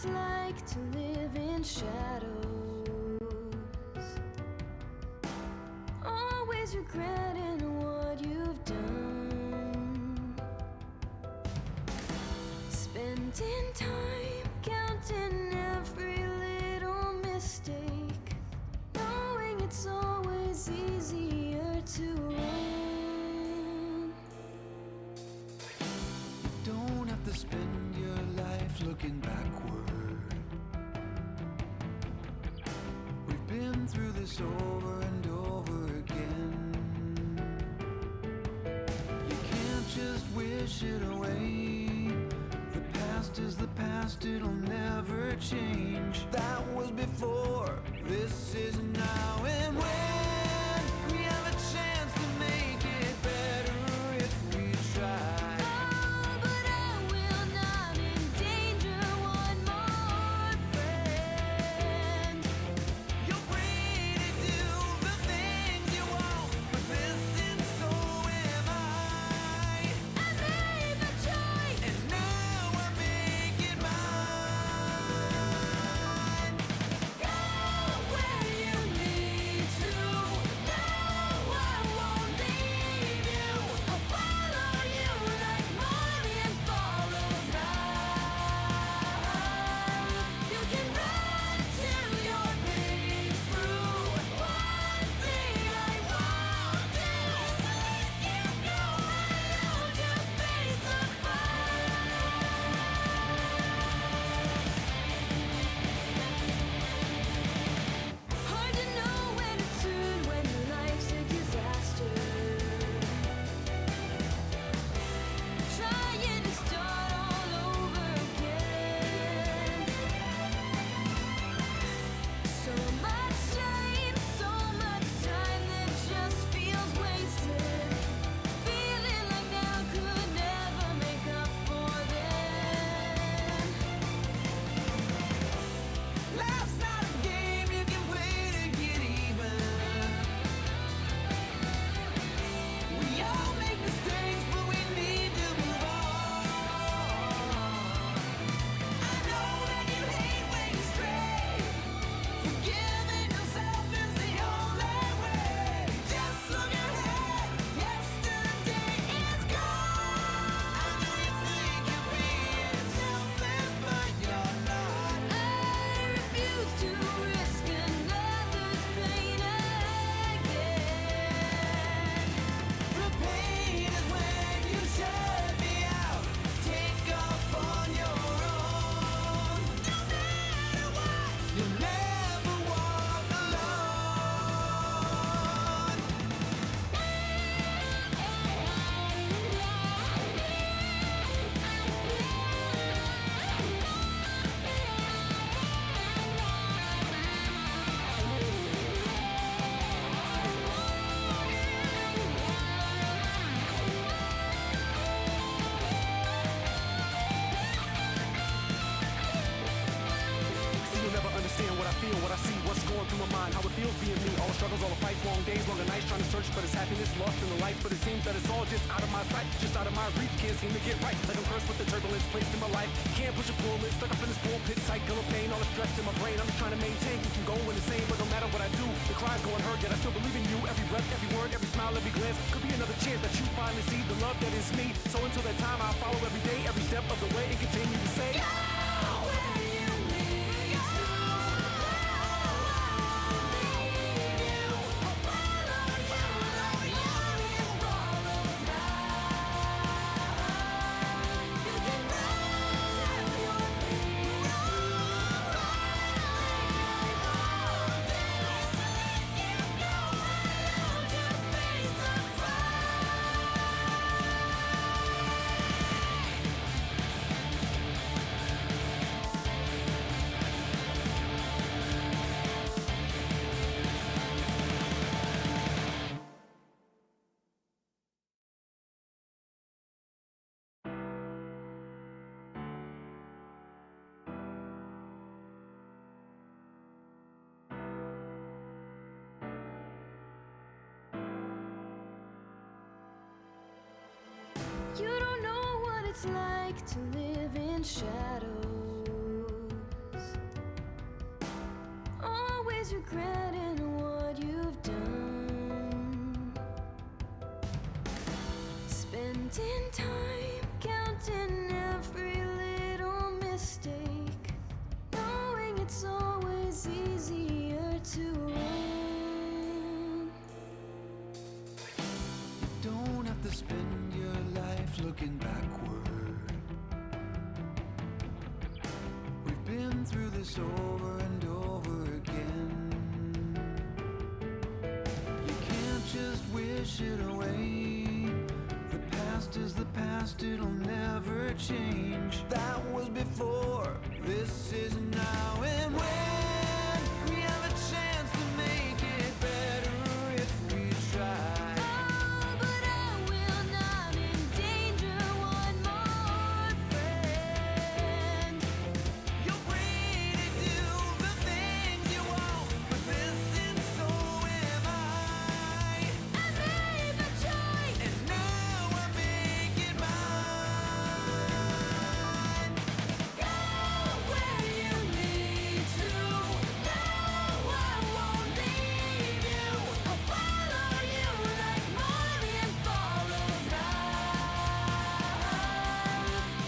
it's like to live in shadows. Always regretting what you've done. Spending time counting every little mistake, knowing it's always easier to run. You don't have to spend your life looking backward. We've been through this over and over again. You can't just wish it away. The past is the past, it'll never change. That was before, this is now. And when we have a chance to make it better if we try. How it feels being me, all the struggles, all the fights, long days, longer nights, trying to search for this happiness, lost in the life, but it seems that it's all just out of my sight, just out of my reach, can't seem to get right, like I'm cursed with the turbulence placed in my life, can't push a pull, it's stuck up in this pulpit cycle of pain, all the stress in my brain, I'm just trying to maintain, keep from going insane, but no matter what I do, the cries go unheard, yet I still believe in you, every breath, every word, every smile, every glance, could be another chance that you finally see the love that is me, so until that time, I'll follow every day, every step of the way, and continue to say, You don't know what it's like to live in shadows. regretting what you've done. Spending time counting every little mistake, knowing it's always easier to run. You don't have to spend your life looking backward. We've been through this over and over again. You can't just wish it away. The past is the past, it'll never change. That was before, this is now. And when we have a chance to make it better if we try. Oh, but I will not endanger one more friend. You're free to do the things you want, but listen, so am I. I made the choice. And now I make it mine. Go where you need to. No, I won't leave you. I'll follow you like morning follows night.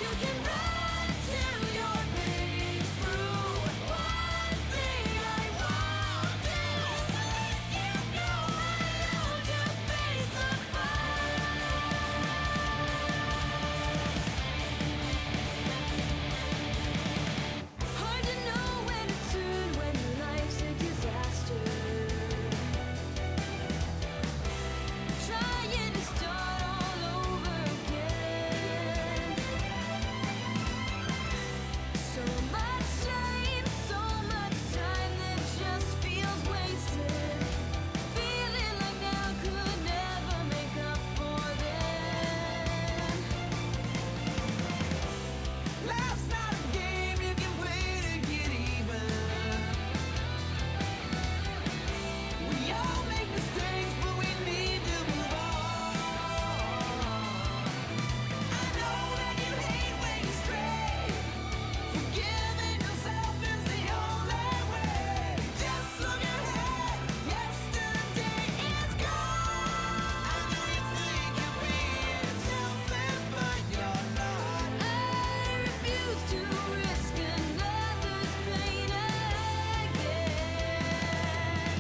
You can run till your breaks through. One thing I won't do is to let you go alone to face the Hard to know when to turn when life's a disaster. Trying to start all over again. So much shame, so much time that just feels wasted. Feeling like now could never make up for then. Life's not a game you can play to get even. We all make mistakes, but we need to move on. I know that you hate when you stray. Forgiving yourself is the only way. Just look ahead, yesterday is gone. I know you think you're being selfless, but you're not. I refuse to risk another's pain again.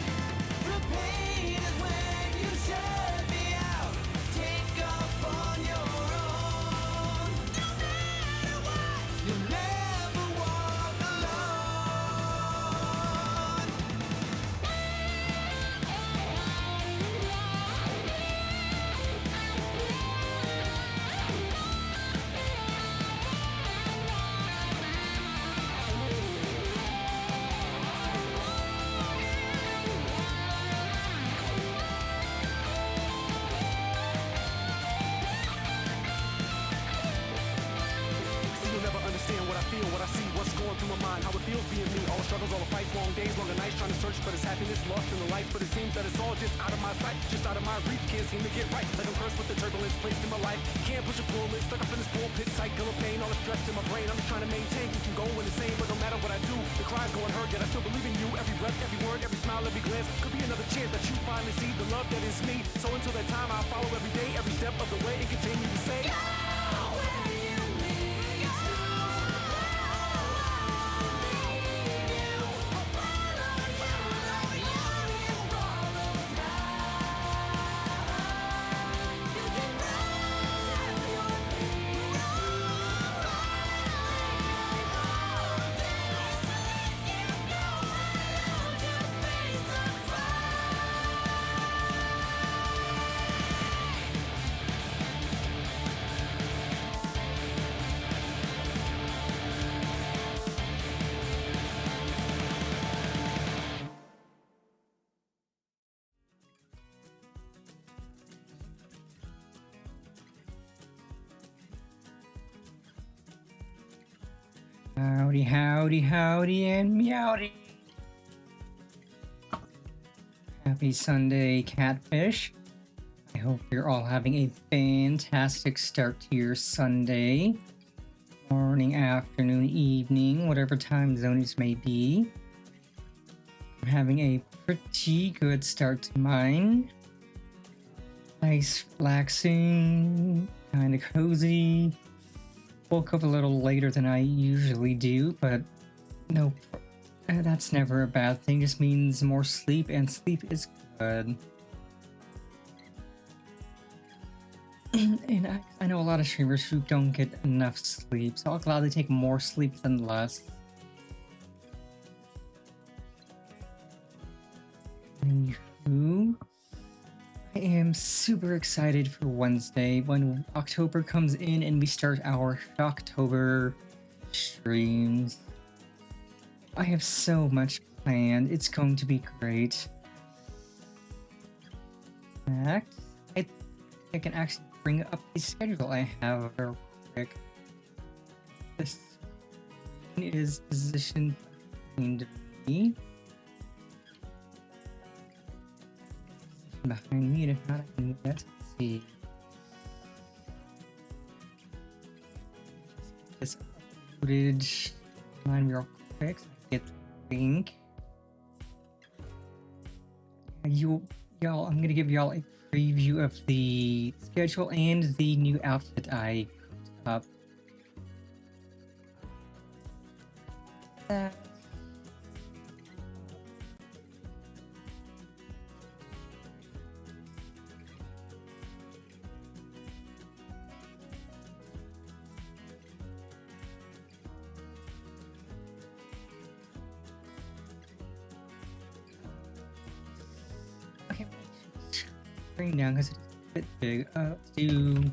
The pain is when you shut me out, take off on your own. No matter what, you'll never walk alone. See, you'll never understand what I feel, what I see, what's going through my mind, how it feels being me. All the struggles, all the fights, long days, longer nights, trying to search for this happiness, lost in the light. But it seems that it's all just out of my sight, just out of my reach. Can't seem to get right, like I'm cursed with the turbulence placed in my life. Can't push a pull, it's stuck up in this pulpit cycle of pain. All the stress in my brain, I'm just trying to maintain, keep from going insane. But no matter what I do, the cries go unheard, yet I still believe in you. Every breath, every word, every smile, every glance could be another chance that you finally see the love that is me. So until that time, I'll follow every day, every step of the way, and continue to say, Go where you need to. I'll follow you like morning follows night. You can run till your breaks through. One thing I won't do is to let you go alone to face the Howdy, howdy, howdy, and meowdy. Happy Sunday, Catfish. I hope you're all having a fantastic start to your Sunday. Morning, afternoon, evening, whatever time zone it may be. I'm having a pretty good start to mine. Nice, relaxing, kind of cozy. Woke up a little later than I usually do, but no, that's never a bad thing. Just means more sleep, and sleep is good. And I know a lot of streamers who don't get enough sleep, so I'll gladly take more sleep than less. Anywho, I am super excited for Wednesday when October comes in and we start our Shocktober streams. I have so much planned. It's going to be great. In fact, I can actually bring up the schedule I have real quick. This is positioned behind me. Behind me, and if not, I can move that. Let's see. Just get this uploaded online real quick. So I get the link. Y'all, I'm gonna give y'all a preview of the schedule and the new outfit I cooked up. Okay, bring it down because it's a bit big. Let's do.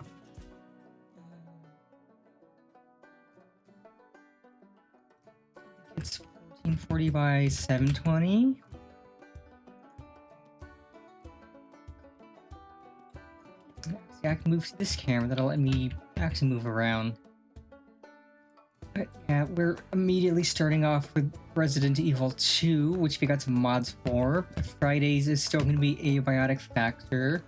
It's 1440 by 720. See, I can move to this camera. That'll let me actually move around. But yeah, we're immediately starting off with Resident Evil 2, which we got some mods for. Fridays is still going to be Abiotic Factor.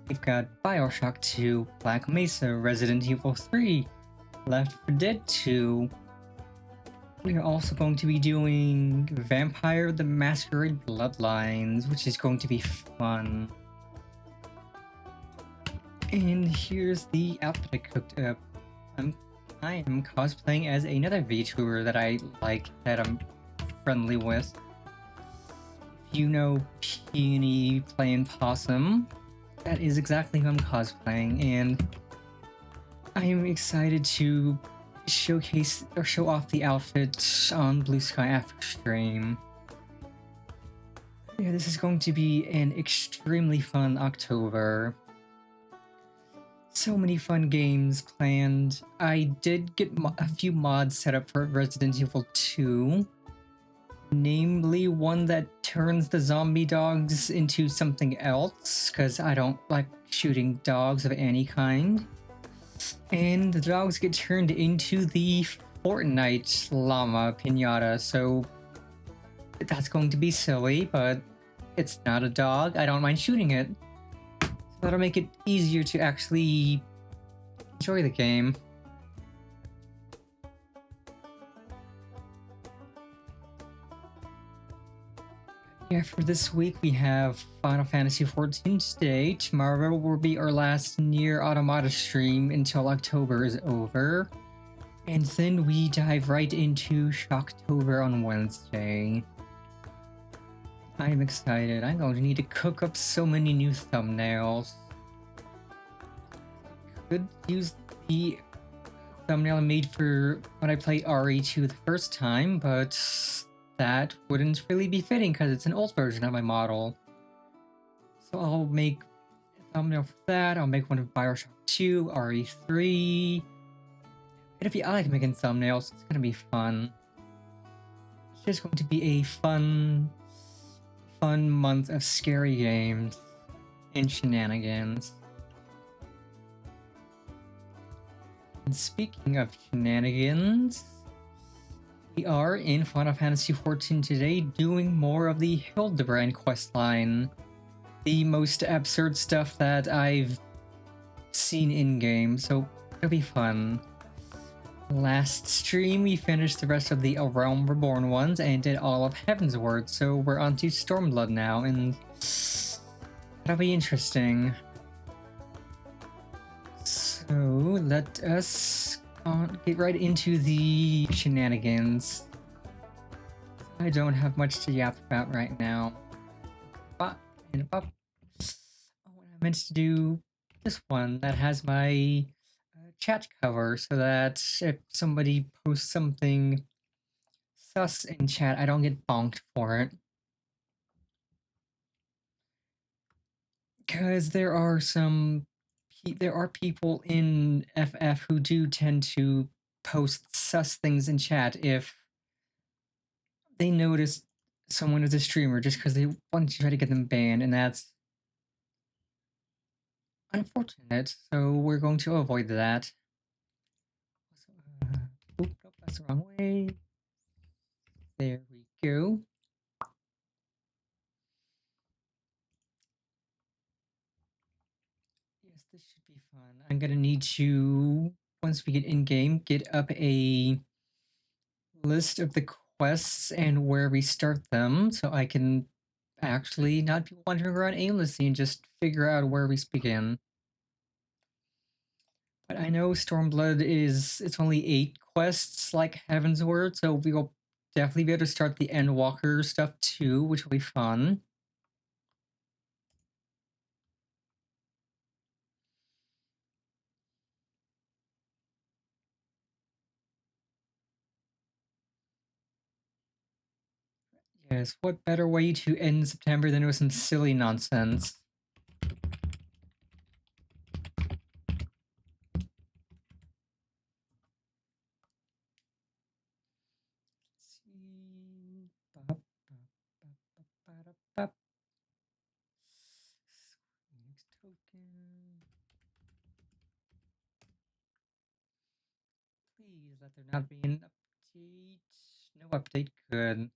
We've got Bioshock 2, Black Mesa, Resident Evil 3, Left 4 Dead 2. We are also going to be doing Vampire the Masquerade Bloodlines, which is going to be fun. And here's the outfit I cooked up. I am cosplaying as another VTuber that I like, that I'm friendly with. If you know Peony playing Possum, that is exactly who I'm cosplaying, and I am excited to showcase or show off the outfit on Blue Sky after stream. Yeah, this is going to be an extremely fun October. So many fun games planned. I did get a few mods set up for Resident Evil 2. Namely, one that turns the zombie dogs into something else, because I don't like shooting dogs of any kind. And the dogs get turned into the Fortnite llama pinata, so that's going to be silly, but it's not a dog. I don't mind shooting it. So that'll make it easier to actually enjoy the game. Yeah, for this week we have Final Fantasy XIV today. Tomorrow will be our last Nier Automata stream until October is over. And then we dive right into Shocktober on Wednesday. I'm excited. I'm going to need to cook up so many new thumbnails. Could use the thumbnail I made for when I played RE2 the first time, but that wouldn't really be fitting because it's an old version of my model. So I'll make a thumbnail for that. I'll make one of Bioshock 2, RE3. I like making thumbnails. It's gonna be fun. It's just going to be a fun month of scary games and shenanigans. And speaking of shenanigans, we are in Final Fantasy XIV today doing more of the Hildibrand questline. The most absurd stuff that I've seen in-game, so it'll be fun. Last stream, we finished the rest of the A Realm Reborn ones and did all of Heaven's Word, so we're on to Stormblood now, and that'll be interesting. So let us get right into the shenanigans. I don't have much to yap about right now. And up. Oh, and I meant to do this one that has my chat cover so that if somebody posts something sus in chat, I don't get bonked for it. Because there are people in FF who do tend to post sus things in chat if they notice someone is a streamer just because they want to try to get them banned, and that's unfortunate. So we're going to avoid that. Nope, that's the wrong way. There we go. Yes, this should be fun. I'm gonna need to, once we get in game, get up a list of the quests and where we start them so I can actually not be wandering around aimlessly and just figure out where we begin. But I know Stormblood it's only 8 quests like Heaven's Word, so we will definitely be able to start the Endwalker stuff too, which will be fun. Yes, what better way to end September than with some silly nonsense? Let's see. Next token. Please let there not be an update. No update, good.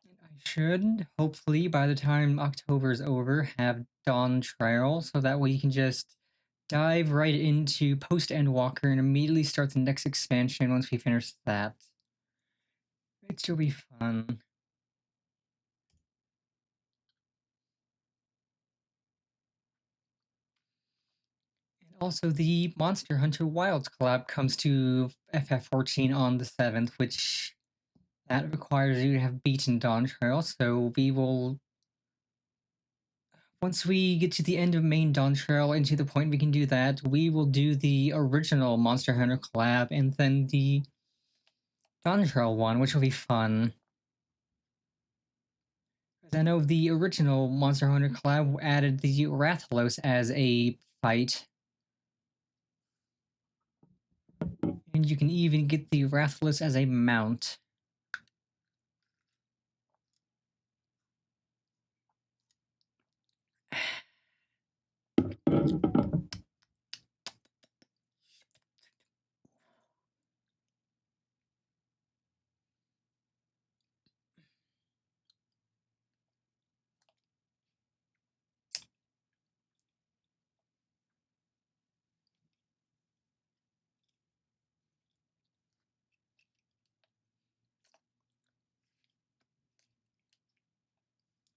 And I should, hopefully, by the time October is over, have Dawn Trial, so that way you can just dive right into Post Endwalker and immediately start the next expansion once we finish that. It should be fun. And also, the Monster Hunter Wilds collab comes to FF14 on the 7th, which that requires you to have beaten Dawn Trail, so we will... Once we get to the end of main Dawn Trail and to the point we can do that, we will do the original Monster Hunter collab and then the Dawn Trail one, which will be fun. I know the original Monster Hunter collab added the Rathalos as a fight. And you can even get the Rathalos as a mount.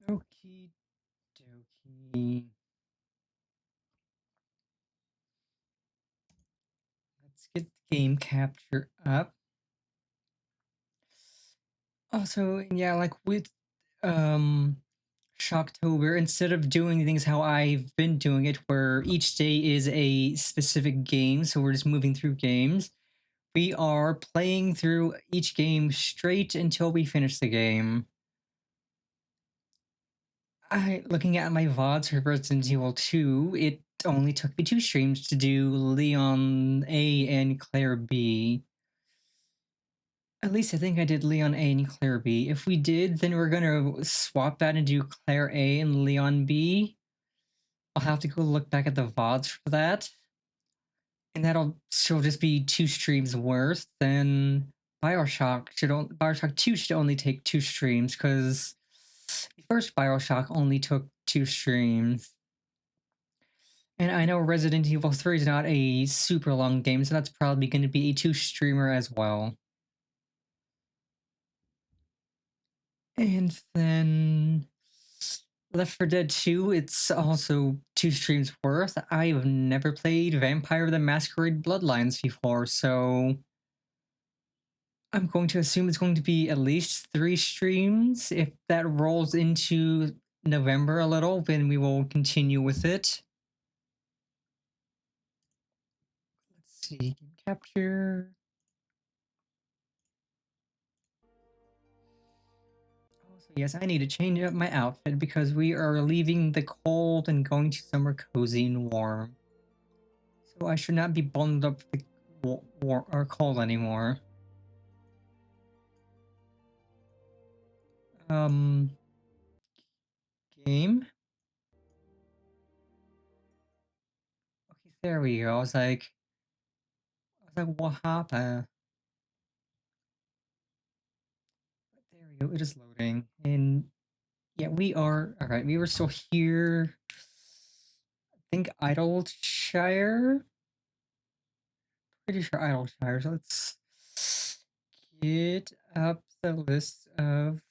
Okie dokie. Let's get the game capture up. Also, yeah, like with Shocktober, instead of doing things how I've been doing it, where each day is a specific game, so we're just moving through games, we are playing through each game straight until we finish the game. Looking at my VODs for Resident Evil 2, it only took me 2 streams to do Leon A and Claire B. At least I think I did Leon A and Claire B. If we did, then we're gonna swap that and do Claire A and Leon B. I'll have to go look back at the VODs for that. And that'll still just be 2 streams worth. Then Bioshock 2 should only take 2 streams, because the first Bioshock only took 2 streams. And I know Resident Evil 3 is not a super long game, so that's probably going to be a 2-streamer as well. And then Left 4 Dead 2, it's also 2 streams worth. I've never played Vampire the Masquerade Bloodlines before, so I'm going to assume it's going to be at least 3 streams. If that rolls into November a little, then we will continue with it. Let's see, game capture. Also, yes, I need to change up my outfit because we are leaving the cold and going to somewhere cozy and warm. So I should not be bundled up with the or cold anymore. Game. Okay, there we go. I was like, what happened? There we go. It is loading, and yeah, we are all right. We were still here. I think Idleshire. Pretty sure Idleshire. So let's get up the list of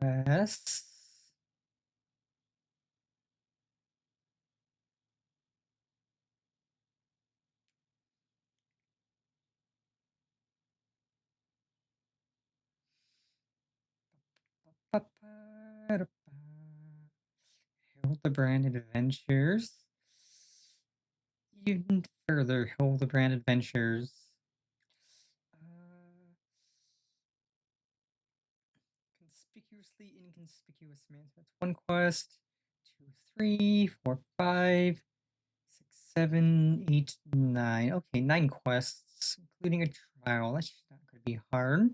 quests. Hildibrand Adventures. Even further, Hildibrand Adventures. Conspicuously inconspicuous man. So that's 1 quest. 2, 3, 4, 5, 6, 7, 8, 9. Okay, 9 quests, including a trial. That's not going to be hard. And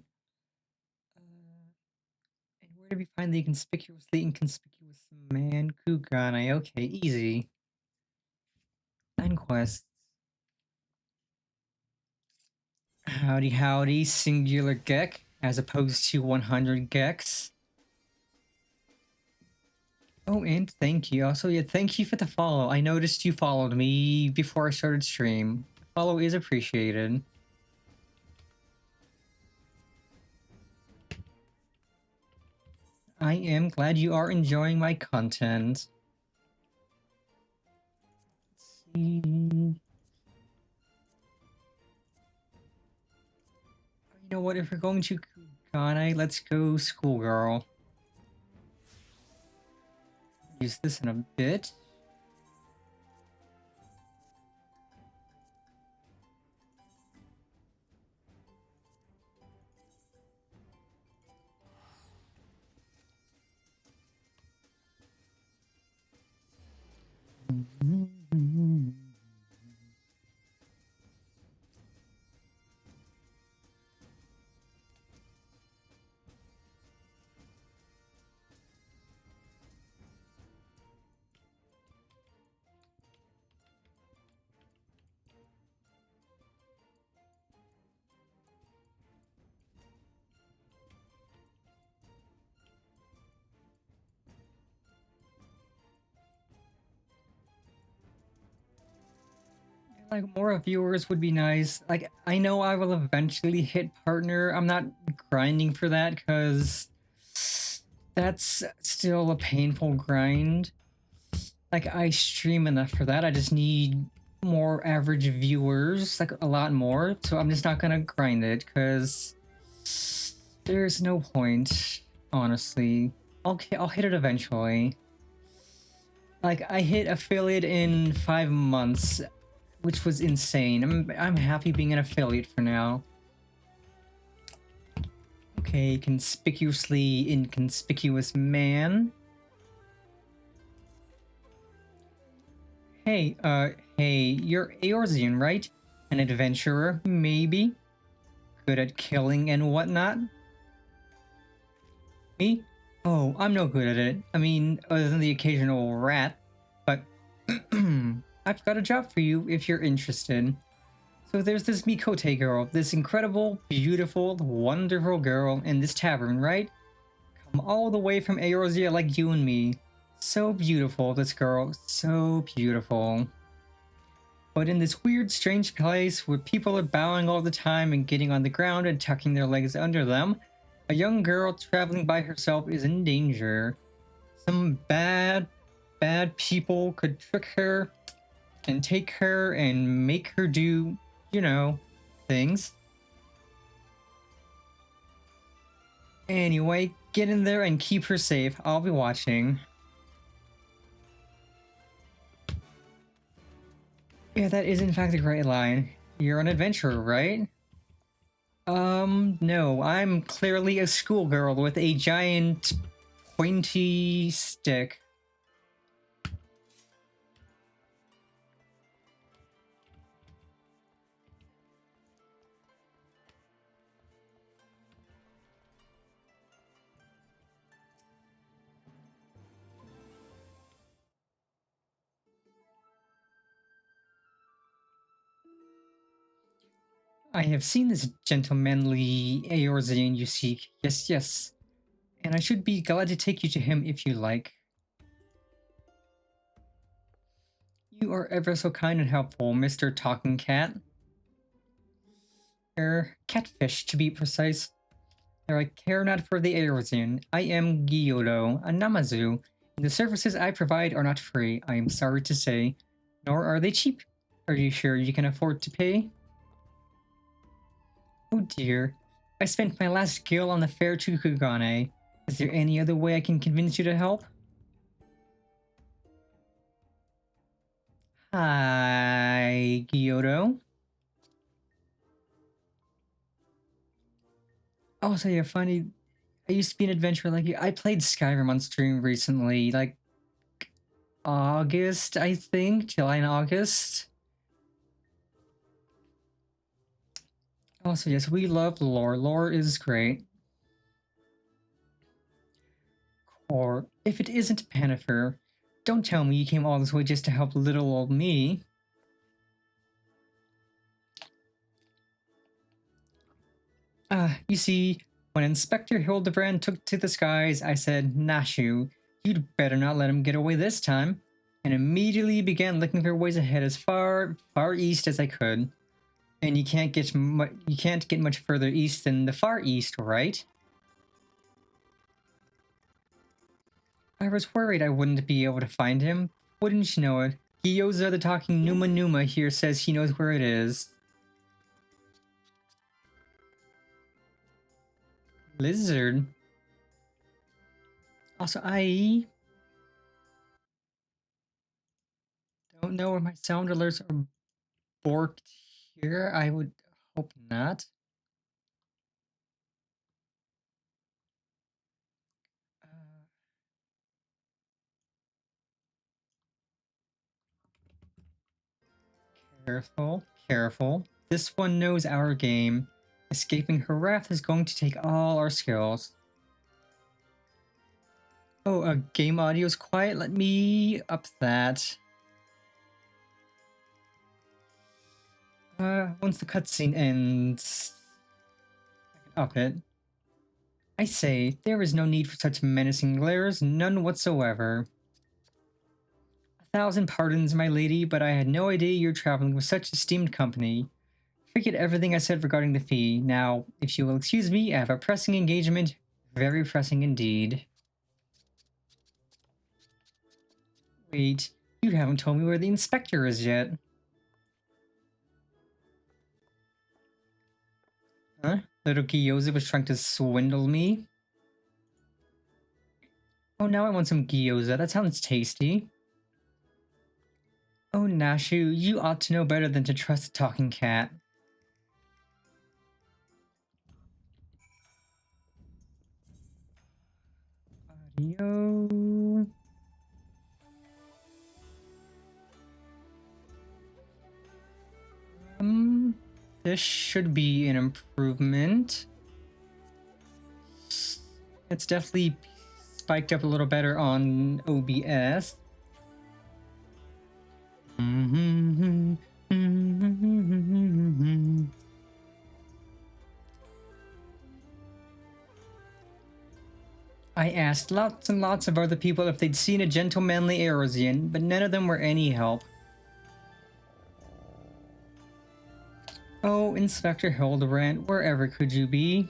where do we find the conspicuously inconspicuous man? Kugane. Okay, easy. 9 quests. Howdy, howdy, singular Gek, as opposed to 100 Geks. Oh, and thank you. Also, yeah, thank you for the follow. I noticed you followed me before I started stream. Follow is appreciated. I am glad you are enjoying my content. Let's see. You know what? If we're going to Kugane, let's go schoolgirl. Use this in a bit. Like, more viewers would be nice. Like, I know I will eventually hit partner. I'm not grinding for that because that's still a painful grind. Like, I stream enough for that. I just need more average viewers, like a lot more. So I'm just not gonna grind it because there's no point, honestly. I'll hit it eventually. Like, I hit affiliate in 5 months, which was insane. I'm happy being an affiliate for now. Okay, conspicuously inconspicuous man. Hey, you're Eorzean, right? An adventurer, maybe? Good at killing and whatnot? Me? Oh, I'm no good at it. I mean, other than the occasional rat, but I've got a job for you if you're interested. So there's this Mikote girl, this incredible, beautiful, wonderful girl in this tavern, right? Come all the way from Eorzea like you and me. So beautiful, this girl. So beautiful. But in this weird, strange place where people are bowing all the time and getting on the ground and tucking their legs under them, a young girl traveling by herself is in danger. Some bad people could trick her and take her and make her do, you know, things. Anyway, get in there and keep her safe. I'll be watching. Yeah, that is in fact a great line. You're an adventurer, right? No, I'm clearly a schoolgirl with a giant pointy stick. I have seen this gentlemanly Eorzean you seek. Yes, yes. And I should be glad to take you to him if you like. You are ever so kind and helpful, Mr. Talking Cat. Catfish, to be precise. I care not for the Eorzean. I am Gyoro, a Namazu, and the services I provide are not free, I am sorry to say. Nor are they cheap. Are you sure you can afford to pay? Oh dear. I spent my last gil on the fare to Kugane. Is there any other way I can convince you to help? Hi, Gyoro. Also, you're funny. I used to be an adventurer like you. I played Skyrim on stream recently, like August, I think, July and August. Also, yes, we love lore. Lore is great. Or, if it isn't Panifer, don't tell me you came all this way just to help little old me. You see, when Inspector Hildibrand took to the skies, I said, Nashu, you'd better not let him get away this time, and immediately began looking for ways ahead as far east as I could. And you can't get much further east than the Far East, right? I was worried I wouldn't be able to find him. Wouldn't you know it? Gyoza the talking Numa Numa here says he knows where it is. Lizard. Also, I don't know where my sound alerts are borked here. I would hope not. Careful, careful. This one knows our game. Escaping her wrath is going to take all our skills. Oh, game audio's quiet. Let me up that. Once the cutscene ends, I can up it. I say, there is no need for such menacing glares, none whatsoever. 1,000 pardons, my lady, but I had no idea you're traveling with such esteemed company. Forget everything I said regarding the fee. Now, if you will excuse me, I have a pressing engagement. Very pressing indeed. Wait, you haven't told me where the inspector is yet. Huh? Little Gyoza was trying to swindle me? Oh, now I want some gyoza. That sounds tasty. Oh, Nashu, you ought to know better than to trust a talking cat. Audio. This should be an improvement. It's definitely spiked up a little better on OBS. I asked lots and lots of other people if they'd seen a gentlemanly Erosian, but none of them were any help. Oh, Inspector Hildibrand, wherever could you be?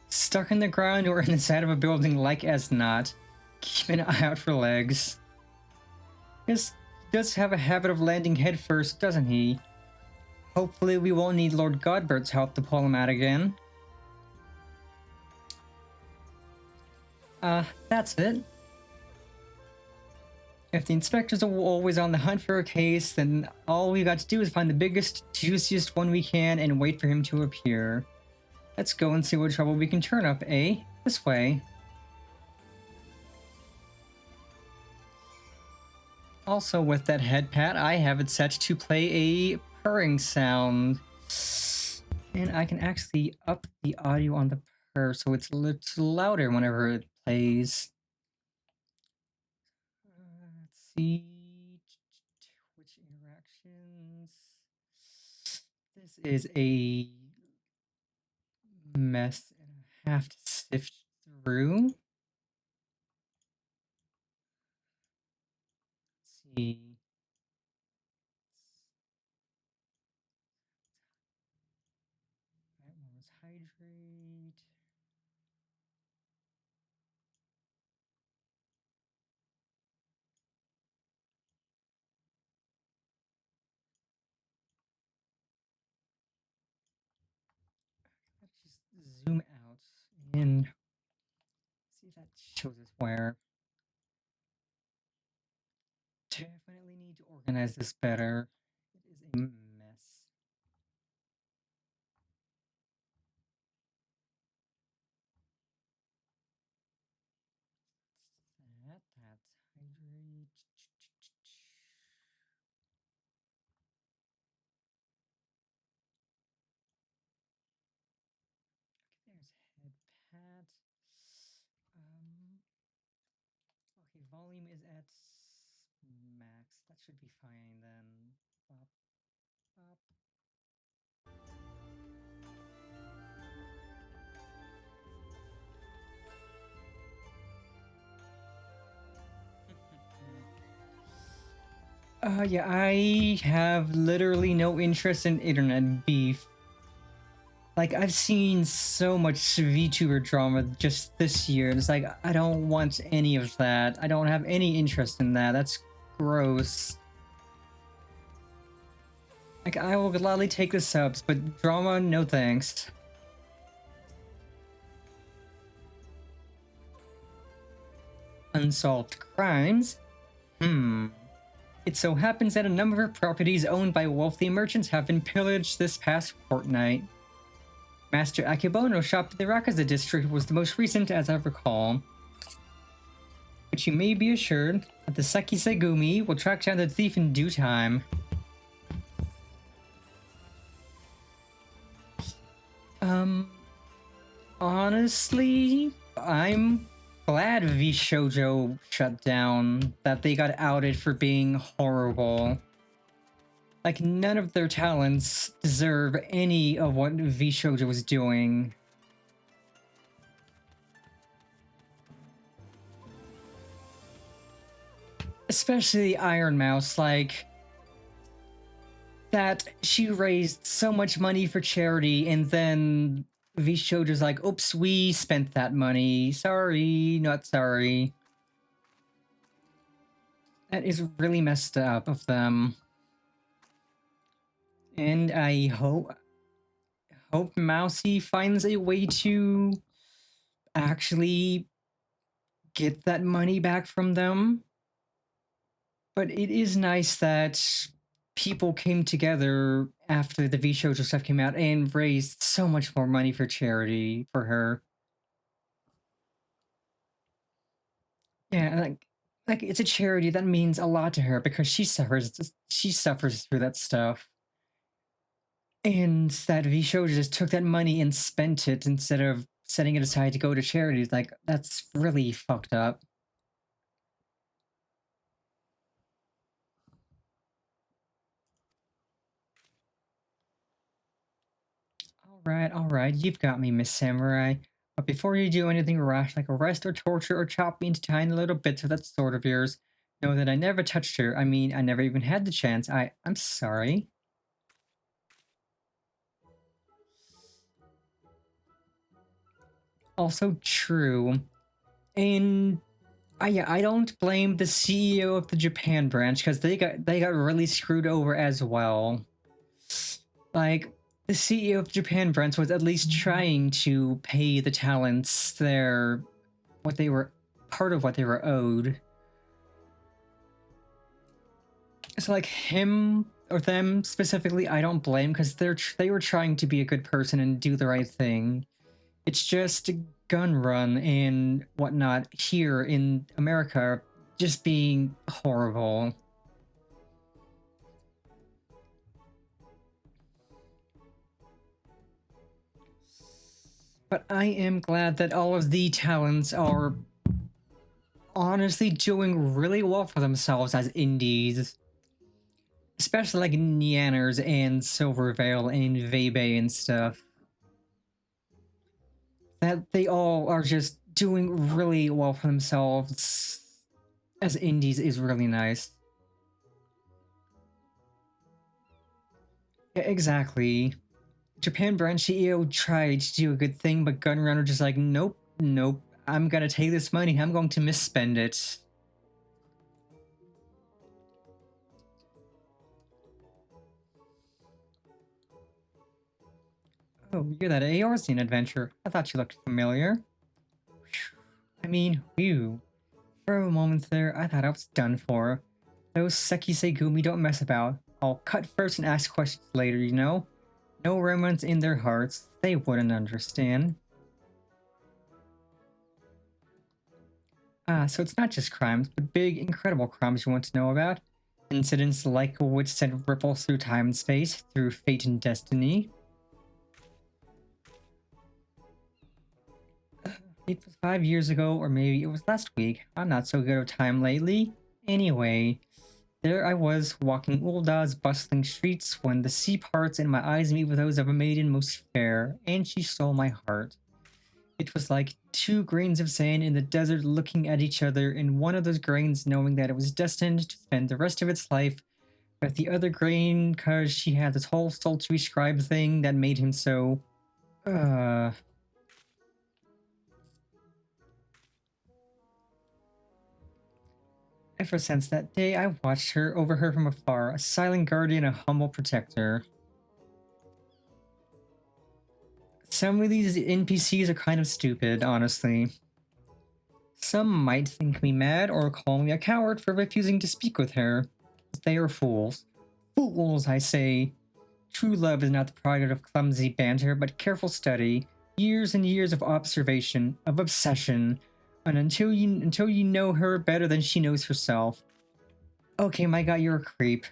Stuck in the ground or in the side of a building like as not. Keep an eye out for legs. Yes, he does have a habit of landing headfirst, doesn't he? Hopefully we won't need Lord Godbert's help to pull him out again. That's it. If the inspectors are always on the hunt for a case, then all we got to do is find the biggest, juiciest one we can and wait for him to appear. Let's go and see what trouble we can turn up, eh? This way. Also, with that head pat, I have it set to play a purring sound. And I can actually up the audio on the purr so it's a little louder whenever it plays. Let's see. Which interactions? This is a mess and I have to sift through. Let's see. That one was hydrate. Let's just zoom out and see if that shows us where. Definitely need to organize this better. It is a mess. That's hydrate. There's head pat. Okay, volume is at max. That should be fine then. Up, up. Yeah, I have literally no interest in internet beef. Like, I've seen so much VTuber drama just this year, and it's like, I don't want any of that. I don't have any interest in that. That's gross. Like, I will gladly take the subs, but drama, no thanks. Unsolved crimes? It so happens that a number of properties owned by wealthy merchants have been pillaged this past fortnight. Master Akebono's shop in the Rakaza district was the most recent, as I recall. But you may be assured that the Seki Segumi will track down the thief in due time. Honestly, I'm glad VShojo shut down, that they got outed for being horrible. Like, none of their talents deserve any of what VShojo was doing. Especially Iron Mouse, like, that she raised so much money for charity and then VShojo's like, oops, we spent that money. Sorry, not sorry. That is really messed up of them. And I hope Mousy finds a way to actually get that money back from them. But it is nice that people came together after the VShojo stuff came out and raised so much more money for charity for her. Yeah, like it's a charity that means a lot to her because she suffers through that stuff. And that VShojo just took that money and spent it instead of setting it aside to go to charities. Like, that's really fucked up. Alright, you've got me, Miss Samurai. But before you do anything rash like arrest or torture or chop me into tiny little bits of that sword of yours, know that I never touched her. I mean, I never even had the chance. I'm sorry. Also true. And yeah, I don't blame the CEO of the Japan branch because they got really screwed over as well. Like, the CEO of Japan branch was at least trying to pay the talents their what they were part of what they were owed. So like him or them specifically, I don't blame because they were trying to be a good person and do the right thing. It's just a gun run and whatnot here in America just being horrible. But I am glad that all of the talents are honestly doing really well for themselves as indies. Especially like Nyanners and Silvervale and Vebe and stuff. That they all are just doing really well for themselves as indies is really nice. Yeah, exactly. Japan branch CEO tried to do a good thing, but Gunrunner just like, nope, I'm gonna take this money, I'm going to misspend it. Oh, you're that Eorzean adventure. I thought you looked familiar. I mean, whew. For a moment there, I thought I was done for. Those Sekisei Gumi don't mess about. I'll cut first and ask questions later, you know? No romance in their hearts. They wouldn't understand. Ah, so it's not just crimes, but big, incredible crimes you want to know about. Incidents like which send ripples through time and space, through fate and destiny. It was 5 years ago, or maybe it was last week. I'm not so good with time lately. Anyway, there I was, walking Ulda's bustling streets when the sea parts and my eyes meet with those of a maiden most fair, and she stole my heart. It was like 2 grains of sand in the desert looking at each other, and one of those grains knowing that it was destined to spend the rest of its life with the other grain because she had this whole sultry scribe thing that made him so... Ever since that day, I watched her, over her from afar, a silent guardian, a humble protector. Some of these NPCs are kind of stupid, honestly. Some might think me mad or call me a coward for refusing to speak with her. But they are fools. Fools, I say. True love is not the product of clumsy banter, but careful study, years and years of observation, of obsession, and until you know her better than she knows herself. Okay, my god, you're a creep.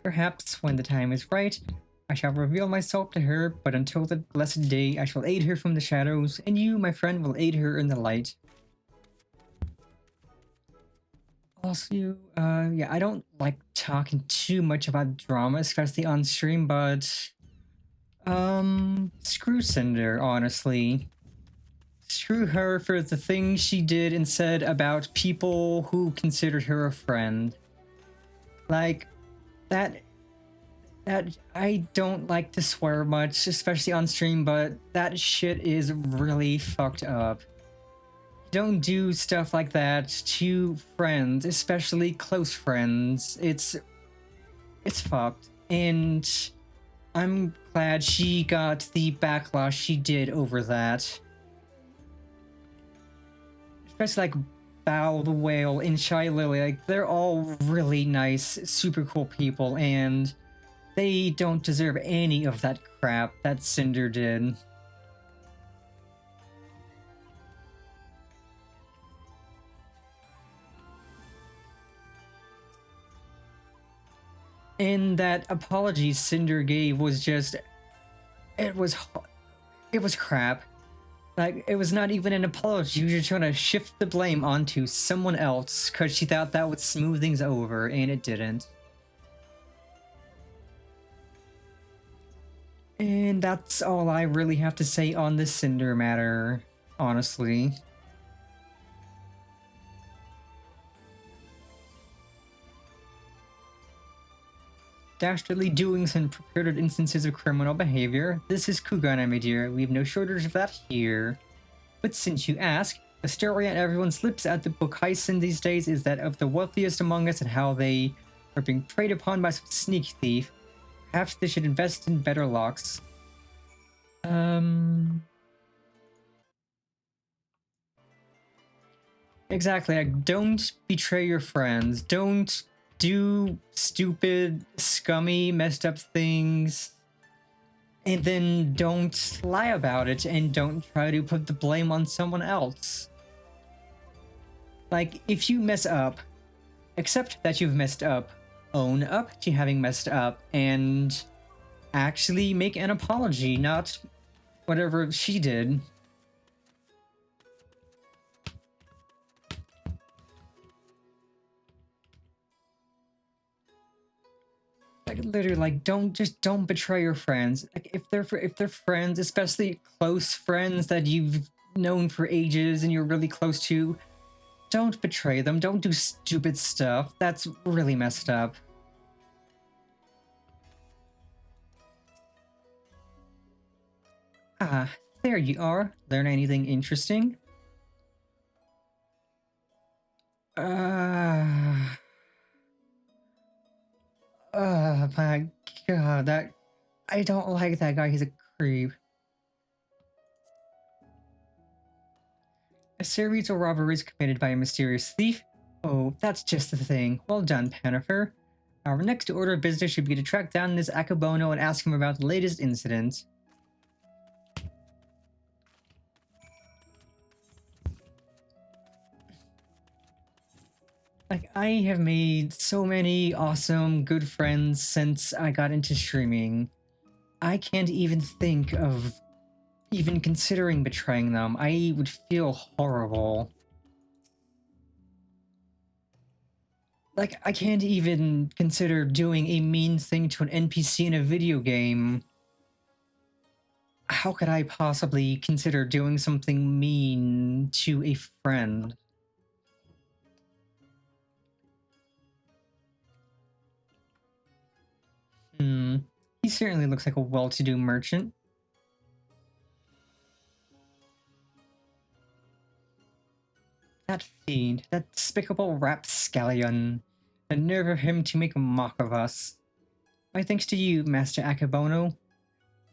Perhaps, when the time is right, I shall reveal myself to her, but until the blessed day, I shall aid her from the shadows, and you, my friend, will aid her in the light. Also, yeah, I don't like talking too much about drama, especially on stream, but... screw Cinder, honestly. Screw her for the things she did and said about people who considered her a friend. Like, that I don't like to swear much, especially on stream, but that shit is really fucked up. Don't do stuff like that to friends, especially close friends. It's fucked. And I'm glad she got the backlash she did over that. Especially like Bao the Whale and Shy Lily, like they're all really nice, super cool people, and they don't deserve any of that crap that Cinder did. And that apology Cinder gave was just... It was crap. Like, it was not even an apology. She was just trying to shift the blame onto someone else because she thought that would smooth things over, and it didn't. And that's all I really have to say on this Cinder matter, honestly. Dastardly doings and purported instances of criminal behavior. This is Kugan, my dear. We have no shortage of that here. But since you ask, the story on everyone's lips at the book heist these days is that of the wealthiest among us and how they are being preyed upon by some sneak thief. Perhaps they should invest in better locks. Exactly, like, don't betray your friends. Don't do stupid, scummy, messed up things. And then don't lie about it and don't try to put the blame on someone else. Like, if you mess up, accept that you've messed up, own up to having messed up, and actually make an apology, not whatever she did. Like, literally, like, don't betray your friends. Like, if they're friends, especially close friends that you've known for ages and you're really close to, don't betray them. Don't do stupid stuff. That's really messed up. Ah, there you are. Learn anything interesting? My God, that... I don't like that guy. He's a creep. A series of robberies committed by a mysterious thief? Oh, that's just the thing. Well done, Panifer. Our next order of business should be to track down this Akabono and ask him about the latest incident. Like, I have made so many awesome, good friends since I got into streaming. I can't even think of even considering betraying them. I would feel horrible. Like, I can't even consider doing a mean thing to an NPC in a video game. How could I possibly consider doing something mean to a friend? He certainly looks like a well-to-do merchant. That fiend, that despicable rapscallion. The nerve of him to make a mock of us. My thanks to you, Master Akabono,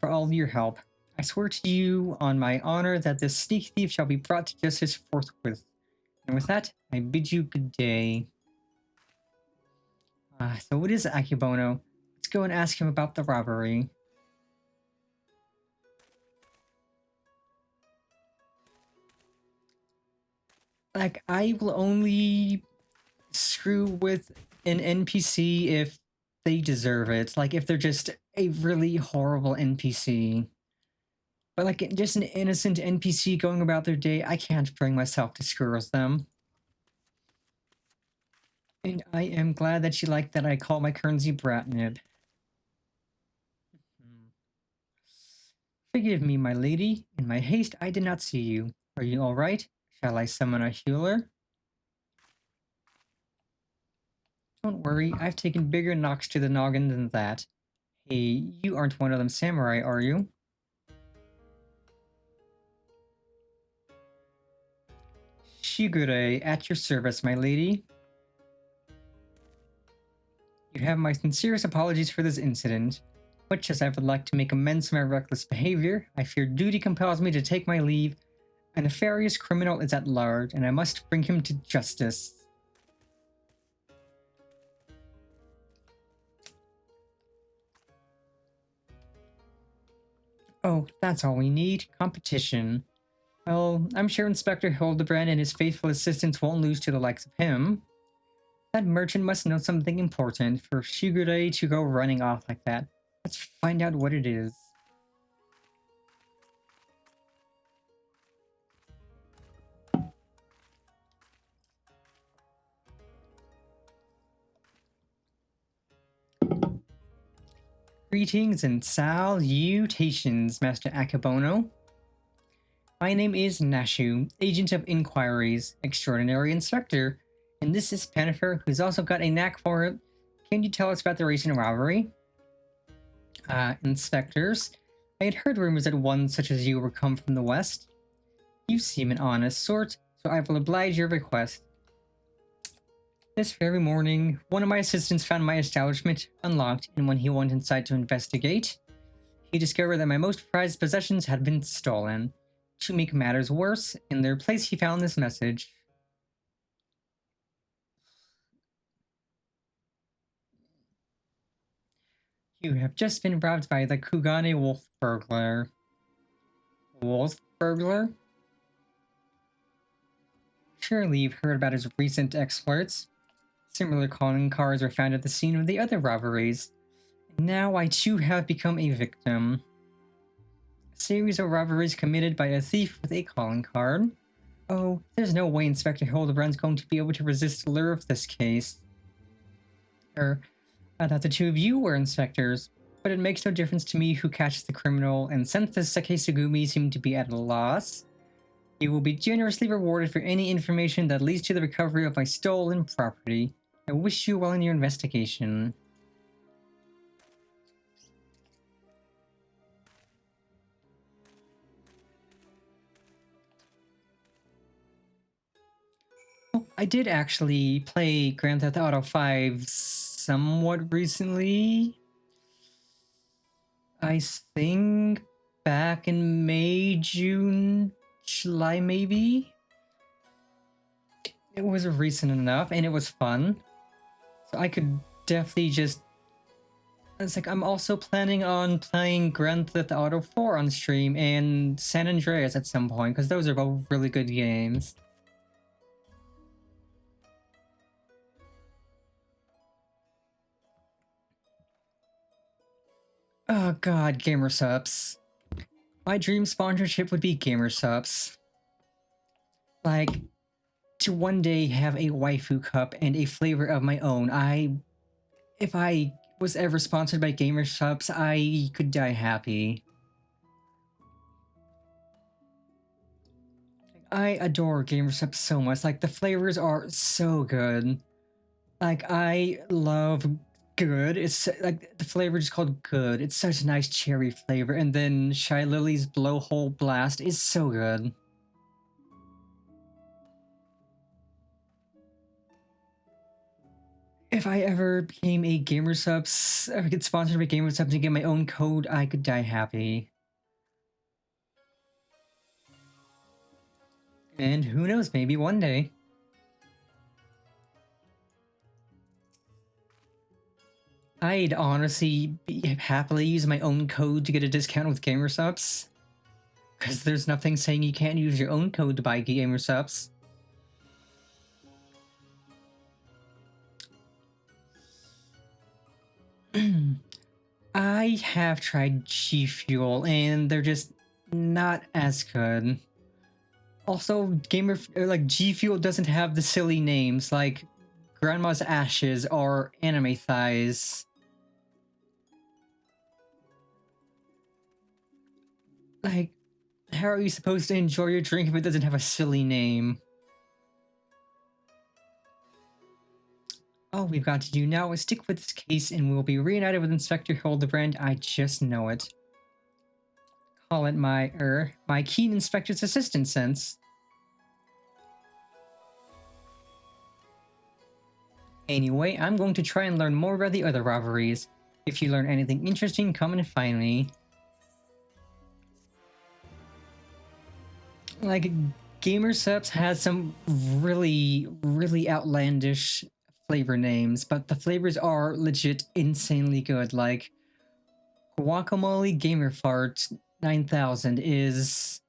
for all your help. I swear to you on my honor that this sneak thief shall be brought to justice forthwith. And with that, I bid you good day. So what is Akibono? Let's go and ask him about the robbery. Like, I will only screw with an NPC if they deserve it. Like, if they're just a really horrible NPC. But like, just an innocent NPC going about their day, I can't bring myself to screw with them. And I am glad that you like that I call my currency Bratnib. Forgive me, my lady. In my haste, I did not see you. Are you all right? Shall I summon a healer? Don't worry, I've taken bigger knocks to the noggin than that. Hey, you aren't one of them samurai, are you? Shigure, at your service, my lady. You have my sincerest apologies for this incident. Much as I would like to make amends for my reckless behavior, I fear duty compels me to take my leave. A nefarious criminal is at large, and I must bring him to justice. Oh, that's all we need. Competition. Well, I'm sure Inspector Hildibrand and his faithful assistants won't lose to the likes of him. That merchant must know something important for Shigure to go running off like that. Let's find out what it is. Greetings and salutations, Master Akabono. My name is Nashu, Agent of Inquiries, Extraordinary Inspector, and this is Pennifer, who's also got a knack for it. Can you tell us about the recent robbery? Inspectors, I had heard rumors that one such as you were come from the west. You seem an honest sort, so I will oblige your request. This very morning, one of my assistants found my establishment unlocked, and when he went inside to investigate, he discovered that my most prized possessions had been stolen. To make matters worse, in their place he found this message. You have just been robbed by the Kugane Wolf Burglar. Wolf Burglar? Surely you've heard about his recent exploits. Similar calling cards were found at the scene of the other robberies. Now I too have become a victim. A series of robberies committed by a thief with a calling card. Oh, there's no way Inspector Hildibrand's going to be able to resist the lure of this case. I thought the two of you were inspectors, but it makes no difference to me who catches the criminal, and since the Sakesugumi seem to be at a loss, you will be generously rewarded for any information that leads to the recovery of my stolen property. I wish you well in your investigation. I did actually play Grand Theft Auto 5 somewhat recently. I think back in May, June, July maybe? It was recent enough and it was fun. So I could definitely just... It's like I'm also planning on playing Grand Theft Auto 4 on stream and San Andreas at some point, because those are both really good games. Oh god, Gamersupps. My dream sponsorship would be Gamersupps. Like, to one day have a waifu cup and a flavor of my own. If I was ever sponsored by Gamersupps, I could die happy. I adore Gamersupps so much. Like, the flavors are so good. Like, I love Good. It's like the flavor is called Good. It's such a nice cherry flavor. And then Shy Lily's Blowhole Blast is so good. If I ever became a Gamersupps, or get sponsored by Gamersupps and get my own code, I could die happy. And who knows, maybe one day. I'd honestly happily use my own code to get a discount with Gamersupps. Because there's nothing saying you can't use your own code to buy Gamersupps. I have tried G Fuel and they're just not as good. Also, G Fuel doesn't have the silly names like Grandma's Ashes or Anime Thighs. Like, how are you supposed to enjoy your drink if it doesn't have a silly name? All we've got to do now is stick with this case and we'll be reunited with Inspector Hildibrand. I just know it. Call it my keen inspector's assistant sense. Anyway, I'm going to try and learn more about the other robberies. If you learn anything interesting, come and find me. Like, Gamersupps has some really, really outlandish flavor names, but the flavors are legit insanely good. Like, Guacamole Gamer Fart 9000 is...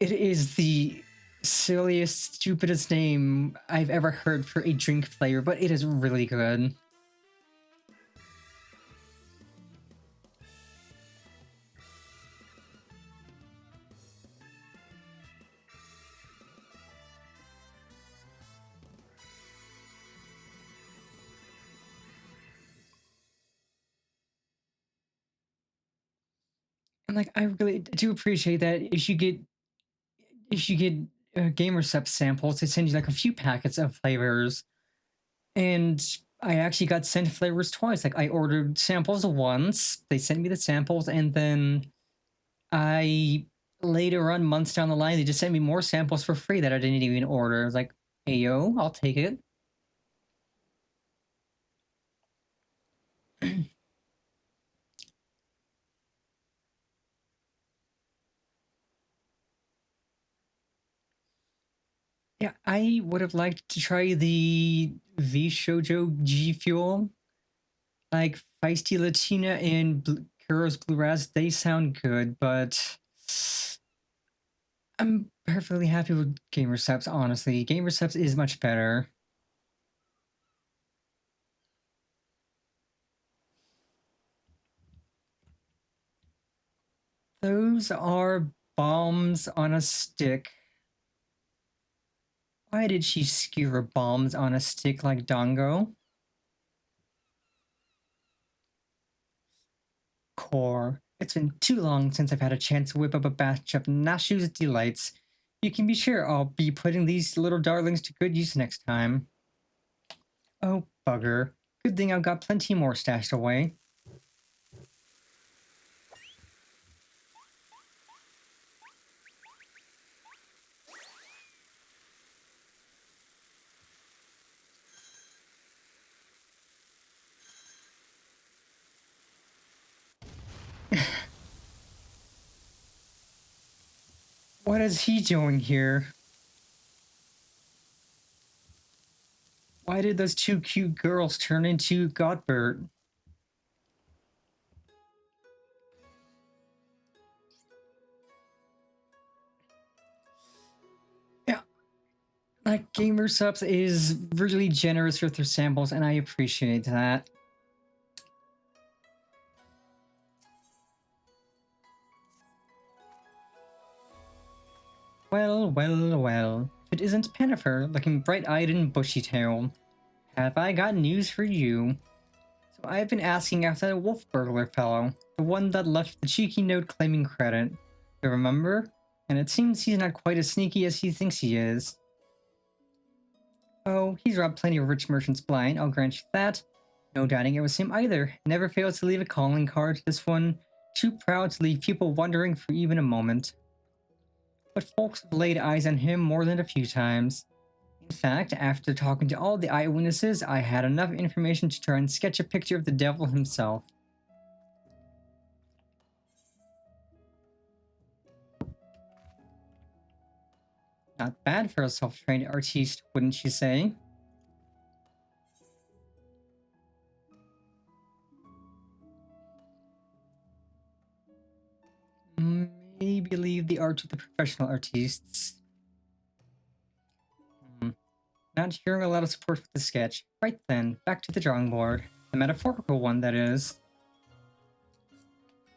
It is the silliest, stupidest name I've ever heard for a drink flavor, but it is really good. And like, I really do appreciate that if you get gamer sub samples, they send you like a few packets of flavors. And I actually got sent flavors twice. Like, I ordered samples once, they sent me the samples, and then I later on, months down the line, they just sent me more samples for free that I didn't even order. I was like, hey yo, I'll take it. Yeah, I would have liked to try the V Shoujo G Fuel. Like Feisty Latina and Kuro's Blue Raz, they sound good, but I'm perfectly happy with Gamer Subs, honestly. Gamer Subs is much better. Those are bombs on a stick. Why did she skewer bombs on a stick like Dongo? Core. It's been too long since I've had a chance to whip up a batch of Nashu's delights. You can be sure I'll be putting these little darlings to good use next time. Oh, bugger. Good thing I've got plenty more stashed away. What is he doing here? Why did those two cute girls turn into Godbert? Yeah, like Gamer Subs is really generous with their samples, and I appreciate that. Well, well, well. If it isn't Pennifer, looking bright-eyed and bushy-tailed. Have I got news for you? So I've been asking after that wolf burglar fellow, the one that left the cheeky note claiming credit. You remember? And it seems he's not quite as sneaky as he thinks he is. Oh, he's robbed plenty of rich merchants blind, I'll grant you that. No doubting it was him either. Never fails to leave a calling card, this one. Too proud to leave people wondering for even a moment. But folks have laid eyes on him more than a few times. In fact, after talking to all the eyewitnesses, I had enough information to try and sketch a picture of the devil himself. Not bad for a self-trained artiste, wouldn't you say? Maybe leave the art to the professional artists. Not hearing a lot of support for the sketch. Right then, back to the drawing board. The metaphorical one, that is.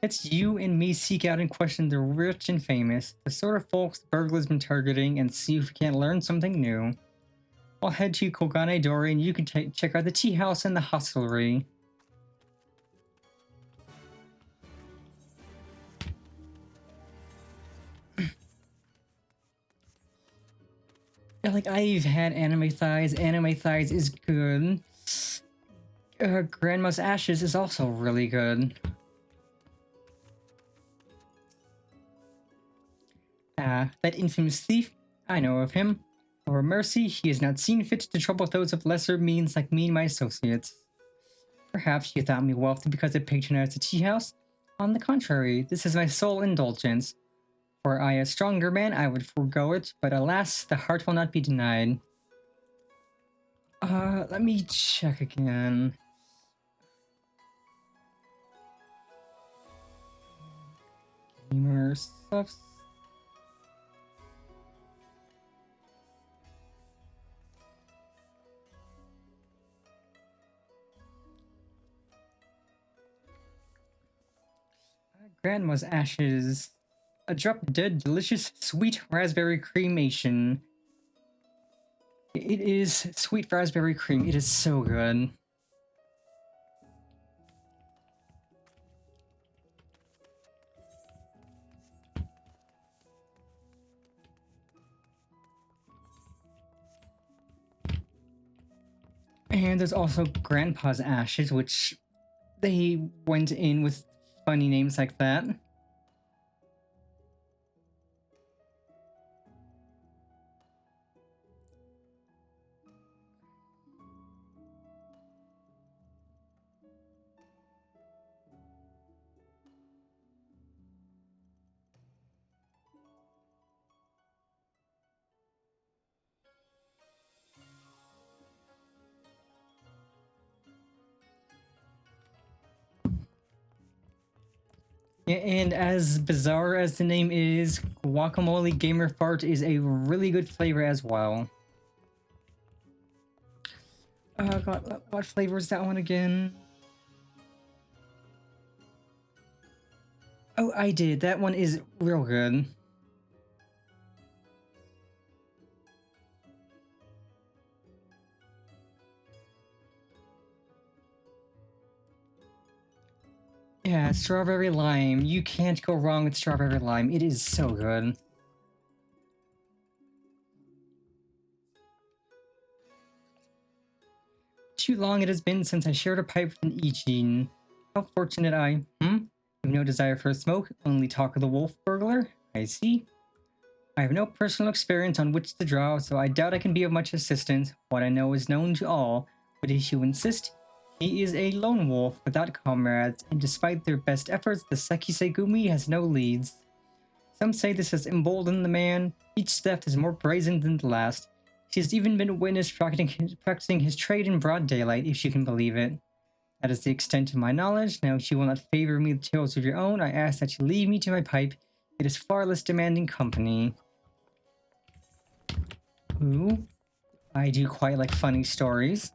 It's you and me seek out and question the rich and famous, the sort of folks the burglar's been targeting, and see if we can't learn something new. I'll head to Kogane Dori and you can check out the tea house and the hostelry. Yeah, like, I've had anime thighs. Anime thighs is good. Grandma's Ashes is also really good. That infamous thief, I know of him. For mercy, he has not seen fit to trouble those of lesser means like me and my associates. Perhaps you thought me wealthy because I patronized the tea house? On the contrary, this is my sole indulgence. Were I a stronger man, I would forego it, but alas, the heart will not be denied. Let me check again. Gamer stuff. Grandma's Ashes. A drop dead delicious sweet raspberry cremation. It is sweet raspberry cream. It is so good. And there's also Grandpa's Ashes, which they went in with funny names like that. Yeah, and as bizarre as the name is, Guacamole Gamer Fart is a really good flavor as well. God, what flavor is that one again? Oh, I did. That one is real good. Yeah, strawberry lime. You can't go wrong with strawberry lime. It is so good. Too long it has been since I shared a pipe with an Ichin. How fortunate I, Have no desire for a smoke, only talk of the wolf burglar? I see. I have no personal experience on which to draw, so I doubt I can be of much assistance. What I know is known to all, but if you insist, he is a lone wolf without comrades, and despite their best efforts, the Sekisegumi has no leads. Some say this has emboldened the man. Each theft is more brazen than the last. She has even been witnessed practicing his trade in broad daylight, if you can believe it. That is the extent of my knowledge. Now, if you will not favor me with tales of your own, I ask that you leave me to my pipe. It is far less demanding company. Ooh, I do quite like funny stories.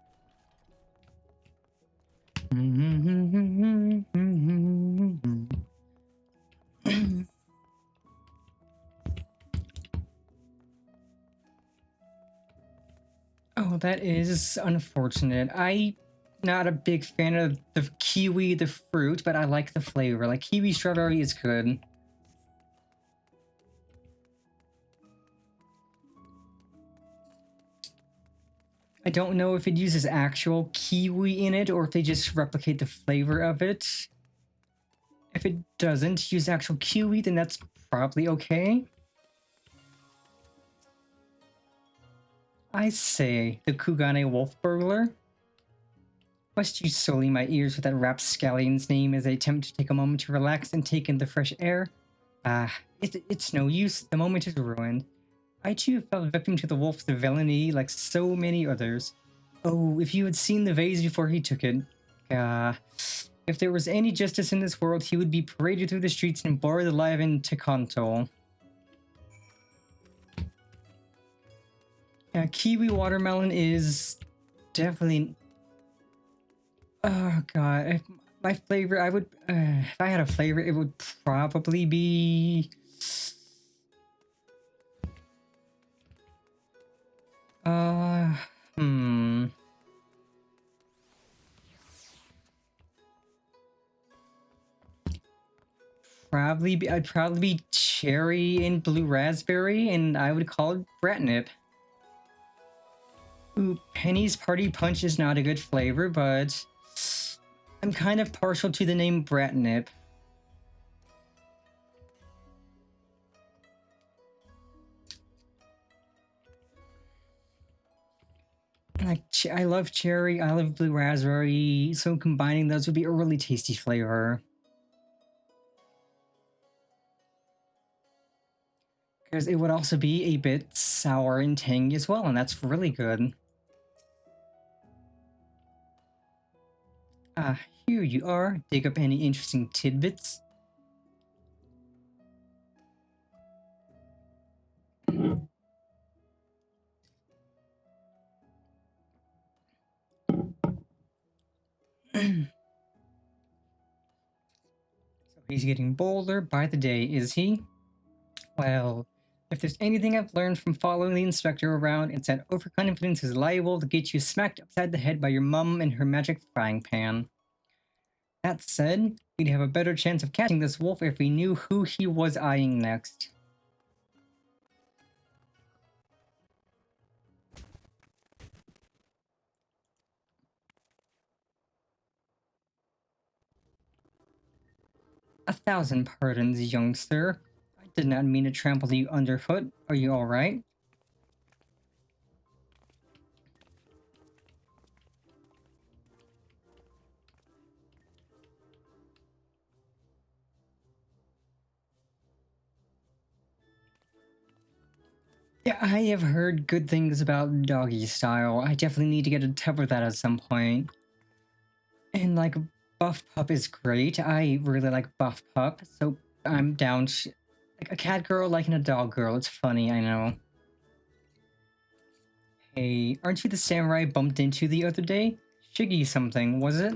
Oh, that is unfortunate. I'm not a big fan of the kiwi, the fruit, but I like the flavor. Like, kiwi strawberry is good. I don't know if it uses actual kiwi in it or if they just replicate the flavor of it. If it doesn't use actual kiwi, then that's probably okay. I say, the Kugane Wolf Burglar. Must you sully my ears with that rapscallion's name as I attempt to take a moment to relax and take in the fresh air? It's no use, the moment is ruined. I too fell victim to the wolf's villainy like so many others. Oh, if you had seen the vase before he took it. If there was any justice in this world, he would be paraded through the streets and bored alive in Tekanto. Yeah, kiwi watermelon is definitely... Oh god, if my flavor, I would... if I had a flavor, it would probably be... I'd probably be cherry and blue raspberry, and I would call it bratnip. Ooh, Penny's Party Punch is not a good flavor, but I'm kind of partial to the name bratnip. Like, I love cherry, I love blue raspberry, so combining those would be a really tasty flavor. Because it would also be a bit sour and tangy as well, and that's really good. Here you are. Dig up any interesting tidbits. So he's getting bolder by the day, is he? Well, if there's anything I've learned from following the inspector around, it's that overconfidence is liable to get you smacked upside the head by your mum and her magic frying pan. That said, we'd have a better chance of catching this wolf if we knew who he was eyeing next. 1,000 pardons, young sir. I did not mean to trample you underfoot. Are you alright? Yeah, I have heard good things about doggy style. I definitely need to get a tub of that at some point. And like, Buff Pup is great. I really like Buff Pup, so I'm down. Like a cat girl liking a dog girl. It's funny, I know. Hey, aren't you the samurai I bumped into the other day? Shiggy something, was it?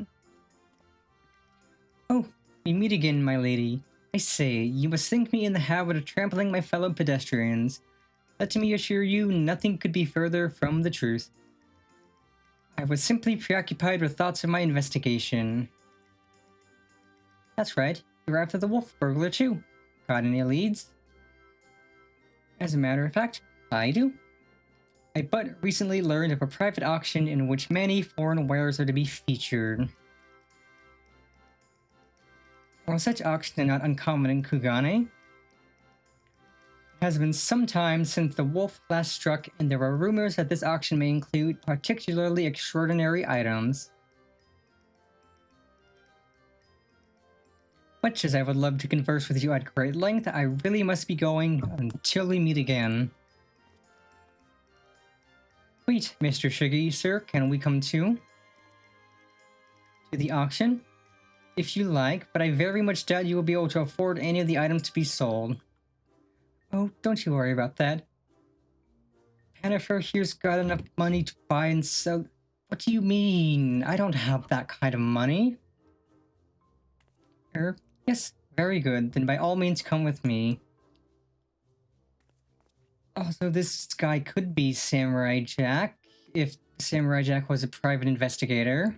Oh, we meet again, my lady. I say, you must think me in the habit of trampling my fellow pedestrians. Let me assure you, nothing could be further from the truth. I was simply preoccupied with thoughts of my investigation. That's right, you're after the wolf burglar too. Got any leads? As a matter of fact, I do. I but recently learned of a private auction in which many foreign wares are to be featured. While such auctions are not uncommon in Kugane, it has been some time since the wolf last struck, and there are rumors that this auction may include particularly extraordinary items. Much as I would love to converse with you at great length, I really must be going until we meet again. Wait, Mr. Shiggy, sir, can we come too? To the auction? If you like, but I very much doubt you will be able to afford any of the items to be sold. Oh, don't you worry about that. Jennifer here's got enough money to buy and sell. What do you mean? I don't have that kind of money. Yes, very good. Then by all means come with me. Also, this guy could be Samurai Jack, if Samurai Jack was a private investigator.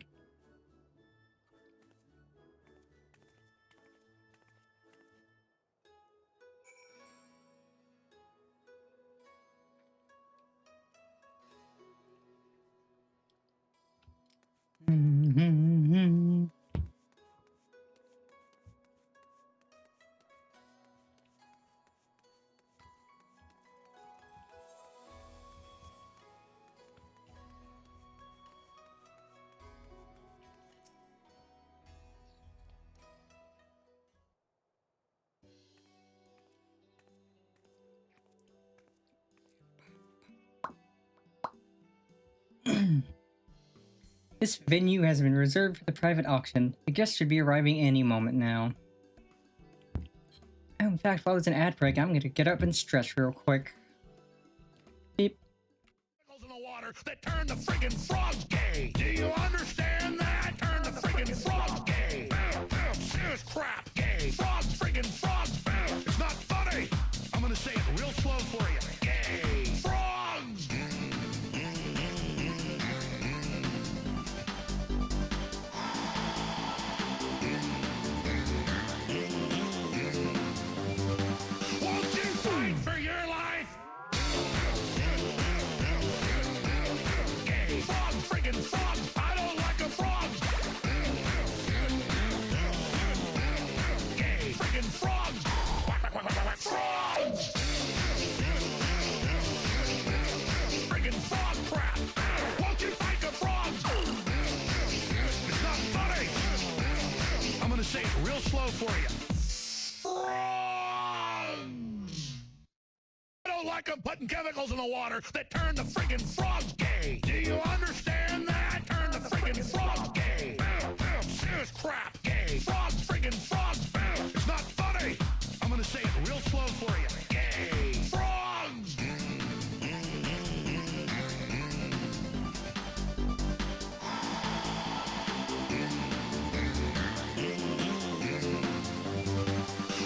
This venue has been reserved for the private auction. The guests should be arriving any moment now. Oh, in fact, while there's an ad break, I'm gonna get up and stretch real quick. Beep. In the water that turn the friggin' frogs gay. Do you understand that? Turn the friggin' frogs gay. Serious crap gay. Frogs, friggin' frogs. It's not funny. I'm gonna say it real slow for you. Gay. Frogs. Won't you fight for your life? Gay. Frogs, friggin' frogs. I don't like a frog. Gay. Friggin' frogs. Frogs. Friggin' frog crap. Won't you fight the frogs? It's not funny. I'm gonna say it real slow for you. Frogs. I don't like them putting chemicals in the water that turn the friggin' frogs gay. Do you understand that? Turn the friggin' frogs gay. Serious crap gay. Frogs, friggin' frogs. It's not funny. I'm gonna say it real slow for you. Gay. Frogs.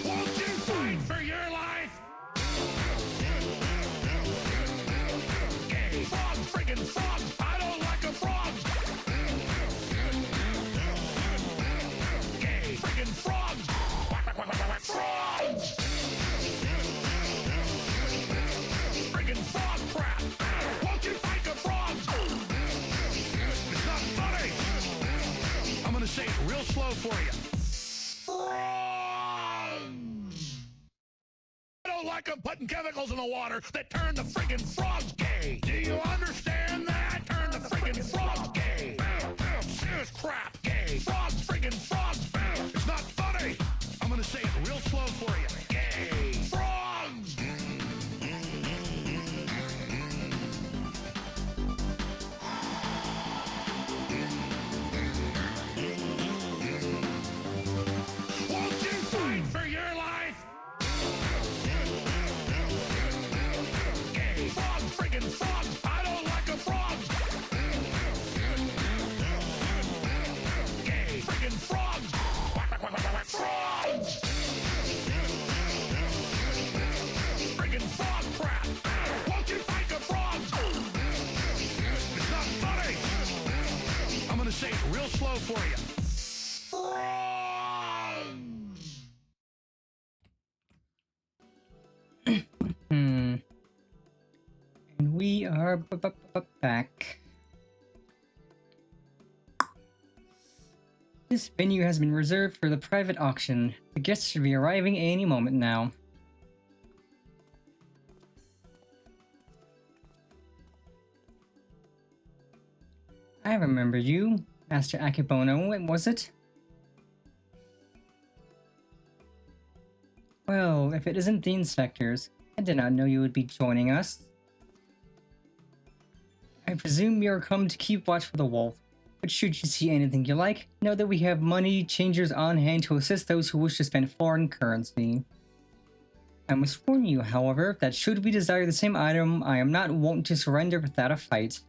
Won't you fight for your life? Gay. Frogs, friggin' frogs. I don't like a frog. Gay. Friggin' frogs. Frogs. Friggin' frog crap. Won't you fight the frogs? It's not funny. I'm gonna say it real slow for you. Frogs. like I'm putting chemicals in the water that turn the friggin' frogs gay. Do you understand that? Turn the friggin' frogs gay. Serious crap. Gay. Frogs, friggin' frogs. It's not funny. I'm gonna say it real slow for you. Gay. Frogs. Won't you fight for your life? Gay. Frogs, friggin' frogs. I don't like a frog. Gay. Friggin' frogs. Frogs. Friggin' frog crap. Won't you fight the frogs? It's not funny. I'm gonna say it real slow for you. And we are back. This venue has been reserved for the private auction. The guests should be arriving any moment now. I remember you, Master Akebono, was it? Well, if it isn't the inspectors, I did not know you would be joining us. I presume you're come to keep watch for the wolf, but should you see anything you like, know that we have money changers on hand to assist those who wish to spend foreign currency. I must warn you, however, that should we desire the same item, I am not wont to surrender without a fight.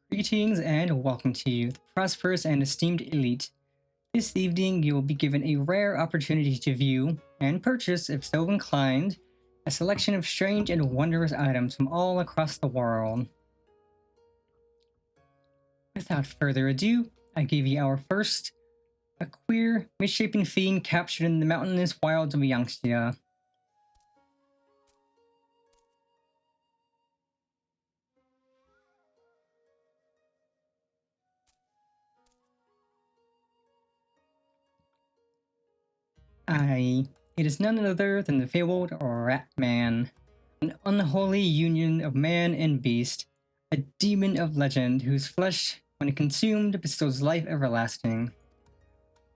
Greetings and welcome to you, the prosperous and esteemed elite. This evening you will be given a rare opportunity to view, and purchase if so inclined, a selection of strange and wondrous items from all across the world. Without further ado, I give you our first, a queer, misshapen fiend captured in the mountainous wilds of Yangxia. Aye, it is none other than the fabled Rat Man, an unholy union of man and beast, a demon of legend whose flesh, when consumed, bestows life everlasting.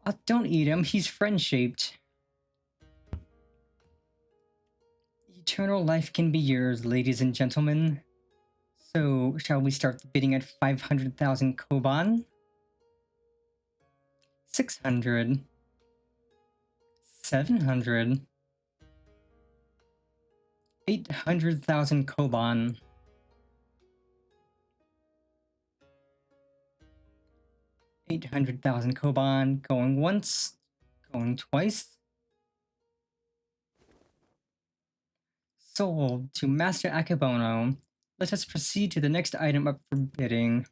Oh, don't eat him, he's friend-shaped. Eternal life can be yours, ladies and gentlemen. So, shall we start the bidding at 500,000 koban? 600. 700. 800,000 koban. 800,000 koban, going once, going twice. Sold to Master Akebono. Let us proceed to the next item up for bidding.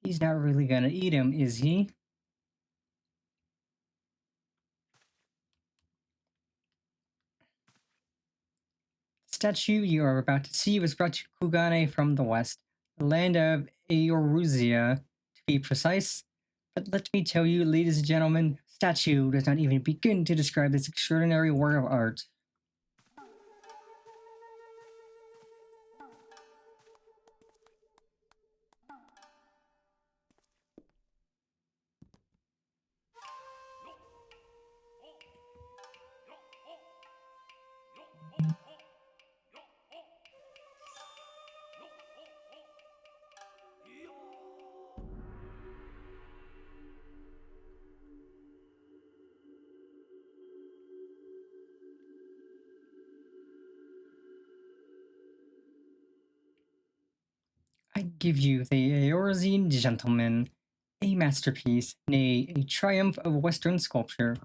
He's not really gonna eat him, is he? The statue you are about to see was brought to Kugane from the west, the land of Eoruzia, to be precise. But let me tell you, ladies and gentlemen, statue does not even begin to describe this extraordinary work of art. I give you the Eorzean Gentleman, a masterpiece, nay, a triumph of Western sculpture.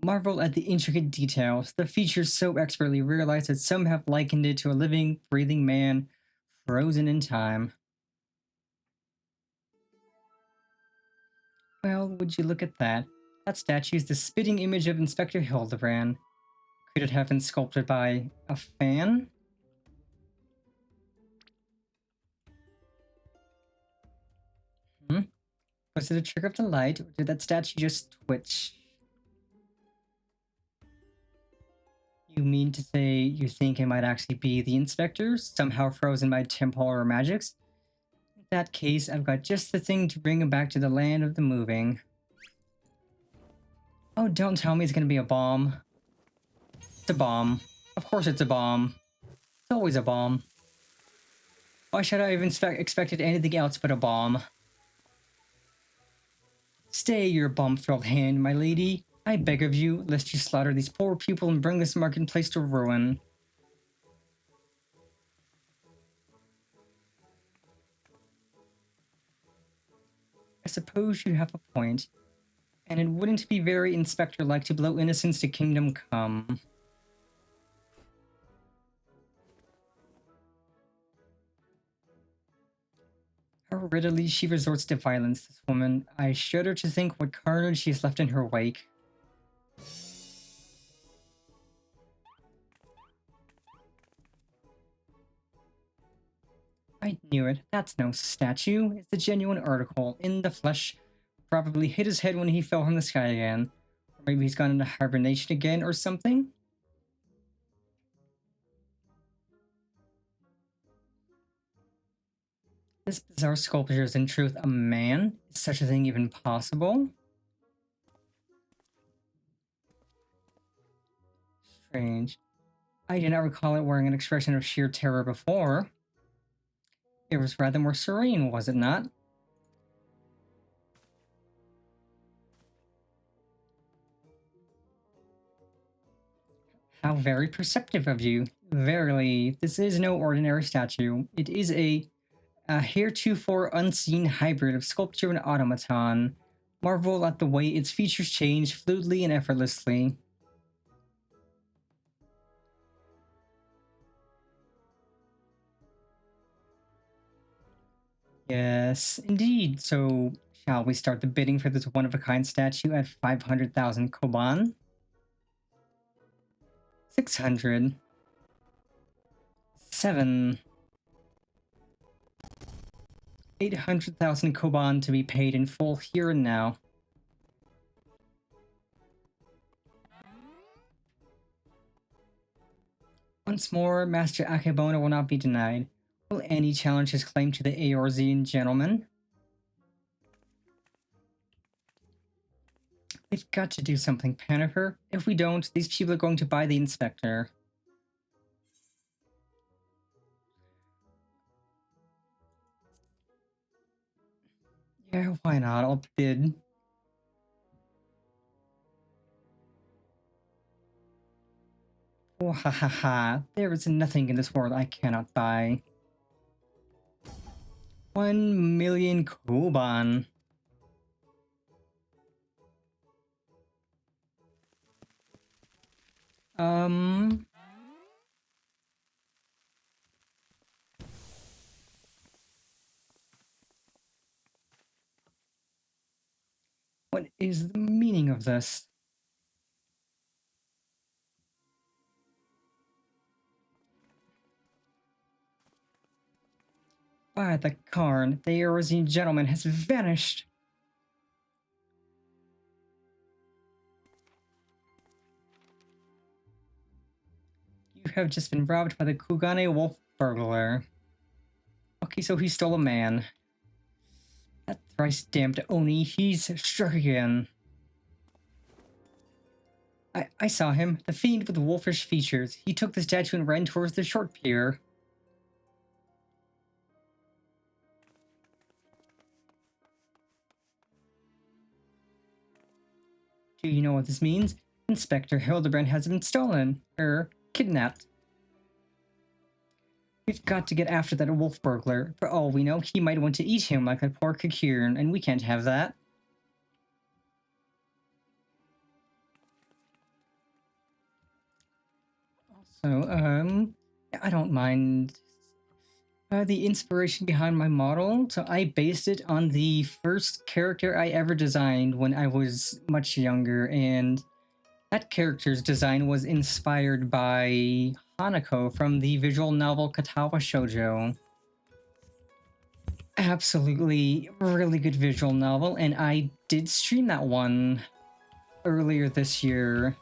Marvel at the intricate details, the features so expertly realized that some have likened it to a living, breathing man, frozen in time. Well, would you look at that? That statue is the spitting image of Inspector Hildibrand. Could it have been sculpted by a fan? Was it a trick of the light, or did that statue just twitch? You mean to say you think it might actually be the inspector, somehow frozen by temporal magics? In that case, I've got just the thing to bring him back to the land of the moving. Oh, don't tell me it's gonna be a bomb. It's a bomb. Of course it's a bomb. It's always a bomb. Why should I have expected anything else but a bomb? Stay your bomb-filled hand, my lady. I beg of you, lest you slaughter these poor people and bring this marketplace to ruin. I suppose you have a point, and it wouldn't be very Inspector-like to blow innocents to kingdom come. How readily she resorts to violence, this woman. I shudder to think what carnage she has left in her wake. I knew it. That's no statue. It's a genuine article, in the flesh. Probably hit his head when he fell from the sky again. Or maybe he's gone into hibernation again or something? This bizarre sculpture is in truth a man? Is such a thing even possible? Strange. I do not recall it wearing an expression of sheer terror before. It was rather more serene, was it not? How very perceptive of you. Verily, this is no ordinary statue. It is a heretofore unseen hybrid of sculpture and automaton. Marvel at the way its features change fluidly and effortlessly. Yes, indeed. So, shall we start the bidding for this one-of-a-kind statue at 500,000 koban? 600. 7. 800,000 koban to be paid in full here and now. Once more, Master Akebono will not be denied. Will Annie challenge his claim to the Eorzean gentleman? We've got to do something, Panifer. If we don't, these people are going to buy the inspector. Yeah, why not? I'll bid. Oh, ha ha ha. There is nothing in this world I cannot buy. 1 million koban. What is the meaning of this? By the Karn, the Eorzean gentleman has vanished. You have just been robbed by the Kugane wolf burglar. Okay, so he stole a man. That thrice-damned Oni, he's struck again. I saw him, the fiend with the wolfish features. He took the statue and ran towards the short pier. Do you know what this means? Inspector Hildibrand has been stolen. Kidnapped. We've got to get after that wolf burglar. For all we know, he might want to eat him like a poor Kakirn, and we can't have that. Also, I don't mind. The inspiration behind my model, so I based it on the first character I ever designed when I was much younger, and that character's design was inspired by Hanako from the visual novel Katawa Shoujo. Absolutely really good visual novel, and I did stream that one earlier this year.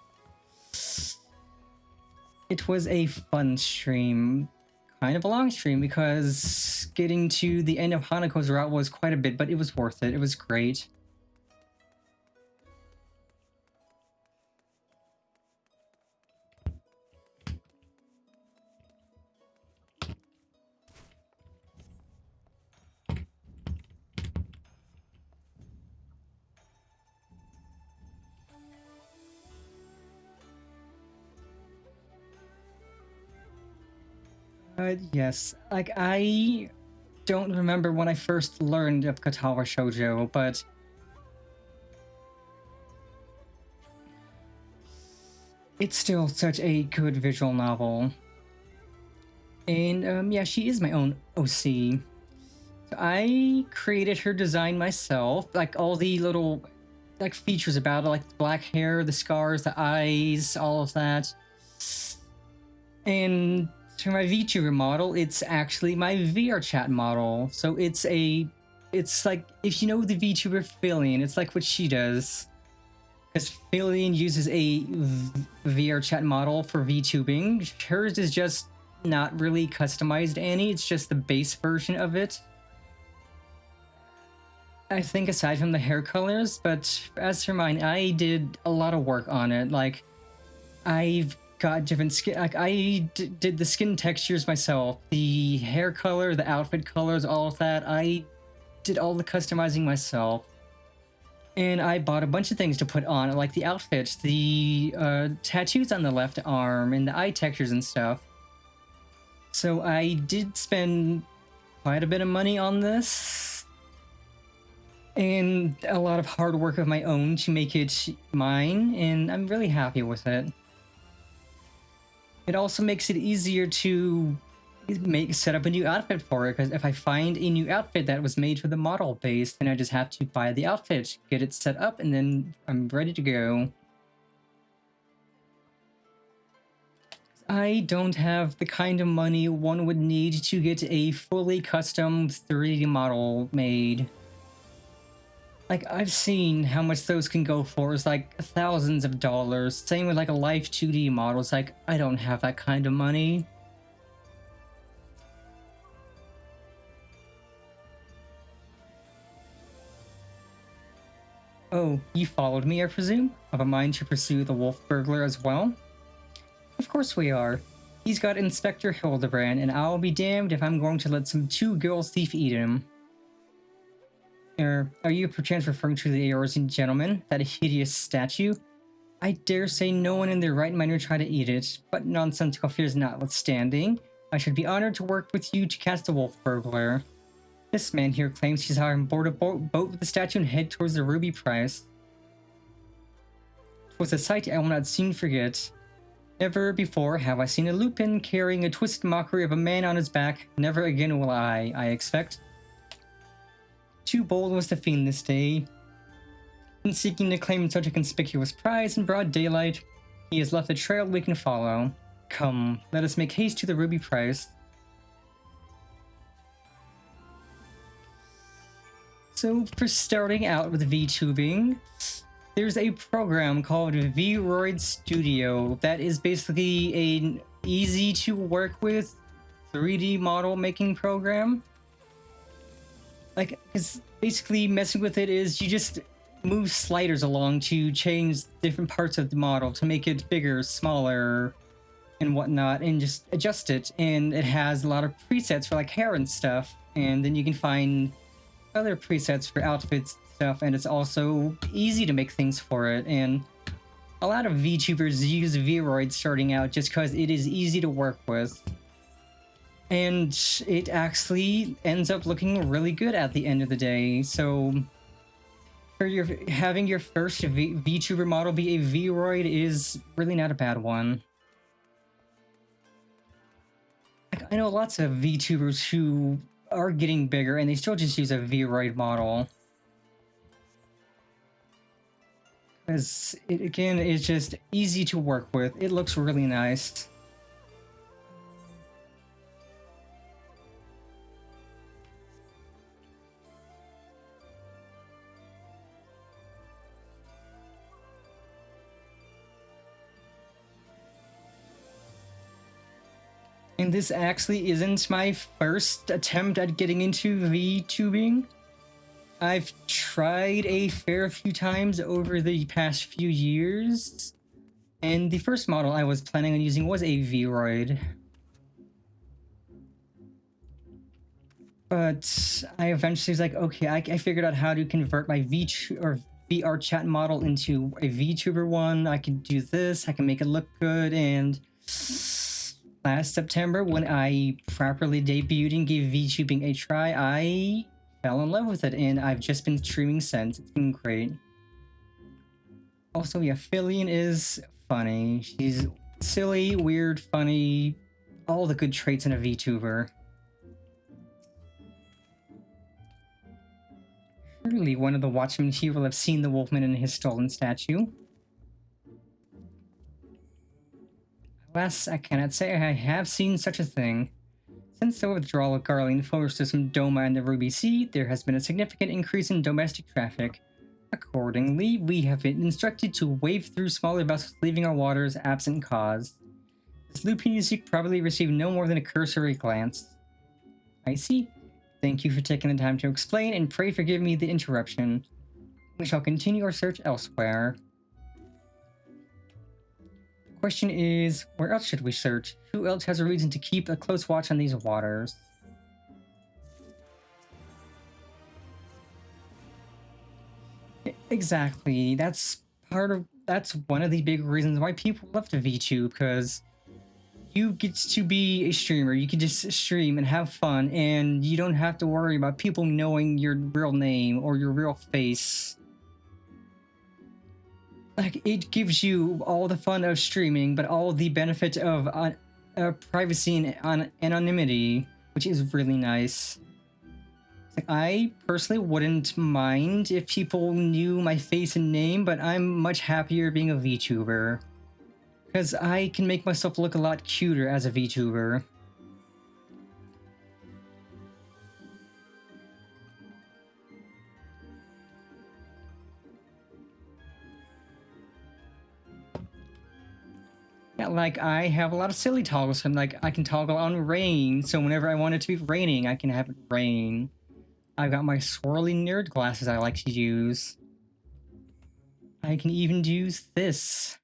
It was a fun stream. Kind of a long stream because getting to the end of Hanako's route was quite a bit, but it was worth it. It was great. Yes, like I don't remember when I first learned of Katawa Shoujo, but it's still such a good visual novel. And yeah, she is my own OC. So I created her design myself, like all the little like features about it, like the black hair, the scars, the eyes, all of that. And for my VTuber model, it's actually my VR chat model. So it's like, if you know the VTuber Fillion, it's like what she does. Because Fillion uses a VR chat model for VTubing. Hers is just not really customized any, it's just the base version of it. I think aside from the hair colors, but as for mine, I did a lot of work on it. Like, I've got different skin, like I did the skin textures myself, the hair color, the outfit colors, all of that. I did all the customizing myself. And I bought a bunch of things to put on, like the outfits, the tattoos on the left arm, and the eye textures and stuff. So I did spend quite a bit of money on this. And a lot of hard work of my own to make it mine, and I'm really happy with it. It also makes it easier to set up a new outfit for it, because if I find a new outfit that was made for the model base, then I just have to buy the outfit, get it set up, and then I'm ready to go. I don't have the kind of money one would need to get a fully custom 3D model made. Like, I've seen how much those can go for. It's like thousands of dollars. Same with like a live 2D model. It's like, I don't have that kind of money. Oh, you followed me, I presume? Have a mind to pursue the wolf burglar as well? Of course we are. He's got Inspector Hildibrand, and I'll be damned if I'm going to let some two-girl thief eat him. Are you perchance referring to the Eorzean gentleman, that hideous statue? I dare say no one in their right mind would try to eat it, but nonsensical fears notwithstanding, I should be honored to work with you to catch the wolf burglar. This man here claims he's hired on board a boat with the statue and head towards the ruby prize. 'Twas a sight I will not soon forget. Never before have I seen a lupin carrying a twisted mockery of a man on his back. Never again will I expect. Too bold was the fiend this day. In seeking to claim such a conspicuous prize in broad daylight, he has left a trail we can follow. Come, let us make haste to the ruby prize. So, for starting out with VTubing, there's a program called VRoid Studio that is basically an easy to work with 3D model making program. Like, it's basically messing with it is you just move sliders along to change different parts of the model to make it bigger, smaller, and whatnot, and just adjust it. And it has a lot of presets for like hair and stuff, and then you can find other presets for outfits and stuff, and it's also easy to make things for it. And a lot of VTubers use VRoid starting out just because it is easy to work with. And it actually ends up looking really good at the end of the day. So for having your first VTuber model be a VRoid is really not a bad one. I know lots of VTubers who are getting bigger and they still just use a Vroid model. Because it, again, is just easy to work with. It looks really nice. And this actually isn't my first attempt at getting into VTubing. I've tried a fair few times over the past few years, and the first model I was planning on using was a Vroid. But I eventually was like, okay, I figured out how to convert my VR chat model into a VTuber one. I can do this, I can make it look good, and last September, when I properly debuted and gave VTubing a try, I fell in love with it, and I've just been streaming since. It's been great. Also, yeah, Fillion is funny. She's silly, weird, funny, all the good traits in a VTuber. Surely one of the Watchmen here will have seen the Wolfman in his stolen statue. Alas, I cannot say I have seen such a thing. Since the withdrawal of Garland forces from Doma and the Ruby Sea, there has been a significant increase in domestic traffic. Accordingly, we have been instructed to wave through smaller vessels leaving our waters absent cause. This looping music probably received no more than a cursory glance. I see. Thank you for taking the time to explain, and pray forgive me the interruption. We shall continue our search elsewhere. The question is, where else should we search? Who else has a reason to keep a close watch on these waters? Exactly. That's one of the big reasons why people love to VTube, because you get to be a streamer. You can just stream and have fun, and you don't have to worry about people knowing your real name or your real face. Like, it gives you all the fun of streaming, but all the benefit of privacy and anonymity, which is really nice. Like, I personally wouldn't mind if people knew my face and name, but I'm much happier being a VTuber. Because I can make myself look a lot cuter as a VTuber. Yeah, like, I have a lot of silly toggles. I'm like, I can toggle on rain, so whenever I want it to be raining, I can have it rain. I've got my swirly nerd glasses I like to use. I can even use this.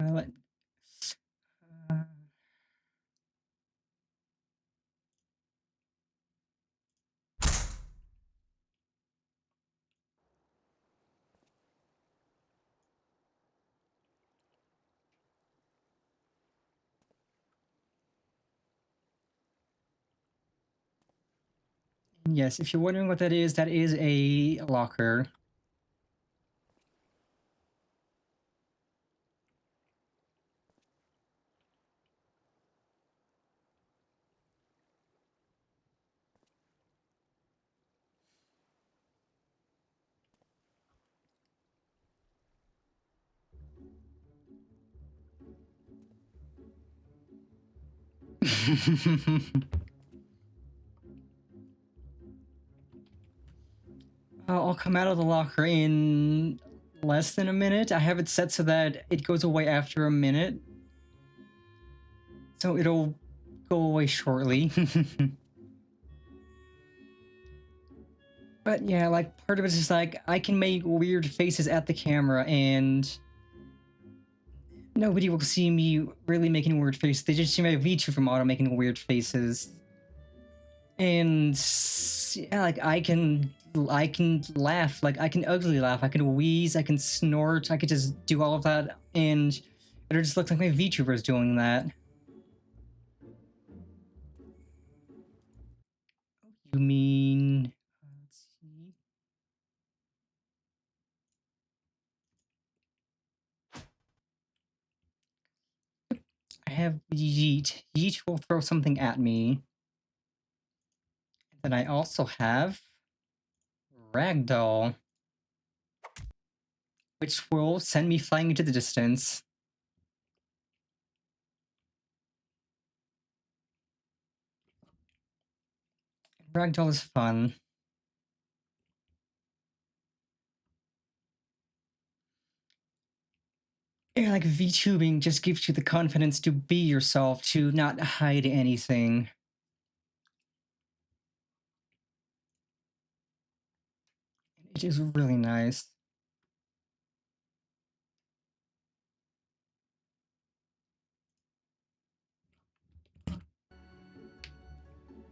Uh, yes, if you're wondering what that is a locker. I'll come out of the locker in less than a minute. I have it set so that it goes away after a minute. So it'll go away shortly. But yeah, like, part of it is like, I can make weird faces at the camera and nobody will see me really making weird faces. They just see my VTuber model making weird faces. And yeah, like, I can laugh, like, I can ugly laugh, I can wheeze, I can snort, I could just do all of that, and it'll just look like my VTuber's doing that. You mean... let's see. I have Yeet. Yeet will throw something at me. Then I also have Ragdoll, which will send me flying into the distance. Ragdoll is fun. Yeah, like VTubing just gives you the confidence to be yourself, to not hide anything. It is really nice.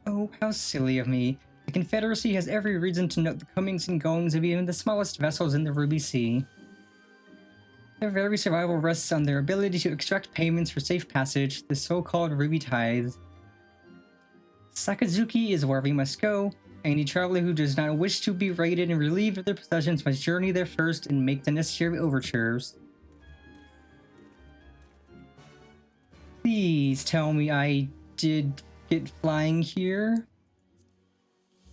Oh, how silly of me. The Confederacy has every reason to note the comings and goings of even the smallest vessels in the Ruby Sea. Their very survival rests on their ability to extract payments for safe passage, the so-called Ruby Tithe. Sakazuki is where we must go. Any traveler who does not wish to be raided and relieved of their possessions must journey there first and make the necessary overtures. Please tell me I did get flying here?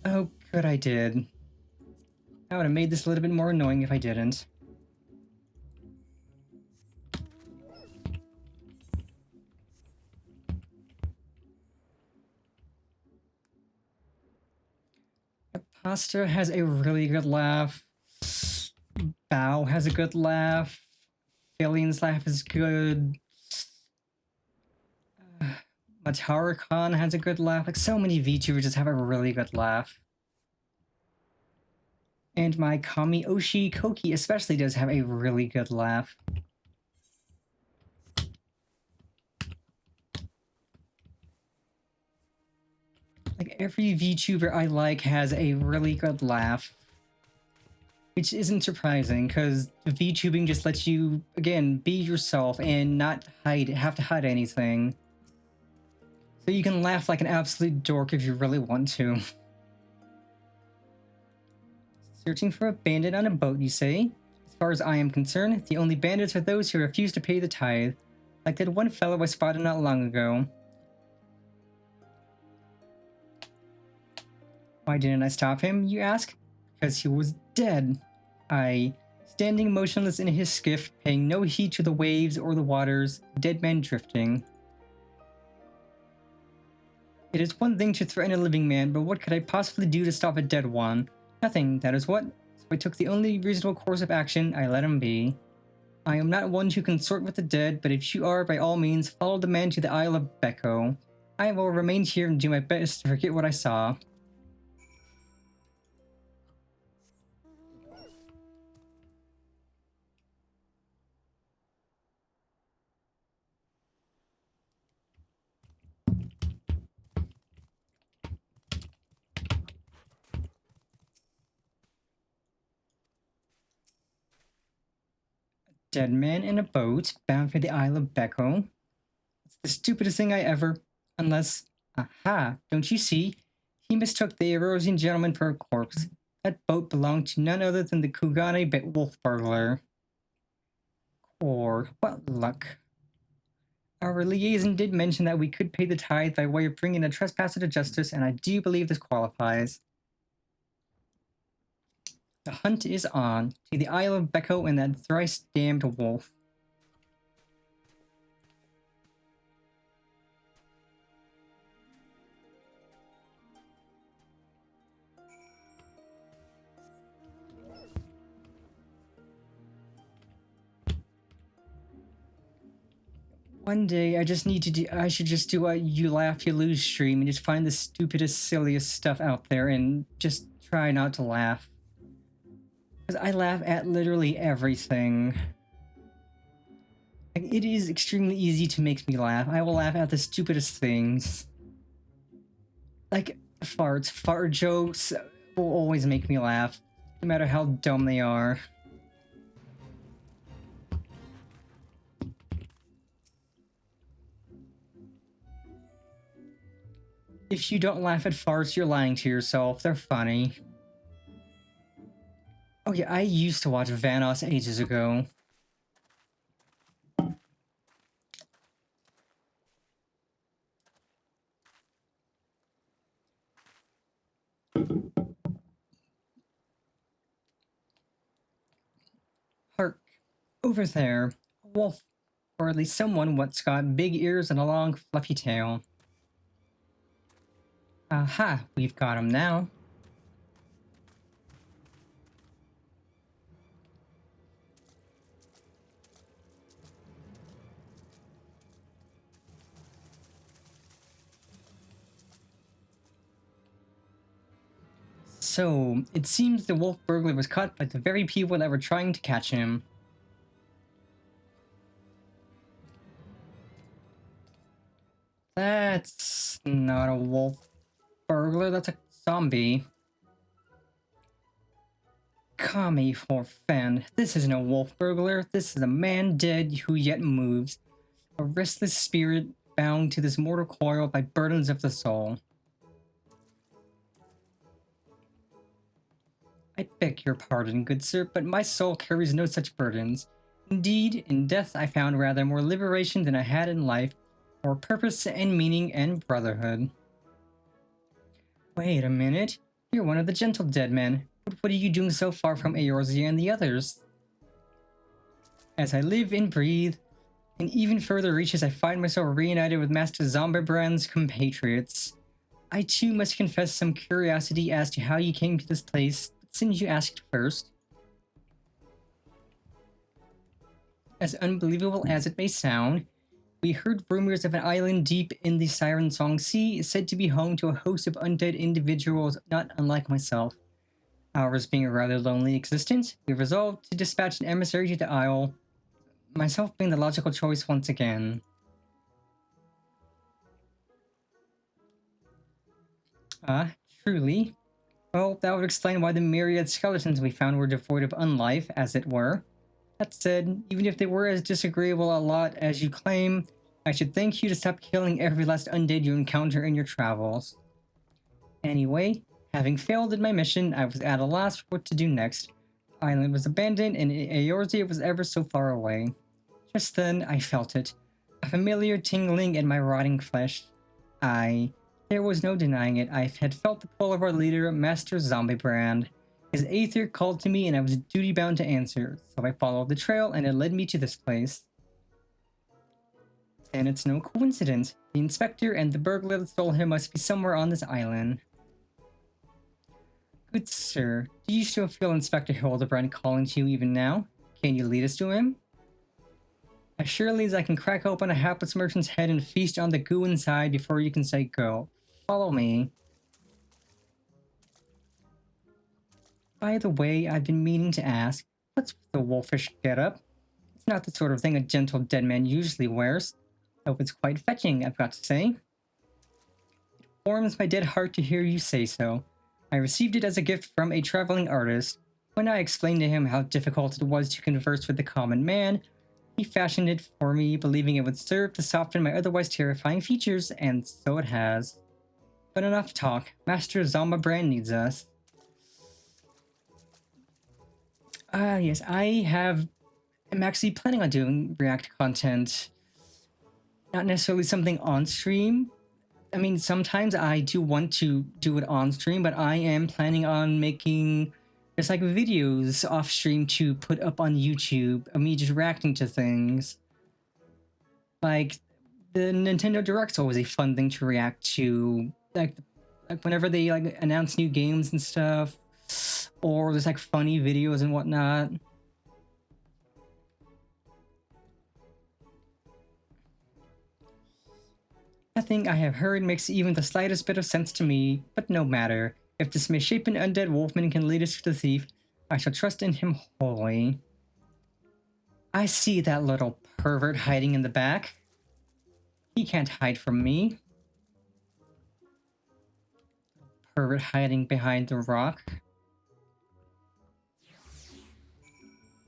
Oh, good, I did. I would have made this a little bit more annoying if I didn't. Pasta has a really good laugh. Bao has a good laugh. Alien's laugh is good. Matara Khan has a good laugh. Like, so many VTubers just have a really good laugh. And my Kami Oshi Koki especially does have a really good laugh. Like, every VTuber I like has a really good laugh. Which isn't surprising, because VTubing just lets you, again, be yourself and not have to hide anything. So you can laugh like an absolute dork if you really want to. Searching for a bandit on a boat, you say? As far as I am concerned, the only bandits are those who refuse to pay the tithe. Like that one fellow I spotted not long ago. Why didn't I stop him, you ask? Because he was dead. Standing motionless in his skiff, paying no heed to the waves or the waters, dead man drifting. It is one thing to threaten a living man, but what could I possibly do to stop a dead one? Nothing, that is what. So I took the only reasonable course of action, I let him be. I am not one to consort with the dead, but if you are, by all means, follow the man to the Isle of Becco. I will remain here and do my best to forget what I saw. Dead man in a boat, bound for the Isle of Becco. It's the stupidest thing I ever... Unless... Aha! Don't you see? He mistook the Erosian gentleman for a corpse. That boat belonged to none other than the Kugane wolf burglar. Or what luck. Our liaison did mention that we could pay the tithe by way of bringing a trespasser to justice, and I do believe this qualifies. The hunt is on, to the Isle of Becco and that thrice-damned wolf. One day, I should just do a You Laugh, You Lose stream and just find the stupidest, silliest stuff out there and just try not to laugh. Because I laugh at literally everything. Like, it is extremely easy to make me laugh. I will laugh at the stupidest things. Like, farts. Fart jokes will always make me laugh, no matter how dumb they are. If you don't laugh at farts, you're lying to yourself. They're funny. Oh yeah, I used to watch Vanoss ages ago. Over there, a wolf, or at least someone what's got big ears and a long fluffy tail. Aha, we've got him now. So, it seems the wolf burglar was caught by the very people that were trying to catch him. That's not a wolf burglar, that's a zombie. Kami for fan. This isn't a wolf burglar, this is a man dead who yet moves. A restless spirit bound to this mortal coil by burdens of the soul. I beg your pardon, good sir, but my soul carries no such burdens. Indeed, in death I found rather more liberation than I had in life, more purpose and meaning and brotherhood. Wait a minute, you're one of the gentle dead men, but what are you doing so far from Eorzea and the others? As I live and breathe, in even further reaches I find myself reunited with Master Zombibrand's compatriots. I too must confess some curiosity as to how you came to this place, but since you asked first. As unbelievable as it may sound, we heard rumors of an island deep in the Siren Song Sea said to be home to a host of undead individuals not unlike myself. Ours being a rather lonely existence, we resolved to dispatch an emissary to the isle, myself being the logical choice once again. Truly? Well, that would explain why the myriad skeletons we found were devoid of unlife, as it were. That said, even if they were as disagreeable a lot as you claim, I should thank you to stop killing every last undead you encounter in your travels. Anyway, having failed in my mission, I was at a loss for what to do next. The island was abandoned and Eorzea was ever so far away. Just then, I felt it. A familiar tingling in my rotting flesh. There was no denying it. I had felt the pull of our leader, Master Zombibrand. His aether called to me and I was duty-bound to answer, so I followed the trail and it led me to this place. And it's no coincidence. The inspector and the burglar that stole him must be somewhere on this island. Good sir, do you still feel Inspector Hildibrand calling to you even now? Can you lead us to him? As surely as I can crack open a hapless merchant's head and feast on the goo inside before you can say go. Follow me. By the way, I've been meaning to ask, what's with the wolfish getup? It's not the sort of thing a gentle dead man usually wears. Though it's quite fetching, I've got to say. It warms my dead heart to hear you say so. I received it as a gift from a traveling artist. When I explained to him how difficult it was to converse with the common man, he fashioned it for me, believing it would serve to soften my otherwise terrifying features, and so it has. But enough talk. Master Zombibrand needs us. Yes, I'm actually planning on doing React content. Not necessarily something on stream. I mean, sometimes I do want to do it on stream, but I am planning on making just like videos off stream to put up on YouTube of me just reacting to things. Like, the Nintendo Direct's always a fun thing to react to. Like whenever they like announce new games and stuff, or there's like funny videos and whatnot. Nothing I have heard makes even the slightest bit of sense to me, but no matter. If this misshapen undead wolfman can lead us to the thief, I shall trust in him wholly. I see that little pervert hiding in the back. He can't hide from me. Pervert hiding behind the rock.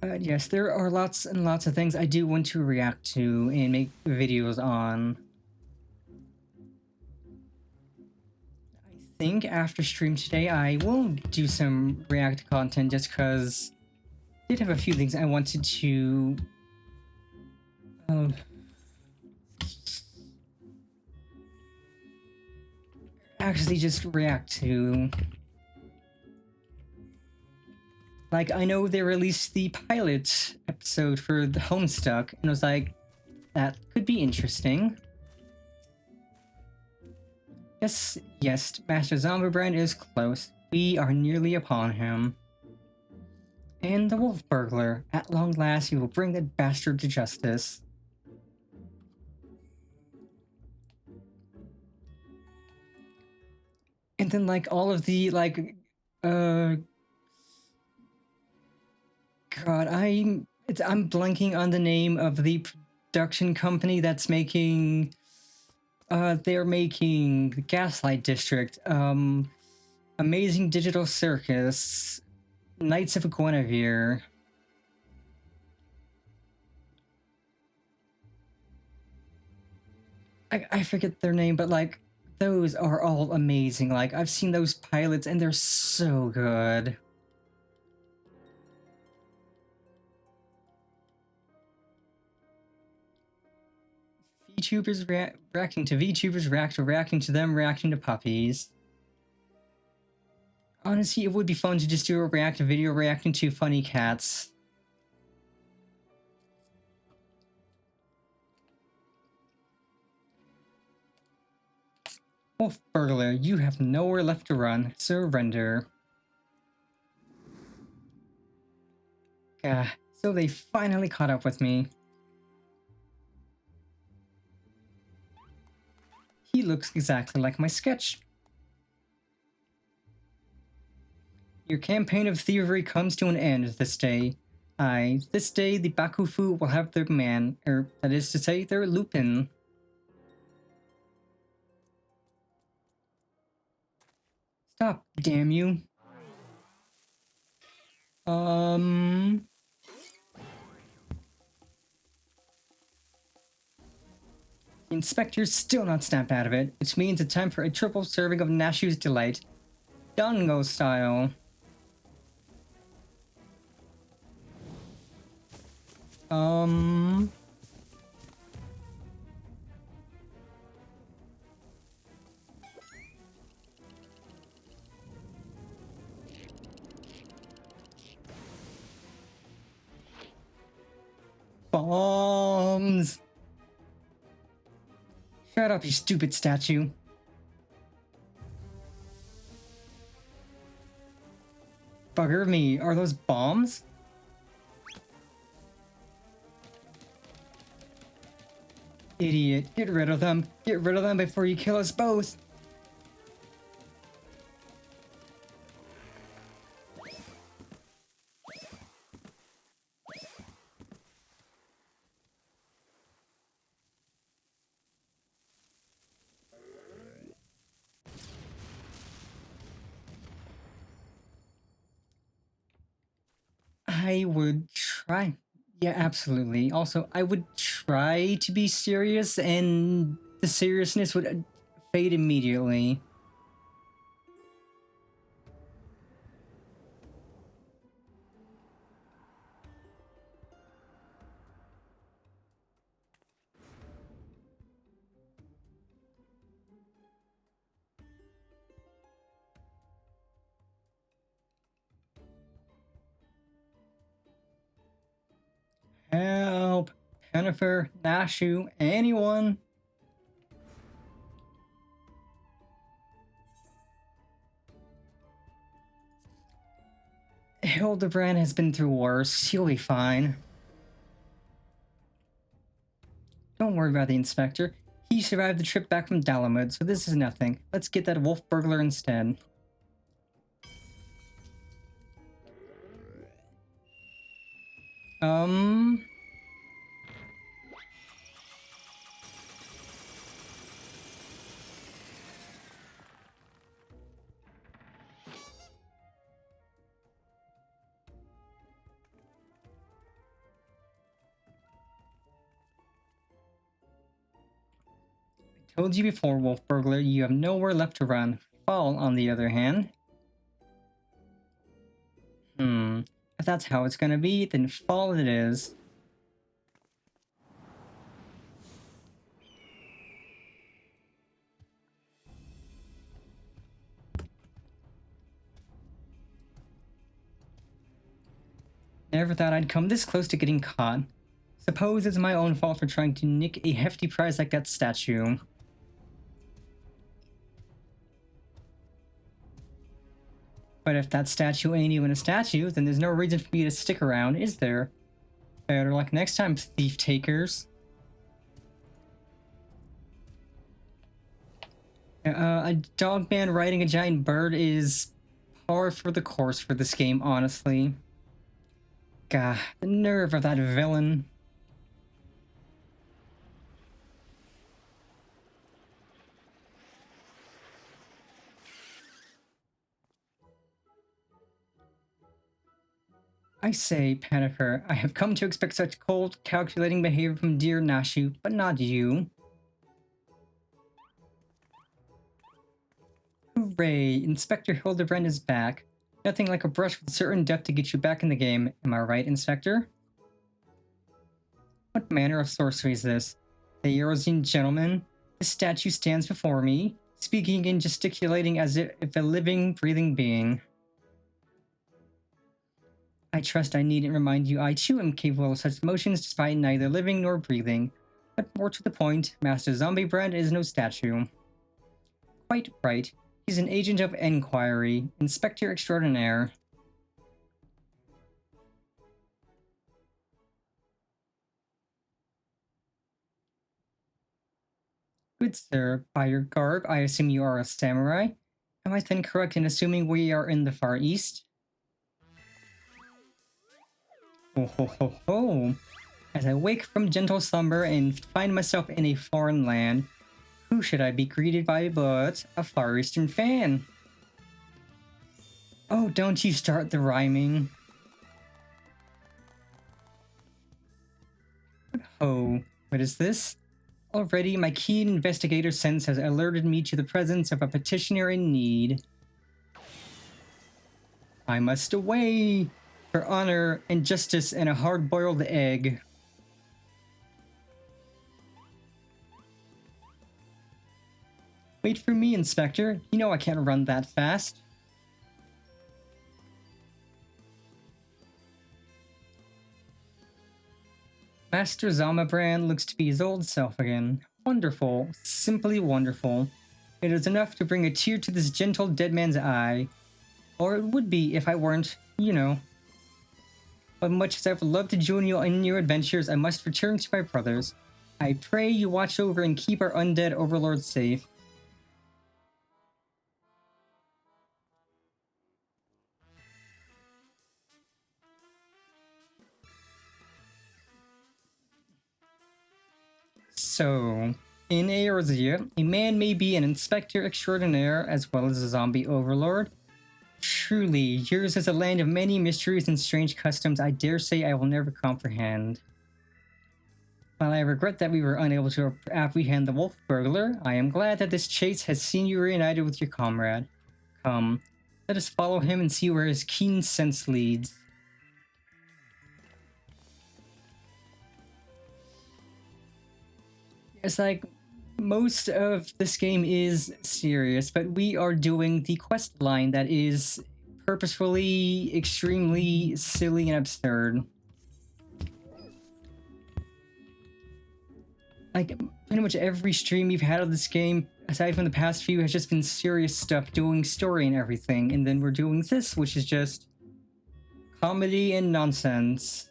But yes, there are lots and lots of things I do want to react to and make videos on. I think after stream today I will do some React content just because I did have a few things I wanted to actually just react to. Like, I know they released the pilot episode for the Homestuck, and I was like, that could be interesting. Yes, yes, Master Zombibrand is close. We are nearly upon him. And the Wolf Burglar. At long last, he will bring that bastard to justice. And then, like, all of the, like, God, I'm blanking on the name of the production company that's making, they're making the Gaslight District, Amazing Digital Circus, Knights of Guinevere. I forget their name, but like, those are all amazing. Like, I've seen those pilots and they're so good. VTubers reacting to VTubers reacting to them reacting to puppies. Honestly, it would be fun to just do a reactive video reacting to funny cats. Wolf Burglar, you have nowhere left to run. Surrender. So they finally caught up with me. He looks exactly like my sketch. Your campaign of thievery comes to an end this day. This day the Bakufu will have their man, or that is to say, their Lupin. Stop, damn you. The inspector's still not snapped out of it, which means it's time for a triple serving of Nashu's Delight. Dango style. Bombs! Shut up, you stupid statue. Bugger me, are those bombs? Idiot, get rid of them. Get rid of them before you kill us both. I would try. Yeah, absolutely. Also, I would try to be serious, and the seriousness would fade immediately. Help! Jennifer, Nashu, anyone? Hildibrand has been through worse. He'll be fine. Don't worry about the inspector. He survived the trip back from Dalamud, so this is nothing. Let's get that wolf burglar instead. Told you before, Wolf Burglar, you have nowhere left to run. Fall, on the other hand. If that's how it's gonna be, then fall it is. Never thought I'd come this close to getting caught. Suppose it's my own fault for trying to nick a hefty prize like that statue. But if that statue ain't even a statue, then there's no reason for me to stick around, is there? Better luck next time, thief takers. A dog man riding a giant bird is par for the course for this game, honestly. Gah, the nerve of that villain. I say, Pannifer, I have come to expect such cold, calculating behavior from dear Nashu, but not you. Hooray! Inspector Hildibrand is back. Nothing like a brush with certain depth to get you back in the game. Am I right, Inspector? What manner of sorcery is this? The Eurasian gentleman? This statue stands before me, speaking and gesticulating as if a living, breathing being. I trust I needn't remind you I too am capable of such motions despite neither living nor breathing. But more to the point, Master Zombiebrand is no statue. Quite right. He's an agent of enquiry, Inspector Extraordinaire. Good sir, by your garb, I assume you are a samurai. Am I then correct in assuming we are in the Far East? Ho ho ho ho! As I wake from gentle slumber and find myself in a foreign land, who should I be greeted by but a Far Eastern fan? Oh, don't you start the rhyming. Oh, what is this? Already my keen investigator sense has alerted me to the presence of a petitioner in need. I must away for honor and justice and a hard-boiled egg. Wait for me, Inspector. You know I can't run that fast. Master Zombiebrand looks to be his old self again. Wonderful. Simply wonderful. It is enough to bring a tear to this gentle dead man's eye. Or it would be if I weren't, you know. But much as I would love to join you in your adventures, I must return to my brothers. I pray you watch over and keep our undead overlord safe. So, in Eorzea, a man may be an inspector extraordinaire as well as a zombie overlord. Truly, yours is a land of many mysteries and strange customs I dare say I will never comprehend. While I regret that we were unable to apprehend the wolf burglar, I am glad that this chase has seen you reunited with your comrade. Come, let us follow him and see where his keen sense leads. It's like, most of this game is serious, but we are doing the quest line that is purposefully extremely silly and absurd. Like, pretty much every stream we've had of this game, aside from the past few, has just been serious stuff, doing story and everything, and then we're doing this, which is just comedy and nonsense.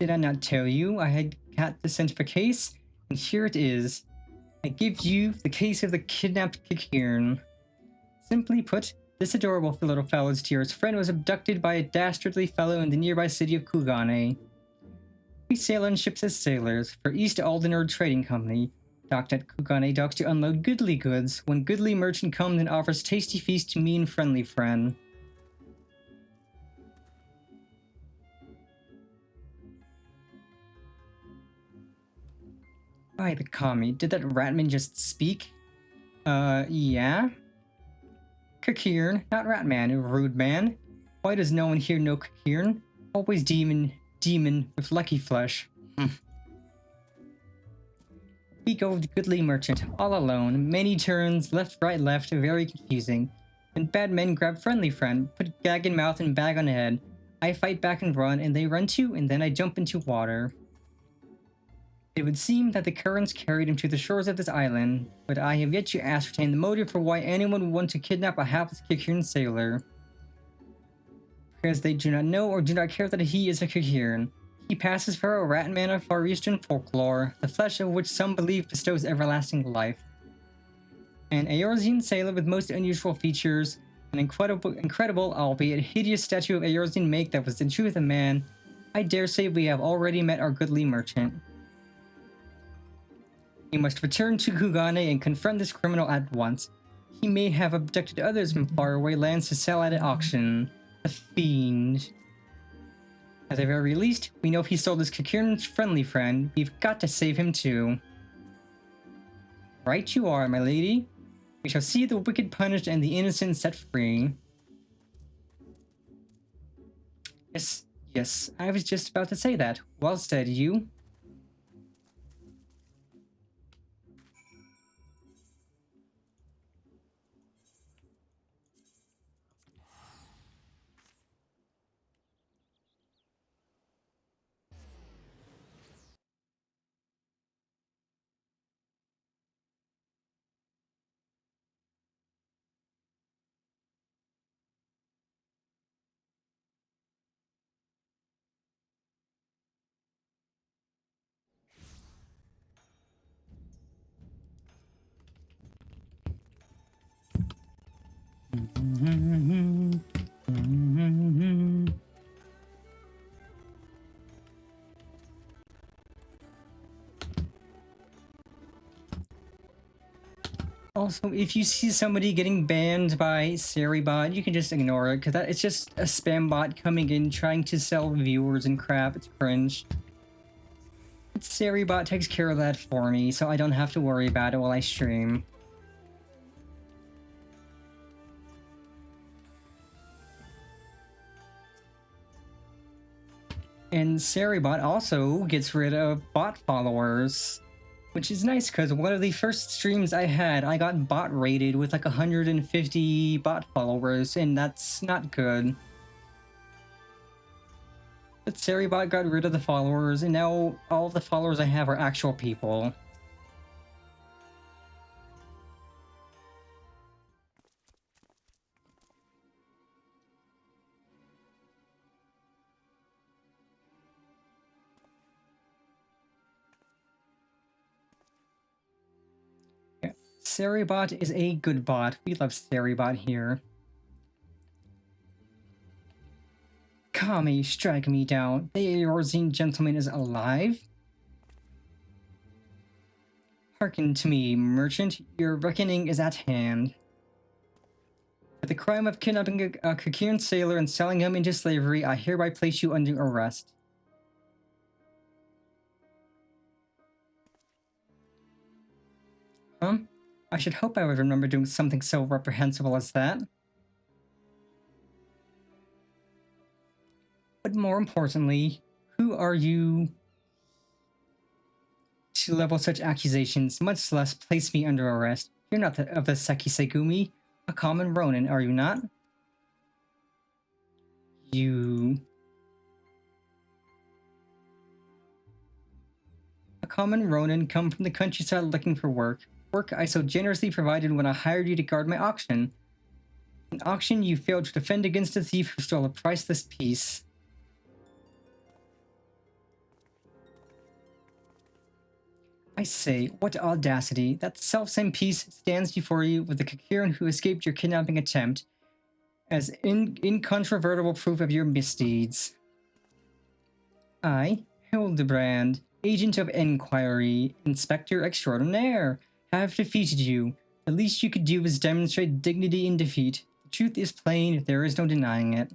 Did I not tell you I had got the sent for case? And here it is. I give you the case of the kidnapped Kikirn. Simply put, this adorable little fellow's dearest friend was abducted by a dastardly fellow in the nearby city of Kugane. We sail on ships as sailors for East Aldenord Trading Company, docked at Kugane docks to unload goodly goods when goodly merchant comes and offers tasty feast to me and friendly friend. By the commie, did that Ratman just speak? Yeah? Kikirn, not Ratman, rude man. Why does no one here know Kikirn? Always demon with lucky flesh. We go with the goodly merchant, all alone, many turns, left, right, left, very confusing. Then bad men grab friendly friend, put gag in mouth and bag on head. I fight back and run, and they run too, and then I jump into water. It would seem that the currents carried him to the shores of this island, but I have yet to ascertain the motive for why anyone would want to kidnap a hapless Cocoon sailor. Because they do not know or do not care that he is a Cocoon. He passes for a rat man of Far Eastern folklore, the flesh of which some believe bestows everlasting life. An Eorzean sailor with most unusual features, an incredible, albeit hideous statue of Eorzean make that was in truth a man. I dare say we have already met our goodly merchant. We must return to Kugane and confront this criminal at once. He may have abducted others from faraway lands to sell at an auction. The fiend. At the very least, we know if he stole this Cocoon's friendly friend, we've got to save him too. Right you are, my lady. We shall see the wicked punished and the innocent set free. Yes, I was just about to say that. Well said, you. Also, if you see somebody getting banned by Seribot, you can just ignore it, because it's just a spam bot coming in trying to sell viewers and crap. It's cringe. Seribot takes care of that for me, so I don't have to worry about it while I stream. And Seribot also gets rid of bot followers. Which is nice, because one of the first streams I had, I got bot rated with like 150 bot followers, and that's not good. But Seribot got rid of the followers, and now all the followers I have are actual people. Seribot is a good bot. We love Seribot here. Kami, strike me down. The Eorzean gentleman is alive? Hearken to me, merchant. Your reckoning is at hand. For the crime of kidnapping a Cocoon sailor and selling him into slavery, I hereby place you under arrest. Huh? I should hope I would remember doing something so reprehensible as that. But more importantly, who are you to level such accusations, much less place me under arrest? You're not of the Seki Segumi, a common Ronin, are you not? You... A common Ronin come from the countryside looking for work. Work I so generously provided when I hired you to guard my auction. An auction you failed to defend against a thief who stole a priceless piece. I say, what audacity. That selfsame piece stands before you with the Cocoon who escaped your kidnapping attempt as incontrovertible proof of your misdeeds. I, Hildibrand, Agent of Enquiry, Inspector Extraordinaire, have defeated you. The least you could do is demonstrate dignity in defeat. The truth is plain, there is no denying it.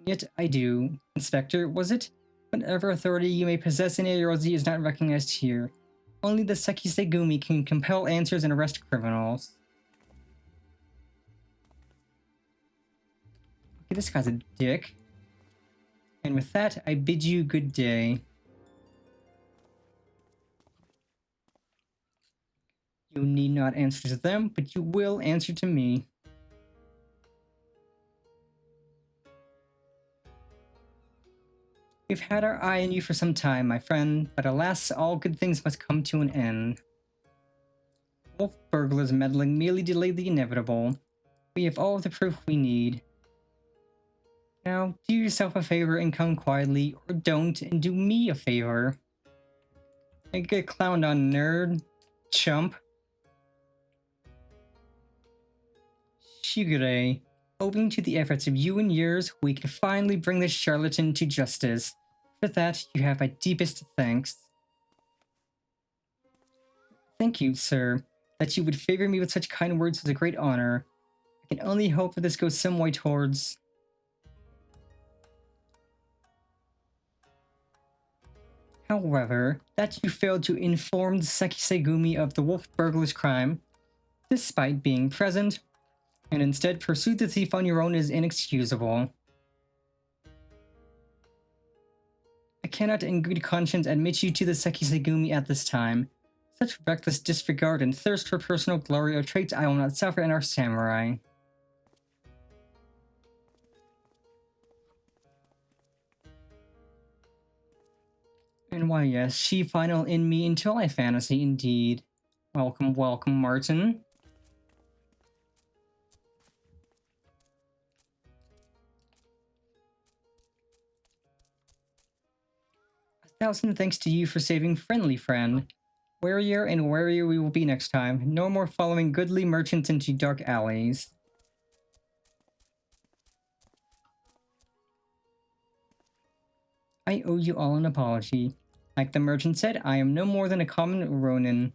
Yet I do. Inspector, was it? Whatever authority you may possess in Eorze is not recognized here. Only the Seki Segumi can compel answers and arrest criminals. Okay, this guy's a dick. And with that, I bid you good day. not answer to them, but you will answer to me. We've had our eye on you for some time, my friend, but alas, all good things must come to an end. Wolf burglars' meddling merely delayed the inevitable. We have all of the proof we need. Now, do yourself a favor and come quietly, or don't, and do me a favor. I get clowned on, nerd. Chump. Shigure, owing to the efforts of you and yours, we can finally bring this charlatan to justice. For that, you have my deepest thanks. Thank you, sir. That you would favor me with such kind words is a great honor. I can only hope that this goes some way towards... However, that you failed to inform the Sekisegumi of the wolf burglar's crime, despite being present, and instead pursued the thief on your own is inexcusable. I cannot in good conscience admit you to the Sekisegumi at this time. Such reckless disregard and thirst for personal glory are traits I will not suffer in our samurai. And why yes, she final in me until I fantasy indeed. Welcome, welcome, Martin. A thousand thanks to you for saving friendly friend. Warier and warier we will be next time. No more following goodly merchants into dark alleys. I owe you all an apology. Like the merchant said, I am no more than a common ronin.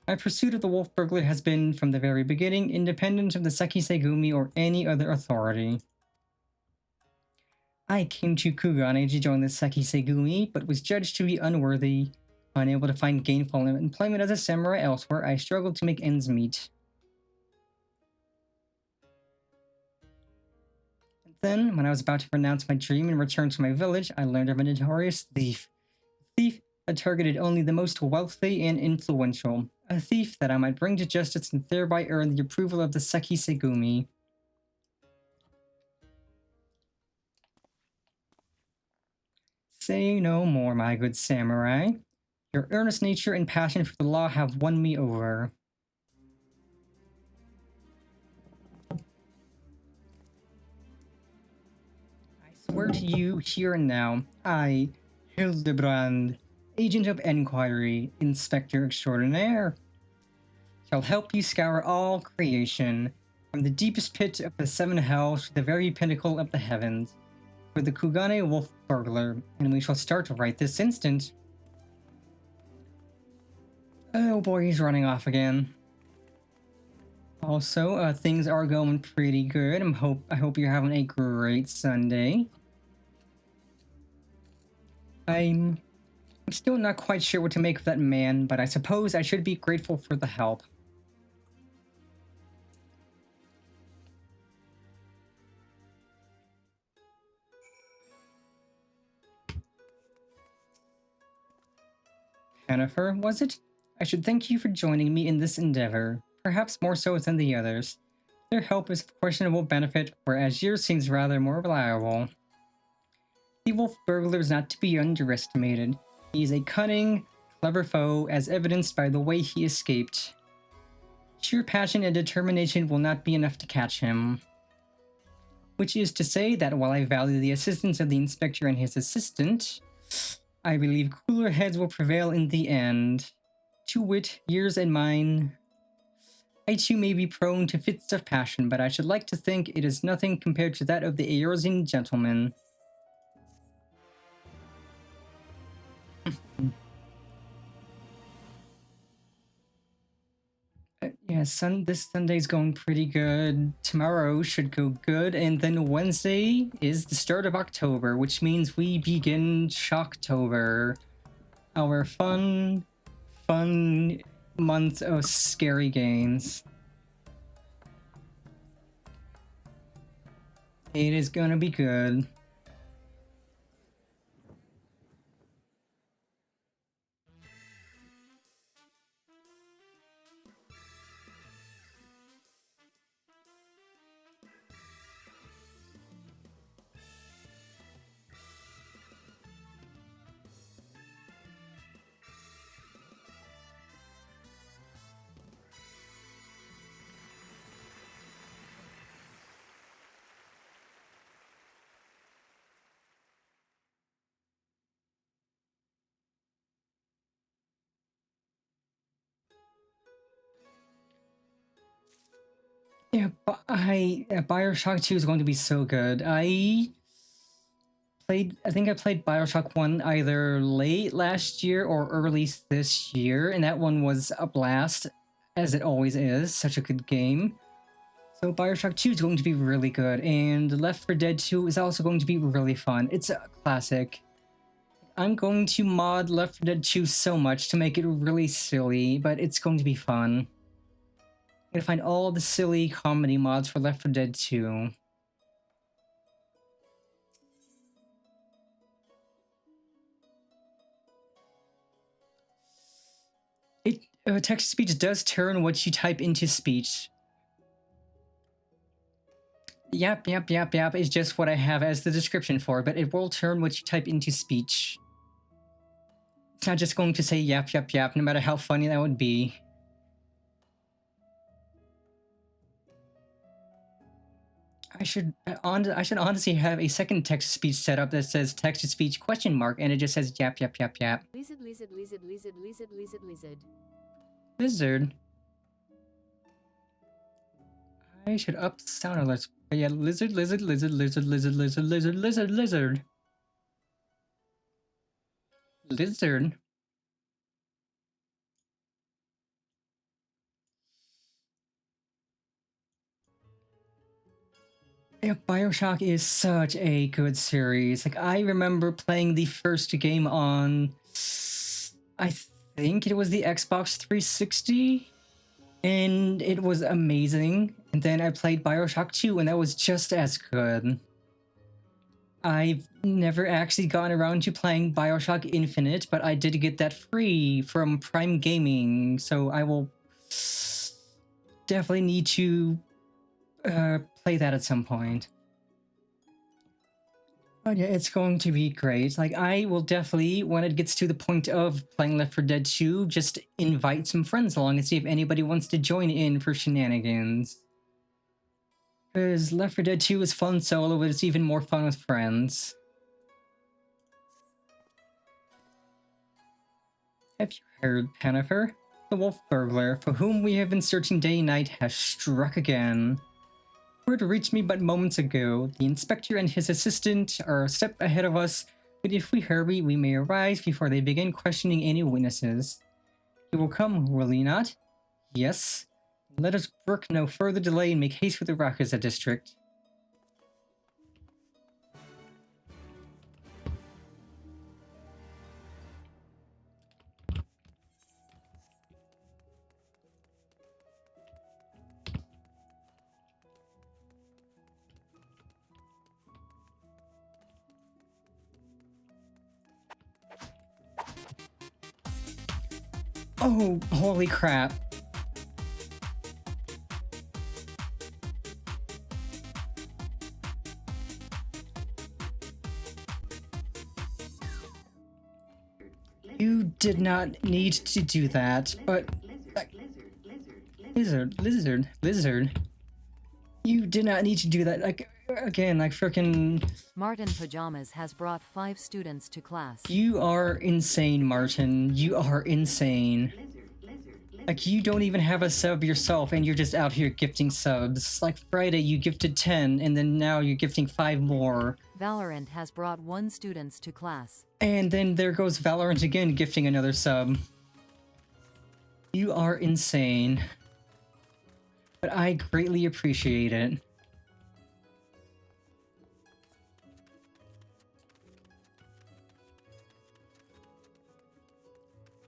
My pursuit of the wolf burglar has been, from the very beginning, independent of the Sekisegumi or any other authority. I came to Kugane to join the Sekisegumi, but was judged to be unworthy. Unable to find gainful employment as a samurai elsewhere, I struggled to make ends meet. And then, when I was about to renounce my dream and return to my village, I learned of a notorious thief. A thief that targeted only the most wealthy and influential. A thief that I might bring to justice and thereby earn the approval of the Sekisegumi. Say no more, my good samurai. Your earnest nature and passion for the law have won me over. I swear to you, here and now, I, Hildibrand, Agent of Enquiry, Inspector Extraordinaire, shall help you scour all creation, from the deepest pit of the seven hells to the very pinnacle of the heavens, for the Kugane wolf burglar, and we shall start right this instant. Oh boy, he's running off again. Also, things are going pretty good. I hope you're having a great Sunday. I'm still not quite sure what to make of that man, but I suppose I should be grateful for the help. Jennifer, was it? I should thank you for joining me in this endeavor, perhaps more so than the others. Their help is of questionable benefit, whereas yours seems rather more reliable. The wolf burglar is not to be underestimated. He is a cunning, clever foe, as evidenced by the way he escaped. Sheer passion and determination will not be enough to catch him. Which is to say that while I value the assistance of the inspector and his assistant, I believe cooler heads will prevail in the end. To wit, yours and mine. I too may be prone to fits of passion, but I should like to think it is nothing compared to that of the Eorzean gentleman. Yeah, this Sunday's going pretty good. Tomorrow should go good, and then Wednesday is the start of October, which means we begin Shocktober. Our fun month of scary games. It is gonna be good. Yeah, Bioshock 2 is going to be so good. I think I played Bioshock 1 either late last year or early this year, and that one was a blast, as it always is. Such a good game. So Bioshock 2 is going to be really good, and Left 4 Dead 2 is also going to be really fun. It's a classic. I'm going to mod Left 4 Dead 2 so much to make it really silly, but it's going to be fun. I'm gonna find all the silly comedy mods for Left 4 Dead 2. Text-to-speech does turn what you type into speech. Yep, is just what I have as the description for, but it will turn what you type into speech. It's not just going to say yap, no matter how funny that would be. I should honestly have a second text-to-speech setup that says text-to-speech ? And it just says yap. Lizard. Lizard. I should up sound alerts. But yeah, lizard. Lizard. Yeah, Bioshock is such a good series. Like, I remember playing the first game on, I think it was the Xbox 360, and it was amazing. And then I played Bioshock 2, and that was just as good. I've never actually gotten around to playing Bioshock Infinite, but I did get that free from Prime Gaming, so I will definitely need to play that at some point. But yeah, it's going to be great. Like, I will definitely, when it gets to the point of playing Left 4 Dead 2, just invite some friends along and see if anybody wants to join in for shenanigans. Because Left 4 Dead 2 is fun solo, but it's even more fun with friends. Have you heard, Pennifer? The wolf burglar, for whom we have been searching day and night, has struck again. Word reached me but moments ago. The inspector and his assistant are a step ahead of us, but if we hurry, we may arrive before they begin questioning any witnesses. He will come, will he not? Yes. Let us brook no further delay and make haste with the Rakuza district. Oh, holy crap. You did not need to do that, but... Lizard. You did not need to do that. Like, again, like frickin'... Martin Pajamas has brought 5 students to class. You are insane, Martin. You are insane. Like, you don't even have a sub yourself, and you're just out here gifting subs. Like, Friday you gifted 10, and then now you're gifting 5 more. Valorant has brought 1 student to class. And then there goes Valorant again, gifting another sub. You are insane. But I greatly appreciate it.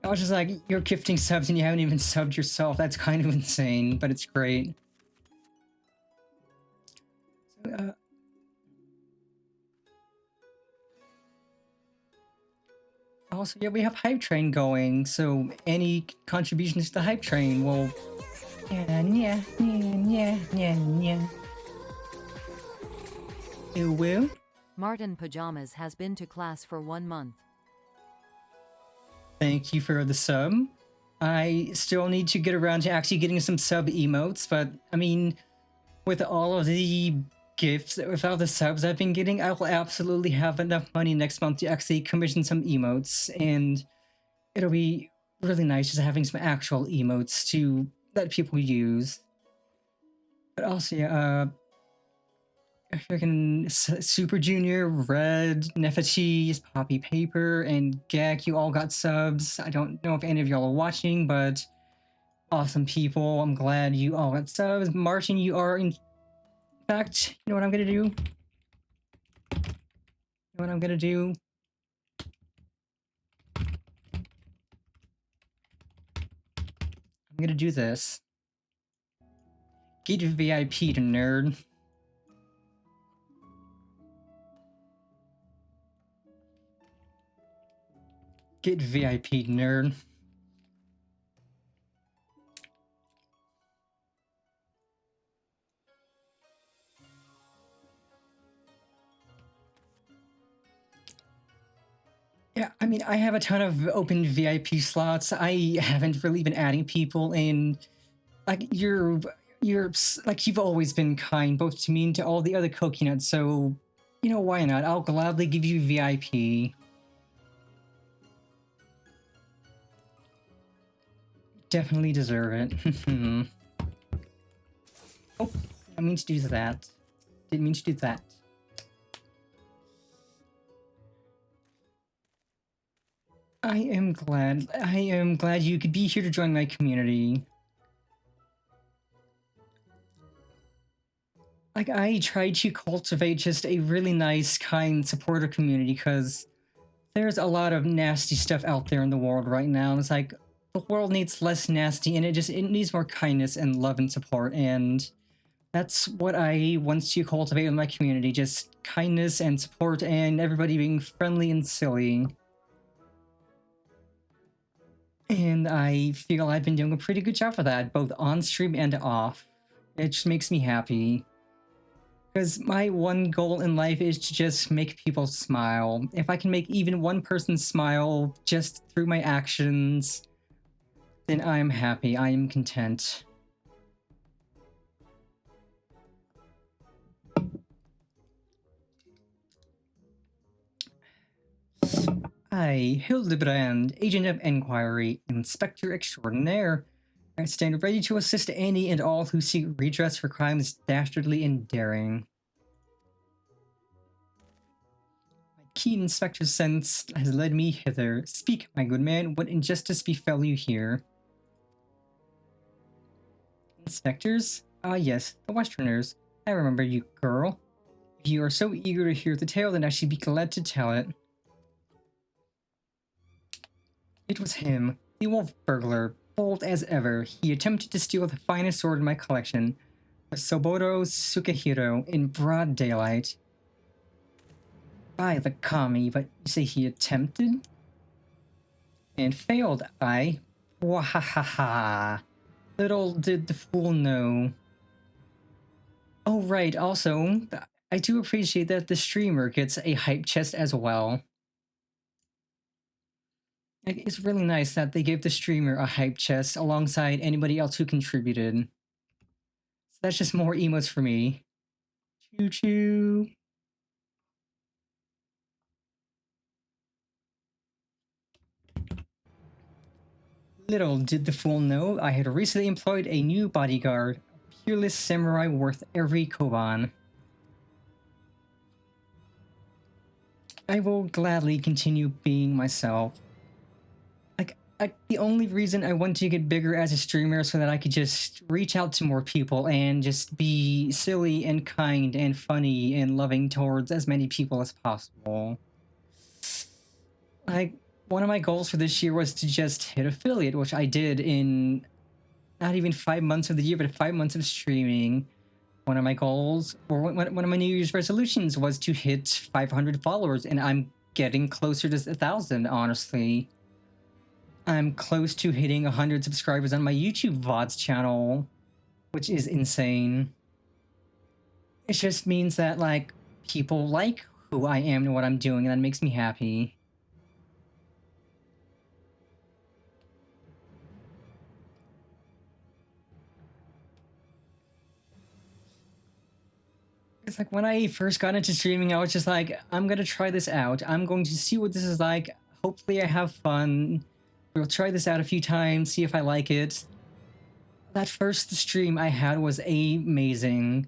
I was just like, you're gifting subs and you haven't even subbed yourself. That's kind of insane, but it's great. So, also, yeah, we have Hype Train going, so any contributions to the Hype Train will... Yeah. You will? Martin Pajamas has been to class for 1 month. Thank you for the sub. I still need to get around to actually getting some sub emotes, but I mean, with all of the gifts, with all the subs I've been getting, I will absolutely have enough money next month to actually commission some emotes, and it'll be really nice just having some actual emotes to let people use. But also, yeah, freaking Super Junior, Red, Nefertiti, Poppy Paper, and Gak, you all got subs. I don't know if any of y'all are watching, but awesome people. I'm glad you all got subs. Martin, you are in fact, you know what I'm gonna do? You know what I'm gonna do? I'm gonna do this. Get VIP to nerd. Get VIP nerd. Yeah, I mean, I have a ton of open VIP slots. I haven't really been adding people, and like you're like you've always been kind, both to me and to all the other coconuts. So, you know, why not? I'll gladly give you VIP. Definitely deserve it. Oh, I mean to do that. Didn't mean to do that. I am glad you could be here to join my community. Like, I try to cultivate just a really nice, kind, supportive community, because there's a lot of nasty stuff out there in the world right now, and it's like, the world needs less nasty, and it needs more kindness and love and support, and that's what I want to cultivate in my community, just kindness and support, and everybody being friendly and silly. And I feel I've been doing a pretty good job of that, both on stream and off. It just makes me happy. Because my one goal in life is to just make people smile. If I can make even one person smile just through my actions, then I'm happy. I am content. I, Hildibrand, Agent of Enquiry, Inspector Extraordinaire, I stand ready to assist any and all who seek redress for crimes dastardly and daring. My keen inspector sense has led me hither. Speak, my good man, what injustice befell you here? Inspectors? Ah yes, the Westerners. I remember you, girl. If you are so eager to hear the tale, then I should be glad to tell it. It was him, the wolf burglar, bold as ever. He attempted to steal the finest sword in my collection, a Soboro Sukehiro, in broad daylight. By the kami, but you say he attempted? And failed, I. Wahahaha. Little did the fool know. Oh right, also, I do appreciate that the streamer gets a hype chest as well. It's really nice that they gave the streamer a hype chest alongside anybody else who contributed. So that's just more emotes for me. Choo choo. Little did the fool know I had recently employed a new bodyguard, a peerless samurai worth every koban. I will gladly continue being myself. The only reason I want to get bigger as a streamer is so that I could just reach out to more people and just be silly and kind and funny and loving towards as many people as possible. Like, one of my goals for this year was to just hit affiliate, which I did in not even 5 months of the year, but 5 months of streaming. One of my goals, or one of my New Year's resolutions, was to hit 500 followers, and I'm getting closer to 1,000, honestly. I'm close to hitting 100 subscribers on my YouTube VODs channel, which is insane. It just means that, like, people like who I am and what I'm doing, and that makes me happy. It's like, when I first got into streaming, I was just like, I'm gonna try this out. I'm going to see what this is like. Hopefully I have fun. We'll try this out a few times, see if I like it. that first stream I had was amazing.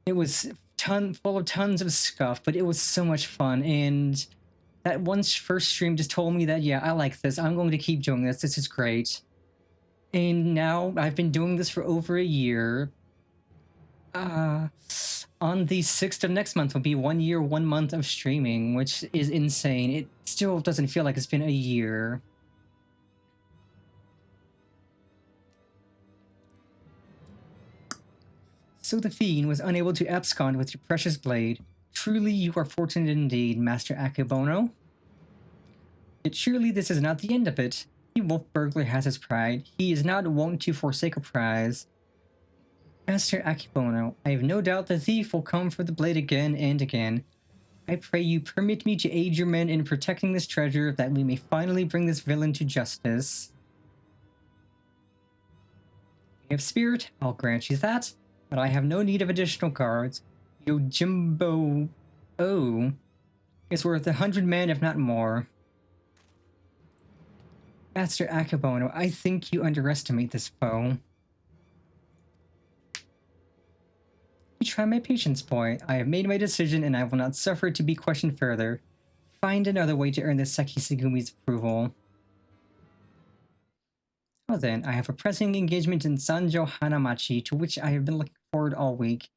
It was full of tons of scuff, but it was so much fun. And that first stream just told me that, yeah, I like this. I'm going to keep doing this. This is great. And now I've been doing this for over a year. On the 6th of next month will be 1 year, 1 month of streaming, which is insane. It still doesn't feel like it's been a year. So the fiend was unable to abscond with your precious blade. Truly you are fortunate indeed, Master Akebono. Yet surely this is not the end of it. The wolf burglar has his pride. He is not wont to forsake a prize. Master Akebono, I have no doubt the thief will come for the blade again and again. I pray you permit me to aid your men in protecting this treasure, that we may finally bring this villain to justice. You have spirit, I'll grant you that, but I have no need of additional guards. Yojimbo O is worth 100 men, if not more. Master Akebono, I think you underestimate this foe. You try my patience, boy. I have made my decision and I will not suffer it to be questioned further. Find another way to earn the Seki Segumi's approval. Well then, I have a pressing engagement in Sanjo Hanamachi, to which I have been looking forward all week.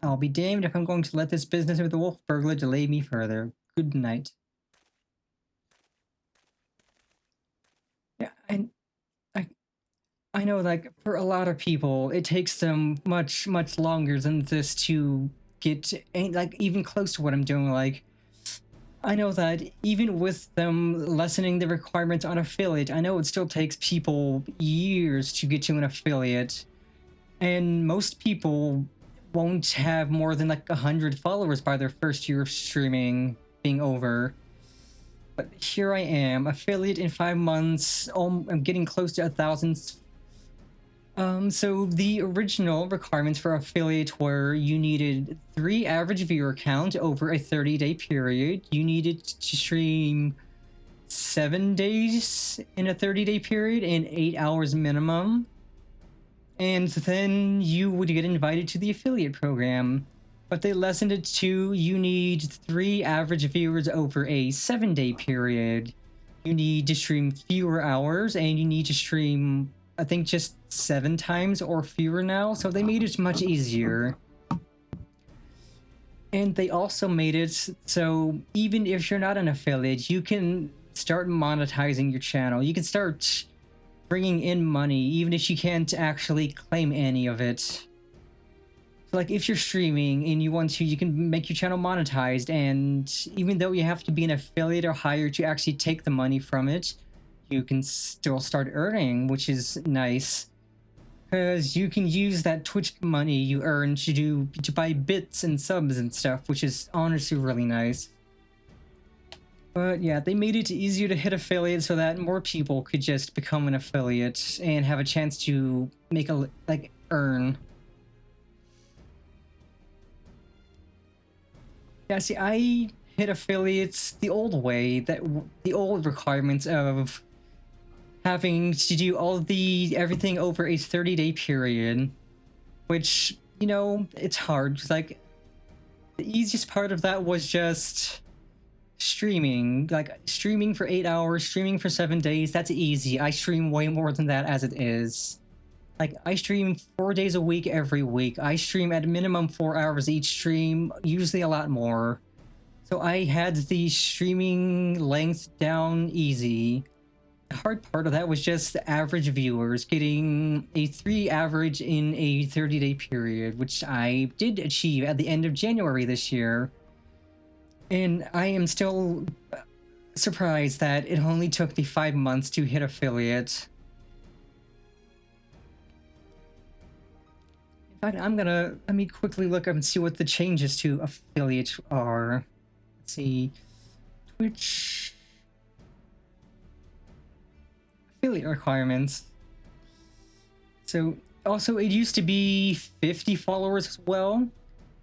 I'll be damned if I'm going to let this business with the wolf burglar delay me further. Good night. Yeah, and I know, like, for a lot of people, it takes them much longer than this to get, like, even close to what I'm doing. Like, I know that even with them lessening the requirements on affiliate, I know it still takes people years to get to an affiliate. And most people won't have more than, like, 100 followers by their first year of streaming being over. But here I am, affiliate in 5 months. I'm getting close to 1,000. So the original requirements for affiliate were you needed 3 average viewer count over a 30-day period. You needed to stream 7 days in a 30-day period and 8 hours minimum. And then you would get invited to the affiliate program. But they lessened it to you need 3 average viewers over a 7-day period. You need to stream fewer hours and you need to stream, I think, just 7 times or fewer now, so they made it much easier. And they also made it so even if you're not an affiliate, you can start monetizing your channel. You can start bringing in money, even if you can't actually claim any of it. So, like, if you're streaming and you want to, you can make your channel monetized, and even though you have to be an affiliate or higher to actually take the money from it, you can still start earning, which is nice. Because you can use that Twitch money you earn to buy bits and subs and stuff, which is honestly really nice. But yeah, they made it easier to hit affiliate so that more people could just become an affiliate and have a chance to make earn. Yeah, see, I hit affiliates the old way, the old requirements of having to do everything over a 30-day period, which, you know, it's hard. Like, the easiest part of that was just streaming. Like, streaming for 8 hours, streaming for 7 days, that's easy. I stream way more than that as it is. Like, I stream 4 days a week every week. I stream at minimum 4 hours each stream, usually a lot more. So I had the streaming length down easy. The hard part of that was just the average viewers, getting a 3 average in a 30-day period, which I did achieve at the end of January this year. And I am still surprised that it only took me 5 months to hit affiliate. In fact, let me quickly look up and see what the changes to affiliate are. Let's see, Twitch affiliate requirements. So also it used to be 50 followers as well.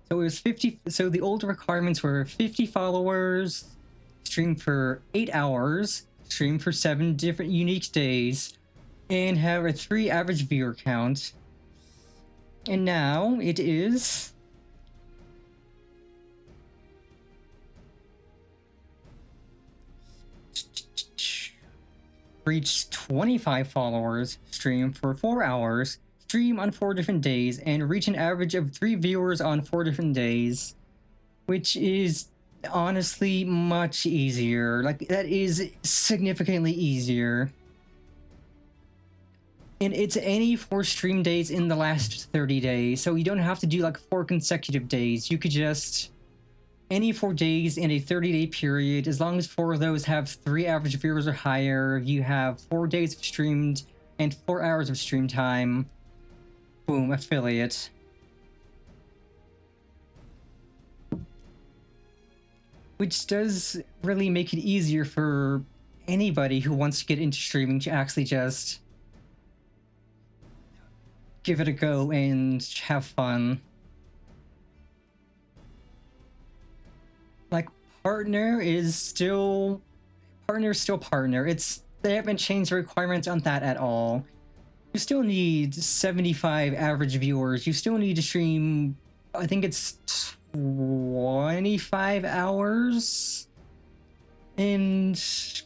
So it was 50. So the old requirements were 50 followers, stream for 8 hours, stream for 7 different unique days, and have a 3 average viewer count. And now it is reached 25 followers, stream for 4 hours, stream on 4 different days, and reach an average of 3 viewers on 4 different days, which is honestly much easier. Like, that is significantly easier. And it's any 4 stream days in the last 30 days, so you don't have to do like 4 consecutive days. You could just any 4 days in a 30-day period, as long as 4 of those have 3 average viewers or higher, you have 4 days of streamed and 4 hours of stream time. Boom, affiliate. Which does really make it easier for anybody who wants to get into streaming to actually just give it a go and have fun. Like, partner is still partner. They haven't changed the requirements on that at all. You still need 75 average viewers. You still need to stream, I think it's 25 hours in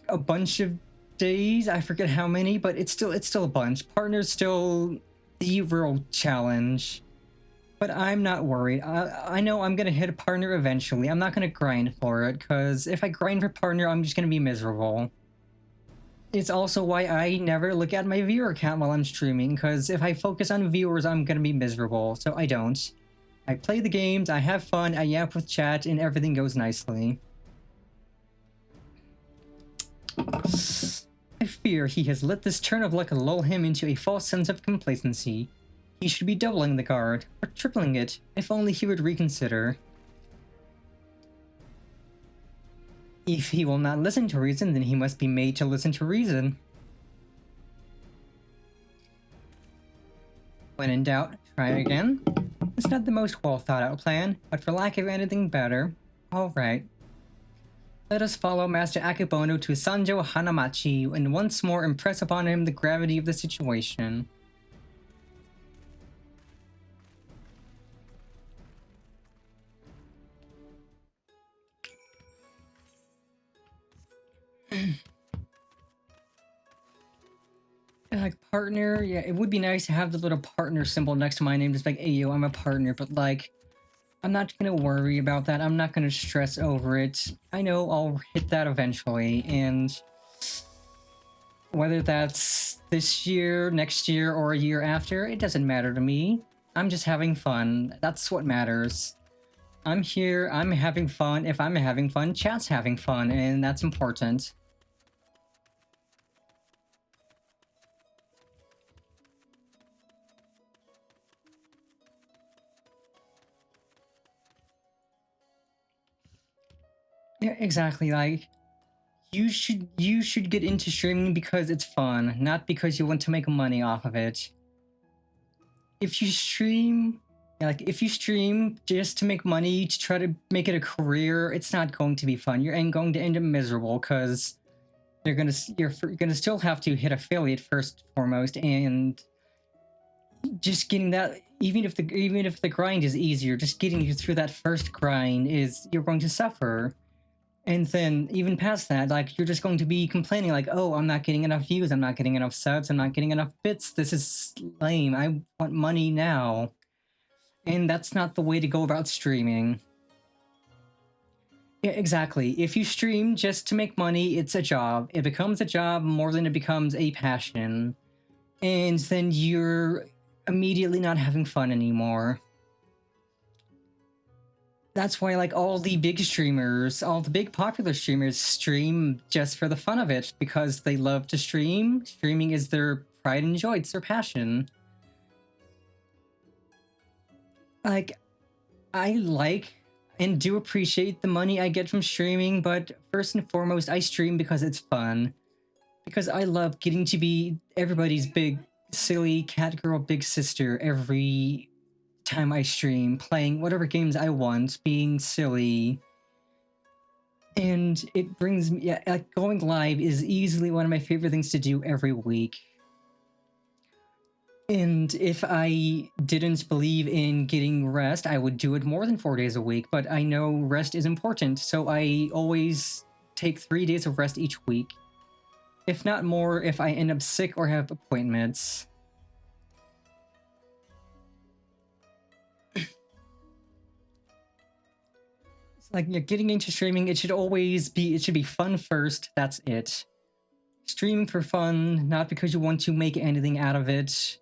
a bunch of days. I forget how many, but it's still a bunch. Partner's still the real challenge. But I'm not worried. I know I'm gonna hit a partner eventually. I'm not gonna grind for it, because if I grind for partner, I'm just gonna be miserable. It's also why I never look at my viewer count while I'm streaming, because if I focus on viewers, I'm gonna be miserable, so I don't. I play the games, I have fun, I yap with chat, and everything goes nicely. I fear he has let this turn of luck lull him into a false sense of complacency. He should be doubling the guard, or tripling it, if only he would reconsider. If he will not listen to reason, then he must be made to listen to reason. When in doubt, try again. It's not the most well thought out plan, but for lack of anything better, alright. Let us follow Master Akebono to Sanjo Hanamachi and once more impress upon him the gravity of the situation. Like, partner, yeah, it would be nice to have the little partner symbol next to my name, just like, hey yo, I'm a partner, but like, I'm not gonna worry about that. I'm not gonna stress over it. I know I'll hit that eventually, and whether that's this year, next year, or a year after, it doesn't matter to me. I'm just having fun. That's what matters. I'm here, I'm having fun. If I'm having fun, chat's having fun, and that's important. Yeah, exactly. Like, you should get into streaming because it's fun, not because you want to make money off of it. If you stream, if you stream just to make money, to try to make it a career, it's not going to be fun. You're going to end up miserable, because you're gonna still have to hit affiliate first and foremost, and just getting that, even if the grind is easier, just getting you through that first grind you're going to suffer. And then, even past that, like, you're just going to be complaining, like, oh, I'm not getting enough views, I'm not getting enough subs, I'm not getting enough bits, this is lame, I want money now. And that's not the way to go about streaming. Yeah, exactly. If you stream just to make money, it's a job. It becomes a job more than it becomes a passion. And then you're immediately not having fun anymore. That's why, like, all the big streamers, all the big popular streamers stream just for the fun of it, because they love to stream. Streaming is their pride and joy, it's their passion. Like, I like and do appreciate the money I get from streaming, but first and foremost, I stream because it's fun. Because I love getting to be everybody's big, silly cat girl big sister every time I stream, playing whatever games I want, being silly. And it brings me, like, going live is easily one of my favorite things to do every week. And if I didn't believe in getting rest, I would do it more than 4 days a week, but I know rest is important, so I always take 3 days of rest each week. If not more, if I end up sick or have appointments. Like, yeah, getting into streaming, it should be fun first, that's it. Streaming for fun, not because you want to make anything out of it.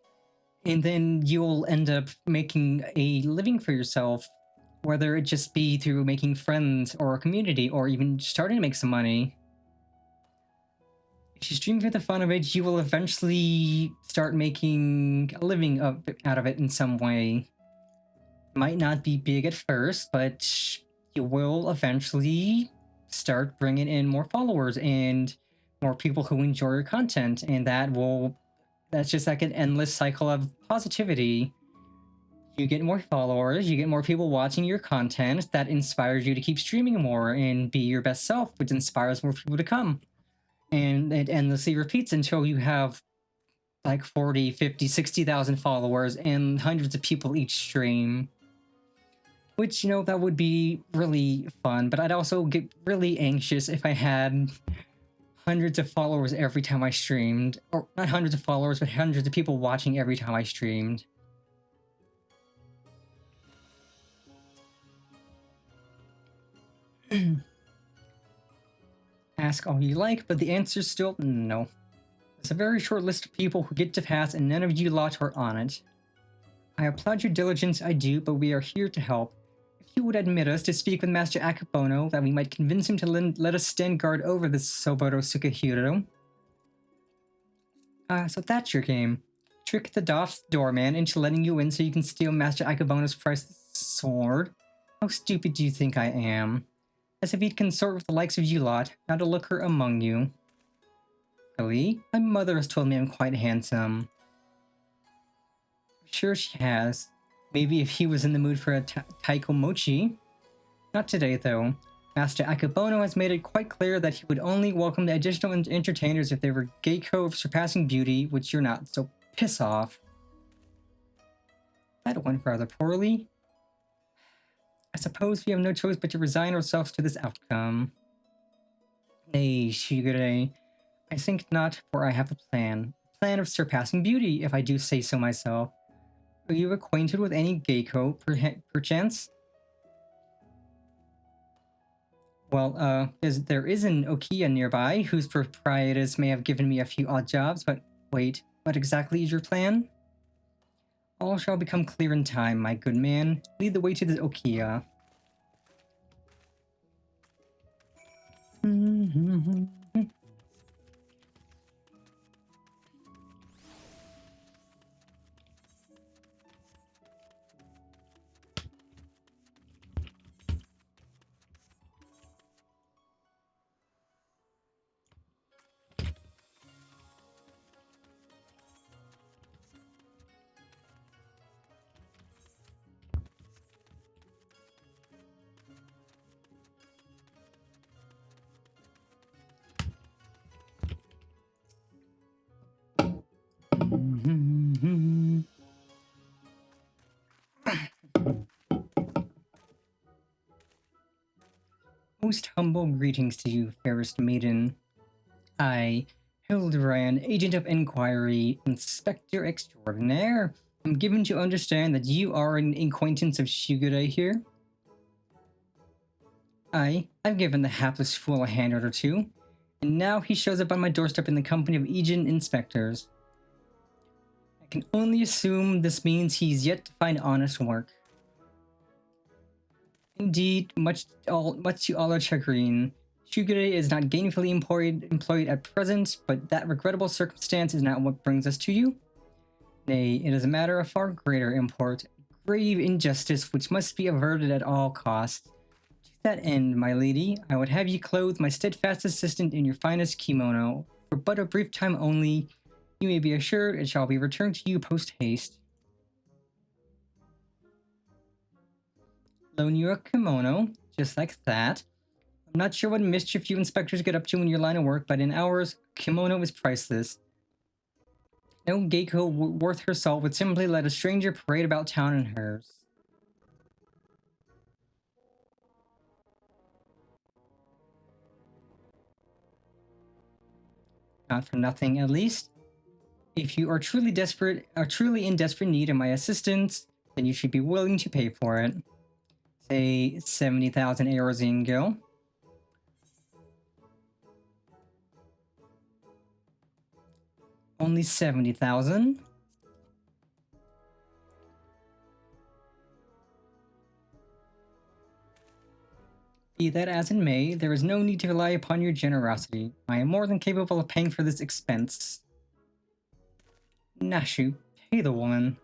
And then you'll end up making a living for yourself, whether it just be through making friends or a community, or even starting to make some money. If you stream for the fun of it, you will eventually start making a living out of it in some way. Might not be big at first, but you will eventually start bringing in more followers and more people who enjoy your content, and that's just like an endless cycle of positivity. You get more followers, you get more people watching your content, that inspires you to keep streaming more and be your best self, which inspires more people to come. And it endlessly repeats until you have like 40, 50, 60,000 followers and hundreds of people each stream. Which, you know, that would be really fun, but I'd also get really anxious if I had hundreds of followers every time I streamed. Or not hundreds of followers, but hundreds of people watching every time I streamed. Ask all you like, but the answer's still no. There's a very short list of people who get to pass, and none of you lot are on it. I applaud your diligence, I do, but we are here to help. If you would admit us to speak with Master Akebono, that we might convince him to let us stand guard over this Soboro Sukahiro. So that's your game. Trick the doorman into letting you in so you can steal Master Akebono's priceless sword. How stupid do you think I am? As if he'd consort with the likes of you lot, not a looker among you. Really? My mother has told me I'm quite handsome. Sure she has. Maybe if he was in the mood for a taiko mochi. Not today, though. Master Akebono has made it quite clear that he would only welcome the additional entertainers if they were geiko of surpassing beauty, which you're not, so piss off. That went rather poorly. I suppose we have no choice but to resign ourselves to this outcome. Nay, Shigure. I think not, for I have a plan. A plan of surpassing beauty, if I do say so myself. Are you acquainted with any geiko, perchance? Well, there is an Okiya nearby, whose proprietress may have given me a few odd jobs, but wait, what exactly is your plan? All shall become clear in time, my good man. Lead the way to the Okiya. Most humble greetings to you, fairest maiden. I, Hildibrand, Agent of Inquiry, Inspector Extraordinaire, am given to understand that you are an acquaintance of Shigure here. I've given the hapless fool a handout or two, and now he shows up on my doorstep in the company of agent inspectors. I can only assume this means he's yet to find honest work. Indeed, much to all our chagrin, Shigure is not gainfully employed at present, but that regrettable circumstance is not what brings us to you. Nay, it is a matter of far greater import, grave injustice which must be averted at all costs. To that end, my lady, I would have you clothe my steadfast assistant in your finest kimono. For but a brief time only, you may be assured it shall be returned to you post-haste. Loan you a kimono, just like that. I'm not sure what mischief you inspectors get up to in your line of work, but in ours, kimono is priceless. No geiko worth her salt would simply let a stranger parade about town in hers. Not for nothing, at least. If you are truly in desperate need of my assistance, then you should be willing to pay for it. Say 70,000 Aerozine Gil. Only 70,000? Be that as it may, there is no need to rely upon your generosity. I am more than capable of paying for this expense. Nashu, pay the woman.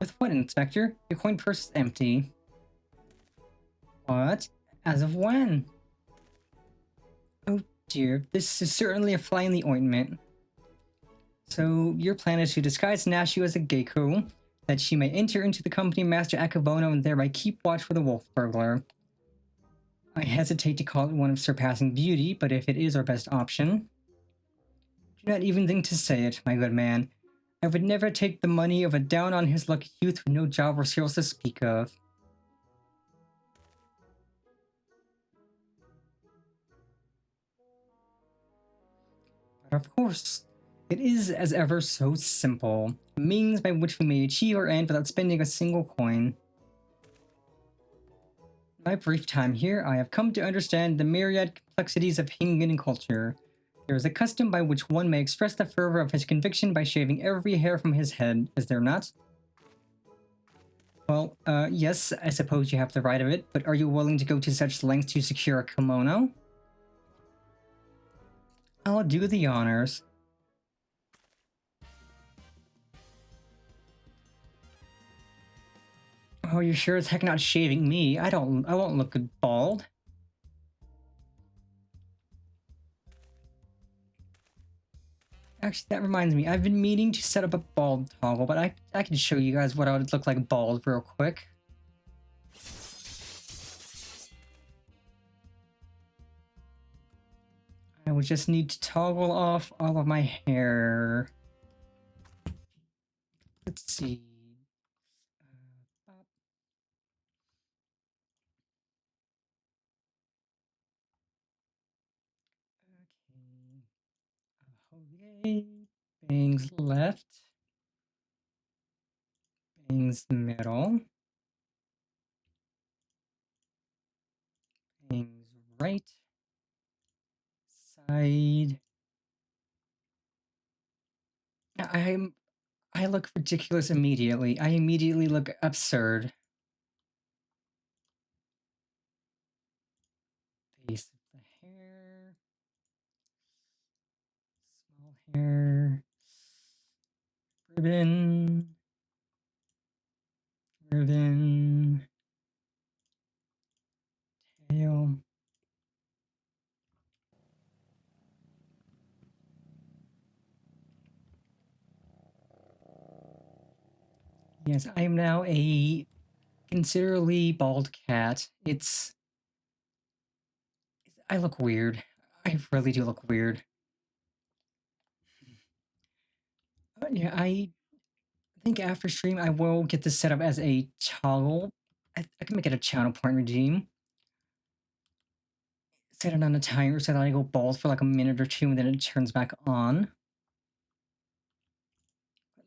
With what, Inspector? Your coin purse is empty. What? As of when? Oh dear, this is certainly a fly in the ointment. So, your plan is to disguise Nashu as a geiko, that she may enter into the company Master Akebono and thereby keep watch for the wolf burglar. I hesitate to call it one of surpassing beauty, but if it is our best option... Do not even think to say it, my good man. I would never take the money of a down-on-his-luck youth with no job or skills to speak of. But of course, it is as ever so simple. A means by which we may achieve our end without spending a single coin. In my brief time here, I have come to understand the myriad complexities of Hingen culture. There is a custom by which one may express the fervor of his conviction by shaving every hair from his head, is there not? Well, yes, I suppose you have the right of it, but are you willing to go to such lengths to secure a kimono? I'll do the honors. Oh, you're sure as heck not shaving me. I won't look good bald. Actually, that reminds me. I've been meaning to set up a bald toggle, but I can show you guys what I would look like bald real quick. I would just need to toggle off all of my hair. Let's see. Okay. Bangs left. Bangs middle. Bangs right. Side. I look ridiculous immediately. I immediately look absurd. Base of the hair. Small hair. Ribbon. Ribbon. Tail. Yes, I am now a considerably bald cat. I look weird. I really do look weird. But yeah, I think after stream I will get this set up as a toggle. I can make it a channel point regime. Set it on a timer so that I go bald for like a minute or two and then it turns back on.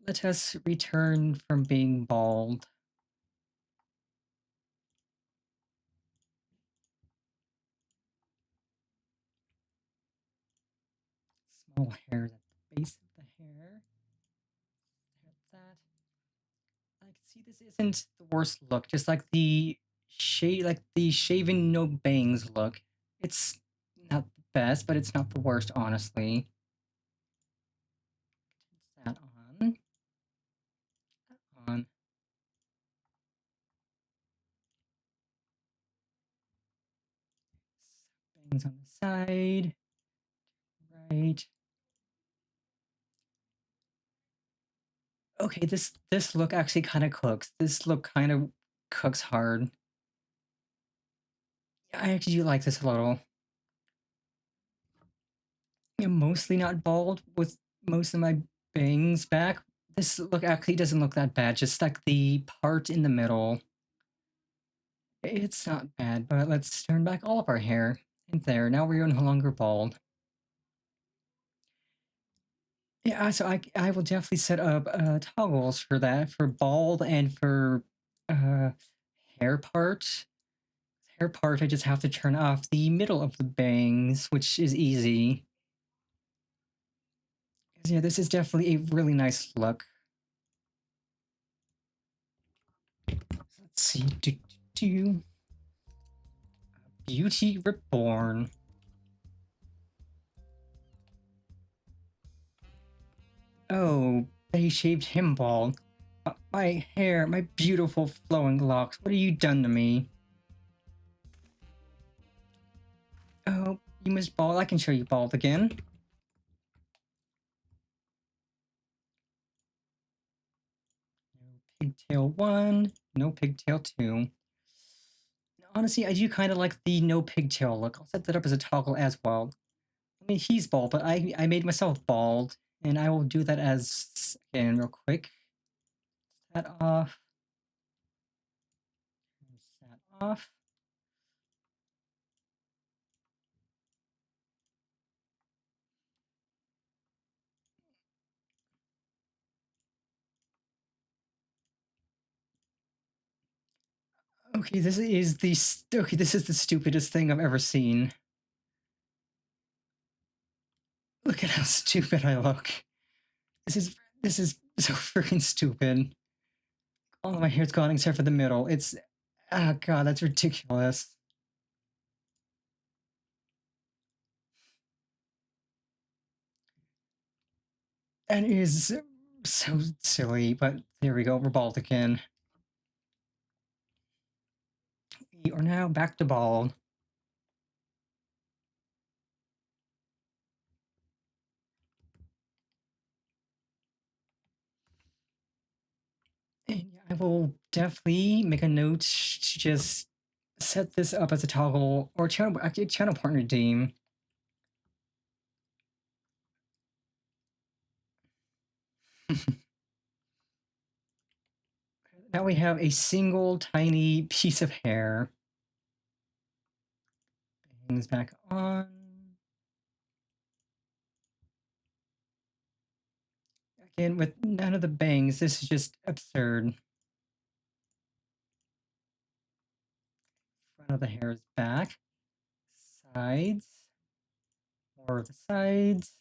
Let us return from being bald. Small hairs at the base of the hair. That. I can see this isn't the worst look, just like the shaven no bangs look. It's not the best, but it's not the worst, honestly. That on. That on. Bangs on the side. Right. Okay, this look actually kind of cooks. This look kind of cooks hard. I actually do like this a little. I'm mostly not bald with most of my bangs back. This look actually doesn't look that bad, just like the part in the middle. It's not bad, but let's turn back all of our hair. And there, now we're no longer bald. Yeah, so I will definitely set up toggles for that, for bald and for uh, hair part. Hair part, I just have to turn off the middle of the bangs, which is easy. Yeah, this is definitely a really nice look. Let's see. Beauty Reborn. Oh, they shaved him bald. My hair, my beautiful flowing locks. What have you done to me? Oh, you missed bald. I can show you bald again. No pigtail 1, no pigtail 2. Honestly, I do kind of like the no pigtail look. I'll set that up as a toggle as well. I mean, he's bald, but I made myself bald, and I will do that as, again, real quick. That off. That off. Okay, this is the stupidest thing I've ever seen. Look at how stupid I look. This is so freaking stupid. All of my hair's gone except for the middle. It's god, that's ridiculous. And it is so silly, but there we go, we're bald again. We are now back to bald. And I will definitely make a note to just set this up as a toggle or channel partner theme. Now we have a single tiny piece of hair. Bangs back on. Again, with none of the bangs, this is just absurd. Front of the hair is back. Sides. More of the sides.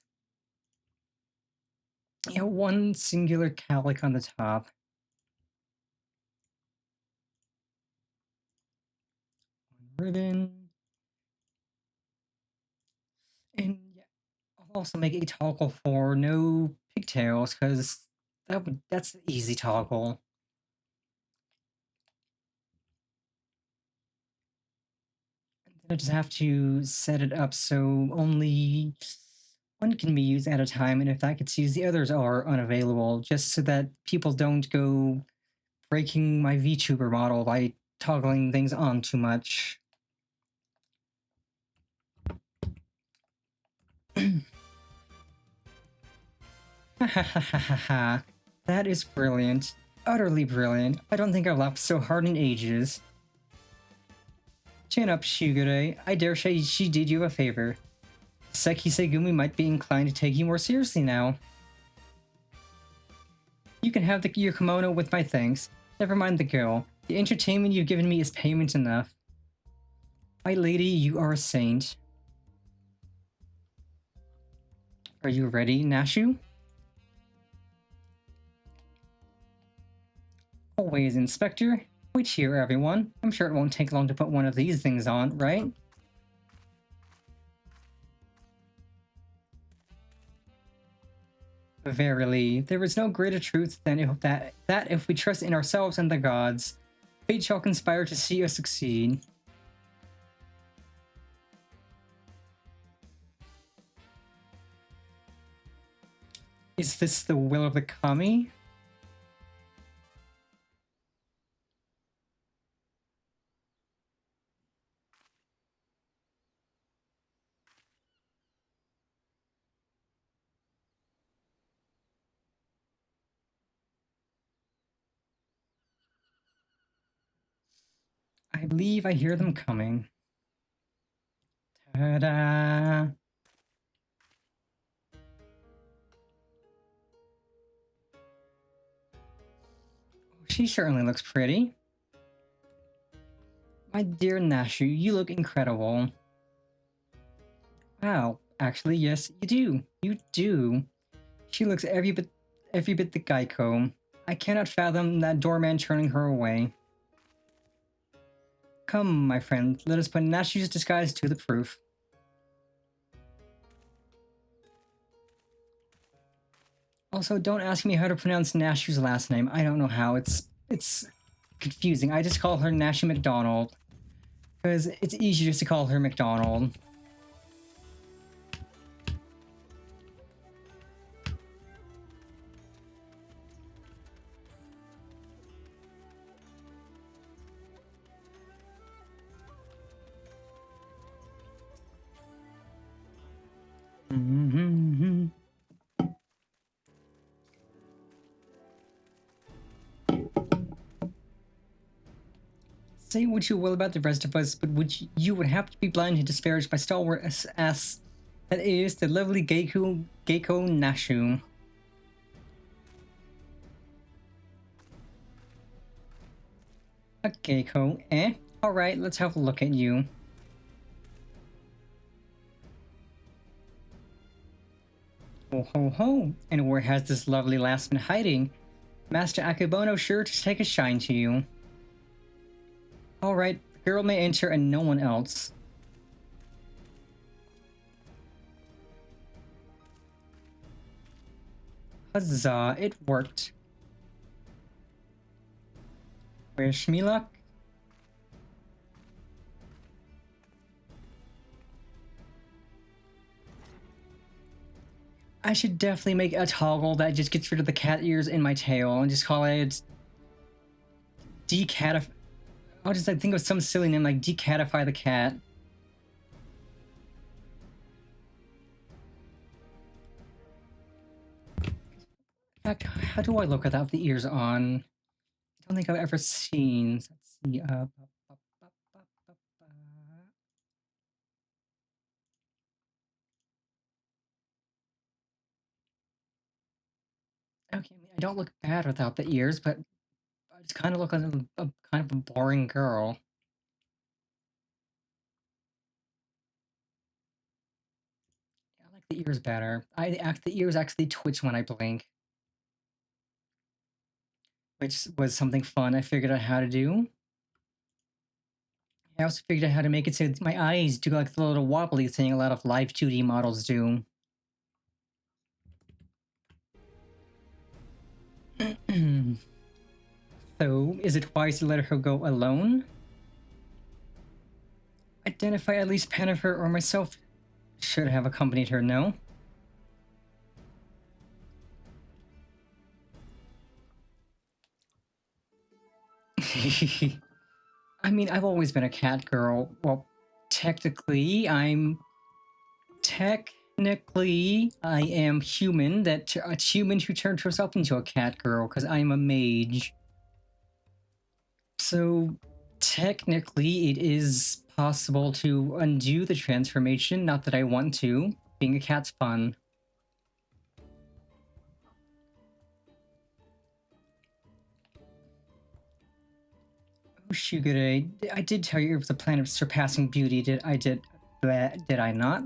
Yeah, one singular cowlick on the top. One ribbon. And yeah, I'll also make a toggle for no pigtails, because that's the easy toggle. And then I just have to set it up so only one can be used at a time, and if that gets used, the others are unavailable, just so that people don't go breaking my VTuber model by toggling things on too much. Ha ha ha ha ha ha. That is brilliant. Utterly brilliant. I don't think I've laughed so hard in ages. Chin up, Shugure. I dare say she did you a favor. Seki Segumi might be inclined to take you more seriously now. You can have your kimono with my thanks. Never mind the girl. The entertainment you've given me is payment enough. My lady, you are a saint. Are you ready, Nashu? Always, Inspector. Wait here, everyone. I'm sure it won't take long to put one of these things on, right? Verily, there is no greater truth than that if we trust in ourselves and the gods, fate shall conspire to see us succeed. Is this the will of the kami? I believe I hear them coming. Ta-da! She certainly looks pretty. My dear Nashu, you look incredible. Wow, actually, yes, you do. You do. She looks every bit the Geico. I cannot fathom that doorman turning her away. Come, my friend, let us put Nashu's disguise to the proof. Also, don't ask me how to pronounce Nashu's last name. I don't know how. It's confusing. I just call her Nashu McDonald. Because it's easier just to call her McDonald. Mm-hmm. Say what you will about the rest of us, but you would have to be blind and disparaged by stalwart ass that is the lovely Geiko Nashu. A Geiko, eh? Alright, let's have a look at you. Ho ho ho! And where has this lovely lass been hiding? Master Akebono sure to take a shine to you. Alright, the girl may enter and no one else. Huzzah, it worked. Where's Shmilak? I should definitely make a toggle that just gets rid of the cat ears in my tail and just call it decatify. I'll just like think of some silly name like decatify the cat. In fact, how do I look without the ears on? I don't think I've ever seen. Let's see. Okay, I mean, I don't look bad without the ears, but I just kind of look like a kind of a boring girl. I like the ears better. The ears actually twitch when I blink, which was something fun I figured out how to do. I also figured out how to make it so my eyes do like the little wobbly thing a lot of live 2D models do. So, is it wise to let her go alone? Identify at least Pennifer or myself should have accompanied her, no? I mean, I've always been a cat girl. Well, technically, I am human, a human who turned herself into a cat girl, because I'm a mage. So, technically, it is possible to undo the transformation, not that I want to. Being a cat's fun. Oh, Shugure, I did tell you it was a plan of surpassing beauty, did I not?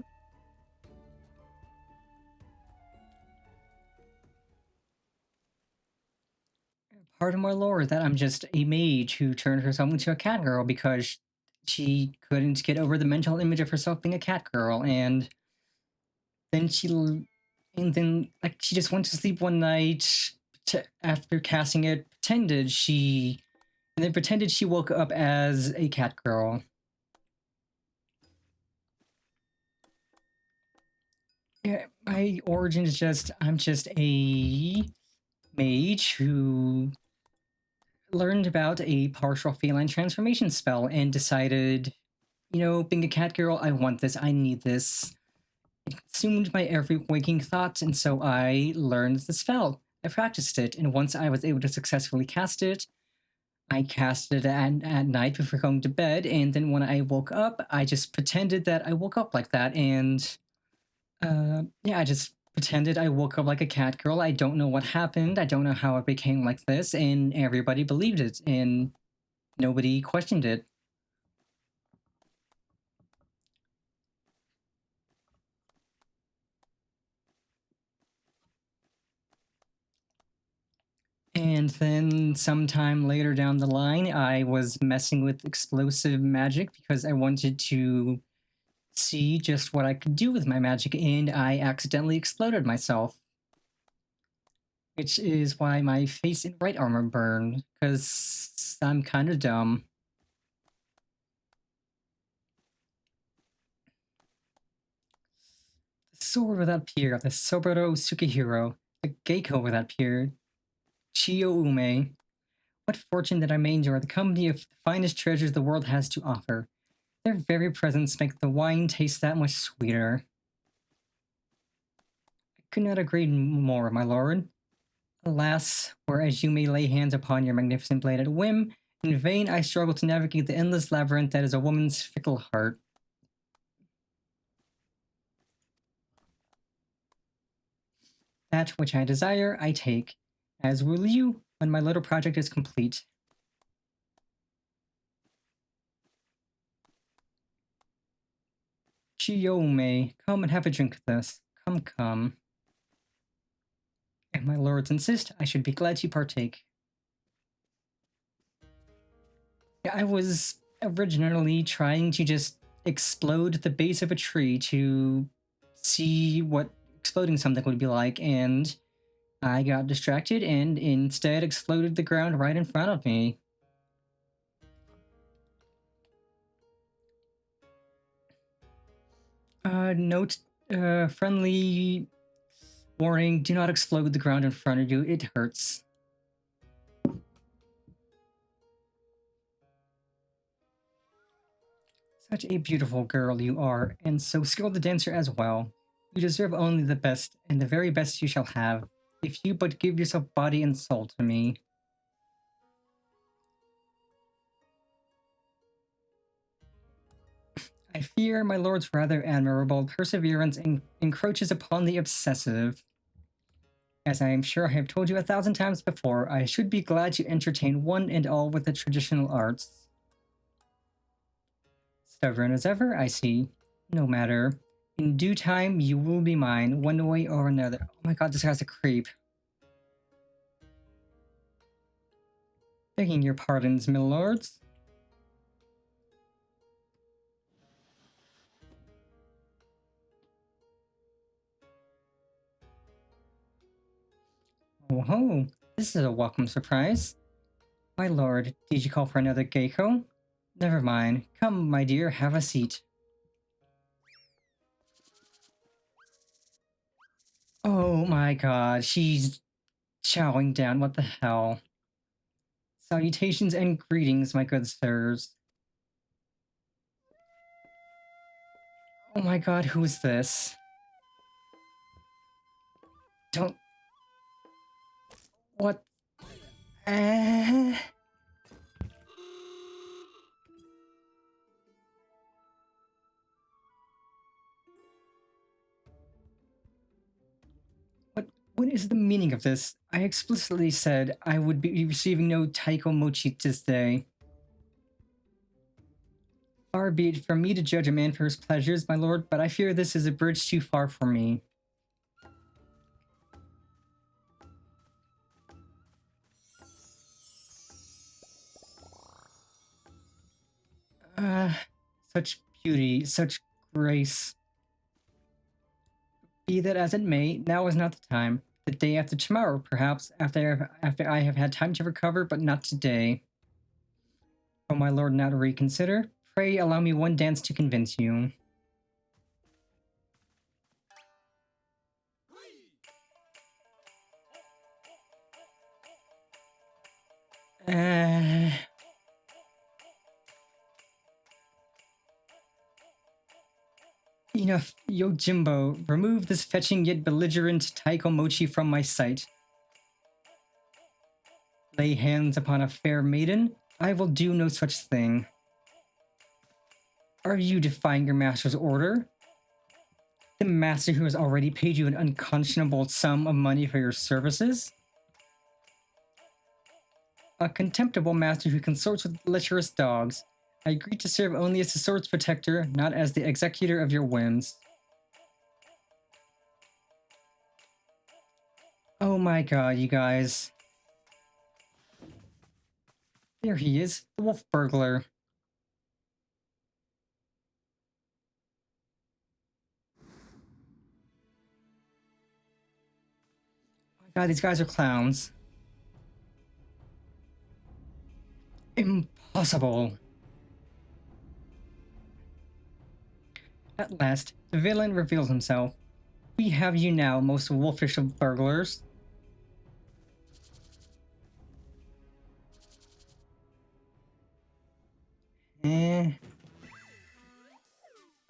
Part of my lore is that I'm just a mage who turned herself into a cat girl because she couldn't get over the mental image of herself being a cat girl, and then she just went to sleep one night after casting it, pretended she woke up as a cat girl. Yeah, my origin is just I'm just a mage who learned about a partial feline transformation spell and decided, being a cat girl, I want this, I need this. It consumed my every waking thought, and so I learned the spell. I practiced it, and once I was able to successfully cast it, I casted it at night before going to bed, and then when I woke up, I just pretended that I woke up like that, and yeah, I just pretended I woke up like a cat girl. I don't know what happened. I don't know how it became like this, and everybody believed it, and nobody questioned it. And then sometime later down the line, I was messing with explosive magic because I wanted to see just what I could do with my magic, and I accidentally exploded myself. Which is why my face and right armor burned, because I'm kind of dumb. The sword without peer, the Soboro Tsukihiro, the Geiko without peer, Chiyo Ume. What fortune that I may enjoy the company of the finest treasures the world has to offer. Their very presence makes the wine taste that much sweeter. I could not agree more, my lord. Alas, whereas you may lay hands upon your magnificent blade at whim, in vain I struggle to navigate the endless labyrinth that is a woman's fickle heart. That which I desire, I take, as will you when my little project is complete. Chiyome, come and have a drink with us. Come, come. If my lords insist, I should be glad to partake. Yeah, I was originally trying to just explode the base of a tree to see what exploding something would be like, and I got distracted and instead exploded the ground right in front of me. Note, friendly warning, do not explode the ground in front of you, it hurts. Such a beautiful girl you are, and so skilled a dancer as well. You deserve only the best, and the very best you shall have, if you but give yourself body and soul to me. I fear my lord's rather admirable perseverance encroaches upon the obsessive. As I am sure I have told you 1,000 times before, I should be glad to entertain one and all with the traditional arts. Stubborn as ever, I see. No matter. In due time, you will be mine, one way or another. Oh my god, this guy's a creep. Begging your pardons, my lords. Oh ho, this is a welcome surprise. My lord, did you call for another Geiko? Never mind. Come, my dear, have a seat. Oh my god, she's chowing down. What the hell? Salutations and greetings, my good sirs. Oh my god, who is this? Don't... What? What is the meaning of this? I explicitly said I would be receiving no taiko mochi this day. Far be it from me to judge a man for his pleasures, my lord, but I fear this is a bridge too far for me. Such beauty, such grace. Be that as it may, now is not the time. The day after tomorrow, perhaps, after I have had time to recover, but not today. Oh, my lord, now to reconsider. Pray allow me one dance to convince you. Enough, Yojimbo. Remove this fetching yet belligerent taiko mochi from my sight. Lay hands upon a fair maiden? I will do no such thing. Are you defying your master's order? The master who has already paid you an unconscionable sum of money for your services? A contemptible master who consorts with lecherous dogs. I agree to serve only as the sword's protector, not as the executor of your whims. Oh my god, you guys. There he is, the wolf burglar. Oh my god, these guys are clowns. Impossible. At last, the villain reveals himself. We have you now, most wolfish of burglars.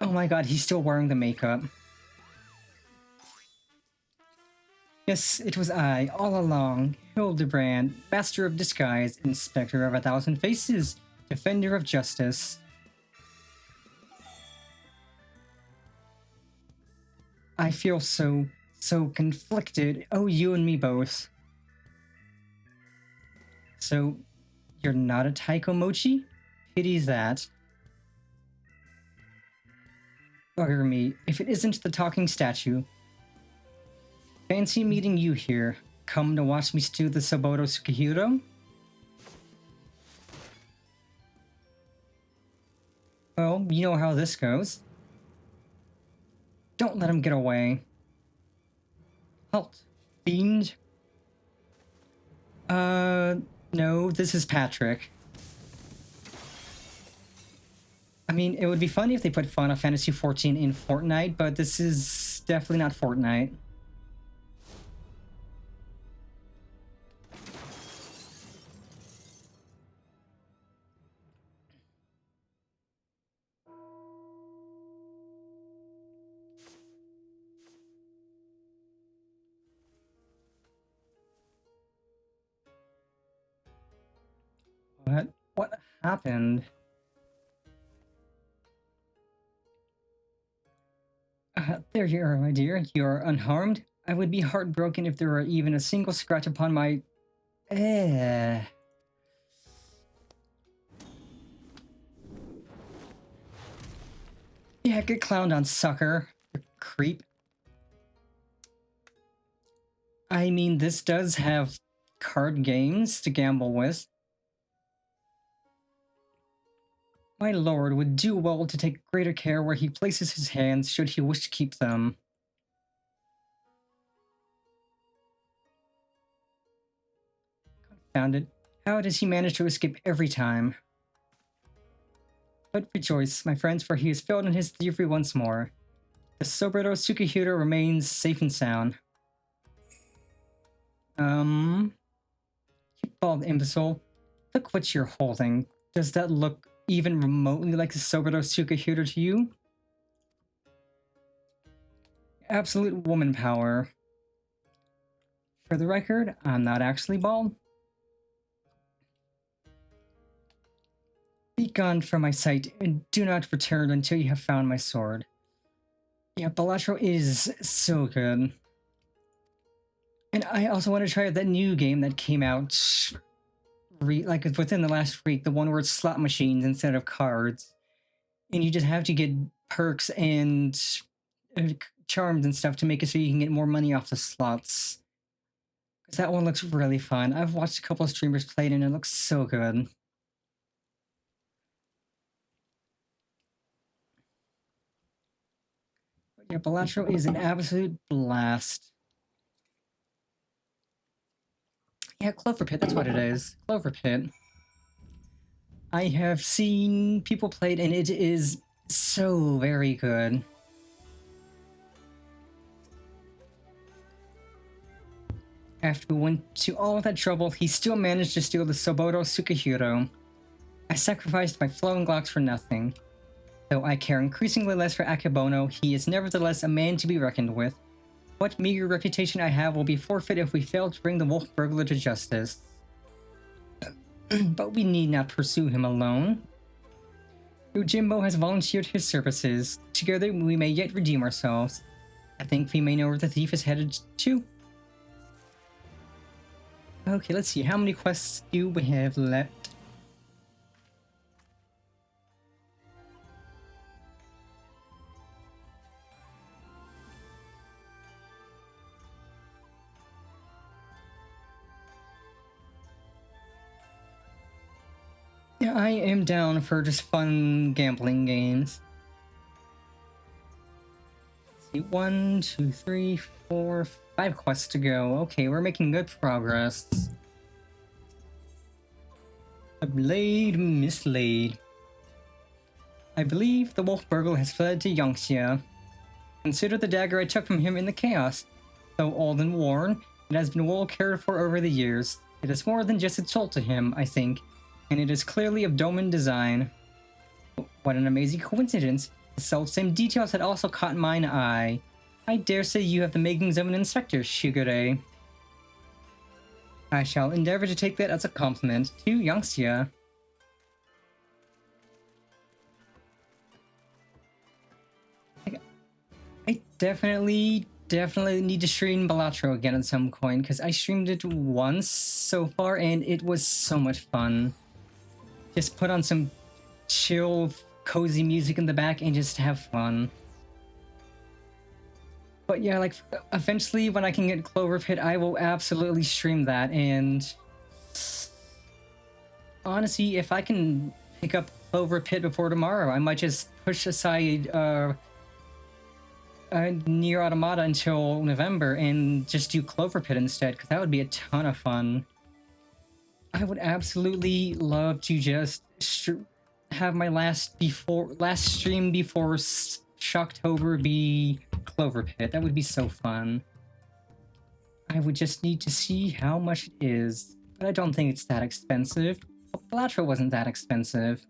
Oh my god, he's still wearing the makeup. Yes, it was I, all along. Hildibrand, master of disguise, inspector of 1,000 faces, defender of justice. I feel so conflicted. Oh, you and me both. So, you're not a Taiko Mochi? Pity's that. Bugger me, if it isn't the talking statue. Fancy meeting you here. Come to watch me stew the Soboto Tsukihiro? Well, you know how this goes. Don't let him get away. Halt, fiend. No, this is Patrick. I mean, it would be funny if they put Final Fantasy XIV in Fortnite, but this is definitely not Fortnite. What happened? There you are, my dear. You are unharmed. I would be heartbroken if there were even a single scratch upon my... Yeah, get clowned on, sucker. You creep. I mean, this does have card games to gamble with. My lord would do well to take greater care where he places his hands should he wish to keep them. Confound it. How does he manage to escape every time? But rejoice, my friends, for he has failed in his thievery once more. The Soboto Tsukihiro remains safe and sound. You bald imbecile. Look what you're holding. Does that look even remotely like the Soboto Tsukihiro to you? Absolute woman power. For the record, I'm not actually bald. Be gone from my sight, and do not return until you have found my sword. Yeah, Balatro is so good. And I also want to try out that new game that came out like within the last week, the one where it's slot machines instead of cards. And you just have to get perks and charms and stuff to make it so you can get more money off the slots. Because that one looks really fun. I've watched a couple of streamers play it and it looks so good. But yeah, Balatro is an absolute blast. Yeah, Clover Pit, that's what it is. Clover Pit. I have seen people play it and it is so very good. After we went to all of that trouble, he still managed to steal the Soboto Tsukihiro. I sacrificed my flowing locks for nothing. Though I care increasingly less for Akebono, he is nevertheless a man to be reckoned with. What meager reputation I have will be forfeit if we fail to bring the wolf burglar to justice. but we need not pursue him alone. Yojimbo has volunteered his services. Together we may yet redeem ourselves. I think we may know where the thief is headed to. Okay, let's see. How many quests do we have left? Yeah, I am down for just fun gambling games. Let's see, 1, 2, 3, 4, 5 quests to go. Okay, we're making good progress. A blade mislaid. I believe the wolf burglar has fled to Yangxia. Consider the dagger I took from him in the chaos. Though old and worn, it has been well cared for over the years. It is more than just its soul to him, I think, and it is clearly of Doman design. What an amazing coincidence. The self-same details had also caught mine eye. I dare say you have the makings of an inspector, Shigure. I shall endeavor to take that as a compliment to Yangxia. I definitely need to stream Balatro again at some point, because I streamed it once so far and it was so much fun. Just put on some chill, cozy music in the back and just have fun. But yeah, like, eventually when I can get Clover Pit, I will absolutely stream that, and honestly, if I can pick up Clover Pit before tomorrow, I might just push aside Nier Automata until November and just do Clover Pit instead, because that would be a ton of fun. I would absolutely love to just have my last stream before Shocktober be Clover Pit. That would be so fun. I would just need to see how much it is, but I don't think it's that expensive. Balatro wasn't that expensive.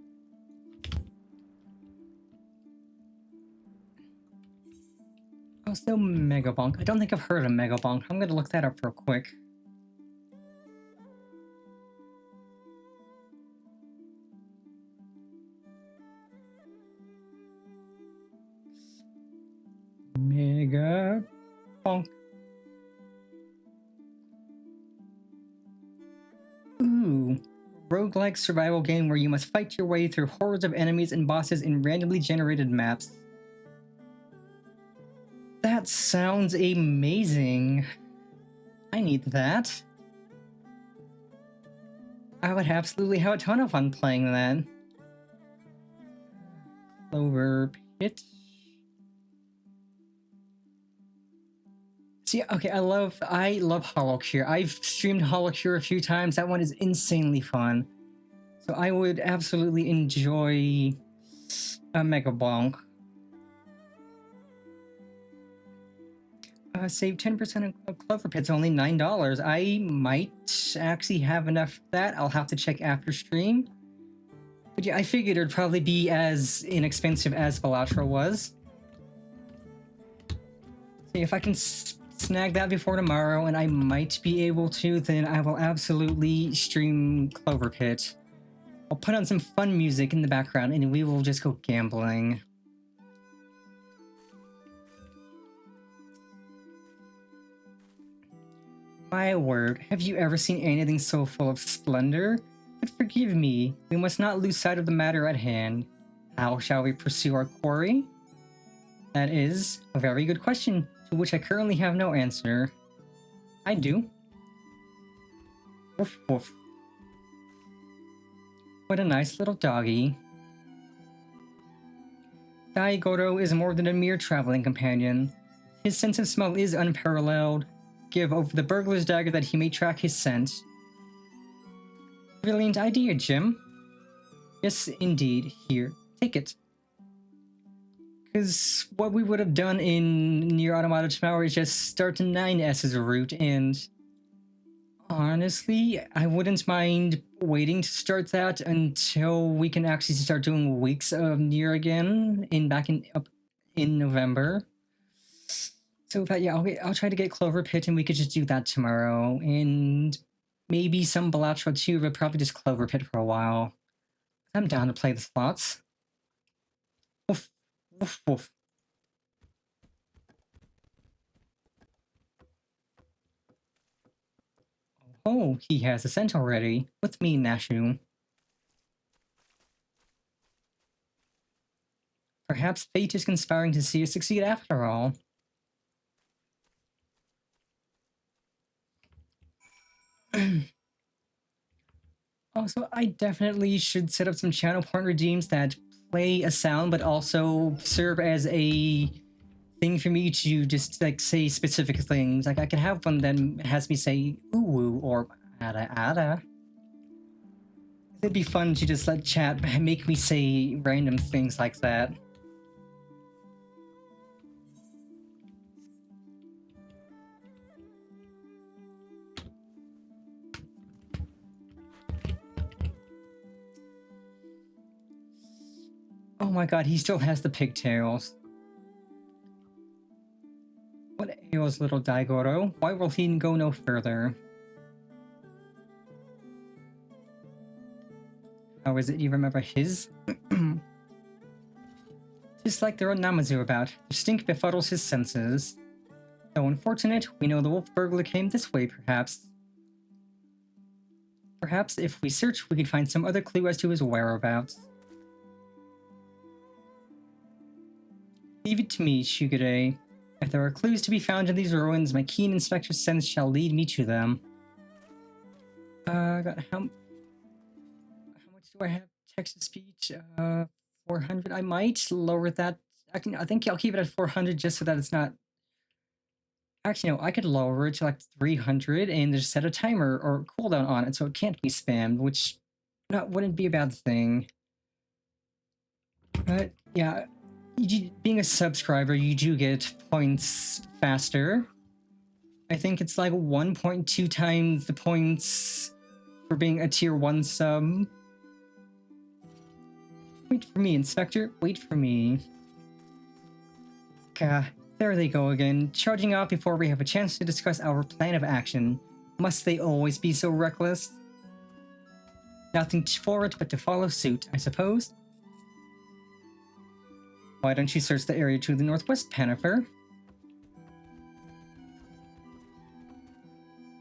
Also, Megabonk. I don't think I've heard of Megabonk. I'm gonna look that up real quick. Megabonk. Ooh. Roguelike survival game where you must fight your way through hordes of enemies and bosses in randomly generated maps. That sounds amazing. I need that. I would absolutely have a ton of fun playing that. Clover Pit. See, okay, I love Hollow Cure. I've streamed Hollow Cure a few times. That one is insanely fun. So I would absolutely enjoy a Mega Bonk. Save 10% of Clover Pit's only $9. I might actually have enough for that. I'll have to check after stream. But yeah, I figured it'd probably be as inexpensive as Balatro was. See, if I can snag that before tomorrow, and I might be able to, then I will absolutely stream Clover Pit. I'll put on some fun music in the background, and we will just go gambling. My word, have you ever seen anything so full of splendor? But forgive me, we must not lose sight of the matter at hand. How shall we pursue our quarry? That is a very good question, to which I currently have no answer. I do. Woof woof. What a nice little doggy. Daigoro is more than a mere traveling companion. His sense of smell is unparalleled. Give over the burglar's dagger that he may track his scent. Brilliant idea, Jim. Yes, indeed. Here, take it. Because what we would have done in Nier Automata tomorrow is just start the 9S's route, and honestly, I wouldn't mind waiting to start that until we can actually start doing weeks of Nier again up in November. So, but yeah, I'll try to get Clover Pit, and we could just do that tomorrow. And maybe some Balatro too, but probably just Clover Pit for a while. I'm down to play the slots. Woof, woof, woof. Oh, he has a scent already. What's me, Nashu? Perhaps fate is conspiring to see us succeed after all. Also, I definitely should set up some channel point redeems that play a sound, but also serve as a thing for me to just, like, say specific things. Like, I can have one that has me say ooh or ada ada. It'd be fun to just let chat make me say random things like that. Oh my god, he still has the pigtails. What ails little Daigoro? Why will he go no further? How is it you remember his? Just like there are Namazu about, the stink befuddles his senses. So unfortunate, we know the wolf burglar came this way, perhaps. Perhaps if we search, we can find some other clue as to his whereabouts. Leave it to me, Shugure. If there are clues to be found in these ruins, my keen inspector's sense shall lead me to them. How much do I have text-to-speech? 400? I might lower that. I think I'll keep it at 400 just so that it's not... Actually, no, I could lower it to like 300 and just set a timer or cooldown on it so it can't be spammed, which wouldn't be a bad thing. But yeah, being a subscriber, you do get points faster. I think it's like 1.2 times the points for being a tier 1 sub. Wait for me, Inspector. Wait for me. Gah, there they go again, charging out before we have a chance to discuss our plan of action. Must they always be so reckless? Nothing for it but to follow suit, I suppose. Why don't you search the area to the northwest, Panifer?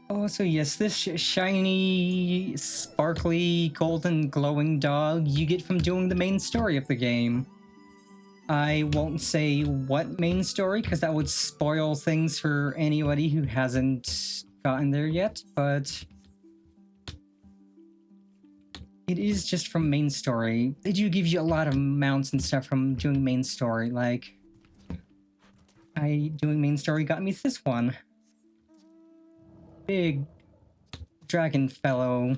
Oh, so yes, this shiny, sparkly, golden, glowing dog you get from doing the main story of the game. I won't say what main story, because that would spoil things for anybody who hasn't gotten there yet, but... it is just from main story. They do give you a lot of mounts and stuff from doing main story, like... doing main story got me this one. Big dragon fellow.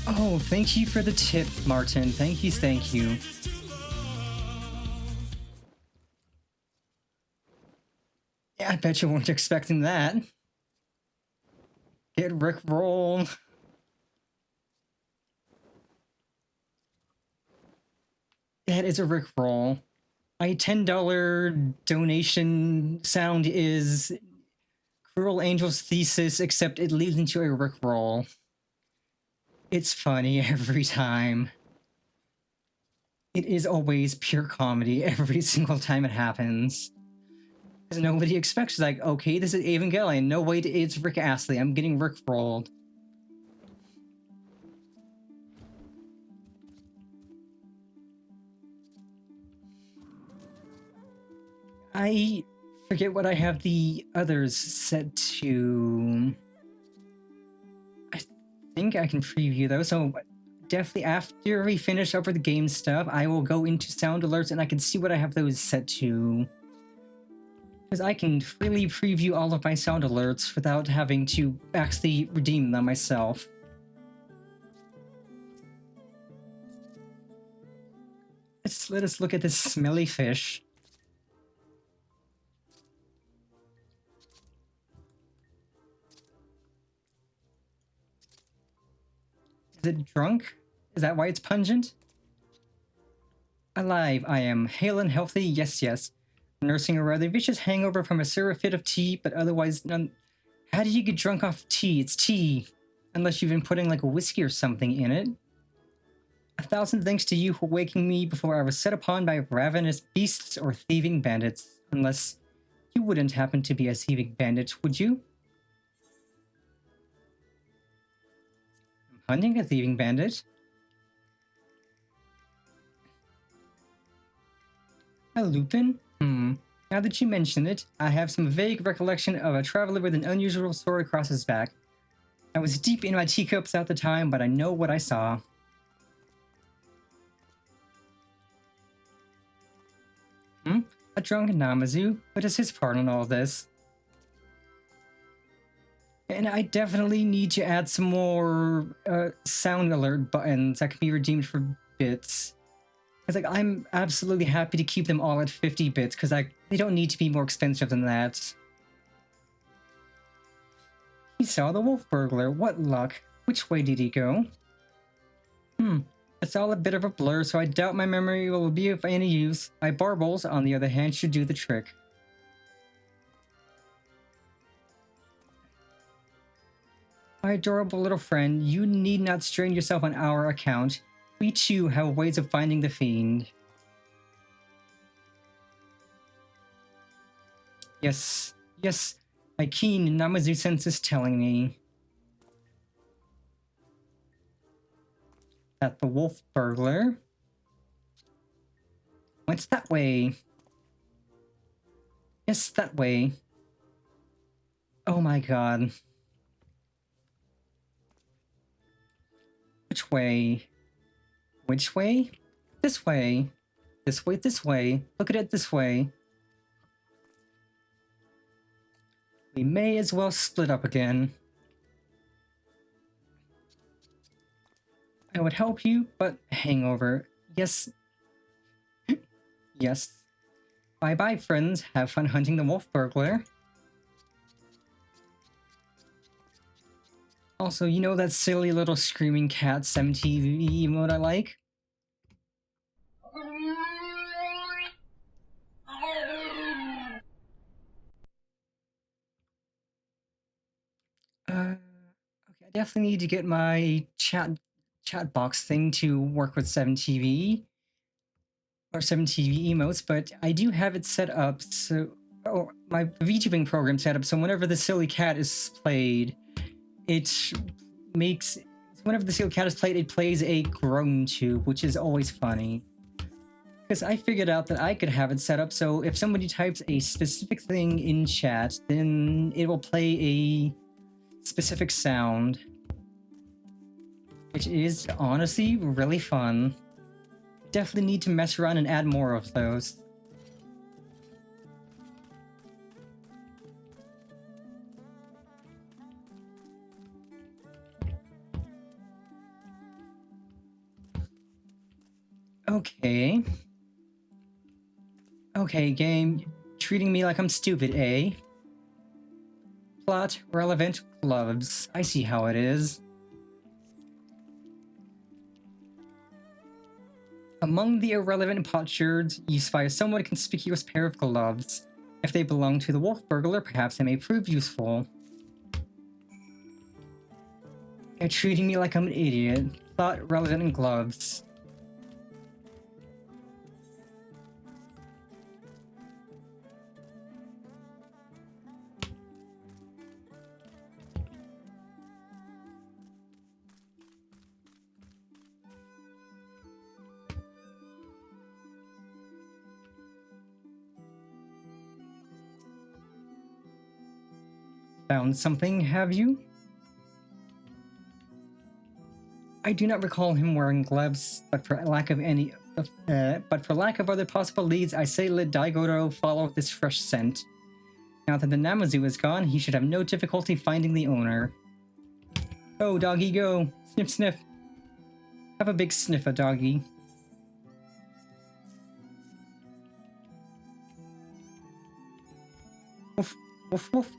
Oh, thank you for the tip, Martin. Thank you, thank you. Yeah, I bet you weren't expecting that. Get Rickrolled. That is a Rickroll. My $10 donation sound is Cruel Angel's Thesis, except it leads into a Rickroll. It's funny every time. It is always pure comedy every single time it happens. Because nobody expects, like, okay, this is Evangelion. No, wait, it's Rick Astley. I'm getting Rickrolled. I forget what I have the others set to. I think I can preview those, so definitely after we finish up with the game stuff, I will go into sound alerts and I can see what I have those set to. Because I can freely preview all of my sound alerts without having to actually redeem them myself. Let us look at this smelly fish. Is it drunk? Is that why it's pungent? Alive, I am. Hale and healthy, yes, yes. Nursing a rather vicious hangover from a syrup fit of tea, but otherwise none. How do you get drunk off tea? It's tea. Unless you've been putting like a whiskey or something in it. 1,000 thanks to you for waking me before I was set upon by ravenous beasts or thieving bandits. Unless you wouldn't happen to be a thieving bandit, would you? I'm hunting a thieving bandit. A Lupin? Now that you mention it, I have some vague recollection of a traveler with an unusual sword across his back. I was deep in my teacups at the time, but I know what I saw. A drunk Namazu? What is his part in all this? And I definitely need to add some more sound alert buttons that can be redeemed for bits. It's like, I'm absolutely happy to keep them all at 50 bits, because they don't need to be more expensive than that. He saw the wolf burglar. What luck. Which way did he go? It's all a bit of a blur, so I doubt my memory will be of any use. My baubles, on the other hand, should do the trick. My adorable little friend, you need not strain yourself on our account. We too have ways of finding the fiend. Yes, my keen Namazu sense is telling me that the wolf burglar went that way. Yes, that way. Oh my god. Which way? Which way? This way. This way, this way. Look at it this way. We may as well split up again. I would help you, but hangover. Yes. Yes. Bye-bye, friends. Have fun hunting the wolf burglar. Also, you know that silly little screaming cat 7TV emote I like? Okay, I definitely need to get my chat box thing to work with 7TV or 7TV emotes, but I do have it set up so my VTubing program set up so whenever the silly cat is played, it makes whenever the silly cat is played, it plays a groan tube, which is always funny. Because I figured out that I could have it set up so if somebody types a specific thing in chat, then it will play a specific sound. Which is honestly really fun. Definitely need to mess around and add more of those. Okay. Okay, game. Treating me like I'm stupid, eh? Plot, relevant, gloves. I see how it is. Among the irrelevant potsherds, you spy a somewhat conspicuous pair of gloves. If they belong to the wolf burglar, perhaps they may prove useful. You're treating me like I'm an idiot. Plot, relevant, and gloves. Found something, have you? I do not recall him wearing gloves, but for lack of other possible leads, I say let Daigoro follow this fresh scent. Now that the Namazu is gone, he should have no difficulty finding the owner. Go, doggy, go! Sniff, sniff. Have a big sniffer, doggy. Woof, woof, woof.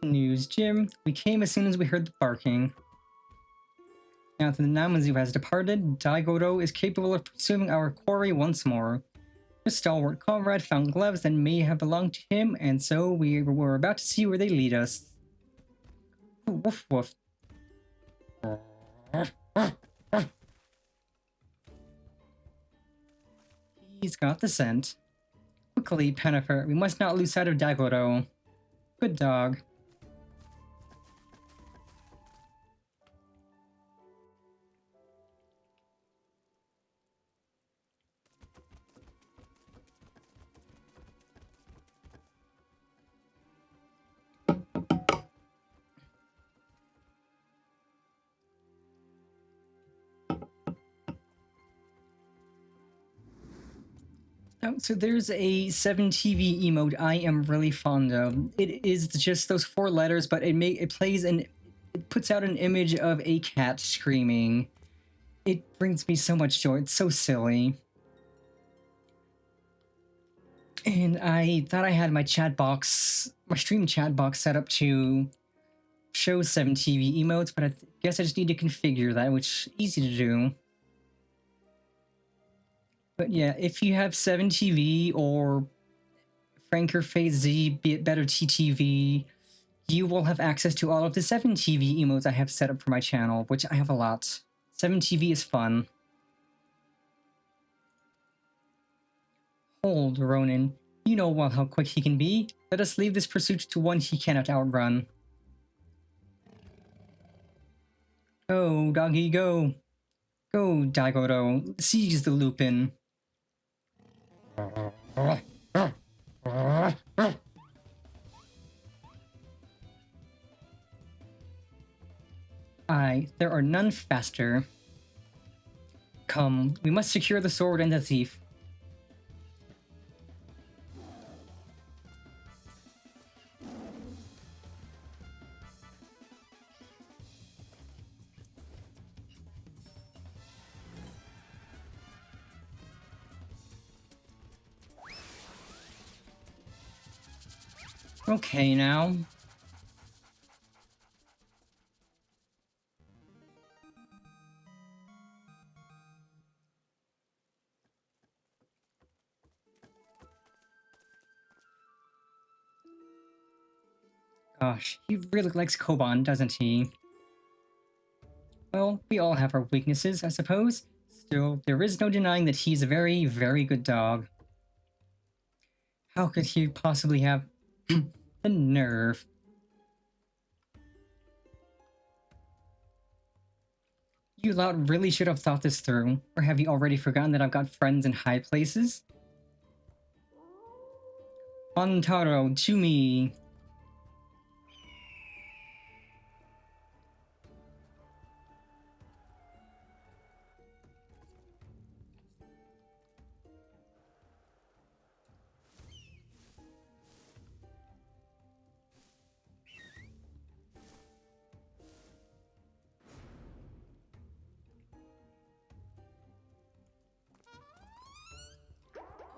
Good news, Jim. We came as soon as we heard the barking. Now that the Namazu has departed, Daigoro is capable of pursuing our quarry once more. His stalwart comrade found gloves that may have belonged to him, and so we were about to see where they lead us. Woof woof. He's got the scent. Quickly, Pennifer, we must not lose sight of Daigoro. Good dog. Oh, so there's a 7TV emote I am really fond of. It is just those 4 letters, but it puts out an image of a cat screaming. It brings me so much joy. It's so silly. And I thought I had my stream chat box set up to show 7TV emotes, but I guess I just need to configure that, which is easy to do. But yeah, if you have 7TV or Franker Phase Z, Be It Better TTV, you will have access to all of the 7TV emotes I have set up for my channel, which I have a lot. 7TV is fun. Hold, Ronin. You know well how quick he can be. Let us leave this pursuit to one he cannot outrun. Go, doggy, go. Go, Daigoro. Seize the Lupin. Aye, there are none faster. Come, we must secure the sword and the thief. Okay, now. Gosh, he really likes Koban, doesn't he? Well, we all have our weaknesses, I suppose. Still, there is no denying that he's a very, very good dog. How could he possibly have the nerve? You lot really should have thought this through. Or have you already forgotten that I've got friends in high places? Montaro, to me.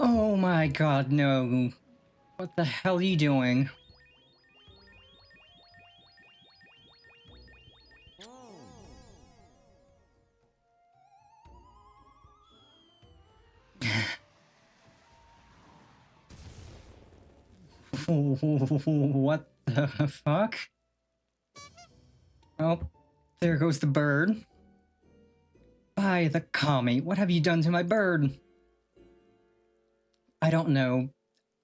Oh my god, no. What the hell are you doing? What the fuck? Oh, there goes the bird. By the kami, what have you done to my bird? I don't know.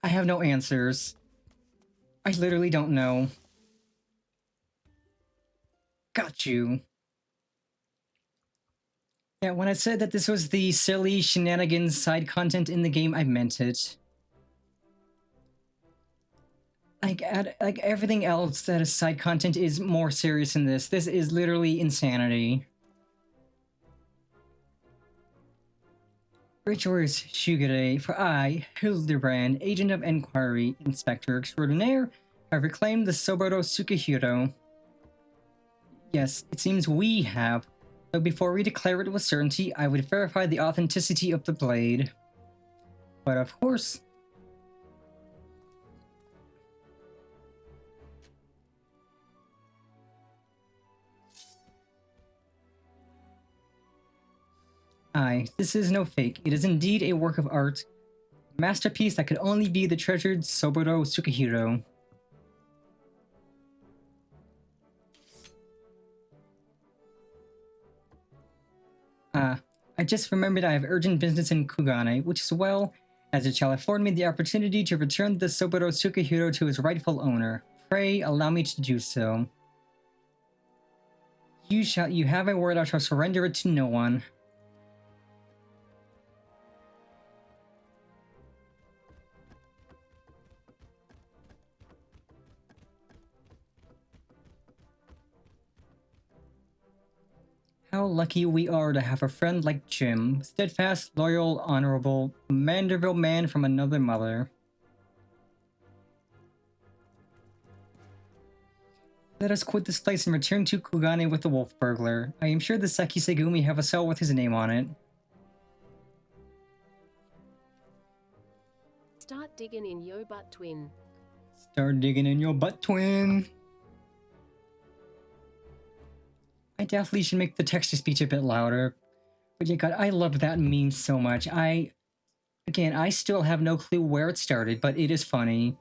I have no answers. I literally don't know. Got you. Yeah, when I said that this was the silly shenanigans side content in the game, I meant it. Like everything else that is side content is more serious than this. This is literally insanity. Rich orders Shugure, for I, Hildibrand, Agent of Enquiry, Inspector Extraordinaire, have reclaimed the Soboro Tsukihiro. Yes, it seems we have, but before we declare it with certainty, I would verify the authenticity of the blade. But of course... Aye, this is no fake. It is indeed a work of art. A masterpiece that could only be the treasured Soboro Tsukihiro. I just remembered I have urgent business in Kugane, which is well, as it shall afford me the opportunity to return the Soboro Tsukihiro to his rightful owner. Pray, allow me to do so. You have my word, I shall surrender it to no one. How lucky we are to have a friend like Jim, steadfast, loyal, honorable, a Manderville man from another mother. Let us quit this place and return to Kugane with the wolf burglar. I am sure the Seki Segumi have a cell with his name on it. Start digging in yo butt, twin. Start digging in your butt, twin. I definitely should make the text-to-speech a bit louder. But yeah, God, I love that meme so much. Again, I still have no clue where it started, but it is funny.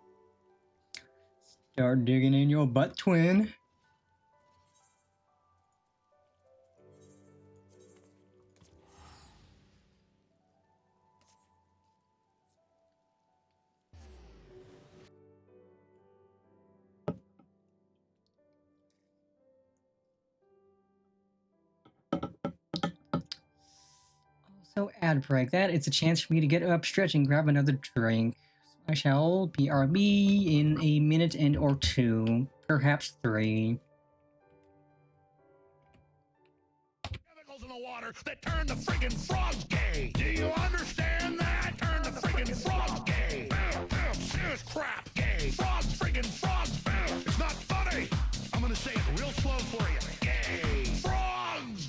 Start digging in your butt, twin. Also, ad break. That is a chance for me to get up, stretch, and grab another drink. I shall BRB in a minute and or two, perhaps 3. Chemicals in the water that turn the friggin' frogs gay. Do you understand that? Turn the friggin' frogs gay. Serious crap gay. Frogs, friggin' frogs. It's not funny. I'm gonna say it real slow for you. Gay. Frogs.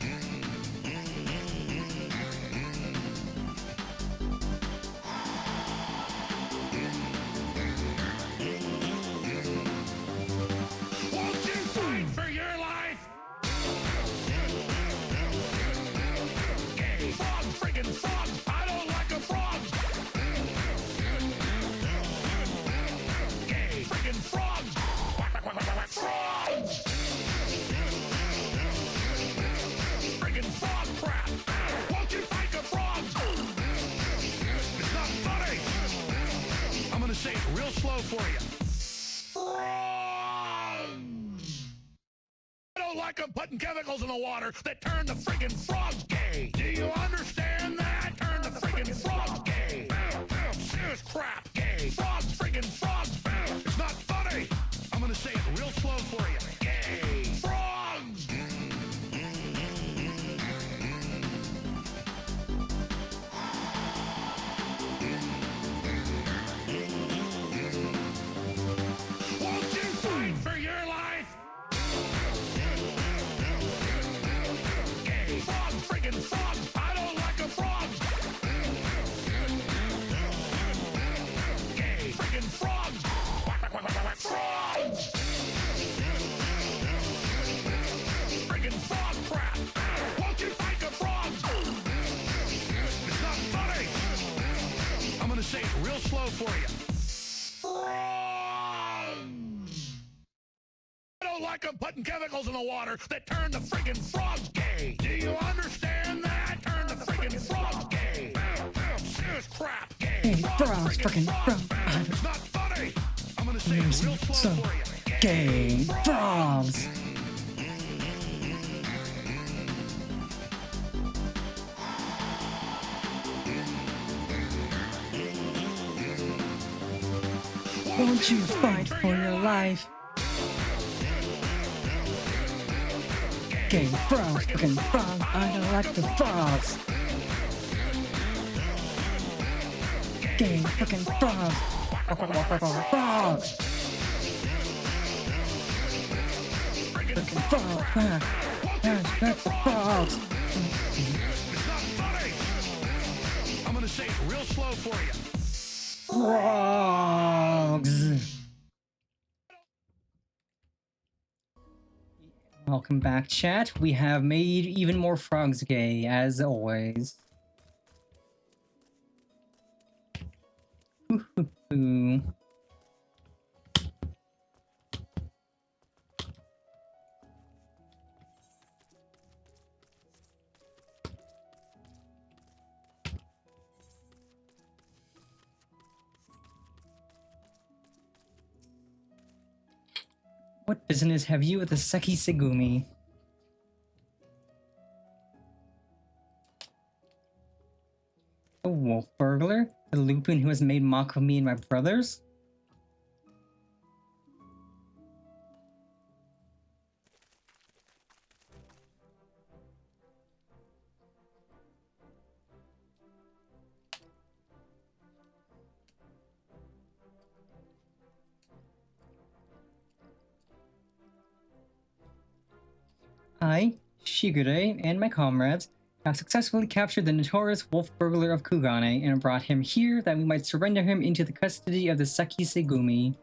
Won't you fight for your life? Gay. Frogs, friggin' frogs. I don't like a frog. Gay. Friggin' frogs. Frogs. Friggin' frog crap. Won't you fight the frogs? It's not funny. I'm gonna say it real slow for you. Frogs. I don't like them putting chemicals in the water that turn the friggin' frogs gay. Do you understand that? Turn the friggin' frogs gay. Serious crap gay. Frogs, friggin' frogs. It's not funny. I'm gonna say it real slow for you. Gay. Frogs. Won't you fight for your life? Gay. Frogs, friggin' frogs. I don't like a frog. Gay. Friggin' frogs. Frogs. Friggin' frog crap. Won't you fight the frogs? It's not funny. I'm gonna say it real slow for you. Frogs. I don't like them putting chemicals in the water that turn the friggin' frogs gay. Do you understand that? Turn the friggin' frogs gay. Serious crap gay. Hey, frogs, frickin' frogs. It's not funny. I'm gonna say it real slow So for you. gay. Frogs. Won't you fight for your life? Gay frogs, frickin' frogs. I don't like the frogs. Gay frickin' frogs. Frogs. Frickin' frogs. That's the frogs. It's not funny. I'm gonna say it real slow for you. Frogs. Welcome back, chat. We have made even more frogs gay, as always. Ooh. What business have you with the Seki Segumi? A wolf burglar? The Lupin who has made mock of me and my brothers? I, Shigure, and my comrades have successfully captured the notorious wolf burglar of Kugane and brought him here that we might surrender him into the custody of the Seki Segumi.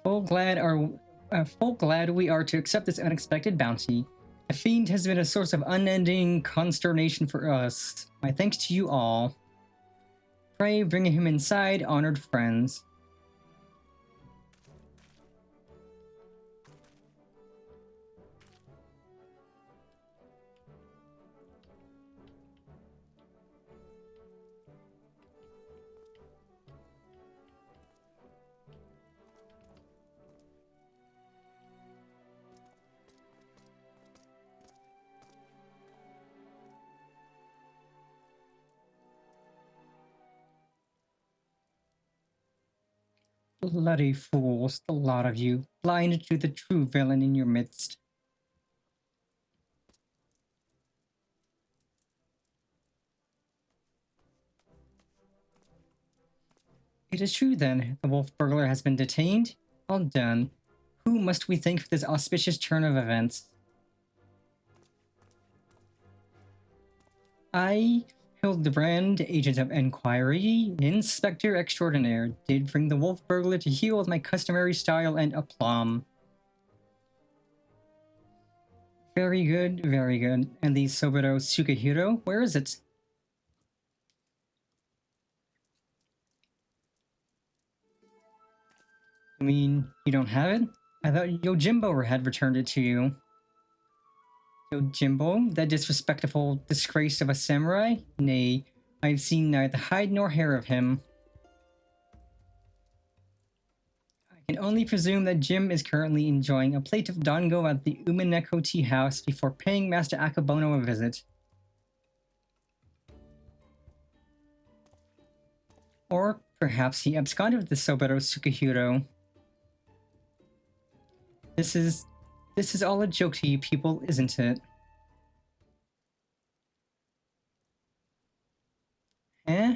Full glad we are to accept this unexpected bounty. The fiend has been a source of unending consternation for us. My thanks to you all. Pray bring him inside, honored friends. Bloody fools, the lot of you, blind to the true villain in your midst. It is true then, the wolf burglar has been detained? Well done. Who must we thank for this auspicious turn of events? I, Hildibrand, agent of inquiry, inspector extraordinaire, did bring the wolf burglar to heel with my customary style and aplomb. Very good, very good. And the Sobero Sukehiro, where is it? You mean you don't have it? I thought Yojimbo had returned it to you. Yojimbo, that disrespectful disgrace of a samurai? Nay, I've seen neither hide nor hair of him. I can only presume that Jim is currently enjoying a plate of dango at the Umineko tea house before paying Master Akabono a visit. Or perhaps he absconded with the Sobero Sukehiro. This is all a joke to you people, isn't it? Eh?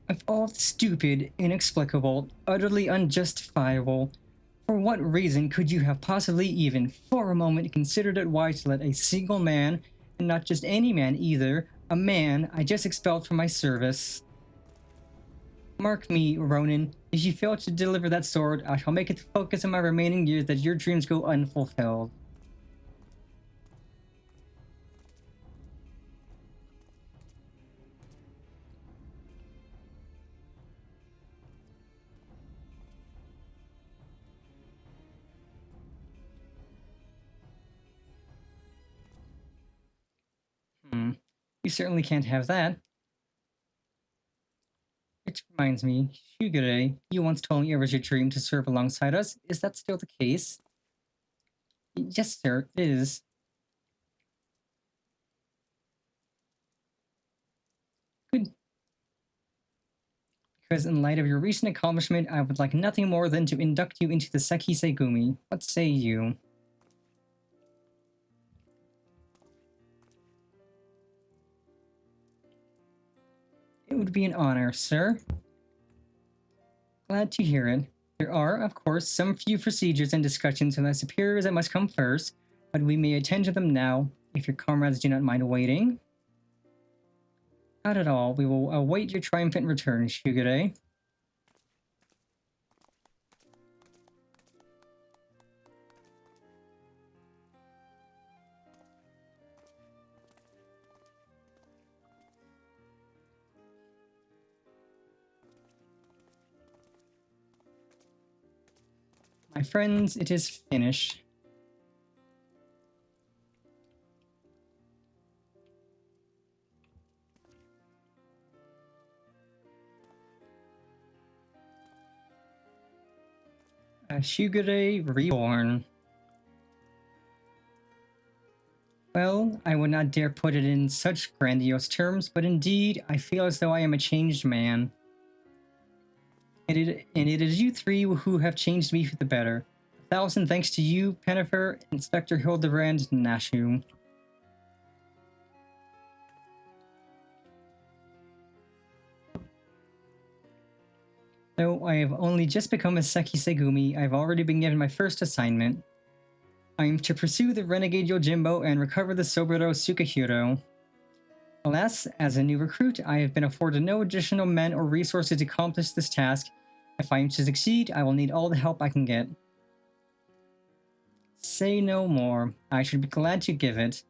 Of all stupid, inexplicable, utterly unjustifiable, for what reason could you have possibly even for a moment considered it wise to let a single man, and not just any man either, a man I just expelled from my service? Mark me, Ronin, if you fail to deliver that sword, I shall make it the focus of my remaining years that your dreams go unfulfilled. You certainly can't have that. Which reminds me, Shigure, you once told me it was your dream to serve alongside us. Is that still the case? Yes, sir, it is. Good. Because in light of your recent accomplishment, I would like nothing more than to induct you into the Seki Segumi. What say you? It would be an honor, sir. Glad to hear it. There are, of course, some few procedures and discussions with my superiors that must come first, but we may attend to them now, if your comrades do not mind waiting. Not at all. We will await your triumphant return, Shugure. My friends, it is finished. Shugure Reborn. Well, I would not dare put it in such grandiose terms, but indeed, I feel as though I am a changed man. And it is you three who have changed me for the better. 1,000 thanks to you, Pennifer, Inspector Hildibrand, Nashu. Though I have only just become a Seki Segumi, I have already been given my first assignment. I am to pursue the renegade Yojimbo and recover the Soburo Sukahiro. Alas, as a new recruit, I have been afforded no additional men or resources to accomplish this task. If I am to succeed, I will need all the help I can get. Say no more. I should be glad to give it.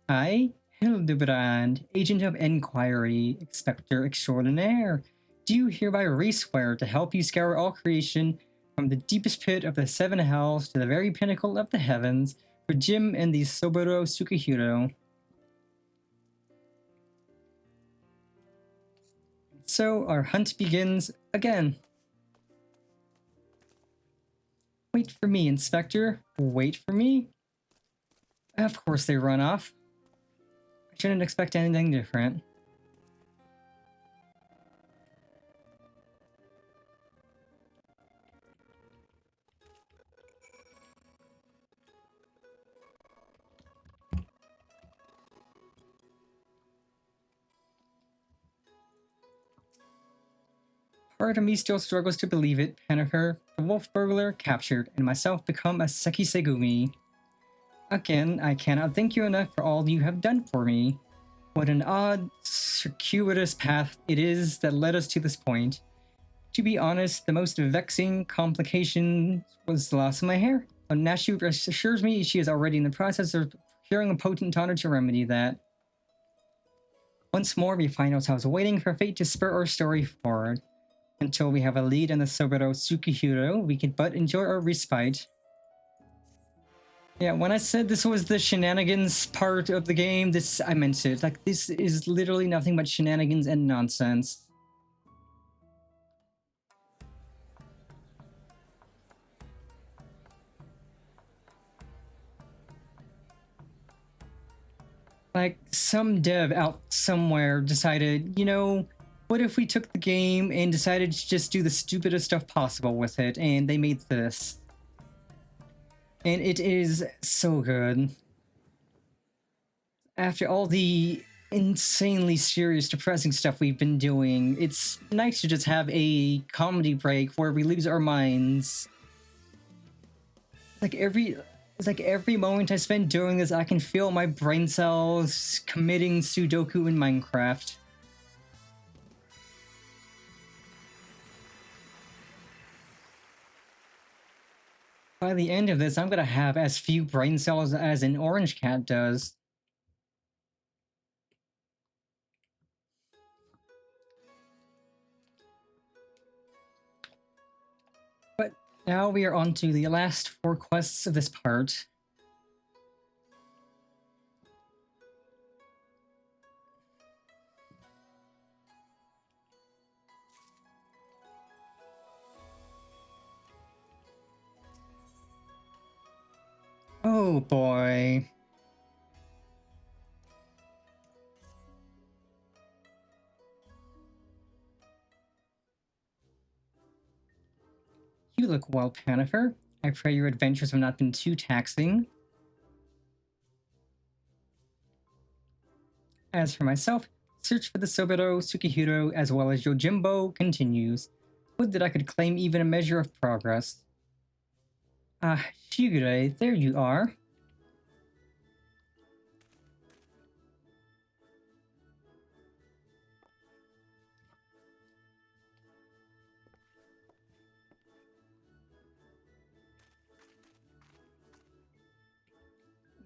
I, Hildibrand, Agent of Enquiry, Inspector Extraordinaire, do hereby re-swear to help you scour all creation from the deepest pit of the seven hells to the very pinnacle of the heavens for Jim and the Soburo Sukahiro. So our hunt begins again. Wait for me, Inspector. Wait for me. Of course they run off. I shouldn't expect anything different. Part of me still struggles to believe it, Pennifer, the wolf burglar captured, and myself become a Seki Segumi. Again, I cannot thank you enough for all you have done for me. What an odd, circuitous path it is that led us to this point. To be honest, the most vexing complication was the loss of my hair, but Nashu assures me she is already in the process of procuring a potent tonic to remedy that. Once more, we find ourselves waiting for fate to spur our story forward. Until we have a lead on the Soburo Sukahiro, we can but enjoy our respite. Yeah, when I said this was the shenanigans part of the game, I meant it. Like, this is literally nothing but shenanigans and nonsense. Like, some dev out somewhere decided, you know, what if we took the game and decided to just do the stupidest stuff possible with it, and they made this. And it is so good. After all the insanely serious, depressing stuff we've been doing, it's nice to just have a comedy break where we lose our minds. It's like every moment I spend doing this, I can feel my brain cells committing Sudoku in Minecraft. By the end of this, I'm gonna have as few brain cells as an orange cat does. But now we are on to the last 4 quests of this part. Oh boy. You look well, Pennifer. I pray your adventures have not been too taxing. As for myself, search for the Soburo Sukahiro as well as Yojimbo continues. Would that I could claim even a measure of progress. Ah, Shigure, there you are.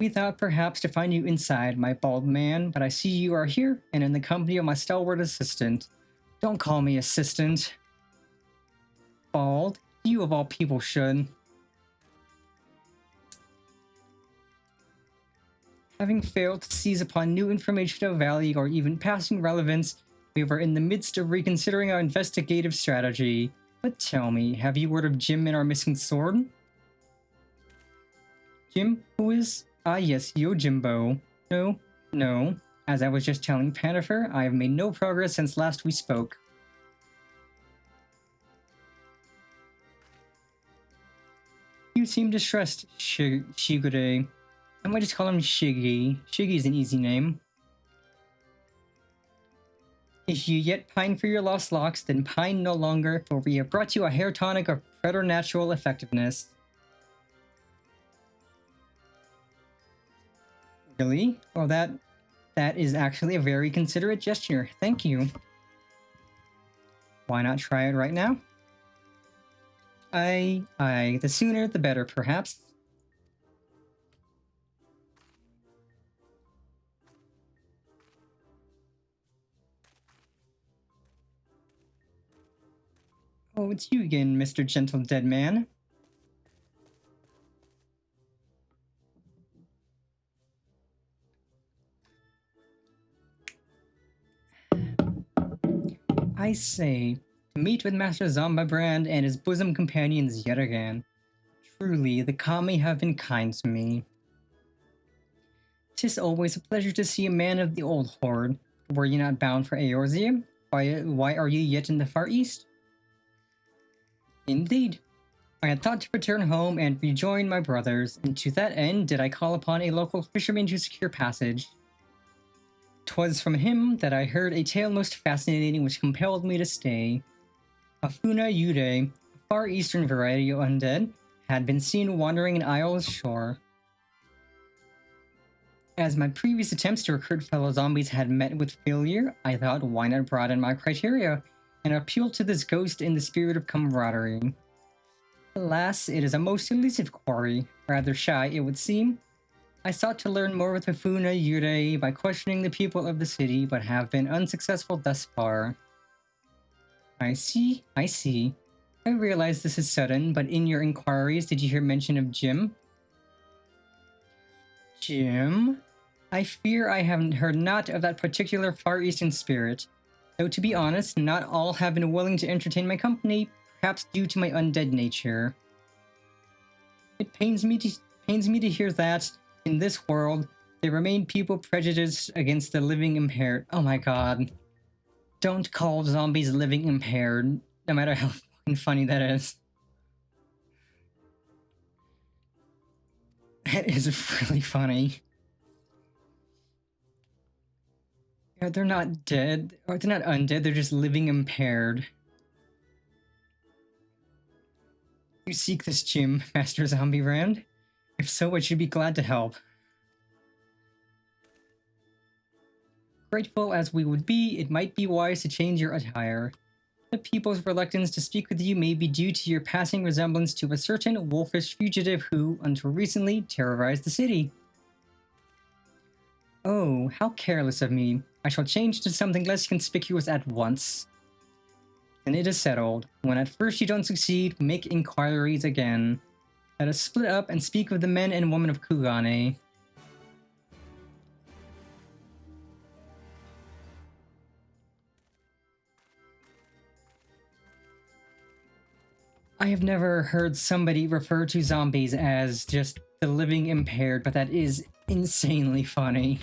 We thought perhaps to find you inside, my bald man, but I see you are here and in the company of my stalwart assistant. Don't call me assistant. Bald? You of all people should. Having failed to seize upon new information of value or even passing relevance, we were in the midst of reconsidering our investigative strategy. But tell me, have you word of Jim and our missing sword? Jim? Who is? Ah yes, Yojimbo. No. As I was just telling Panifer, I have made no progress since last we spoke. You seem distressed, Shigure. I might just call him Shiggy. Shiggy is an easy name. If you yet pine for your lost locks, then pine no longer, for we have brought you a hair tonic of preternatural effectiveness. Really? Well, that is actually a very considerate gesture. Thank you. Why not try it right now? Aye, the sooner the better, perhaps. Oh, it's you again, Mr. Gentle Dead Man. I say, to meet with Master Zombibrand and his bosom companions yet again. Truly, the kami have been kind to me. 'Tis always a pleasure to see a man of the old horde. Were you not bound for Eorzea? Why are you yet in the Far East? Indeed. I had thought to return home and rejoin my brothers, and to that end did I call upon a local fisherman to secure passage. 'Twas from him that I heard a tale most fascinating which compelled me to stay. Afuna Yude, a far eastern variety of undead, had been seen wandering an isle's shore. As my previous attempts to recruit fellow zombies had met with failure, I thought why not broaden my criteria and appeal to this ghost in the spirit of camaraderie. Alas, it is a most elusive quarry, rather shy it would seem. I sought to learn more with Afuna Yurei by questioning the people of the city, but have been unsuccessful thus far. I see. I realize this is sudden, but in your inquiries, did you hear mention of Jim? Jim? I fear I haven't heard naught of that particular Far Eastern spirit. Though to be honest, not all have been willing to entertain my company, perhaps due to my undead nature. It pains me to hear that, in this world, there remain people prejudiced against the living impaired. Oh my god. Don't call zombies living impaired, no matter how fucking funny that is. That is really funny. Yeah, they're not dead, or they're not undead, they're just living impaired. You seek this gym, Master Zombibrand? If so, I should be glad to help. Grateful as we would be, it might be wise to change your attire. The people's reluctance to speak with you may be due to your passing resemblance to a certain wolfish fugitive who, until recently, terrorized the city. Oh, how careless of me. I shall change to something less conspicuous at once. Then it is settled. When at first you don't succeed, make inquiries again. Let us split up and speak with the men and women of Kugane. I have never heard somebody refer to zombies as just the living impaired, but that is insanely funny.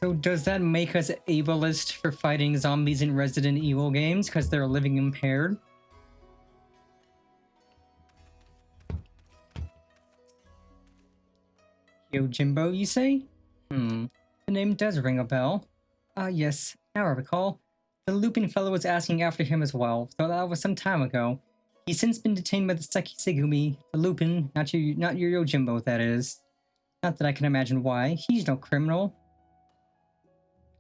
So does that make us ableist for fighting zombies in Resident Evil games because they're living impaired? Yojimbo, you say? The name does ring a bell. Yes, now I recall. The Lupin fellow was asking after him as well, though that was some time ago. He's since been detained by the Sekisegumi, the Lupin, not your Yojimbo, that is. Not that I can imagine why. He's no criminal.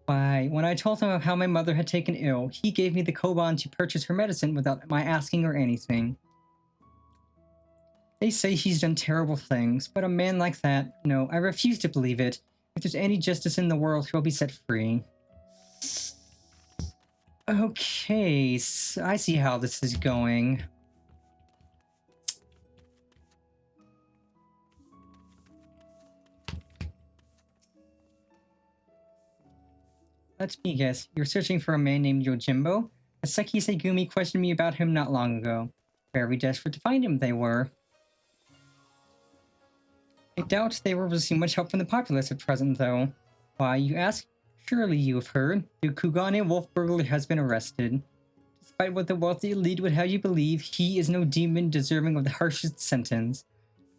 Why, when I told him of how my mother had taken ill, he gave me the koban to purchase her medicine without my asking or anything. They say he's done terrible things, but a man like that, no, I refuse to believe it. If there's any justice in the world, he'll be set free. Okay, so I see how this is going. Let me guess, you're searching for a man named Yojimbo? Aseki Segumi questioned me about him not long ago. Very desperate to find him, they were. I doubt they will receive much help from the populace at present, though. Why, you ask? Surely you have heard. The Kugane wolf burglar has been arrested. Despite what the wealthy elite would have you believe, he is no demon deserving of the harshest sentence.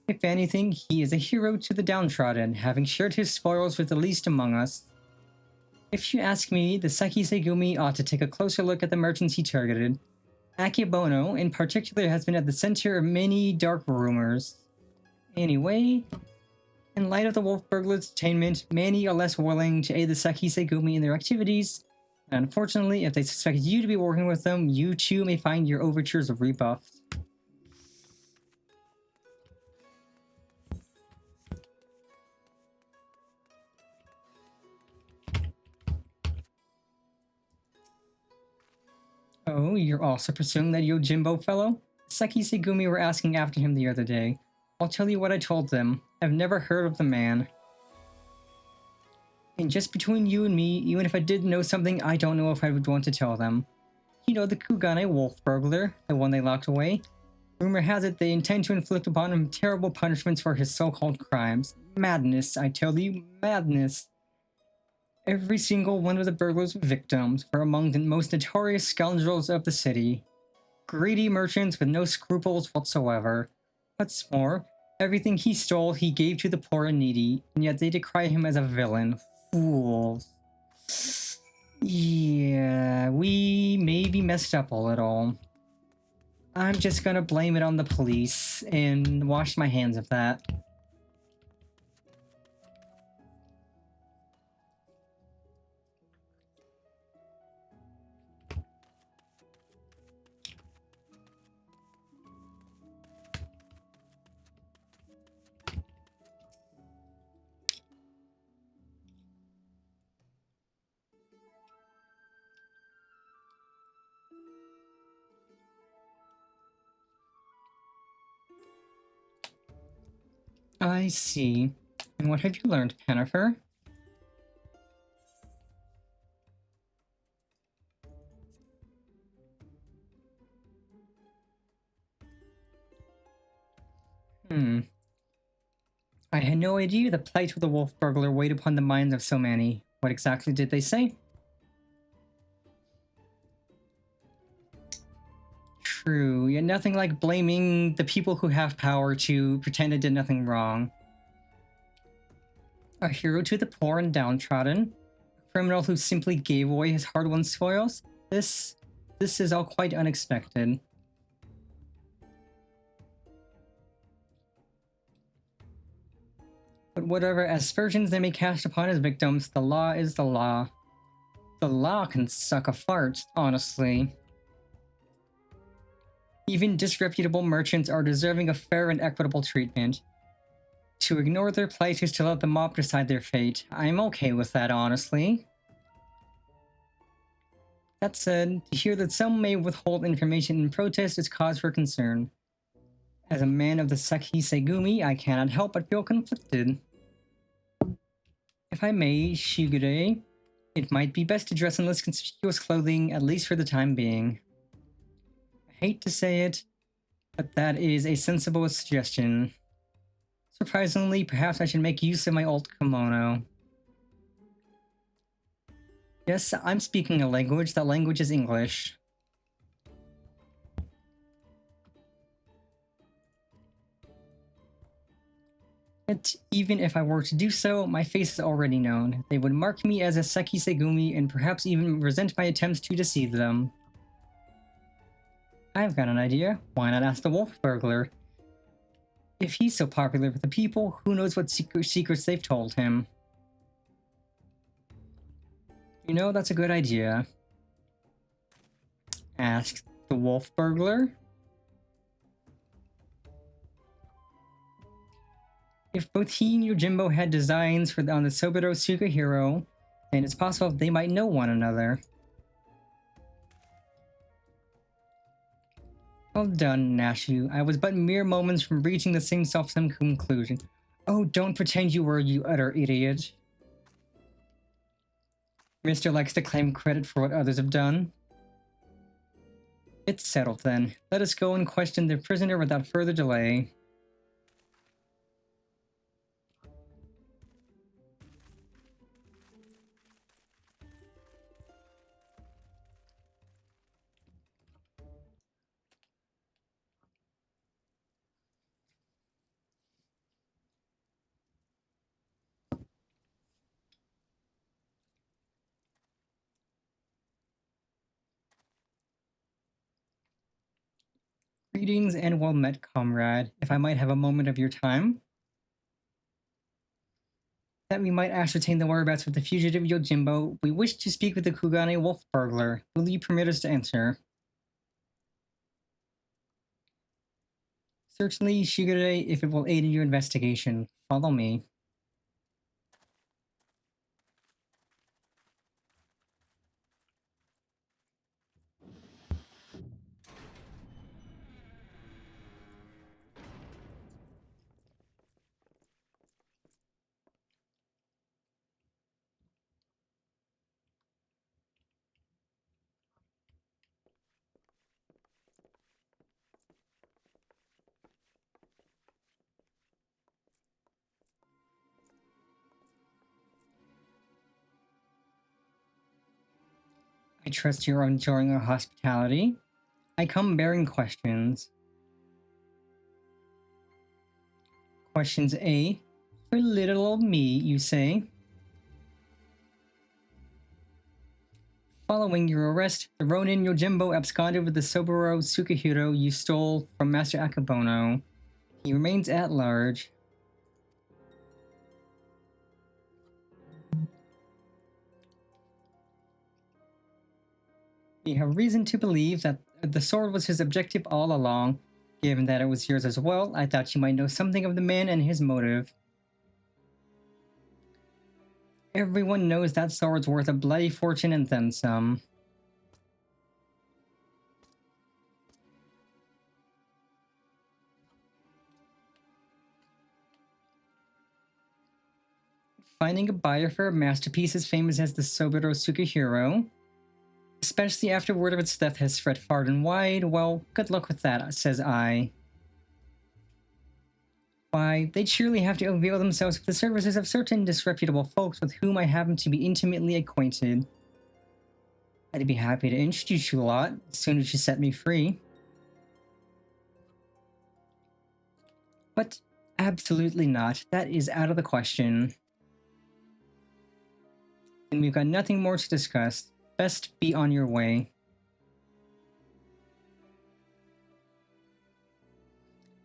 If anything, he is a hero to the downtrodden, having shared his spoils with the least among us. If you ask me, the Seki Segumi ought to take a closer look at the merchants he targeted. Akebono, in particular, has been at the center of many dark rumors. Anyway, in light of the wolf burglar's detainment, many are less willing to aid the Seki Segumi in their activities. And unfortunately, if they suspect you to be working with them, you too may find your overtures rebuffed. Oh, you're also pursuing that Yojimbo fellow? The Seki Segumi were asking after him the other day. I'll tell you what I told them. I've never heard of the man. And just between you and me, even if I did know something, I don't know if I would want to tell them. You know the Kugane wolf burglar, the one they locked away? Rumor has it they intend to inflict upon him terrible punishments for his so-called crimes. Madness, I tell you, madness. Every single one of the burglar's victims were among the most notorious scoundrels of the city. Greedy merchants with no scruples whatsoever. What's more, everything he stole he gave to the poor and needy, and yet they decry him as a villain. Fools. Yeah, we maybe messed up a little. I'm just gonna blame it on the police and wash my hands of that. I see. And what have you learned, Pennifer? I had no idea the plight of the wolf burglar weighed upon the minds of so many. What exactly did they say? True, yet nothing like blaming the people who have power to pretend they did nothing wrong. A hero to the poor and downtrodden? A criminal who simply gave away his hard-won spoils? This is all quite unexpected. But whatever aspersions they may cast upon his victims, the law is the law. The law can suck a fart, honestly. Even disreputable merchants are deserving of fair and equitable treatment. To ignore their plight is to let the mob decide their fate. I'm okay with that, honestly. That said, to hear that some may withhold information in protest is cause for concern. As a man of the Seki Segumi, I cannot help but feel conflicted. If I may, Shigure, it might be best to dress in less conspicuous clothing, at least for the time being. I hate to say it, but that is a sensible suggestion. Surprisingly, perhaps I should make use of my old kimono. Yes, I'm speaking a language. That language is English. But even if I were to do so, my face is already known. They would mark me as a Seki Segumi and perhaps even resent my attempts to deceive them. I've got an idea. Why not ask the wolf burglar? If he's so popular with the people, who knows what secrets they've told him. You know, that's a good idea. Asked the wolf burglar. If both he and Yojimbo had designs on the Sobero Sukahiro, then it's possible they might know one another. Well done, Nashu. I was but mere moments from reaching the same self-same conclusion. Oh, don't pretend you were, you utter idiot. Mister likes to claim credit for what others have done. It's settled then. Let us go and question the prisoner without further delay. Greetings and well met, comrade. If I might have a moment of your time? That we might ascertain the whereabouts of the fugitive Yojimbo, we wish to speak with the Kugane wolf burglar. Will you permit us to enter? Certainly, Shigure, if it will aid in your investigation. Follow me. I trust you're enjoying our hospitality. I come bearing questions. Questions A. For little old me, you say? Following your arrest, the Ronin Yojimbo absconded with the Soboro Sukahiro you stole from Master Akebono. He remains at large. We have reason to believe that the sword was his objective all along. Given that it was yours as well, I thought you might know something of the man and his motive. Everyone knows that sword's worth a bloody fortune and then some. Finding a buyer for a masterpiece as famous as the Sobero Sukahiro, especially after word of its theft has spread far and wide, well, good luck with that, says I. Why, they'd surely have to avail themselves of the services of certain disreputable folks with whom I happen to be intimately acquainted. I'd be happy to introduce you a lot, as soon as you set me free. But absolutely not. That is out of the question. And we've got nothing more to discuss. Best be on your way.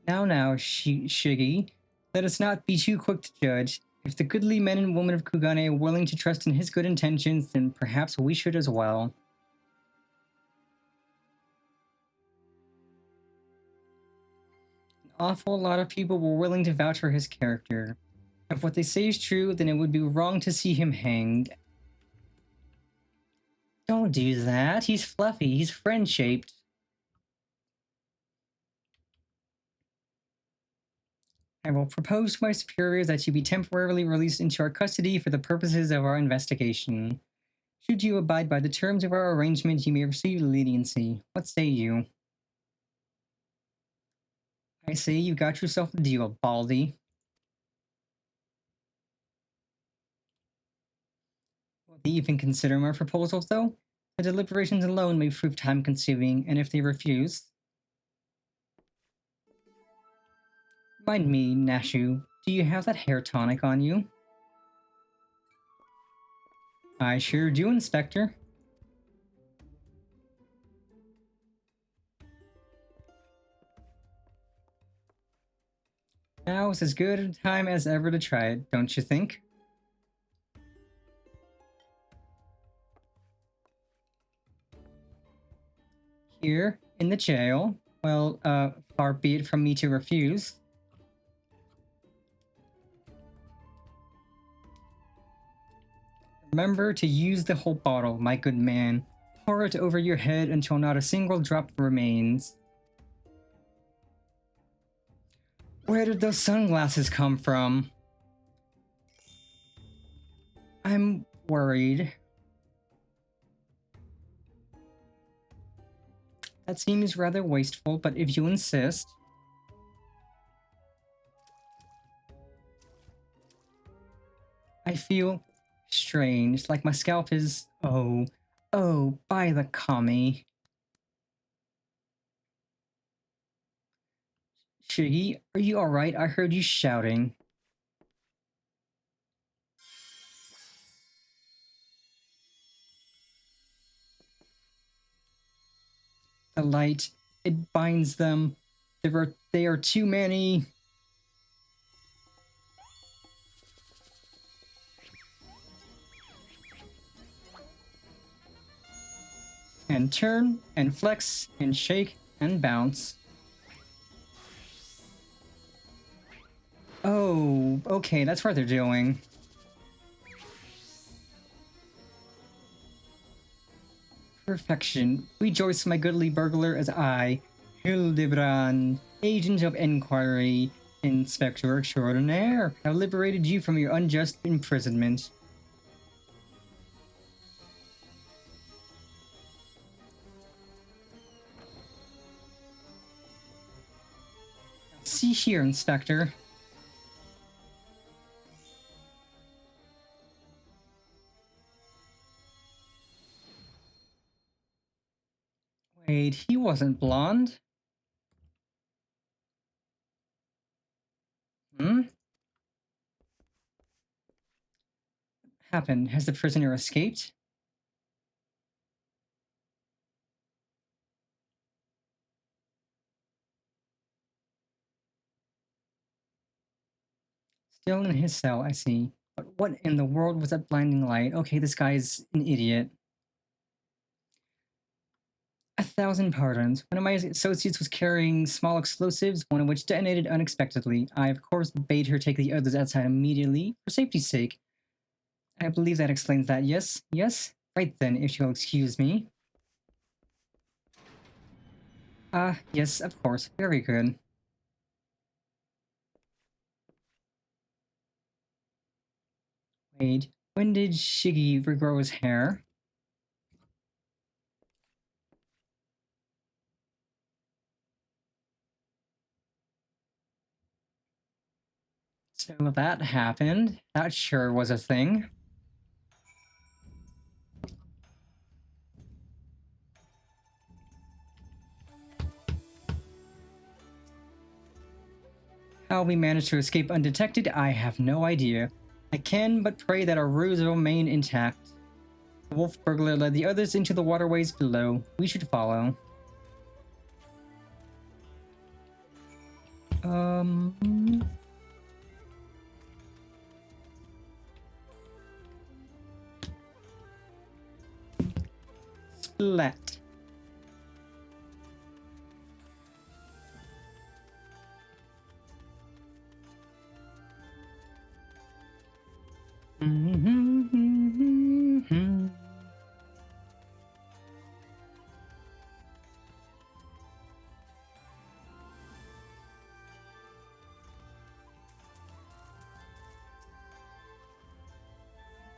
Now, Shiggy, let us not be too quick to judge. If the goodly men and women of Kugane are willing to trust in his good intentions, then perhaps we should as well. An awful lot of people were willing to vouch for his character. If what they say is true, then it would be wrong to see him hanged. Don't do that. He's fluffy. He's friend-shaped. I will propose to my superiors that you be temporarily released into our custody for the purposes of our investigation. Should you abide by the terms of our arrangement, you may receive leniency. What say you? I say you got yourself a deal, Baldy. Will they even consider my proposals, though? The deliberations alone may prove time-consuming, and if they refuse... Mind me, Nashu, do you have that hair tonic on you? I sure do, Inspector. Now is as good a time as ever to try it, don't you think? here in the jail. Well, far be it from me to refuse. Remember to use the whole bottle, my good man. Pour it over your head until not a single drop remains. Where did those sunglasses come from? I'm worried. That seems rather wasteful, but if you insist. I feel strange, like my scalp is... Oh, by the commie. Shiggy, are you alright? I heard you shouting. The light, it binds them. They are too many. And turn, and flex, and shake, and bounce. Oh, okay, that's what they're doing. Perfection. Rejoice, my goodly burglar, as I, Hildibrand, agent of inquiry, inspector extraordinaire, have liberated you from your unjust imprisonment. See here, Inspector. Wait, he wasn't blonde? Hmm? Happened? Has the prisoner escaped? Still in his cell, I see. But what in the world was that blinding light? Okay, this guy's an idiot. 1,000 pardons. One of my associates was carrying small explosives, one of which detonated unexpectedly. I, of course, bade her take the others outside immediately, for safety's sake. I believe that explains that, yes? Yes? Right then, if you'll excuse me. Yes, of course. Very good. Wait, when did Shiggy regrow his hair? So that happened. That sure was a thing. How we managed to escape undetected, I have no idea. I can but pray that our ruse remain intact. The wolf burglar led the others into the waterways below. We should follow. Splat.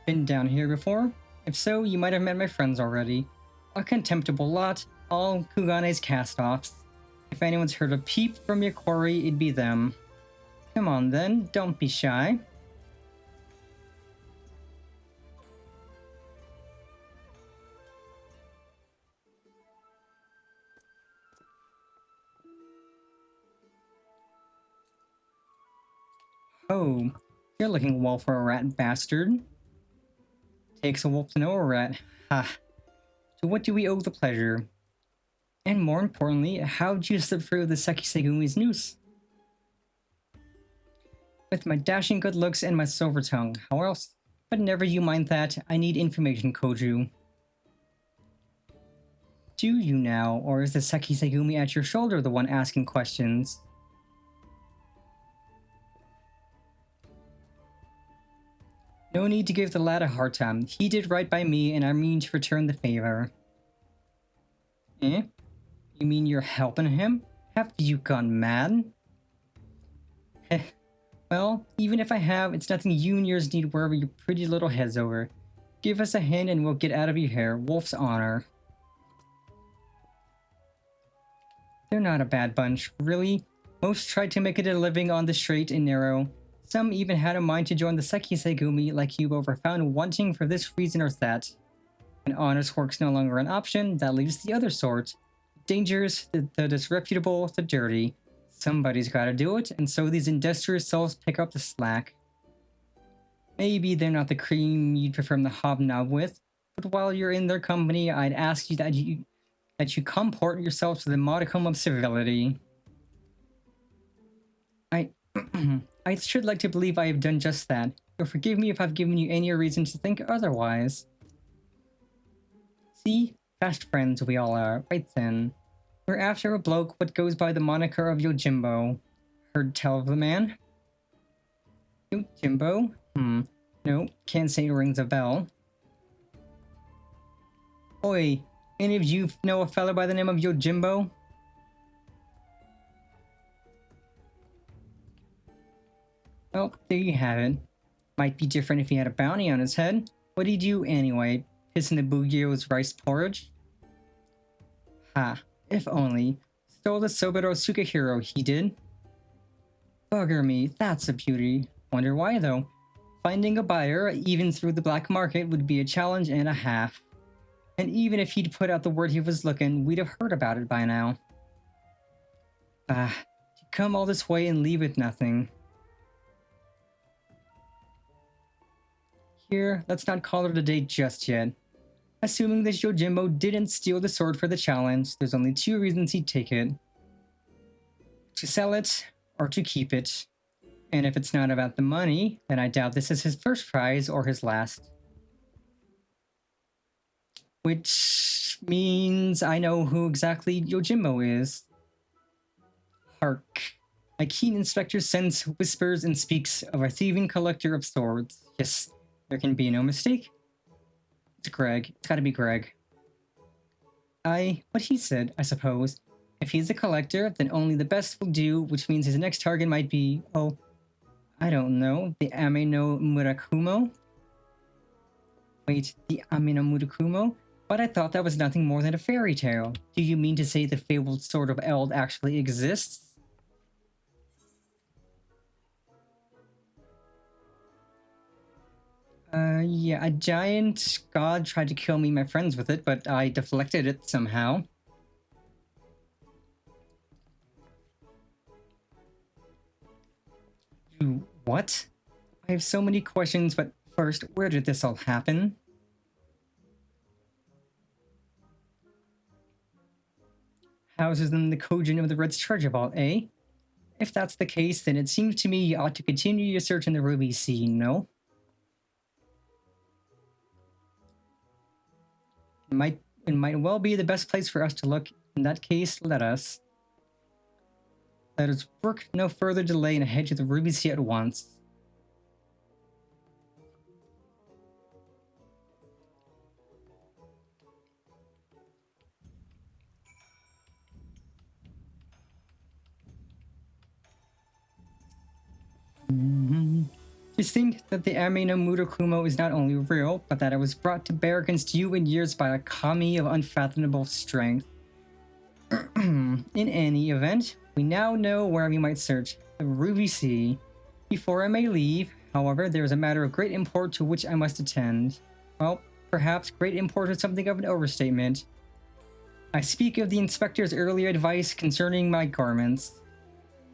Been down here before? If so, you might have met my friends already. A contemptible lot, all Kugane's cast-offs. If anyone's heard a peep from your quarry, it'd be them. Come on then, don't be shy. Oh, you're looking well for a rat, bastard. Takes a wolf to know a rat. Ha. To what do we owe the pleasure? And more importantly, how'd you slip through the Sekisegumi's noose? With my dashing good looks and my silver tongue, how else? But never you mind that, I need information, Koju. do you now, or is the Seki Segumi at your shoulder the one asking questions? No need to give the lad a hard time. He did right by me, and I mean to return the favor. Eh? You mean you're helping him? Have you gone mad? Heh. Well, even if I have, it's nothing you and yours need worry your pretty little heads over. Give us a hint and we'll get out of your hair. Wolf's honor. They're not a bad bunch, really. Most tried to make it a living on the straight and narrow. Some even had a mind to join the Seki Segumi like you, but were found wanting for this reason or that. When honest work's no longer an option, that leaves the other sort. Dangerous, the disreputable, the dirty. Somebody's gotta do it, and so these industrious souls pick up the slack. Maybe they're not the cream you'd prefer to hobnob with, but while you're in their company, I'd ask you that you comport yourselves with a modicum of civility. I should like to believe I have done just that, so forgive me if I've given you any reason to think otherwise. See? Fast friends we all are, right then. We're after a bloke what goes by the moniker of Yojimbo. Heard tell of the man? Yojimbo? No, can't say it rings a bell. Oi, any of you know a fella by the name of Yojimbo? Well, there you have it. Might be different if he had a bounty on his head. What'd he do anyway? Piss in the Bugio's rice porridge? Ha, if only. Stole the Sobero Sukahiro, he did. Bugger me, that's a beauty. Wonder why though. Finding a buyer, even through the black market, would be a challenge and a half. And even if he'd put out the word he was looking, we'd have heard about it by now. To come all this way and leave with nothing. Here, let's not call it a day just yet. Assuming that Yojimbo didn't steal the sword for the challenge, there's only two reasons he'd take it. To sell it, or to keep it. And if it's not about the money, then I doubt this is his first prize or his last. Which means I know who exactly Yojimbo is. Hark. My keen inspector sense, whispers, and speaks of a thieving collector of swords. Yes, there can be no mistake. It's Greg. It's gotta be Greg. What he said, I suppose. If he's a collector, then only the best will do, which means his next target might be, oh, I don't know, the Ame no Murakumo? Wait, the Ame no Murakumo? But I thought that was nothing more than a fairy tale. Do you mean to say the fabled sword of Eld actually exists? Yeah, a giant god tried to kill me and my friends with it, but I deflected it somehow. What? I have so many questions, but first, where did this all happen? Houses in the Kojin of the Red's treasure vault, eh? If that's the case, then it seems to me you ought to continue your search in the Ruby Sea, no? It might well be the best place for us to look. In that case, let us work no further delay and head to the Ruby Sea at once. Just think that the Ame no Murakumo is not only real, but that it was brought to bear against you in years by a kami of unfathomable strength. In any event, we now know where we might search, the Ruby Sea. Before I may leave, however, there is a matter of great import to which I must attend. Well, perhaps great import is something of an overstatement. I speak of the inspector's earlier advice concerning my garments.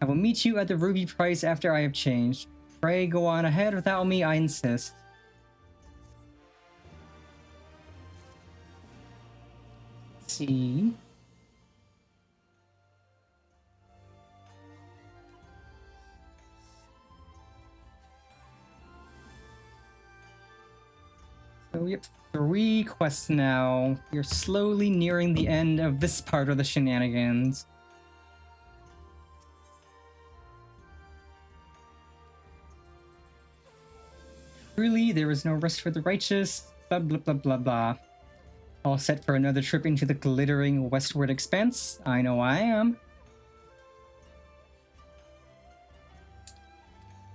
I will meet you at the ruby price after I have changed. Pray go on ahead without me, I insist. Let's see. So we have 3 quests now. We're slowly nearing the end of this part of the shenanigans. Truly, there is no rest for the righteous. Blah blah blah blah blah. All set for another trip into the glittering westward expanse? I know I am.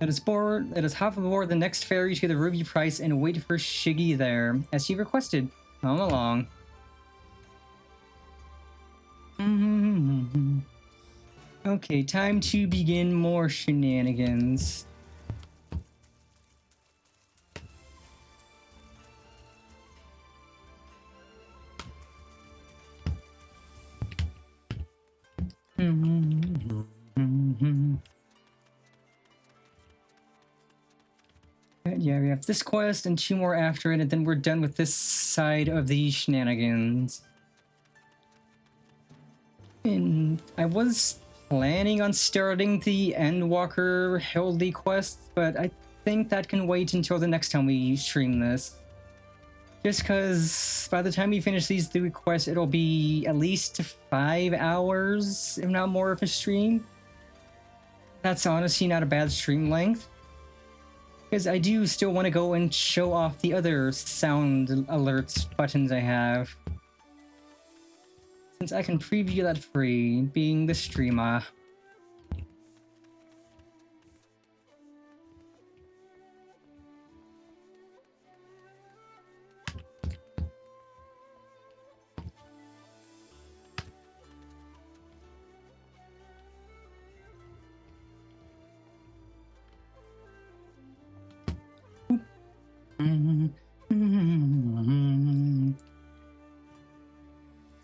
Let us hop aboard the next ferry to the Ruby Price and wait for Shiggy there, as he requested. Come along. Okay, time to begin more shenanigans. Yeah, we have this quest and 2 more after it, and then we're done with this side of the shenanigans. And I was planning on starting the Endwalker Hildy quest, but I think that can wait until the next time we stream this. Just because by the time we finish these 3 quests, it'll be at least 5 hours, if not more, of a stream. That's honestly not a bad stream length. Because I do still want to go and show off the other sound alerts buttons I have. Since I can preview that free, being the streamer.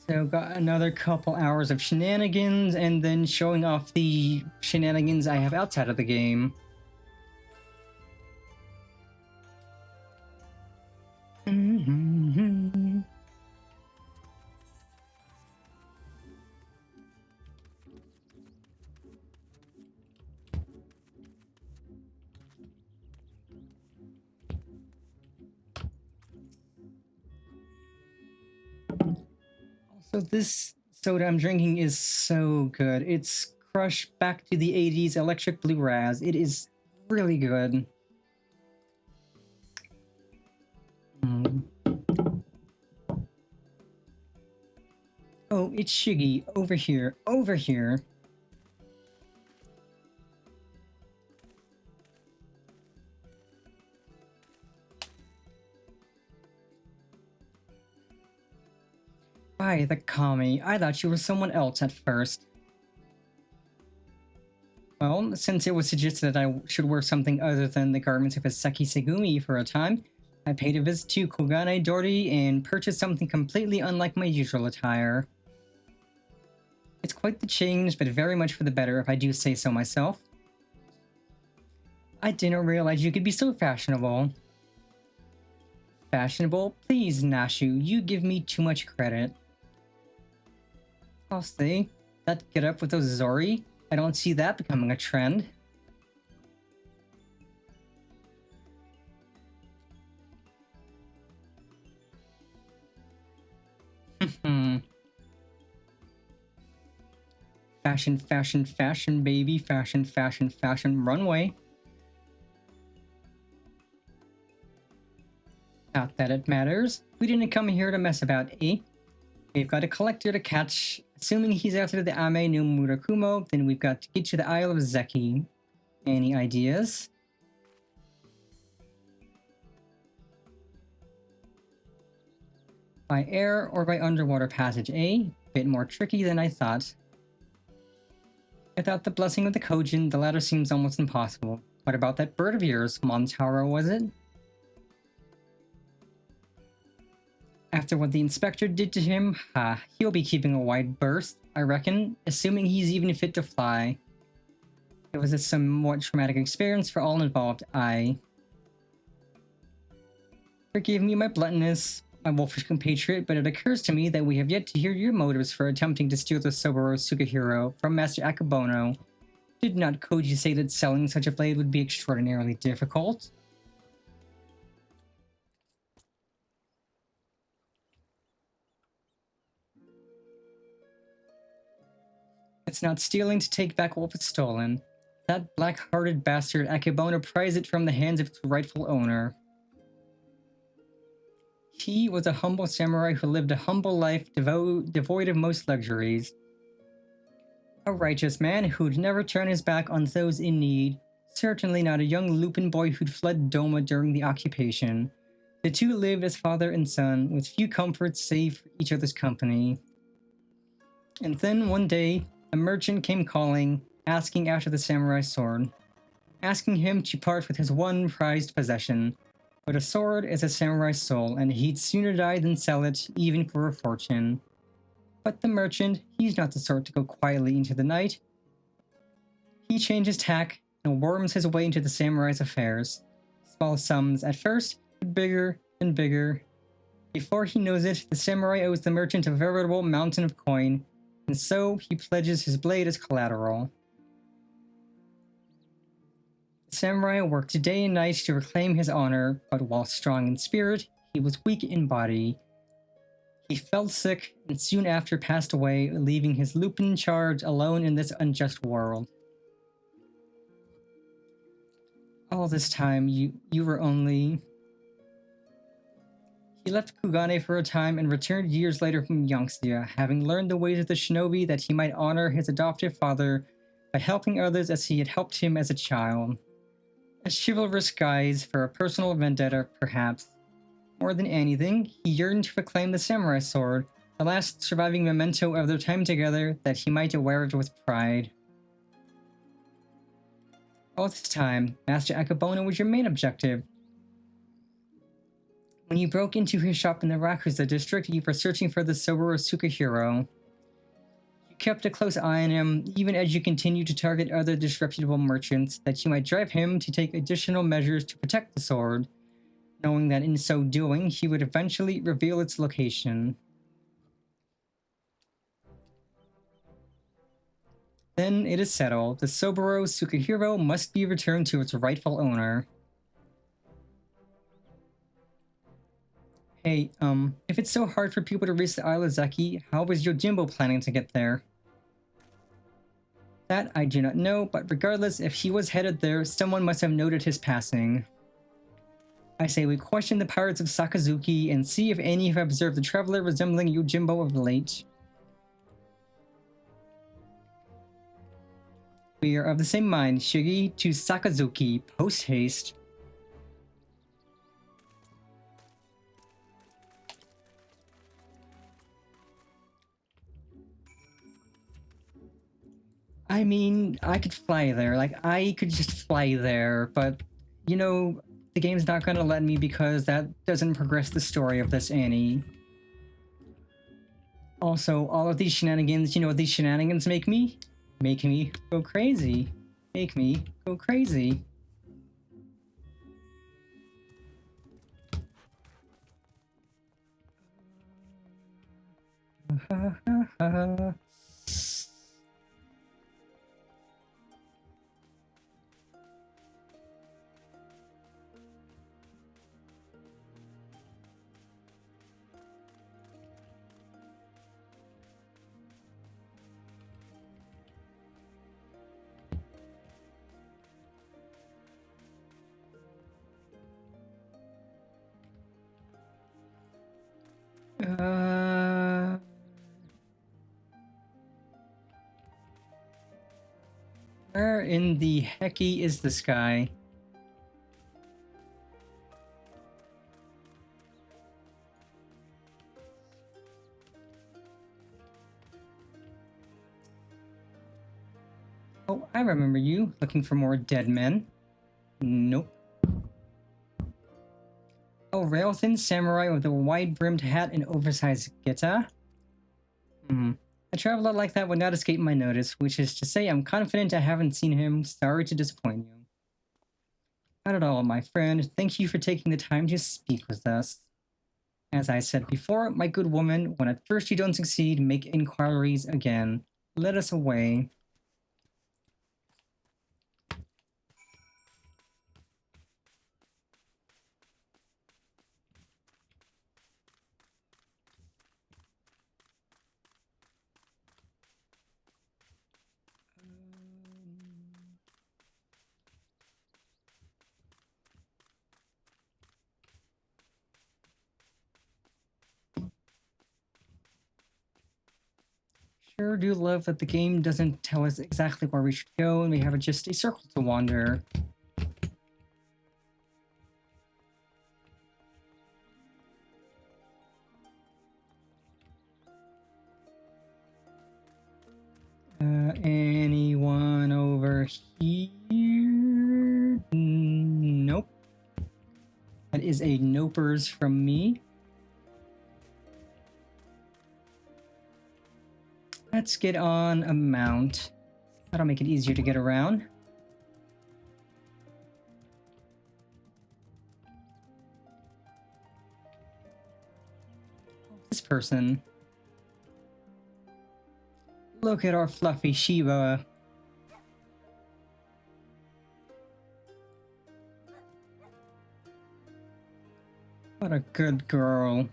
So got another couple hours of shenanigans and then showing off the shenanigans I have outside of the game. So this soda I'm drinking is so good. It's crushed back to the 80s electric blue raz. It is really good. Oh, it's Shiggy. Over here. Over here. Why, the Kami? I thought you were someone else at first. Well, since it was suggested that I should wear something other than the garments of a Seki Segumi for a time, I paid a visit to Kogane Dori and purchased something completely unlike my usual attire. It's quite the change, but very much for the better if I do say so myself. I didn't realize you could be so fashionable. Fashionable? Please, Nashu, you give me too much credit. I'll say, that get up with those Zori? I don't see that becoming a trend. Fashion, fashion, fashion, baby. Fashion, fashion, fashion, runway. Not that it matters. We didn't come here to mess about, eh? We've got a collector to catch. Assuming he's after the Ame no Murakumo, then we've got to get to the Isle of Zeki. Any ideas? By air or by underwater passage, eh? Bit more tricky than I thought. Without the blessing of the Kojin, the latter seems almost impossible. What about that bird of yours? Montaro, was it? After what the inspector did to him, he'll be keeping a wide berth, I reckon, assuming he's even fit to fly. It was a somewhat traumatic experience for all involved, Forgive me my bluntness, my wolfish compatriot, but it occurs to me that we have yet to hear your motives for attempting to steal the Soboro Sugihiro from Master Akabono. Did not Koji say that selling such a blade would be extraordinarily difficult? It's not stealing to take back what was stolen. That black-hearted bastard Akebono prized it from the hands of its rightful owner. He was a humble samurai who lived a humble life devoid of most luxuries. A righteous man who'd never turn his back on those in need. Certainly not a young Lupin boy who'd fled Doma during the occupation. The two lived as father and son, with few comforts save for each other's company. And then one day, a merchant came calling, asking after the samurai sword, asking him to part with his one prized possession. But a sword is a samurai's soul, and he'd sooner die than sell it, even for a fortune. But the merchant, he's not the sort to go quietly into the night. He changes tack and worms his way into the samurai's affairs. Small sums at first, but bigger and bigger. Before he knows it, the samurai owes the merchant a veritable mountain of coin, and so he pledges his blade as collateral. The samurai worked day and night to reclaim his honor, but while strong in spirit, he was weak in body. He fell sick and soon after passed away, leaving his Lupin charge alone in this unjust world. All this time, you were only... He left Kugane for a time and returned years later from Yangtze, having learned the ways of the shinobi that he might honor his adoptive father by helping others as he had helped him as a child. A chivalrous guise for a personal vendetta, perhaps. More than anything, he yearned to reclaim the samurai sword, the last surviving memento of their time together, that he might wear it with pride. All this time, Master Akebono was your main objective. When you broke into his shop in the Rakuza district, you were searching for the Soboro Sukahiro. You kept a close eye on him, even as you continued to target other disreputable merchants, that you might drive him to take additional measures to protect the sword, knowing that in so doing, he would eventually reveal its location. Then it is settled. The Soboro Sukahiro must be returned to its rightful owner. Hey, if it's so hard for people to reach the Isle of Zeki, how was Yojimbo planning to get there? That I do not know, but regardless, if he was headed there, someone must have noted his passing. I say we question the pirates of Sakazuki and see if any have observed the traveler resembling Yojimbo of late. We are of the same mind, Shigi, to Sakazuki, post-haste. I mean, I could fly there, I could just fly there, but, you know, the game's not gonna let me because that doesn't progress the story of this Annie. Also, all of these shenanigans, you know what these shenanigans make me? Make me go crazy. Make me go crazy. Where in the hecky is this guy? Oh, I remember you. Looking for more dead men? Nope. Oh, rail-thin samurai with a wide-brimmed hat and oversized geta? A traveler like that would not escape my notice, which is to say I'm confident I haven't seen him. Sorry to disappoint you. Not at all, my friend. Thank you for taking the time to speak with us. As I said before, my good woman, when at first you don't succeed, make inquiries again. Let us away. Sure do love that the game doesn't tell us exactly where we should go and we have just a circle to wander. Anyone over here? Nope. That is a nopers from me. Let's get on a mount. That'll make it easier to get around. This person. Look at our fluffy Shiva. What a good girl.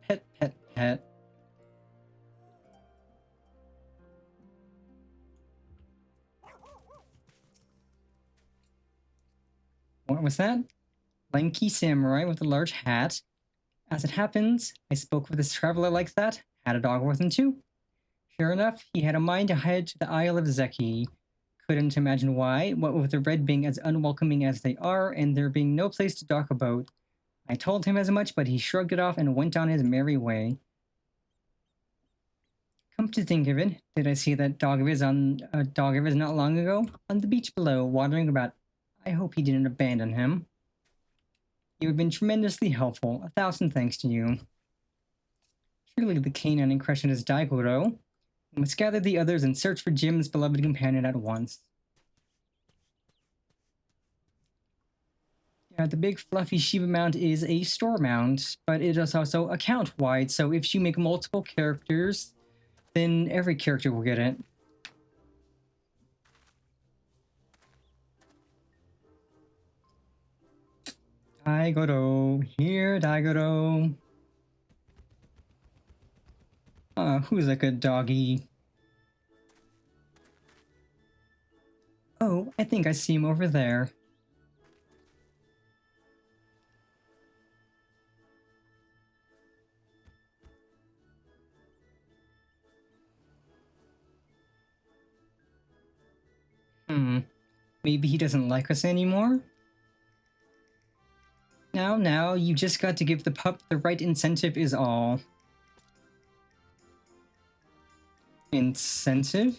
Pet, pet, pet. What was that? Lanky samurai with a large hat. As it happens, I spoke with this traveler like that, had a dog with him too. Sure enough, he had a mind to head to the Isle of Zeki. Couldn't imagine why, what with the red being as unwelcoming as they are, and there being no place to dock a boat. I told him as much, but he shrugged it off and went on his merry way. Come to think of it, did I see that dog of his not long ago? On the beach below, wandering about. I hope he didn't abandon him. You have been tremendously helpful. 1,000 thanks to you. Surely the canine in question is Daigoro. We must gather the others and search for Jim's beloved companion at once. Yeah, the big fluffy Shiba mount is a store mount, but it is also account-wide, so if you make multiple characters, then every character will get it. Daigoro, here, Daigoro. Who's a good doggy? Oh, I think I see him over there. Maybe he doesn't like us anymore? Now, you just got to give the pup the right incentive is all. Incentive?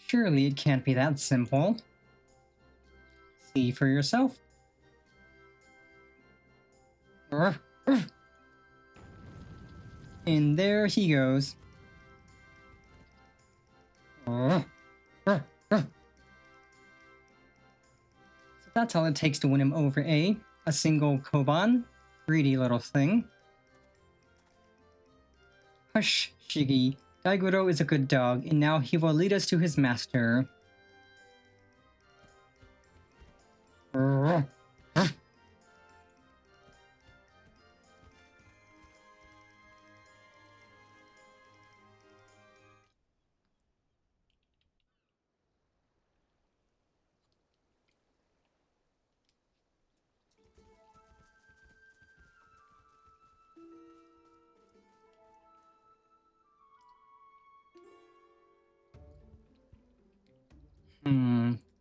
Surely it can't be that simple. See for yourself. And there he goes. So that's all it takes to win him over, eh? A single Koban? Greedy little thing. Hush, Shiggy. Daigoro is a good dog, and now he will lead us to his master.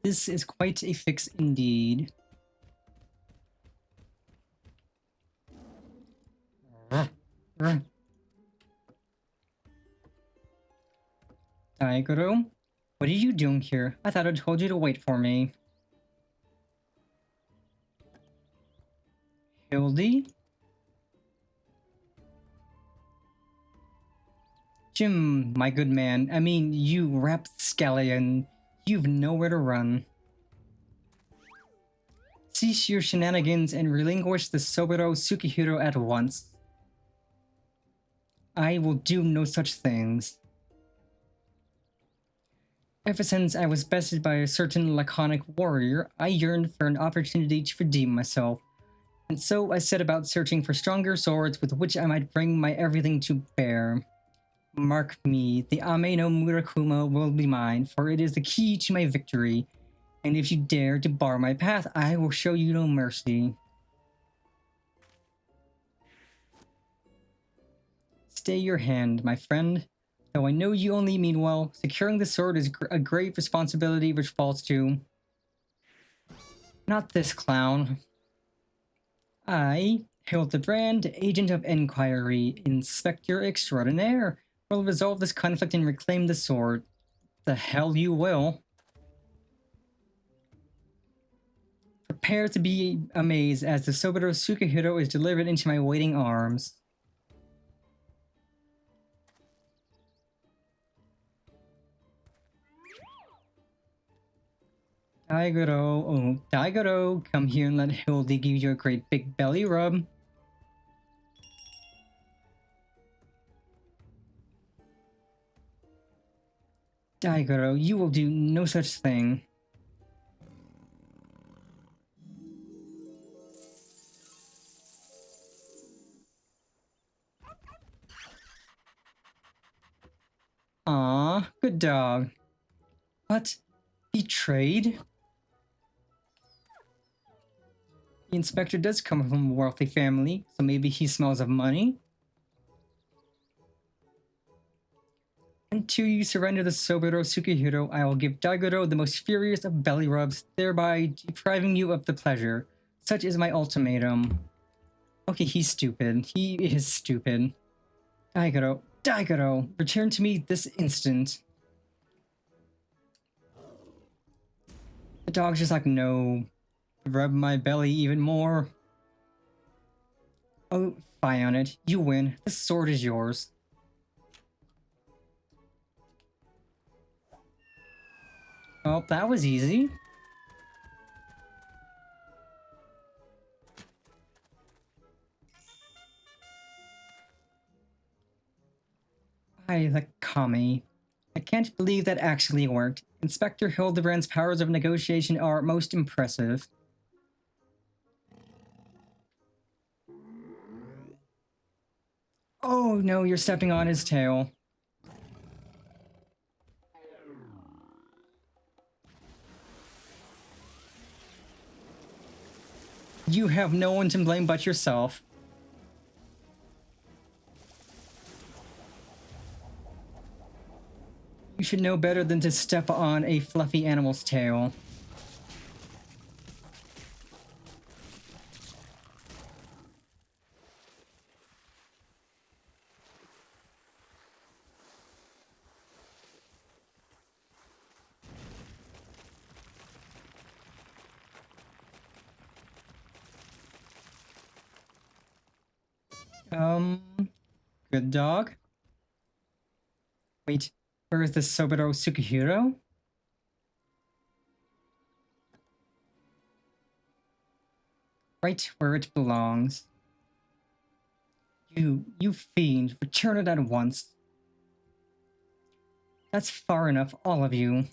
This is quite a fix indeed. Daigoro, what are you doing here? I thought I told you to wait for me. Hildy? Jim, my good man, I mean, you rapscallion. You've nowhere to run. Cease your shenanigans and relinquish the Soburo Tsukihiro at once. I will do no such things. Ever since I was bested by a certain laconic warrior, I yearned for an opportunity to redeem myself, and so I set about searching for stronger swords with which I might bring my everything to bear. Mark me, the Ame no Murakuma will be mine, for it is the key to my victory. And if you dare to bar my path, I will show you no mercy. Stay your hand, my friend. Though I know you only mean well, securing the sword is a grave responsibility which falls to... not this clown. I, Hildibrand, Agent of Inquiry, Inspector Extraordinaire, will resolve this conflict and reclaim the sword. The hell you will. Prepare to be amazed as the Soburo Sukihiro is delivered into my waiting arms. Daigoro, come here and let Hildy give you a great big belly rub. Daigoro, you will do no such thing. Aw, good dog. What? Betrayed? The inspector does come from a wealthy family, so maybe he smells of money? Until you surrender the Soburo Sukihiro, I will give Daigoro the most furious of belly rubs, thereby depriving you of the pleasure. Such is my ultimatum. Okay, he's stupid. He is stupid. Daigoro, return to me this instant. The dog's just like, no. Rub my belly even more. Oh, fie on it. You win. The sword is yours. Oh, that was easy. The Kami. I can't believe that actually worked. Inspector Hildibrand's powers of negotiation are most impressive. Oh no, you're stepping on his tail. You have no one to blame but yourself. You should know better than to step on a fluffy animal's tail. Good dog. Wait, where is the Soburo Sukihiro? Right where it belongs. You fiend, return it at once. That's far enough, all of you.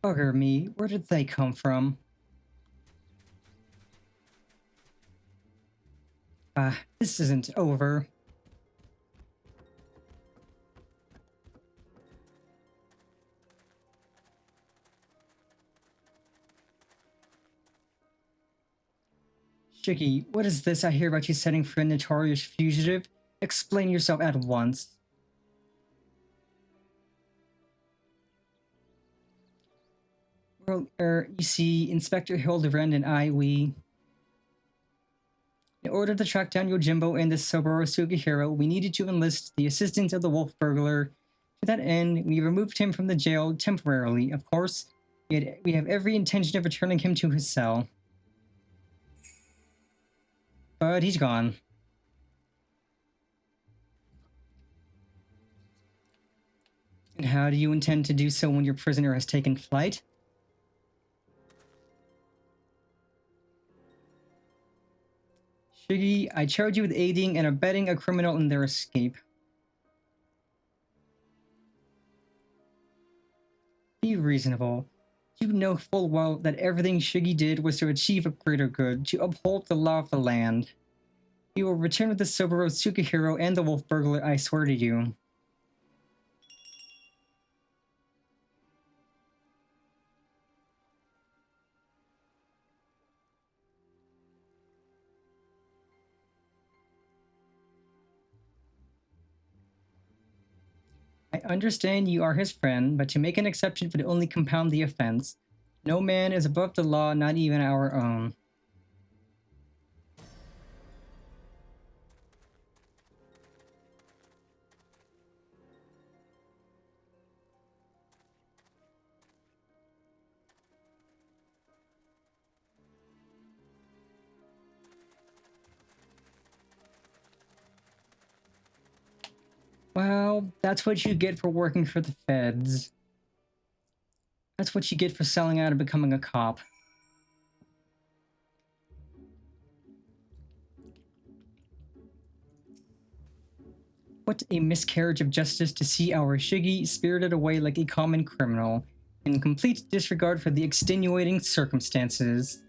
Bugger me, where did they come from? This isn't over. Shiggy, what is this I hear about you setting for a notorious fugitive? Explain yourself at once. Well, you see, Inspector Hildibrand and I, in order to track down Yojimbo and the Soburo Sukihiro, we needed to enlist the assistance of the wolf burglar. To that end, we removed him from the jail temporarily. Of course, we have every intention of returning him to his cell. But he's gone. And how do you intend to do so when your prisoner has taken flight? Shiggy, I charge you with aiding and abetting a criminal in their escape. Be reasonable. You know full well that everything Shiggy did was to achieve a greater good, to uphold the law of the land. You will return with the Soboro Tsukihiro and the Wolf Burglar, I swear to you. I understand you are his friend, but to make an exception would only compound the offense. No man is above the law, not even our own. Well, that's what you get for working for the feds. That's what you get for selling out and becoming a cop. What a miscarriage of justice to see our Shiggy spirited away like a common criminal, in complete disregard for the extenuating circumstances.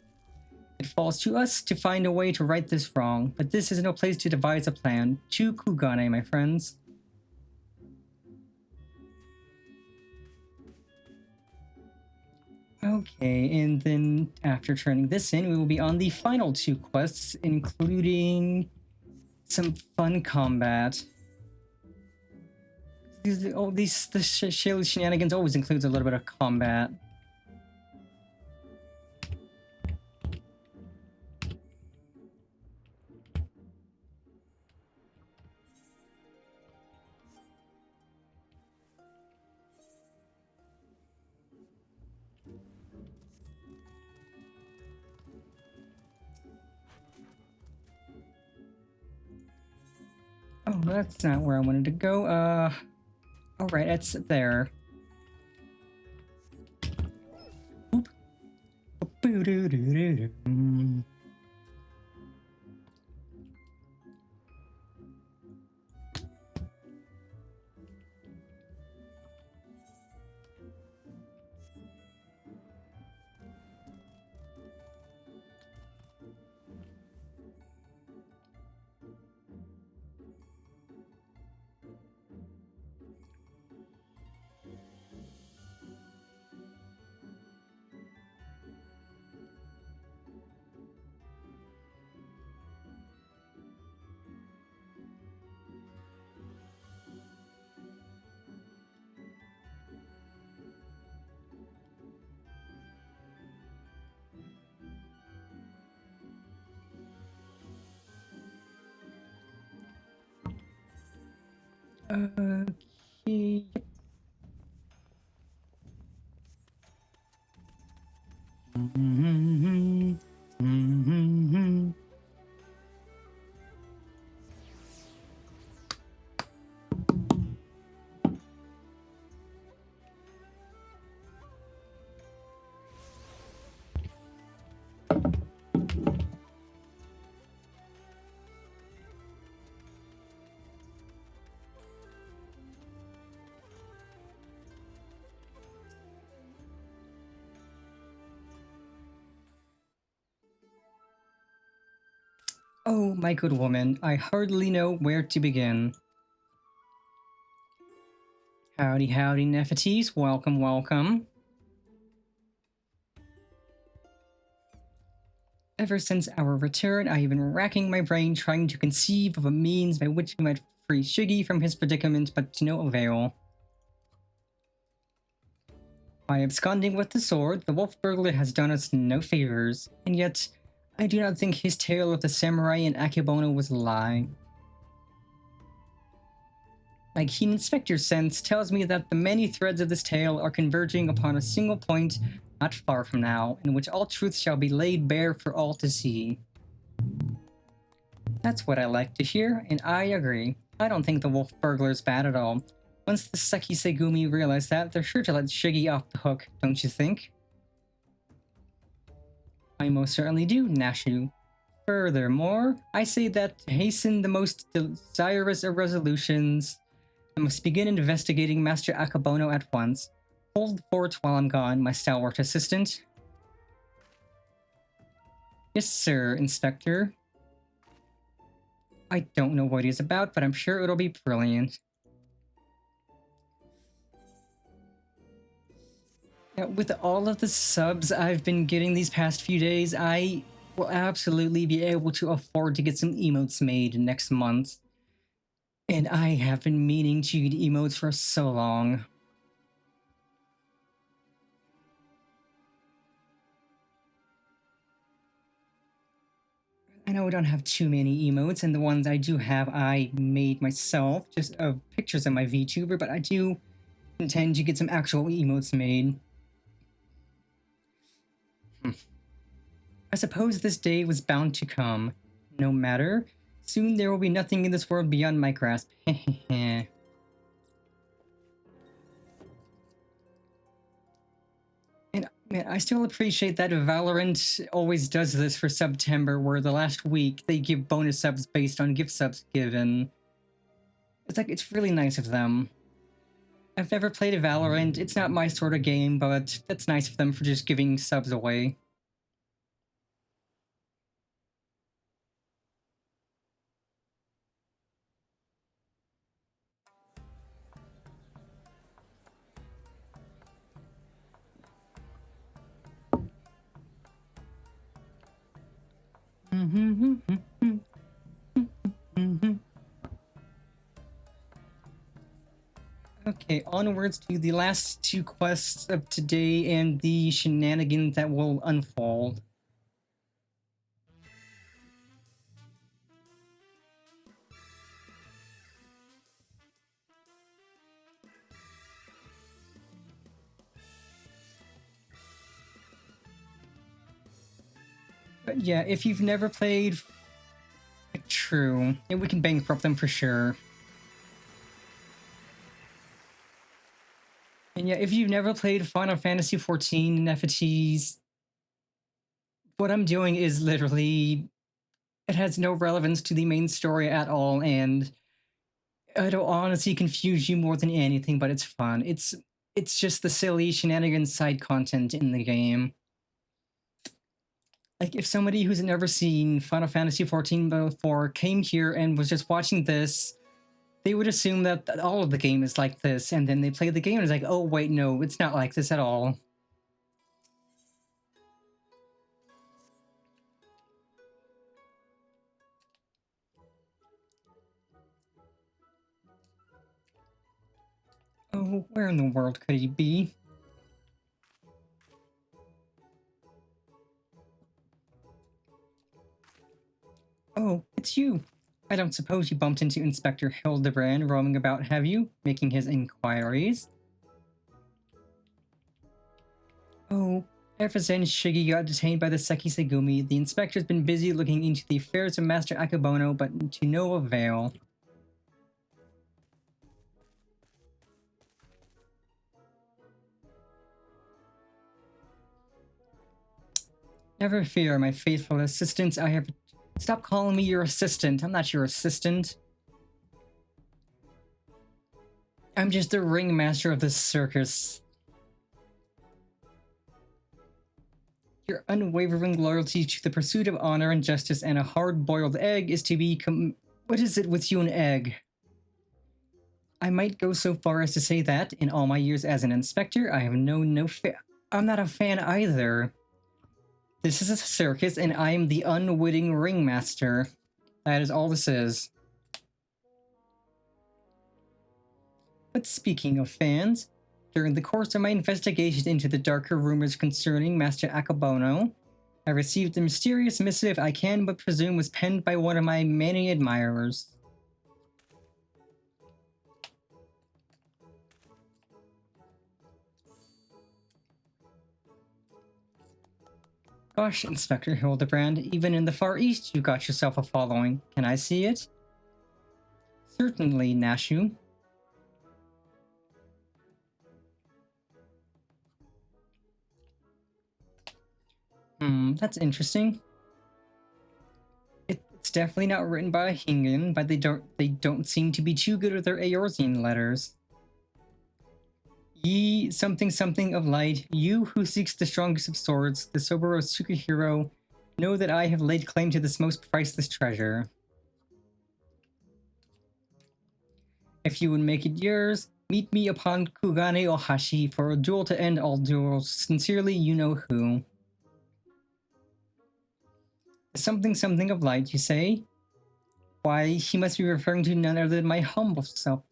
It falls to us to find a way to right this wrong, but this is no place to devise a plan. Chu Kugane, my friends. Okay, and then after turning this in, we will be on the final two quests, including some fun combat. The shenanigans always includes a little bit of combat. Oh, that's not where I wanted to go. Alright, it's there. Oop. Boo-doo-doo-doo-doo. Okay. Oh, my good woman, I hardly know where to begin. Howdy, howdy, Nefertits. Welcome, welcome. Ever since our return, I have been racking my brain trying to conceive of a means by which we might free Shiggy from his predicament, but to no avail. By absconding with the sword, the Wolf Burglar has done us no favors, and yet I do not think his tale of the samurai and Akebono was a lie. My keen inspector sense tells me that the many threads of this tale are converging upon a single point not far from now, in which all truth shall be laid bare for all to see. That's what I like to hear, and I agree. I don't think the Wolf Burglar's bad at all. Once the Seki Segumi realize that, they're sure to let Shiggy off the hook, don't you think? I most certainly do, Nashu. Furthermore, I say that to hasten the most desirous of resolutions, I must begin investigating Master Akebono at once. Hold the fort while I'm gone, my stalwart assistant. Yes, sir, Inspector. I don't know what he's about, but I'm sure it'll be brilliant. Now, with all of the subs I've been getting these past few days, I will absolutely be able to afford to get some emotes made next month. And I have been meaning to get emotes for so long. I know I don't have too many emotes, and the ones I do have I made myself, just of pictures of my VTuber, but I do intend to get some actual emotes made. I suppose this day was bound to come. No matter. Soon there will be nothing in this world beyond my grasp. And man, I still appreciate that Valorant always does this for September, where the last week they give bonus subs based on gift subs given. It's really nice of them. I've never played a Valorant, it's not my sort of game, but that's nice of them for just giving subs away. Okay, onwards to the last two quests of today and the shenanigans that will unfold. But yeah, if you've never played... True, and we can bankrupt them for sure. And yeah, if you've never played Final Fantasy XIV in FFXIV, what I'm doing is literally... It has no relevance to the main story at all, and it'll honestly confuse you more than anything, but it's fun. It's just the silly shenanigans side content in the game. Like, if somebody who's never seen Final Fantasy XIV before came here and was just watching this, they would assume that all of the game is like this, and then they play the game and it's like, oh wait, no, it's not like this at all. Oh, where in the world could he be? Oh, it's you. I don't suppose you bumped into Inspector Hildibrand roaming about, have you? Making his inquiries? Oh, ever since Shiggy got detained by the Seki Segumi, the inspector's been busy looking into the affairs of Master Akebono, but to no avail. Never fear, my faithful assistant. I have... Stop calling me your assistant. I'm not your assistant. I'm just the ringmaster of this circus. Your unwavering loyalty to the pursuit of honor and justice and a hard-boiled egg is to be What is it with you and egg? I might go so far as to say that, in all my years as an inspector, I have known no I'm not a fan either. This is a circus, and I am the unwitting ringmaster. That is all this is. But speaking of fans, during the course of my investigation into the darker rumors concerning Master Akebono, I received a mysterious missive I can but presume was penned by one of my many admirers. Gosh, Inspector Hildibrand, even in the Far East you got yourself a following. Can I see it? Certainly, Nashu. That's interesting. It's definitely not written by a Hingan, but they don't seem to be too good with their Eorzean letters. Ye something something of light, you who seeks the strongest of swords, the Soboro Tsukihiro, know that I have laid claim to this most priceless treasure. If you would make it yours, meet me upon Kugane Ohashi for a duel to end all duels. Sincerely, you know who. Something something of light, you say? Why, he must be referring to none other than my humble self.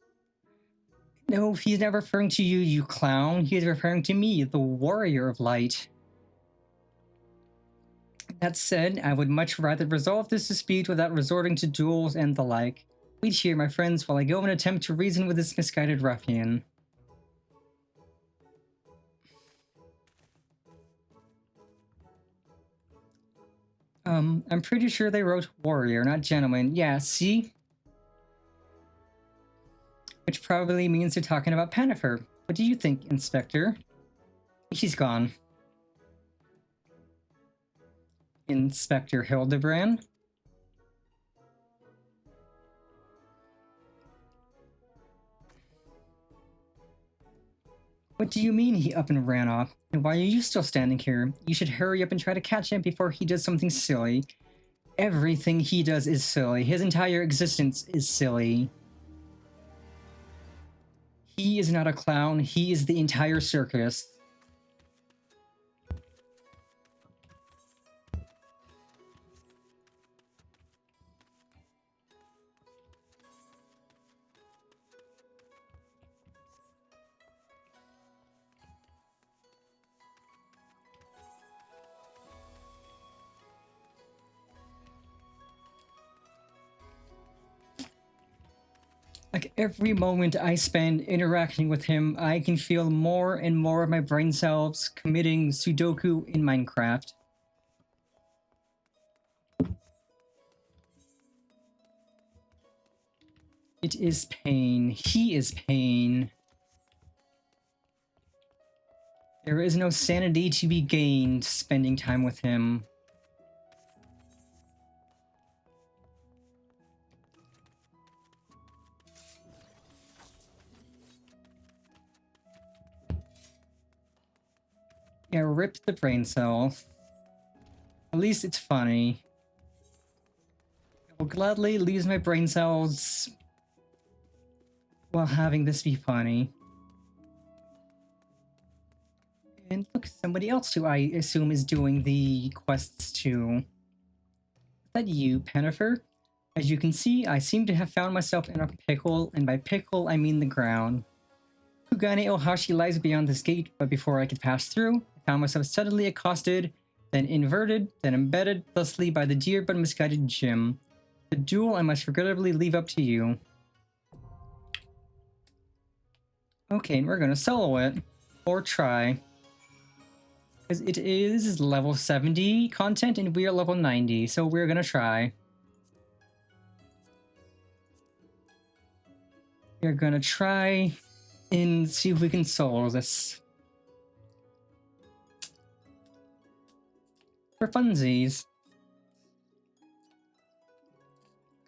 No, he's not referring to you, you clown. He is referring to me, the warrior of light. That said, I would much rather resolve this dispute without resorting to duels and the like. Wait here, my friends, while I go and attempt to reason with this misguided ruffian. I'm pretty sure they wrote warrior, not gentleman. Yeah, see? Which probably means they're talking about Pennifer. What do you think, Inspector? She's gone. Inspector Hildibrand? What do you mean he up and ran off? And why are you still standing here? You should hurry up and try to catch him before he does something silly. Everything he does is silly. His entire existence is silly. He is not a clown. He is the entire circus. Like every moment I spend interacting with him, I can feel more and more of my brain cells committing Sudoku in Minecraft. It is pain. He is pain. There is no sanity to be gained spending time with him. Yeah, rip the brain cell. At least it's funny. I will gladly lose my brain cells while having this be funny. And look, somebody else who I assume is doing the quests too. Is that you, Pennifer? As you can see, I seem to have found myself in a pickle, and by pickle I mean the ground. Kugane Ohashi lies beyond this gate, but before I could pass through, I found myself suddenly accosted, then inverted, then embedded, thusly by the dear but misguided Jim. The duel I must regrettably leave up to you. Okay, and we're gonna solo it. Or try. Because it is level 70 content and we are level 90, so we're gonna try. We're gonna try and see if we can solo this. For funsies.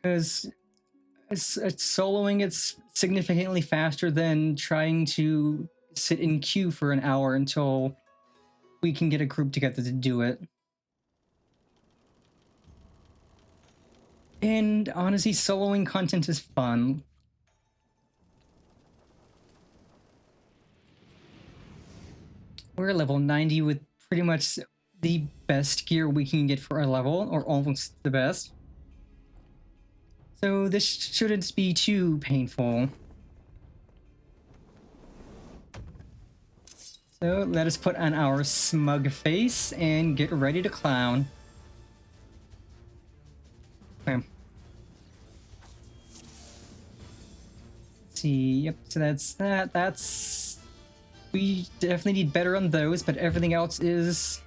Because it's soloing it's significantly faster than trying to sit in queue for an hour until we can get a group together to do it. And honestly, soloing content is fun. We're level 90 with pretty much the best gear we can get for our level, or almost the best. So this shouldn't be too painful. So let us put on our smug face and get ready to clown. Okay. Let's see, yep, so that's that. That's... We definitely need better on those, but everything else is...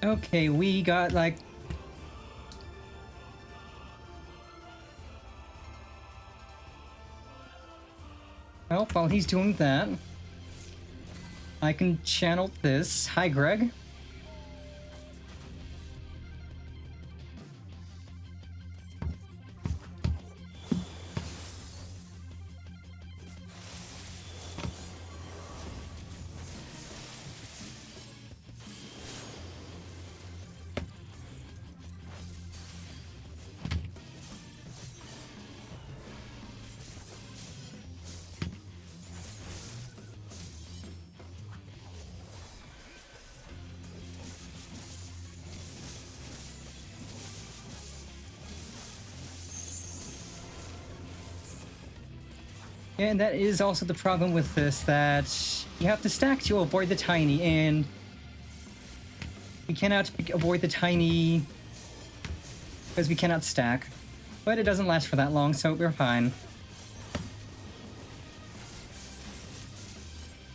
Okay, we got like... Well, while he's doing that, I can channel this. Hi, Greg. Yeah, and that is also the problem with this, that you have to stack to avoid the tiny, and we cannot avoid the tiny because we cannot stack. But it doesn't last for that long, so we're fine.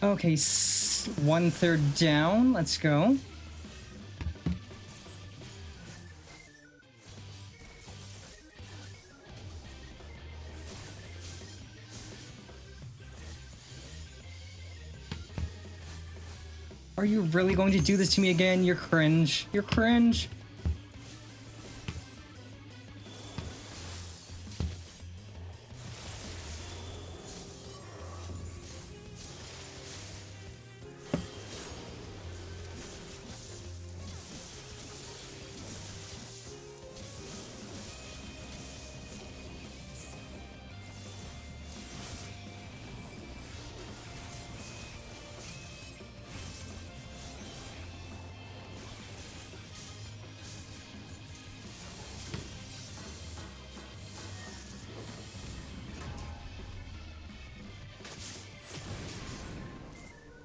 Okay, 1/3 down. Let's go. Are you really going to do this to me again? You're cringe. You're cringe.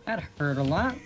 That hurt a lot.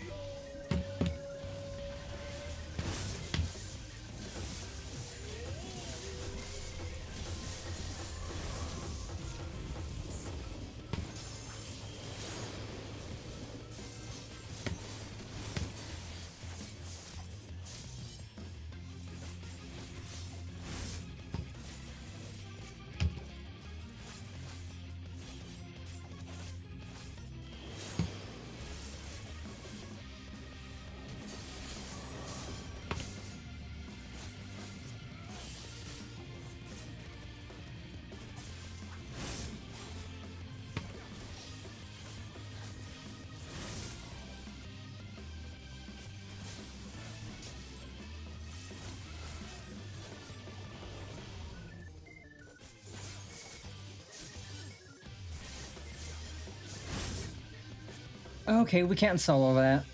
Okay, we can't solo that.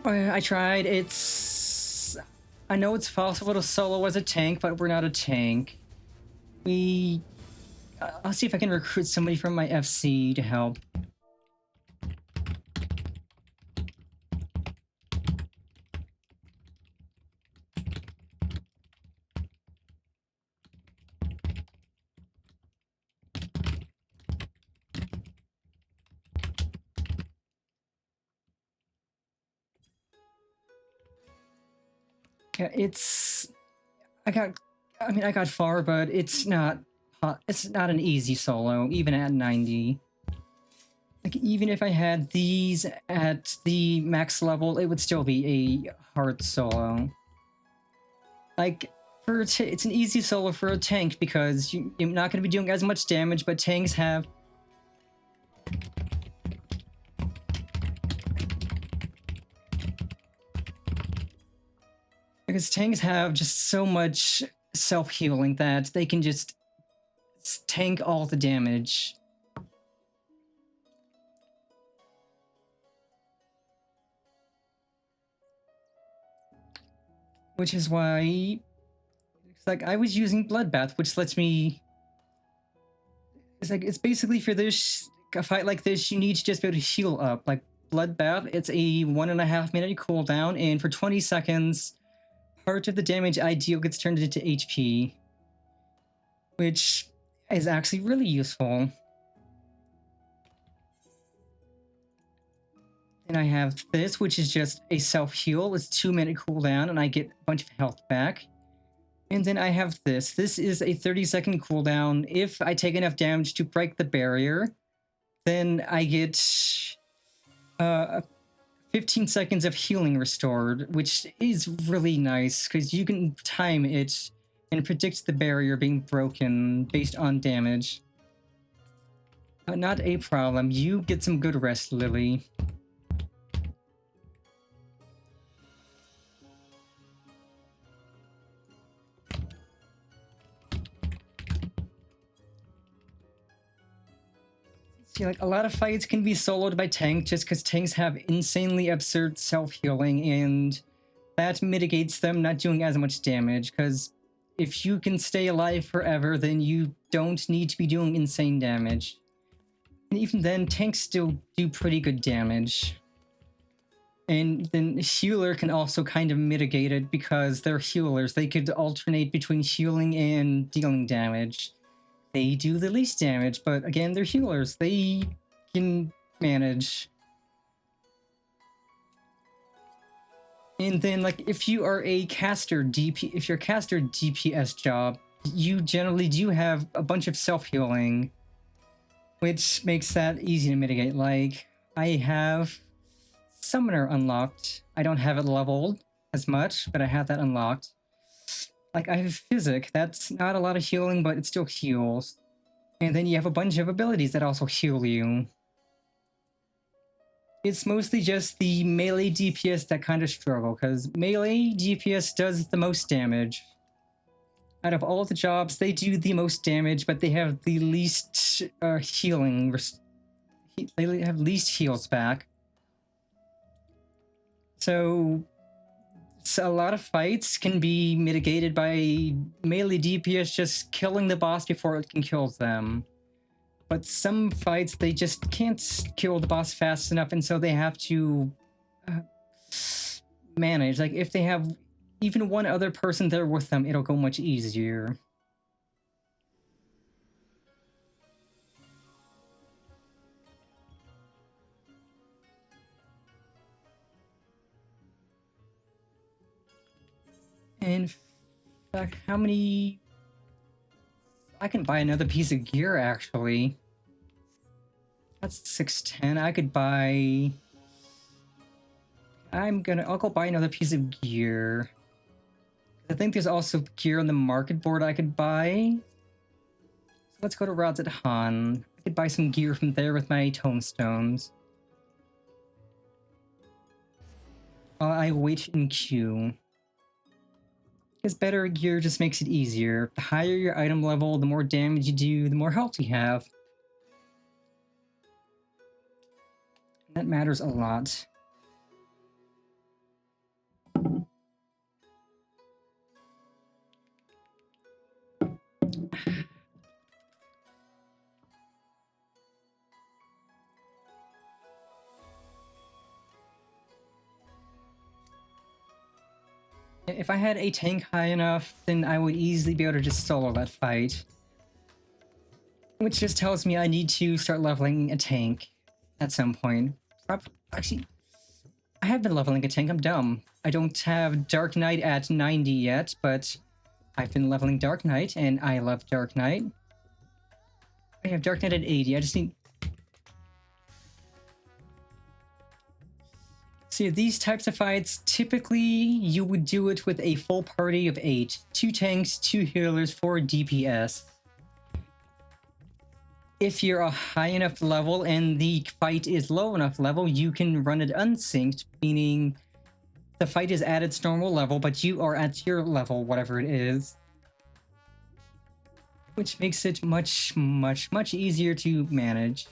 I tried. I know it's possible to solo as a tank, but we're not a tank. I'll see if I can recruit somebody from my FC to help. Yeah, I got far, but it's not an easy solo, even at 90. Like, even if I had these at the max level, it would still be a hard solo. Like, it's an easy solo for a tank because you're not going to be doing as much damage, but tanks have... Because tanks have just so much self-healing that they can just tank all the damage. Which is why... It's like, I was using Bloodbath, which lets me... It's basically for a fight like this, you need to just be able to heal up. Like, Bloodbath, it's a 1.5 minute cooldown, and for 20 seconds, part of the damage I deal gets turned into HP. Which is actually really useful. And I have this, which is just a self-heal. It's 2-minute cooldown, and I get a bunch of health back. And then I have this. This is a 30-second cooldown. If I take enough damage to break the barrier, then I get 15 seconds of healing restored, which is really nice, because you can time it and predict the barrier being broken based on damage. Not a problem. You get some good rest, Lily. See, like, a lot of fights can be soloed by tanks just because tanks have insanely absurd self-healing, and that mitigates them not doing as much damage, because if you can stay alive forever, then you don't need to be doing insane damage. And even then, tanks still do pretty good damage. And then healer can also kind of mitigate it because they're healers. They could alternate between healing and dealing damage. They do the least damage, but again, they're healers. They can manage. And then, like, if you are a caster if you're a caster DPS job, you generally do have a bunch of self-healing, which makes that easy to mitigate. Like, I have Summoner unlocked. I don't have it leveled as much, but I have that unlocked. Like, I have Physic. That's not a lot of healing, but it still heals. And then you have a bunch of abilities that also heal you. It's mostly just the melee DPS that kind of struggle, because melee DPS does the most damage. Out of all the jobs, they do the most damage, but they have the least healing. They have least heals back. So a lot of fights can be mitigated by melee DPS just killing the boss before it can kill them. But some fights, they just can't kill the boss fast enough, and so they have to manage. Like, if they have even one other person there with them, it'll go much easier. In fact, how many... I can buy another piece of gear, actually. That's 610. I could buy... I'll go buy another piece of gear. I think there's also gear on the market board I could buy. So let's go to Rods at Han. I could buy some gear from there with my tomestones. While I wait in queue. Because better gear just makes it easier. The higher your item level, the more damage you do, the more health you have. And that matters a lot. If I had a tank high enough, then I would easily be able to just solo that fight. Which just tells me I need to start leveling a tank at some point. Actually, I have been leveling a tank, I'm dumb. I don't have Dark Knight at 90 yet, but I've been leveling Dark Knight, and I love Dark Knight. I have Dark Knight at 80, I just need... See, these types of fights, typically you would do it with a full party of 8. 2 tanks, 2 healers, 4 DPS. If you're a high enough level and the fight is low enough level, you can run it unsynced, meaning the fight is at its normal level, but you are at your level, whatever it is. Which makes it much, much, much easier to manage.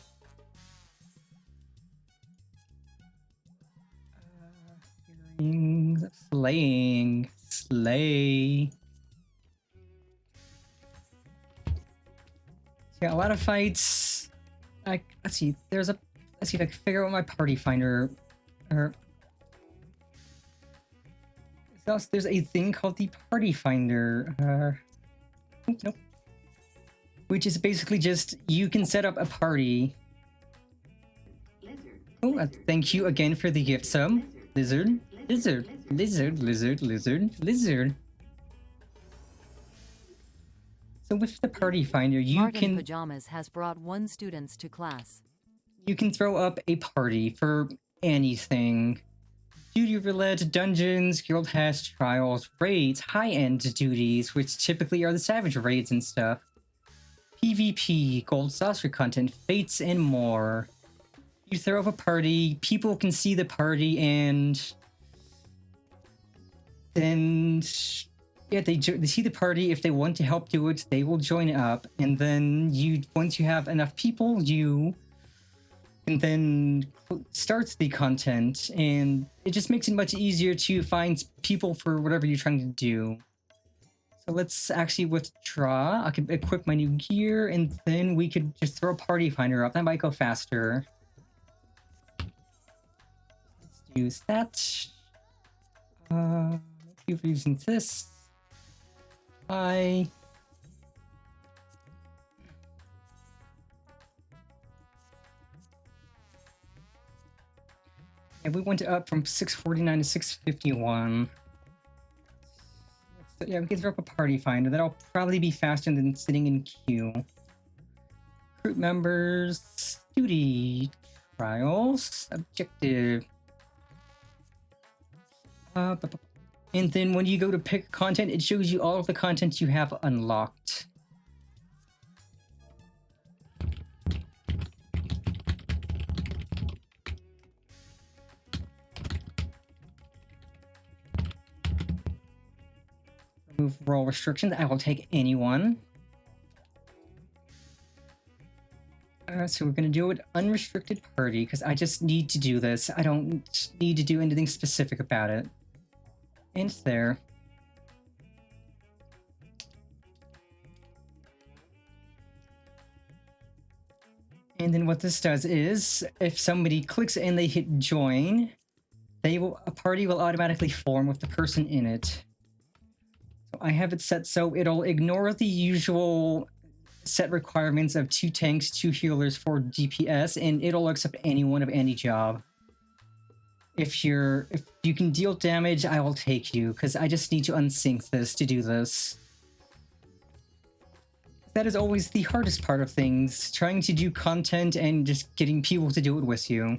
Slaying. Slay. Yeah, a lot of fights. Like, let's see, let's see if I can figure out my party finder. There's a thing called the party finder. Nope. Which is basically just, you can set up a party. Oh, thank you again for the gift sub. Lizard, lizard, lizard, lizard, lizard, lizard. So with the party finder, Martin Pajamas has brought 1 students to class. you can throw up a party for anything. Duty roulette, dungeons, guild hash trials, raids, high-end duties, which typically are the savage raids and stuff. PvP, gold saucer content, fates, and more. You throw up a party, people can see the party, and then yeah, they see the party. If they want to help do it, they will join up, and then once you have enough people, you can then start the content, and it just makes it much easier to find people for whatever you're trying to do. So let's actually withdraw. I can equip my new gear, and then we could just throw a party finder up. That might go faster. Let's use that. Thank you for using this. Bye. And we went up from 649 to 651. So yeah, we can throw up a party finder. That'll probably be faster than sitting in queue. Recruit members, duty, trials, objective. And then when you go to pick content, it shows you all of the content you have unlocked. Remove role restrictions. I will take anyone. So we're gonna do an unrestricted party because I just need to do this. I don't need to do anything specific about it. And it's there. And then what this does is, if somebody clicks and they hit join, a party will automatically form with the person in it. So I have it set so it'll ignore the usual set requirements of 2 tanks, 2 healers, 4 DPS, and it'll accept anyone of any job. If you can deal damage, I will take you, because I just need to unsync this to do this. That is always the hardest part of things, trying to do content and just getting people to do it with you.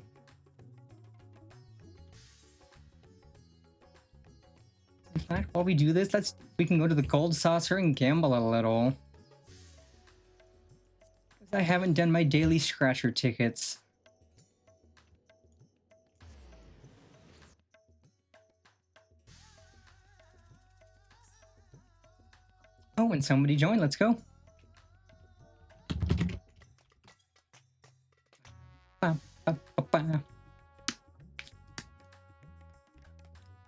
In fact, while we do this, we can go to the gold saucer and gamble a little. I haven't done my daily scratcher tickets. Oh, and somebody joined. Let's go.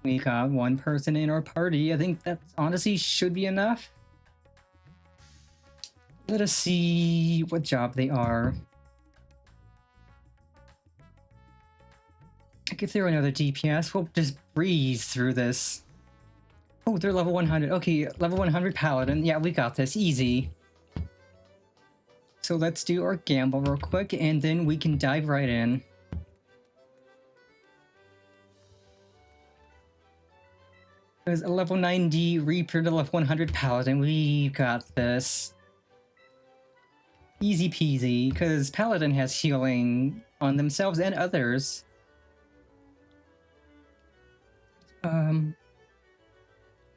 We got 1 person in our party. I think that honestly should be enough. Let us see what job they are. If they're another DPS, we'll just breeze through this. Oh, they're level 100. Okay, level 100 Paladin. Yeah, we got this. Easy. So let's do our gamble real quick, and then we can dive right in. There's a level 90 Reaper to level 100 Paladin. We got this. Easy peasy, because Paladin has healing on themselves and others.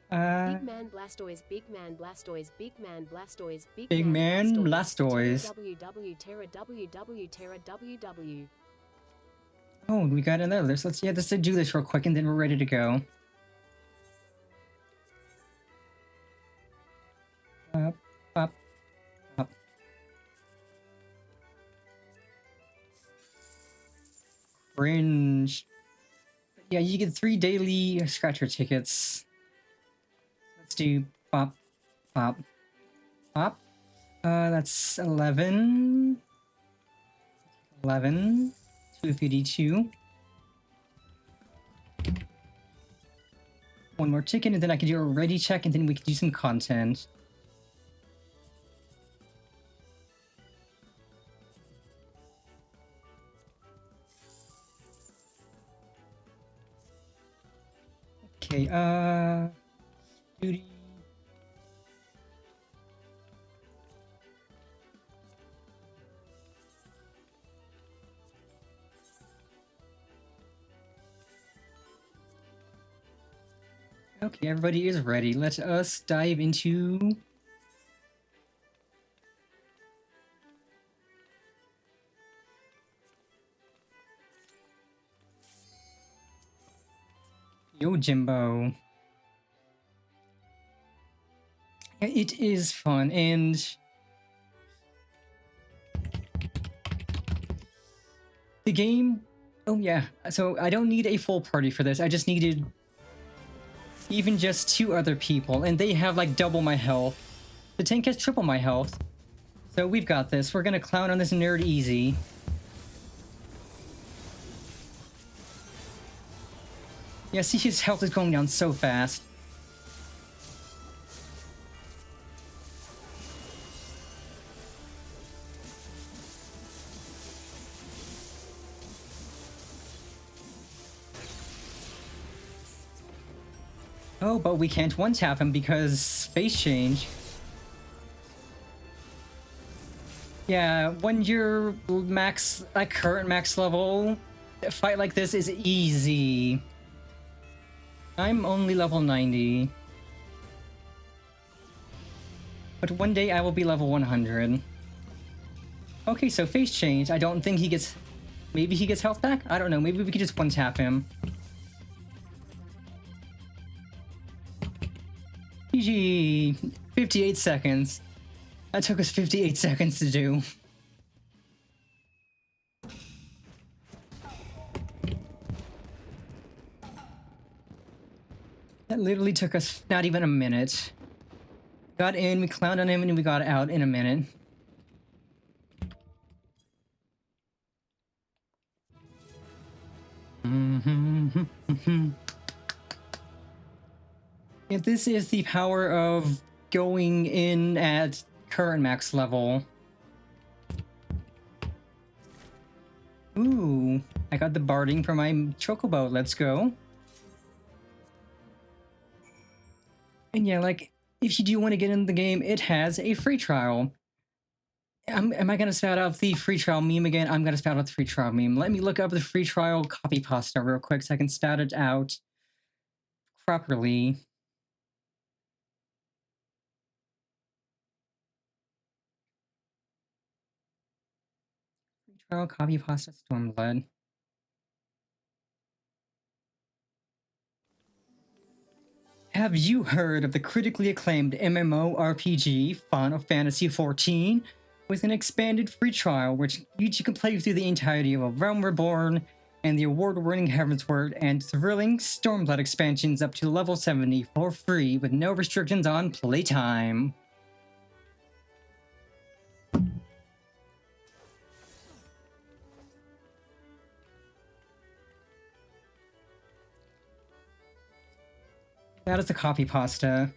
Big Man Blastoise, Big Man Blastoise, Big Man Blastoise, Big Man Blastoise. WW Terra WW Terra WW. Oh, we got another. Let's do this real quick, and then we're ready to go. Up, up, up. Cringe. Yeah, you get 3 daily scratcher tickets. Let's do pop, pop, pop. That's 11. 11. 252. 1 more ticket, and then I can do a ready check, and then we can do some content. Okay, duty. Okay, everybody is ready. Let us dive into... Yo, Jimbo. It is fun, and... the game... Oh yeah, so I don't need a full party for this. I just needed even just 2 other people, and they have like double my health. The tank has triple my health. So we've got this. We're gonna clown on this nerd easy. Yeah, see, his health is going down so fast. Oh, but we can't one-tap him because face change. Yeah, when you're max, like current max level, a fight like this is easy. I'm only level 90. But one day I will be level 100. Okay, so face change. I don't think he gets... Maybe he gets health back? I don't know. Maybe we could just one-tap him. GG. 58 seconds. That took us 58 seconds to do. That literally took us not even a minute. Got in, we clowned on him, and we got out in a minute. Yeah, this is the power of going in at current max level. Ooh, I got the barding for my chocobo. Let's go. And yeah, like, if you do want to get in the game, it has a free trial. Am I going to spout out the free trial meme again? I'm going to spout out the free trial meme. Let me look up the free trial copy pasta real quick so I can spout it out properly. Free trial copy pasta Stormblood. Have you heard of the critically acclaimed MMORPG Final Fantasy XIV? With an expanded free trial, which you can play through the entirety of A Realm Reborn and the award-winning Heavensward and thrilling Stormblood expansions up to level 70 for free with no restrictions on playtime. That is the copy pasta.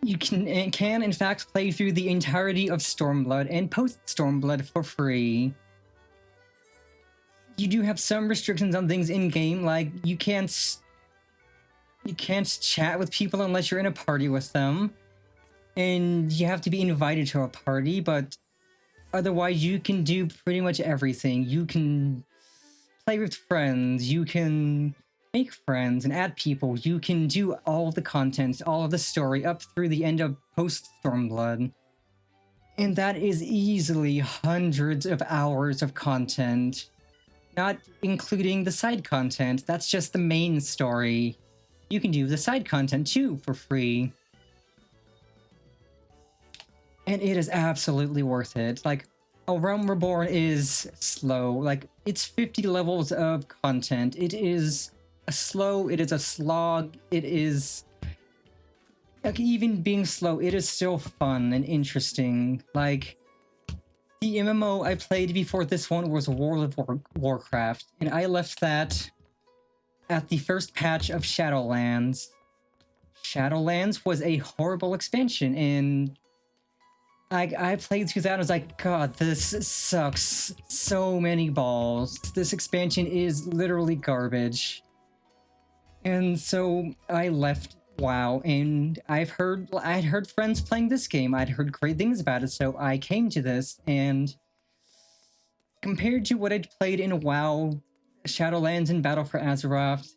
You can in fact play through the entirety of Stormblood and post-Stormblood for free. You do have some restrictions on things in-game, like you can't chat with people unless you're in a party with them. And you have to be invited to a party, but otherwise you can do pretty much everything. You can play with friends, you can make friends and add people, you can do all of the content, all of the story up through the end of post-Stormblood. And that is easily hundreds of hours of content. Not including the side content, that's just the main story. You can do the side content too for free. And it is absolutely worth it. Like, A Realm Reborn is slow. Like, it's 50 levels of content. It is slow, it is a slog, it is... Like, even being slow, it is still fun and interesting. Like, the MMO I played before this one was World of Warcraft, and I left that at the first patch of Shadowlands. Shadowlands was a horrible expansion, and I played through that and I was like, God, this sucks so many balls. This expansion is literally garbage. And so I left WoW, and I'd heard friends playing this game. I'd heard great things about it, so I came to this, and compared to what I'd played in WoW, Shadowlands, and Battle for Azeroth,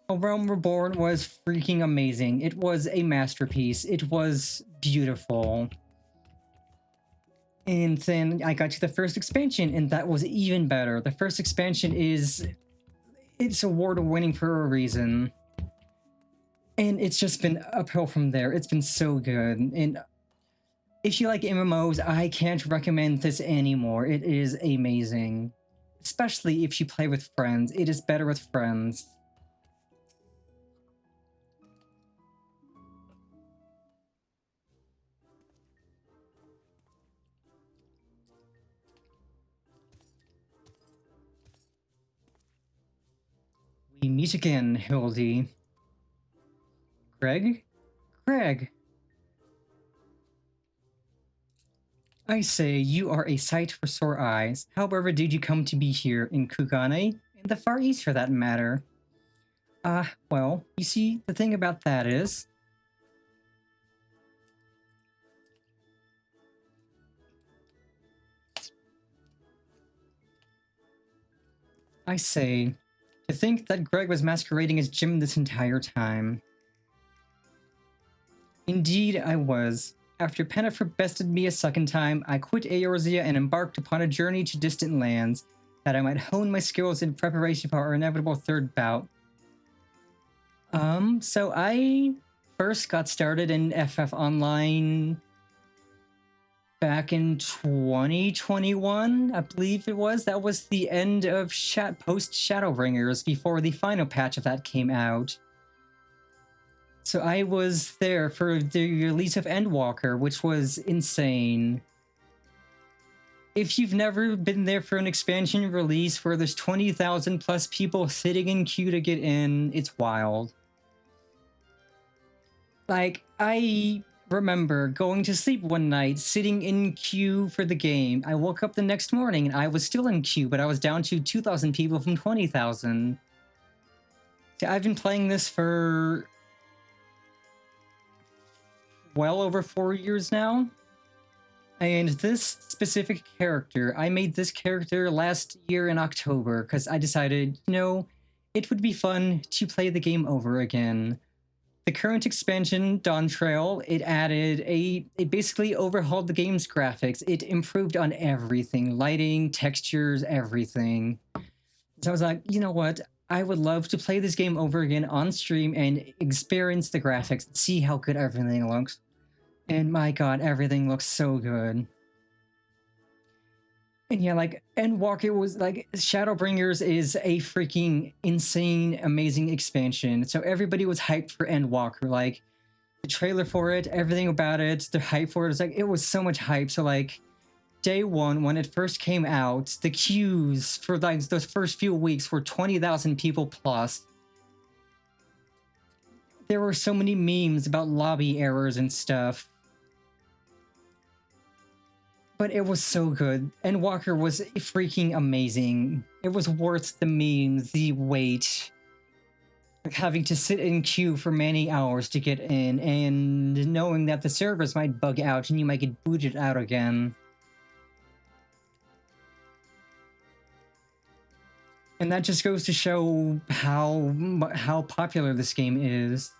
A Realm Reborn was freaking amazing. It was a masterpiece. It was beautiful. And then I got to the first expansion, and that was even better. The first expansion it's award-winning for a reason. And it's just been uphill from there. It's been so good. And if you like MMOs, I can't recommend this anymore. It is amazing. Especially if you play with friends. It is better with friends. We meet again, Hildy. Greg? Greg! I say, you are a sight for sore eyes. However did you come to be here in Kugane? In the Far East, for that matter. Well, you see, the thing about that is... I say, to think that Greg was masquerading as Jim this entire time. Indeed, I was. After Pennifer bested me a second time, I quit Eorzea and embarked upon a journey to distant lands, that I might hone my skills in preparation for our inevitable third bout. So I first got started in FF Online back in 2021, I believe it was. That was the end of post Shadowbringers, before the final patch of that came out. So I was there for the release of Endwalker, which was insane. If you've never been there for an expansion release where there's 20,000 plus people sitting in queue to get in, it's wild. Like, I remember going to sleep one night, sitting in queue for the game. I woke up the next morning and I was still in queue, but I was down to 2,000 people from 20,000. I've been playing this for well over 4 years now. And this specific character, I made this character last year in October because I decided, it would be fun to play the game over again. The current expansion, Dawn Trail, it basically overhauled the game's graphics. It improved on everything, lighting, textures, everything. So I was like, you know what? I would love to play this game over again on stream and experience the graphics, see how good everything looks. And my god, everything looks so good. And yeah, like, Endwalker was, like, Shadowbringers is a freaking insane, amazing expansion. So everybody was hyped for Endwalker. Like, the trailer for it, everything about it, the hype for it, was like, it was so much hype. So, like, day one, when it first came out, the queues for, like, those first few weeks were 20,000 people plus. There were so many memes about lobby errors and stuff. But it was so good. Endwalker was freaking amazing. It was worth the memes, the wait. Like having to sit in queue for many hours to get in, and knowing that the servers might bug out and you might get booted out again. And that just goes to show how popular this game is.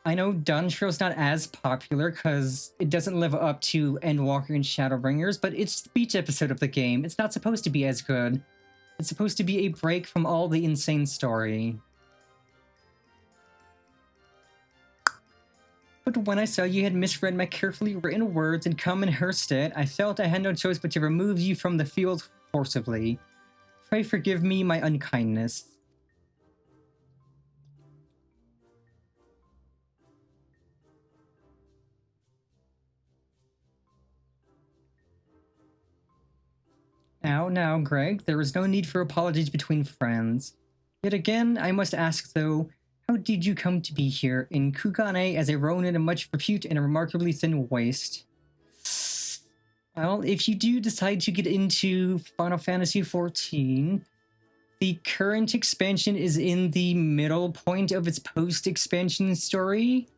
I know Dawn Trail's not as popular because it doesn't live up to Endwalker and Shadowbringers, but it's the beach episode of the game. It's not supposed to be as good. It's supposed to be a break from all the insane story. But when I saw you had misread my carefully written words and come in her stead, I felt I had no choice but to remove you from the field forcibly. Pray forgive me my unkindness. Now, Greg, there is no need for apologies between friends. Yet again, I must ask, though, how did you come to be here in Kugane as a ronin of much repute and a remarkably thin waist? Well, if you do decide to get into Final Fantasy XIV, the current expansion is in the middle point of its post-expansion story.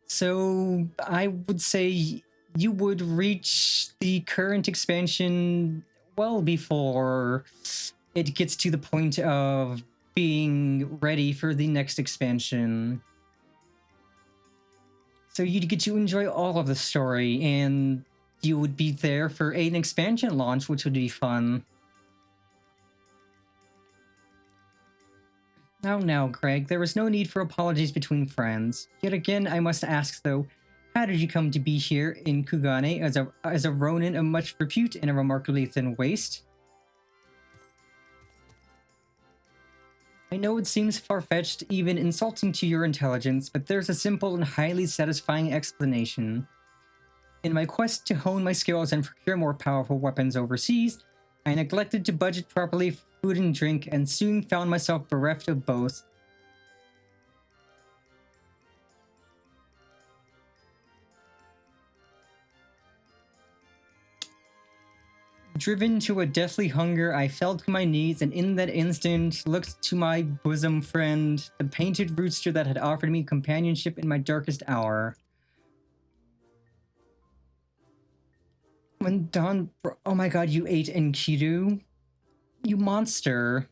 So I would say you would reach the current expansion well before it gets to the point of being ready for the next expansion. So you'd get to enjoy all of the story, and you would be there for an expansion launch, which would be fun. Now, Greg, there was no need for apologies between friends. Yet again, I must ask, though, how did you come to be here in Kugane as a ronin of much repute and a remarkably thin waist? I know it seems far-fetched, even insulting to your intelligence, but there's a simple and highly satisfying explanation. In my quest to hone my skills and procure more powerful weapons overseas, I neglected to budget properly for food and drink, and soon found myself bereft of both. Driven to a deathly hunger, I fell to my knees, and in that instant looked to my bosom friend, the painted rooster that had offered me companionship in my darkest hour. When dawn... Oh my god, you ate Enkidu? You monster.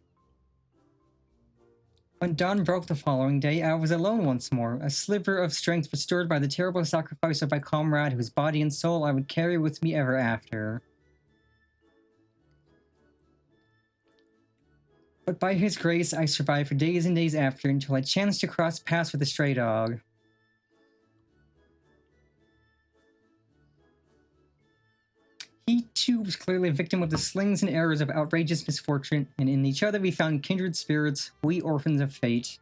When dawn broke the following day, I was alone once more, a sliver of strength restored by the terrible sacrifice of my comrade whose body and soul I would carry with me ever after. But by his grace, I survived for days and days after until I chanced to cross paths with a stray dog. He too was clearly a victim of the slings and arrows of outrageous misfortune, and in each other we found kindred spirits, we orphans of fate.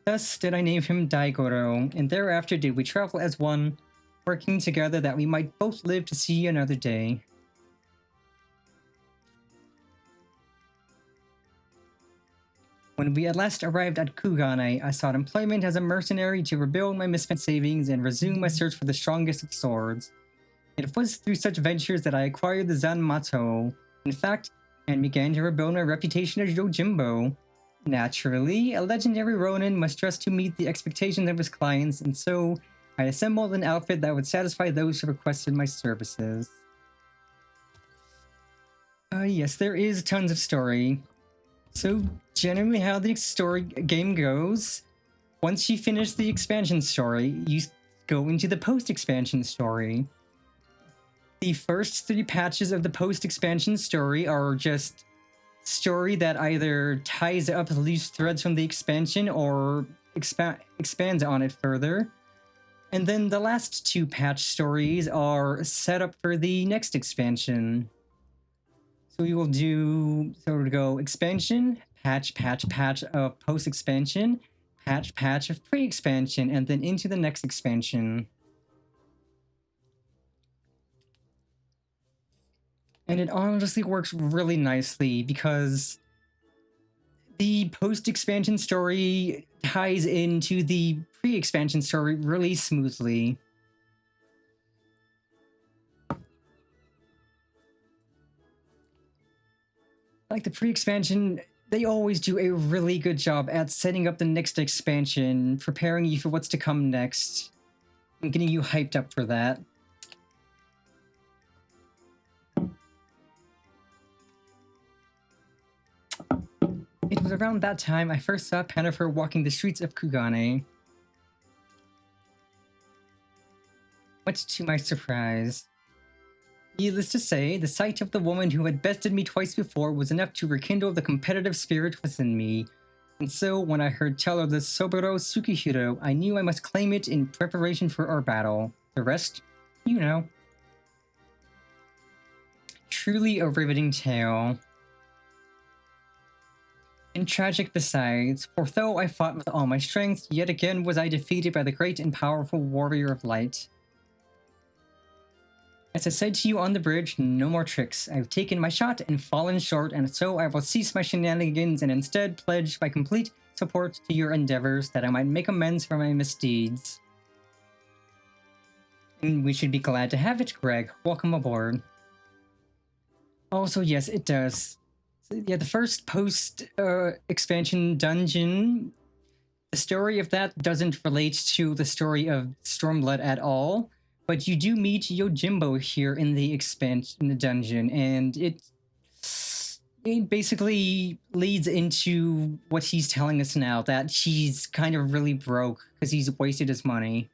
Thus did I name him Daigoro, and thereafter did we travel as one, working together that we might both live to see another day. When we at last arrived at Kugane, I sought employment as a mercenary to rebuild my misspent savings and resume my search for the strongest of swords. It was through such ventures that I acquired the Zanmato, in fact, and began to rebuild my reputation as Yojimbo. Naturally, a legendary ronin must dress to meet the expectations of his clients, and so I assembled an outfit that would satisfy those who requested my services. Yes, there is tons of story. So, generally how the game goes, once you finish the expansion story, you go into the post-expansion story. The first 3 patches of the post-expansion story are just story that either ties up loose threads from the expansion or expands on it further. And then the last 2 patch stories are set up for the next expansion. So we will do, so we'll go expansion, patch of post-expansion, patch of pre-expansion, and then into the next expansion. And it honestly works really nicely because the post-expansion story ties into the pre-expansion story really smoothly. Like the pre-expansion, they always do a really good job at setting up the next expansion, preparing you for what's to come next, and getting you hyped up for that. It was around that time I first saw Pennifer walking the streets of Kugane. Much to my surprise. Needless to say, the sight of the woman who had bested me twice before was enough to rekindle the competitive spirit within me. And so, when I heard tell of the Soburo Tsukihiro, I knew I must claim it in preparation for our battle. The rest, you know. Truly a riveting tale. And tragic besides, for though I fought with all my strength, yet again was I defeated by the great and powerful warrior of light. As I said to you on the bridge, no more tricks. I've taken my shot and fallen short, and so I will cease my shenanigans and instead pledge my complete support to your endeavors that I might make amends for my misdeeds. And we should be glad to have it, Greg. Welcome aboard. Also, yes, it does Yeah, the first post expansion dungeon, the story of that doesn't relate to the story of Stormblood at all, but you do meet Yojimbo here in the expansion, in the dungeon, and it basically leads into what he's telling us now, that he's kind of really broke because he's wasted his money.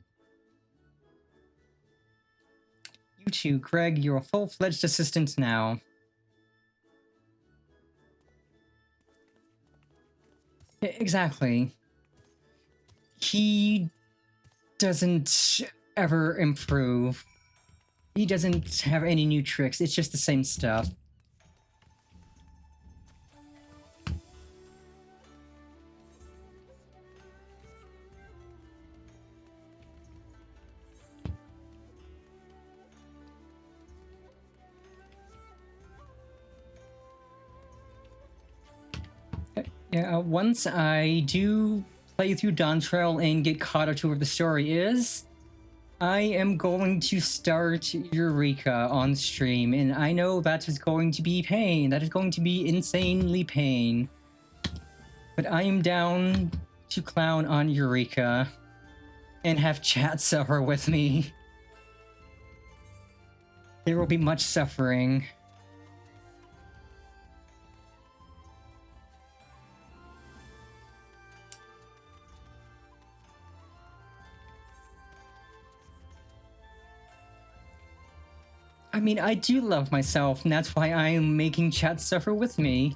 You too, Greg, you're a full-fledged assistant now. Exactly. He doesn't ever improve. He doesn't have any new tricks, it's just the same stuff. Yeah, once I do play through Dawn Trail and get caught up to where the story is, I am going to start Eureka on stream, and I know that is going to be pain. That is going to be insanely pain. But I am down to clown on Eureka and have chat suffer with me. There will be much suffering. I mean, I do love myself, and that's why I am making chat suffer with me.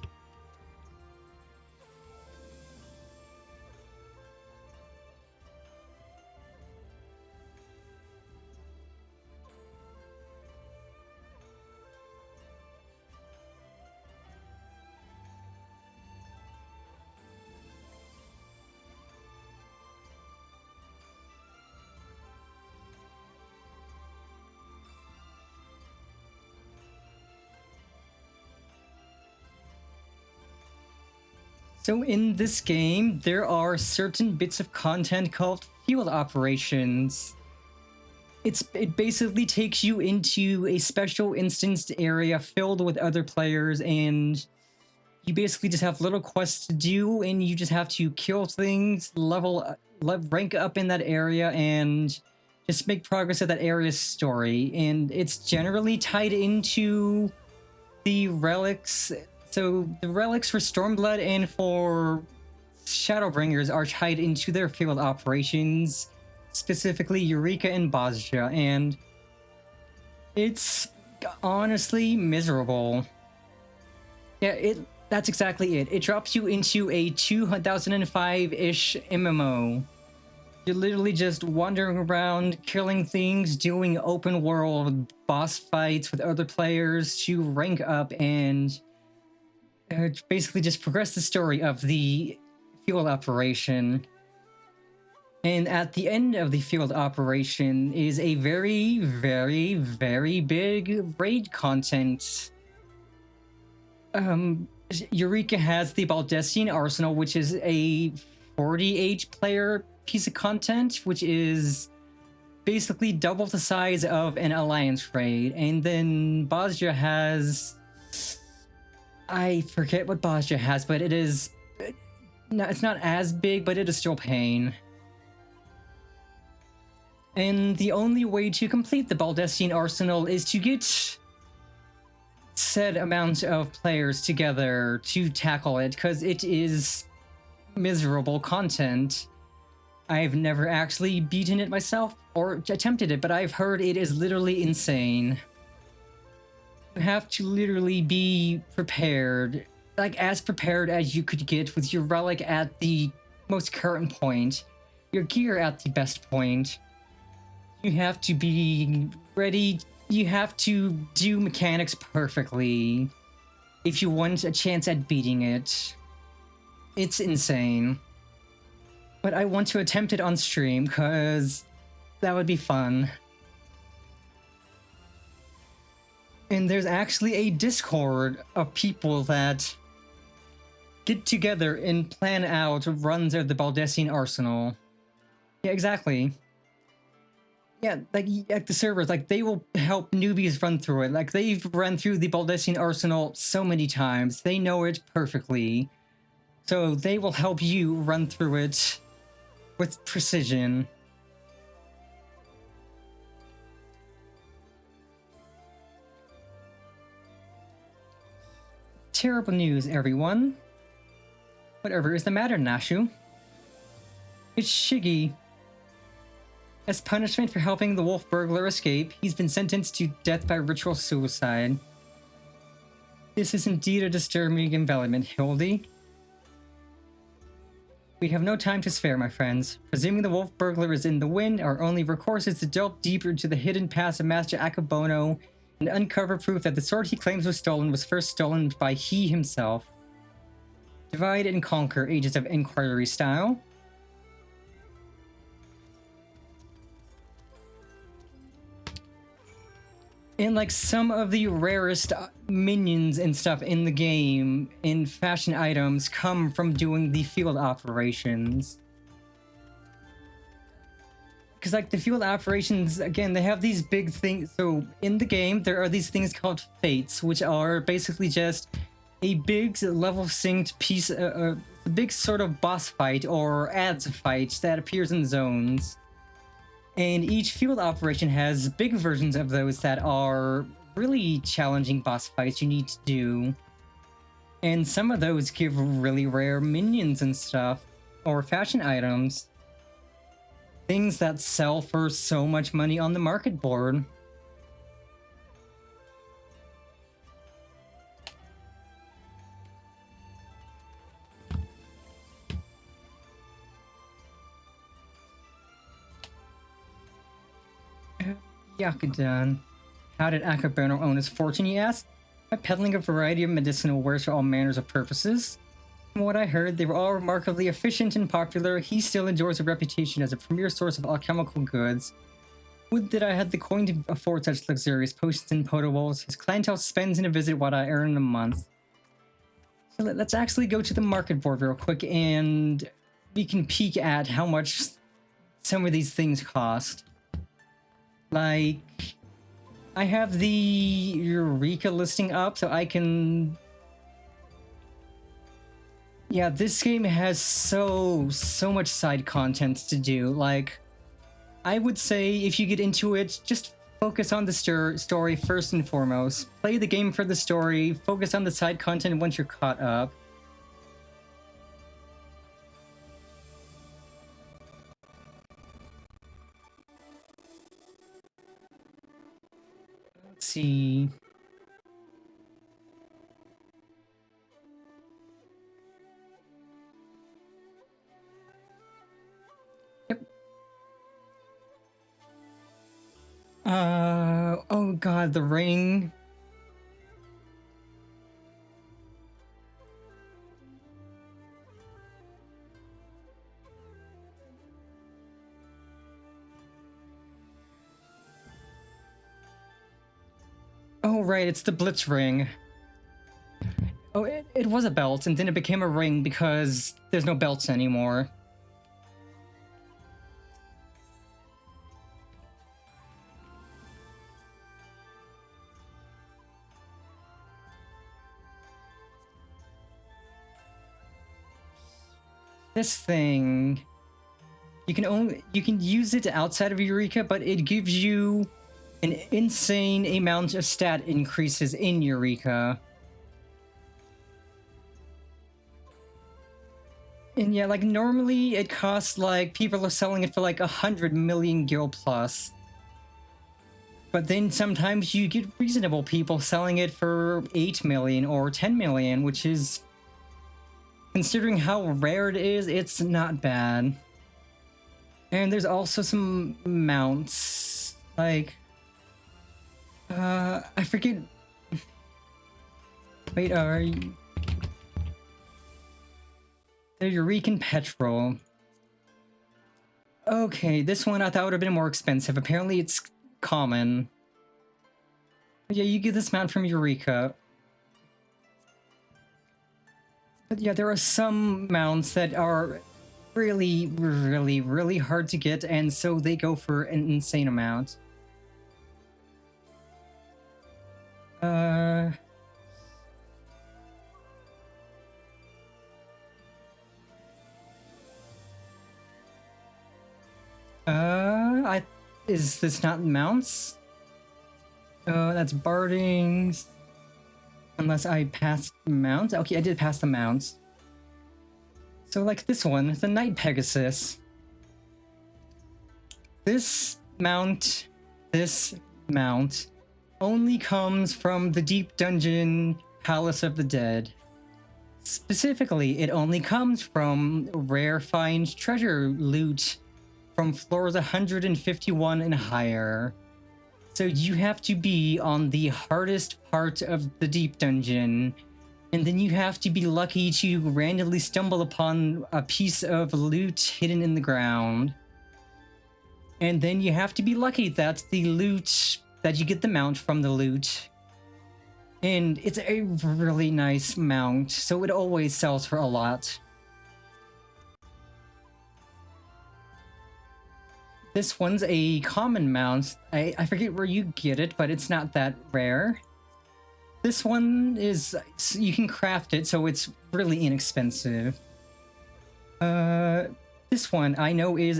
So in this game, there are certain bits of content called field operations. It basically takes you into a special instanced area filled with other players, and you basically just have little quests to do, and you just have to kill things, rank up in that area, and just make progress of that area's story. And it's generally tied into the relics. So the relics for Stormblood and for Shadowbringers are tied into their field operations, specifically Eureka and Bozja, and it's honestly miserable. Yeah, that's exactly it. It drops you into a 2005-ish MMO. You're literally just wandering around, killing things, doing open world boss fights with other players to rank up and basically just progress the story of the field operation. And at the end of the field operation is a very, very, very big raid content. Eureka has the Baldessian Arsenal, which is a 48 player piece of content, which is basically double the size of an alliance raid. And then Bozja has... I forget what Bozja has, but it is... No, it's not as big, but it is still pain. And the only way to complete the Baldessian Arsenal is to get said amount of players together to tackle it, because it is miserable content. I've never actually beaten it myself or attempted it, but I've heard it is literally insane. You have to literally be prepared, like as prepared as you could get with your relic at the most current point, your gear at the best point. You have to be ready. You have to do mechanics perfectly if you want a chance at beating it. It's insane. But I want to attempt it on stream because that would be fun. And there's actually a Discord of people that get together and plan out runs of the Baldessian Arsenal. Yeah, exactly. Yeah, like the servers, like they will help newbies run through it. Like they've run through the Baldessian Arsenal so many times. They know it perfectly. So they will help you run through it with precision. Terrible news, everyone. Whatever is the matter, Nashu? It's Shiggy. As punishment for helping the wolf burglar escape, he's been sentenced to death by ritual suicide. This is indeed a disturbing development, Hildy. We have no time to spare, my friends. Presuming the wolf burglar is in the wind, our only recourse is to delve deeper into the hidden past of Master Akabono and uncover proof that the sword he claims was stolen was first stolen by he himself. Divide and conquer, Ages of Inquiry style. And like some of the rarest minions and stuff in the game, in fashion items, come from doing the field operations. Because like the field operations, again, they have these big things. So in the game, there are these things called fates, which are basically just a big level synced piece, a big sort of boss fight or ads fight that appears in zones. And each field operation has big versions of those that are really challenging boss fights you need to do. And some of those give really rare minions and stuff, or fashion items. Things that sell for so much money on the market board. Yakudan. How did Akabono own his fortune, you ask? By peddling a variety of medicinal wares for all manners of purposes. From what I heard, they were all remarkably efficient and popular. He still enjoys a reputation as a premier source of alchemical goods. Would that I had the coin to afford such luxurious potions and potables. His clientele spends in a visit what I earn in a month. So let's actually go to the market board real quick and we can peek at how much some of these things cost. Like, I have the Eureka listing up so I can... Yeah, this game has so much side content to do. Like, I would say if you get into it, just focus on the story first and foremost. Play the game for the story, focus on the side content once you're caught up. Let's see. Yep. Oh god, the ring. Oh right, it's the Blitz ring. Oh, it was a belt, and then it became a ring because there's no belts anymore. This thing, you can use it outside of Eureka, but it gives you an insane amount of stat increases in Eureka. And yeah, like normally it costs like people are selling it for like 100 million gil plus. But then sometimes you get reasonable people selling it for 8 million or 10 million, which is, considering how rare it is, it's not bad. And there's also some mounts, like, I forget. Wait, are you? The Eurekan Petrol. Okay, this one I thought would have been more expensive. Apparently it's common. But yeah, you get this mount from Eureka. But yeah, there are some mounts that are really, really, really hard to get, and so they go for an insane amount. Is this not mounts? That's barding. Unless I passed mounts. Okay, I did pass the mounts. So like this one, the Knight Pegasus. This mount only comes from the Deep Dungeon Palace of the Dead. Specifically, it only comes from rare find treasure loot from floors 151 and higher. So you have to be on the hardest part of the Deep Dungeon, and then you have to be lucky to randomly stumble upon a piece of loot hidden in the ground. And then you have to be lucky that the loot, that you get the mount from the loot. And it's a really nice mount, so it always sells for a lot. This one's a common mount. I forget where you get it, but it's not that rare. This one is, you can craft it, so it's really inexpensive. This one I know is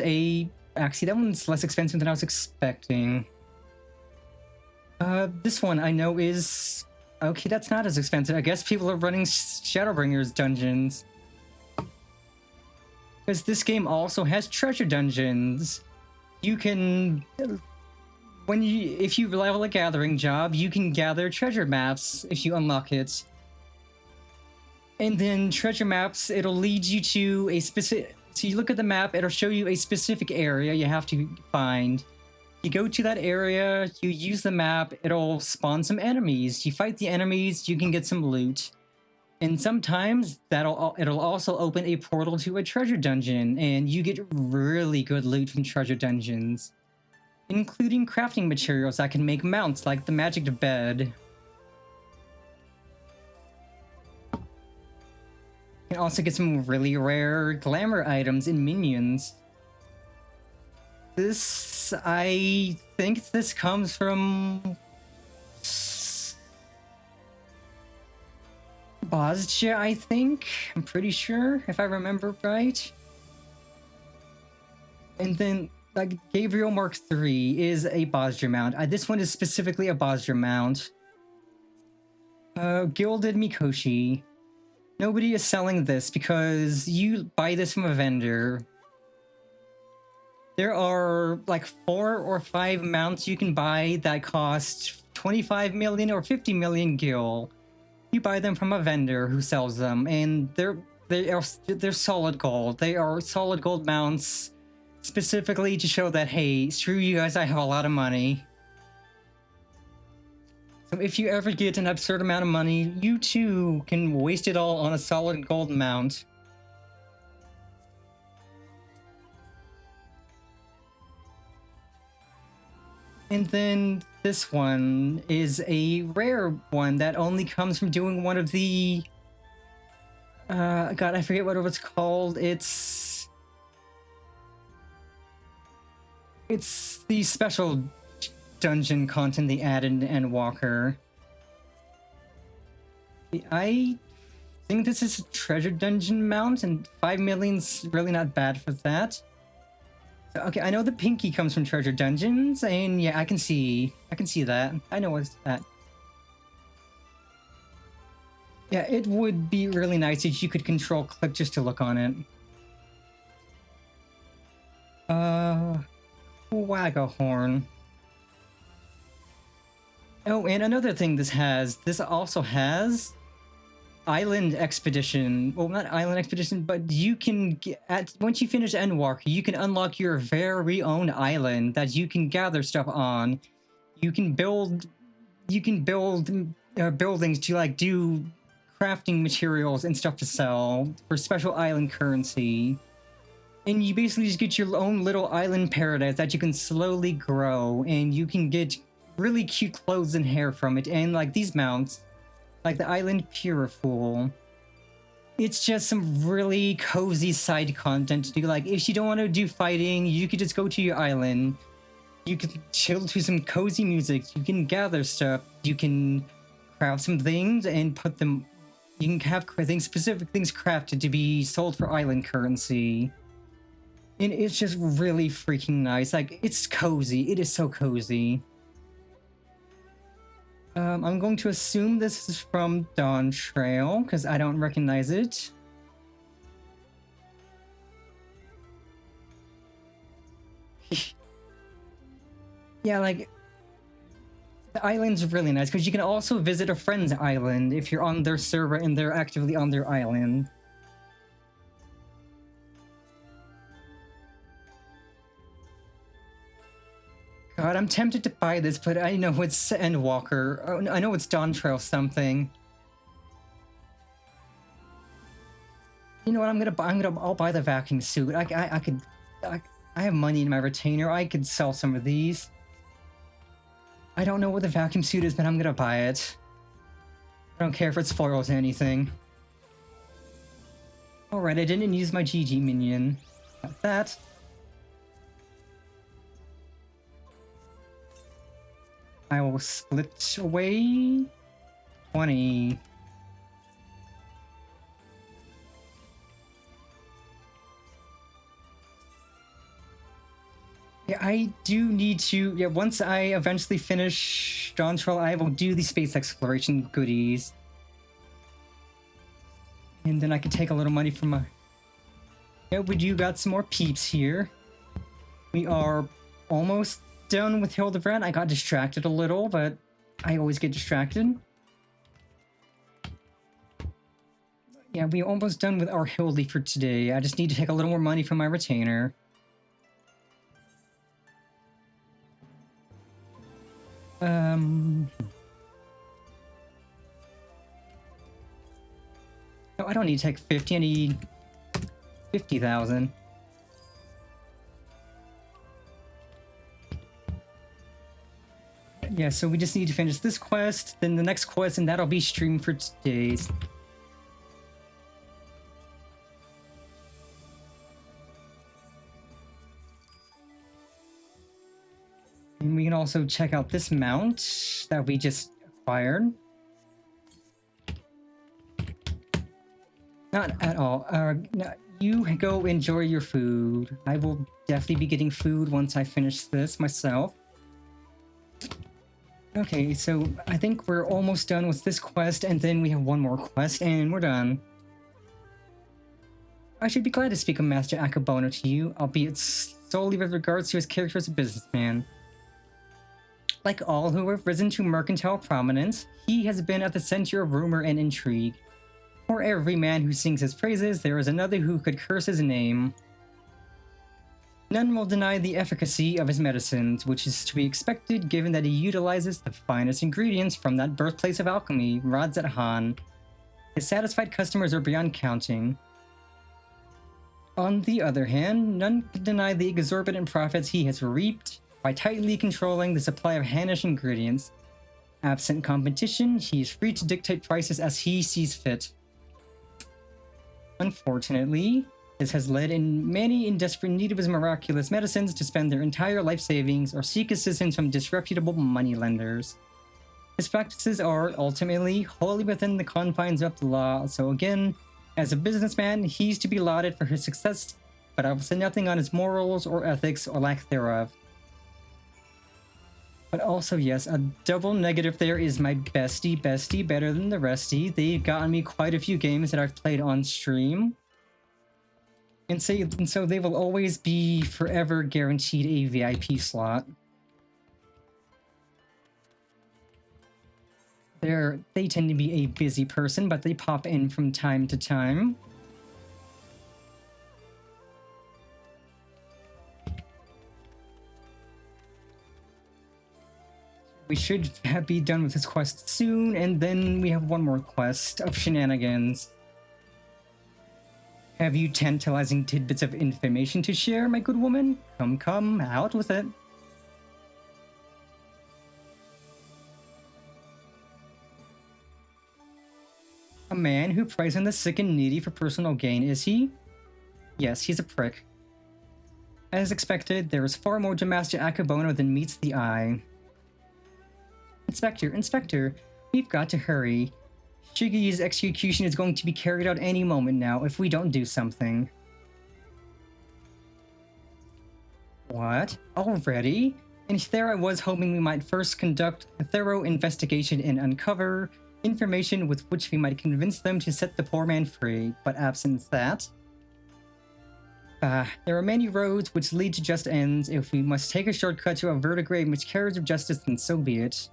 actually that one's less expensive than I was expecting. This one I know is, okay, that's not as expensive. I guess people are running Shadowbringers dungeons. Because this game also has treasure dungeons. You can, if you level a gathering job, you can gather treasure maps if you unlock it. And then treasure maps, it'll lead you to a specific, so you look at the map, it'll show you a specific area you have to find. You go to that area, you use the map, it'll spawn some enemies. You fight the enemies, you can get some loot. And sometimes it'll also open a portal to a treasure dungeon, and you get really good loot from treasure dungeons, including crafting materials that can make mounts like the magic bed. You can also get some really rare glamour items in minions. This, I think this comes from Bosja, I think. I'm pretty sure, if I remember right. And then, like, Gabriel Mark III is a Bosja mount. This one is specifically a Bosja mount. Gilded Mikoshi. Nobody is selling this because you buy this from a vendor. There are like 4 or 5 mounts you can buy that cost 25 million or 50 million gil. You buy them from a vendor who sells them, and they're solid gold. They are solid gold mounts, specifically to show that, hey, screw you guys, I have a lot of money. So if you ever get an absurd amount of money, you too can waste it all on a solid gold mount. And then this one is a rare one that only comes from doing one of the... God, I forget what it was called. It's the special dungeon content they added in Endwalker. I think this is a treasure dungeon mount, and 5 million's really not bad for that. Okay, I know the pinky comes from treasure dungeons, and yeah, I can see that. I know what's that. Yeah, it would be really nice if you could control click just to look on it. Wagahorn. Oh, and another thing this also has Island Expedition. Well, not Island Expedition, but you can once you finish Endwalker, you can unlock your very own island that you can gather stuff on. You can build buildings to like do crafting materials and stuff to sell for special island currency. And you basically just get your own little island paradise that you can slowly grow, and you can get really cute clothes and hair from it. And like these mounts, like the Island Purifool, it's just some really cozy side content to do. Like, if you don't want to do fighting, you could just go to your island. You could chill to some cozy music. You can gather stuff. You can craft some things and put them. You can have things, specific things crafted to be sold for island currency. And it's just really freaking nice. Like, it's cozy. It is so cozy. I'm going to assume this is from Dawn Trail, because I don't recognize it. Yeah, like, the island's really nice, because you can also visit a friend's island if you're on their server and they're actively on their island. God, I'm tempted to buy this, but I know it's Endwalker. Oh, I know it's Dawn Trail something. You know what? I'll buy the vacuum suit. I have money in my retainer. I could sell some of these. I don't know what the vacuum suit is, but I'm gonna buy it. I don't care if it spoils anything. Alright, I didn't use my GG minion. Got that. I will split away 20. Yeah, I do need to. Yeah, once I eventually finish Dawn Trail, I will do the space exploration goodies. And then I can take a little money from my. Yeah, we do got some more peeps here. We are almost done with Hildibrand. I got distracted a little, but I always get distracted. Yeah, we're almost done with our Hildy for today. I just need to take a little more money from my retainer. No, I don't need to take 50. I need 50,000. Yeah, so we just need to finish this quest, then the next quest, and that'll be streamed for today's. And we can also check out this mount that we just acquired. Not at all. No, you go enjoy your food. I will definitely be getting food once I finish this myself. Okay, so I think we're almost done with this quest, and then we have one more quest, and we're done. I should be glad to speak of Master Akabona to you, albeit solely with regards to his character as a businessman. Like all who have risen to mercantile prominence, he has been at the center of rumor and intrigue. For every man who sings his praises, there is another who could curse his name. None will deny the efficacy of his medicines, which is to be expected given that he utilizes the finest ingredients from that birthplace of alchemy, Radzat-Han. His satisfied customers are beyond counting. On the other hand, none can deny the exorbitant profits he has reaped by tightly controlling the supply of Hanish ingredients. Absent competition, he is free to dictate prices as he sees fit. Unfortunately, this has led many in desperate need of his miraculous medicines to spend their entire life savings or seek assistance from disreputable moneylenders. His practices are, ultimately, wholly within the confines of the law, so again, as a businessman, he's to be lauded for his success, but I will say nothing on his morals or ethics or lack thereof. But also, yes, a double negative there is my bestie better than the restie. They've gotten me quite a few games that I've played on stream. And so they will always be forever guaranteed a VIP slot. They tend to be a busy person, but they pop in from time to time. We should be done with this quest soon, and then we have one more quest of shenanigans. Have you tantalizing tidbits of information to share, my good woman? Come, out with it. A man who preys on the sick and needy for personal gain, is he? Yes, he's a prick. As expected, there is far more to Master Akebono than meets the eye. Inspector, we've got to hurry. Shige's execution is going to be carried out any moment now if we don't do something. What? Already? And there I was hoping we might first conduct a thorough investigation and uncover information with which we might convince them to set the poor man free, but absent that... there are many roads which lead to just ends. If we must take a shortcut to avert a grave miscarriage of justice, then so be it.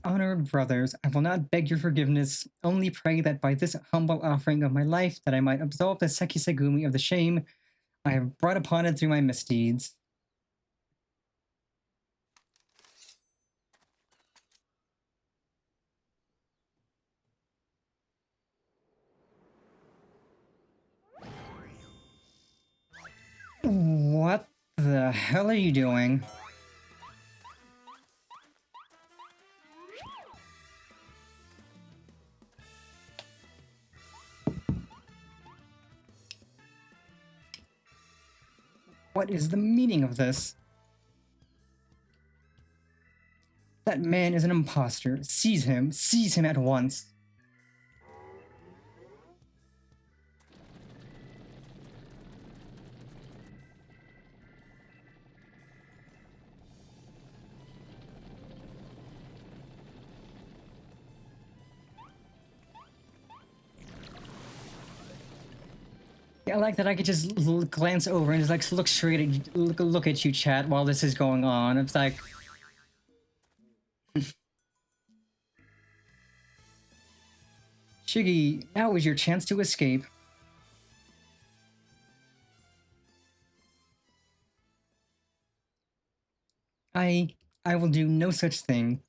Honored brothers, I will not beg your forgiveness, only pray that by this humble offering of my life that I might absolve the Sekisegumi of the shame I have brought upon it through my misdeeds. What the hell are you doing? What is the meaning of this? That man is an imposter. Seize him at once. I like that I could just glance over and just like look straight at you, look at you, chat, while this is going on. It's like... Shiggy, now is your chance to escape. I will do no such thing.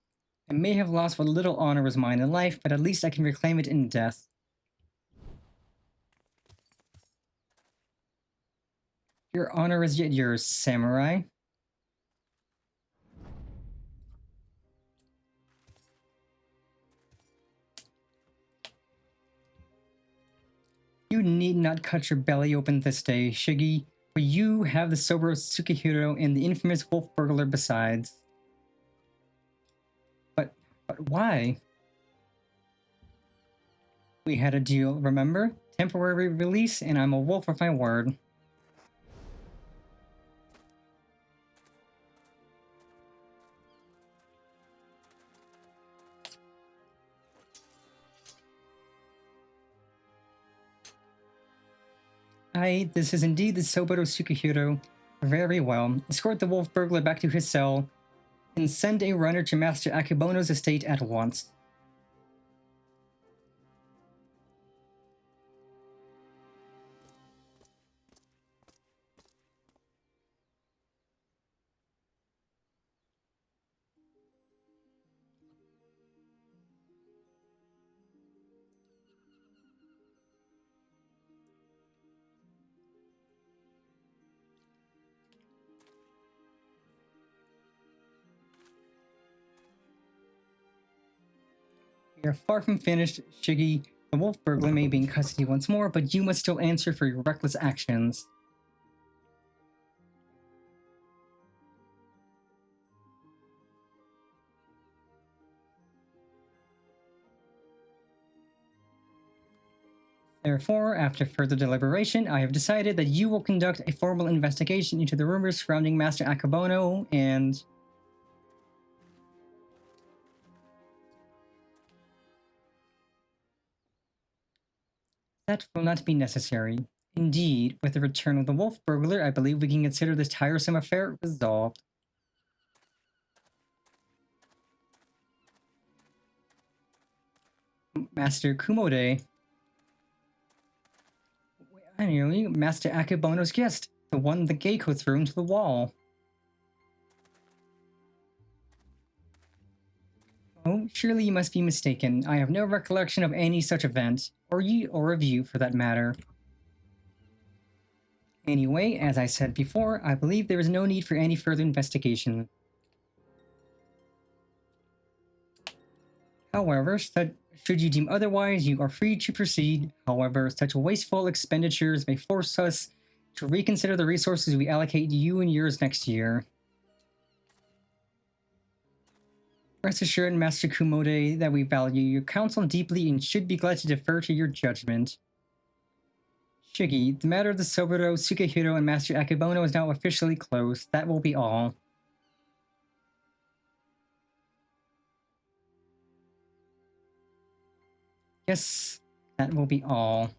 I may have lost what little honor was mine in life, but at least I can reclaim it in death. Your honor is yet yours, samurai. You need not cut your belly open this day, Shiggy, for you have the sober Tsukihiro and the infamous wolf burglar besides. But why? We had a deal, remember? Temporary release, and I'm a wolf of my word. This is indeed the Soboro Tsukihiro. Very well. Escort the wolf burglar back to his cell, and send a runner to Master Akebono's estate at once. We are far from finished, Shiggy. The wolf burglar may be in custody once more, but you must still answer for your reckless actions. Therefore, after further deliberation, I have decided that you will conduct a formal investigation into the rumors surrounding Master Akebono and... That will not be necessary. Indeed, with the return of the wolf burglar, I believe we can consider this tiresome affair resolved. Master Kumode. I know, Master Akebono's guest, the one the Geiko threw into the wall. Oh, surely you must be mistaken. I have no recollection of any such event, or of you for that matter. Anyway, as I said before, I believe there is no need for any further investigation. However, should you deem otherwise, you are free to proceed. However, such wasteful expenditures may force us to reconsider the resources we allocate to you and yours next year. Rest assured, Master Kumode, that we value your counsel deeply and should be glad to defer to your judgment. Shiggy, the matter of the Soburo, Sukehiro, and Master Akebono is now officially closed. That will be all. Yes, that will be all.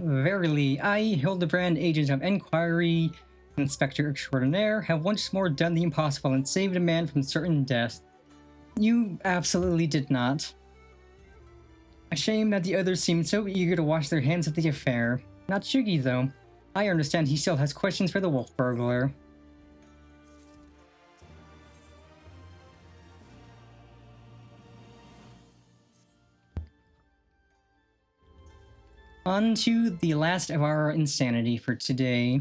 Verily, I, Hildibrand, Agent of Enquiry, Inspector Extraordinaire, have once more done the impossible and saved a man from certain death. You absolutely did not. A shame that the others seemed so eager to wash their hands of the affair. Not Shiggy, though. I understand he still has questions for the wolf burglar. On to the last of our insanity for today.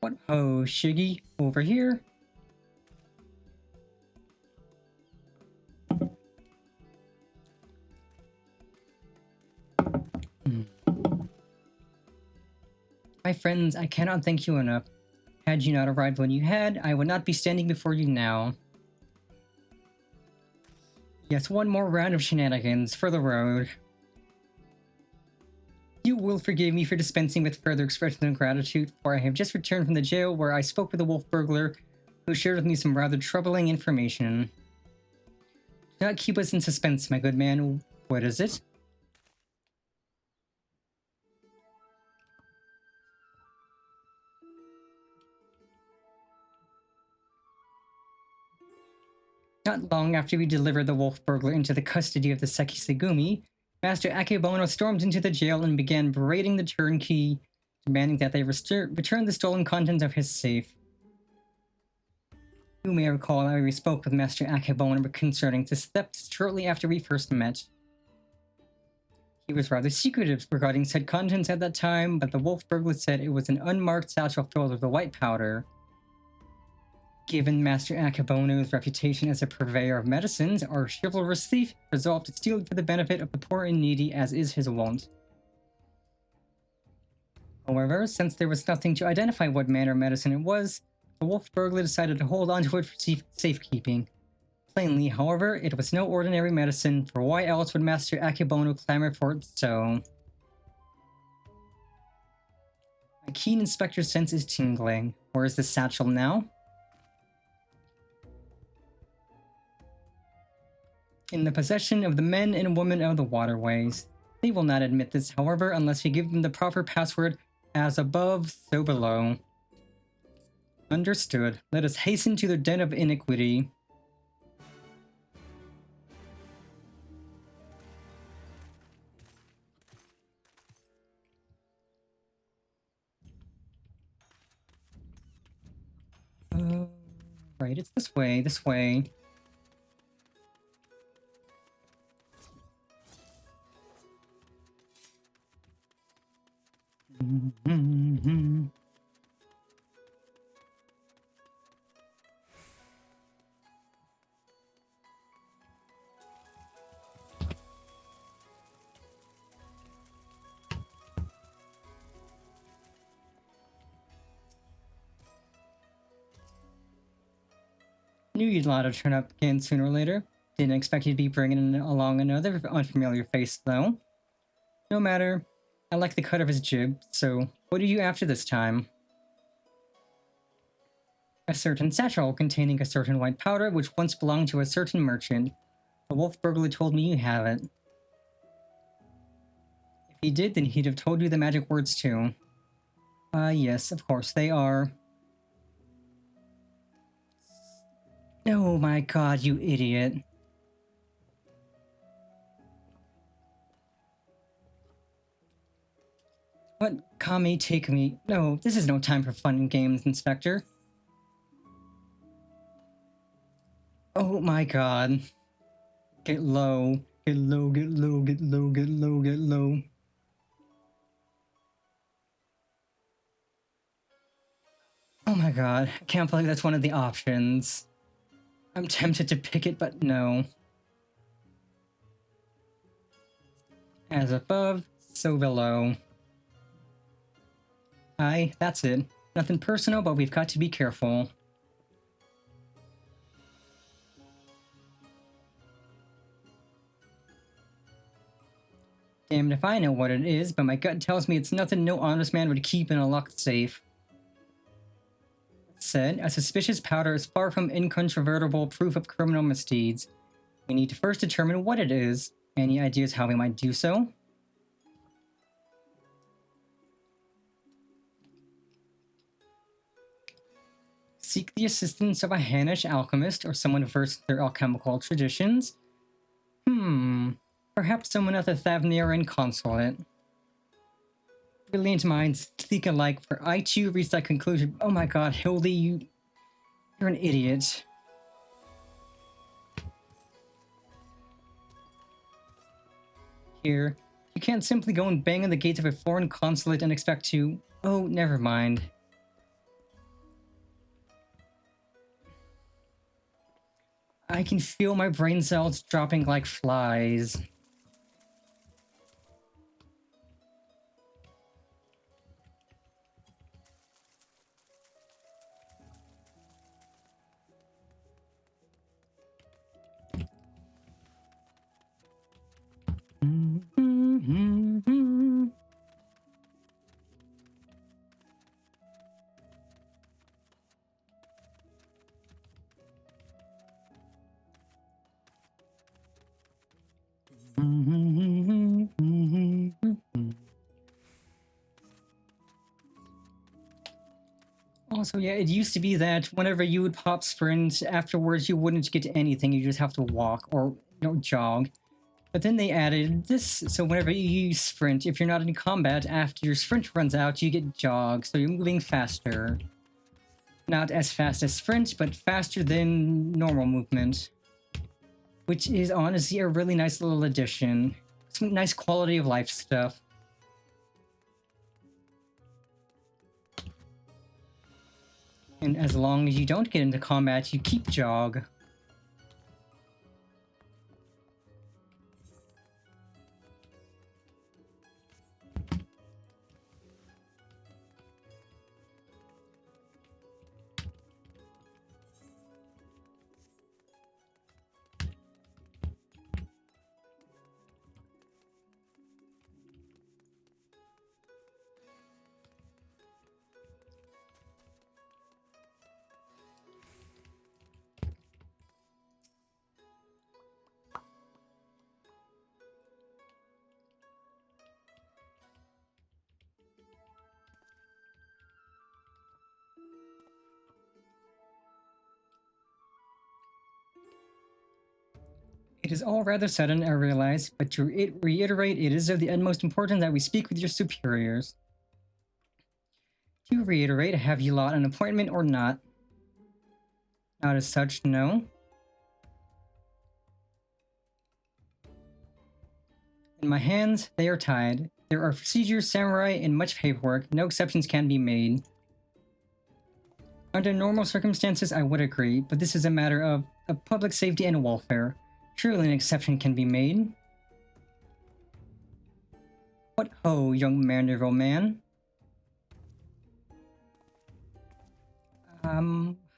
What? Oh, Shiggy, over here. My friends, I cannot thank you enough. Had you not arrived when you had, I would not be standing before you now. Yes, one more round of shenanigans for the road. You will forgive me for dispensing with further expressions of gratitude, for I have just returned from the jail where I spoke with the wolf burglar, who shared with me some rather troubling information. Do not keep us in suspense, my good man. What is it? Not long after we delivered the wolf burglar into the custody of the Sekisegumi, Master Akebono stormed into the jail and began berating the turnkey, demanding that they return the stolen contents of his safe. You may recall that we spoke with Master Akebono concerning this theft shortly after we first met. He was rather secretive regarding said contents at that time, but the wolf burglar said it was an unmarked satchel filled with the white powder. Given Master Akebono's reputation as a purveyor of medicines, our chivalrous thief resolved to steal it for the benefit of the poor and needy, as is his wont. However, since there was nothing to identify what manner of medicine it was, the wolf burglar decided to hold on to it for safekeeping. Plainly, however, it was no ordinary medicine, for why else would Master Akebono clamor for it so? My keen inspector's sense is tingling. Where is the satchel now? In the possession of the men and women of the waterways. They will not admit this, however, unless we give them the proper password, as above, so below. Understood. Let us hasten to their den of iniquity. Right, it's this way, this way. Knew you'd lot to turn up again sooner or later. Didn't expect you to be bringing along another unfamiliar face, though. No matter. I like the cut of his jib, so what are you after this time? A certain satchel containing a certain white powder which once belonged to a certain merchant. The wolf burglar told me you have it. If he did, then he'd have told you the magic words too. Yes, of course, they are... Oh my god, you idiot. What? Kami, take me. No, this is no time for fun and games, Inspector. Oh my god. Get low. Get low, get low, get low, get low, get low. Oh my god, I can't believe that's one of the options. I'm tempted to pick it, but no. As above, so below. Aye, that's it. Nothing personal, but we've got to be careful. Damned if I know what it is, but my gut tells me it's nothing no honest man would keep in a locked safe. That said, a suspicious powder is far from incontrovertible proof of criminal misdeeds. We need to first determine what it is. Any ideas how we might do so? Seek the assistance of a Hanish alchemist or someone versed in their alchemical traditions. Perhaps someone at the Thavniran consulate. Brilliant minds think alike, for I too reached that conclusion. Oh my god, Hildy, you're an idiot. Here, you can't simply go and bang on the gates of a foreign consulate and expect to... Oh, never mind. I can feel my brain cells dropping like flies. Also, yeah, it used to be that whenever you would pop sprint, afterwards you wouldn't get anything, you just have to walk or, jog. But then they added this, so whenever you sprint, if you're not in combat, after your sprint runs out, you get jog, so you're moving faster. Not as fast as sprint, but faster than normal movement. Which is honestly a really nice little addition. Some nice quality of life stuff. And as long as you don't get into combat, you keep jog. It is all rather sudden, I realize, but to reiterate, it is of the utmost importance that we speak with your superiors. To reiterate, have you lot an appointment or not? Not as such, no. In my hands, they are tied. There are procedures, samurai, and much paperwork. No exceptions can be made. Under normal circumstances, I would agree, but this is a matter of public safety and welfare. Surely an exception can be made. What ho, young Manderville man?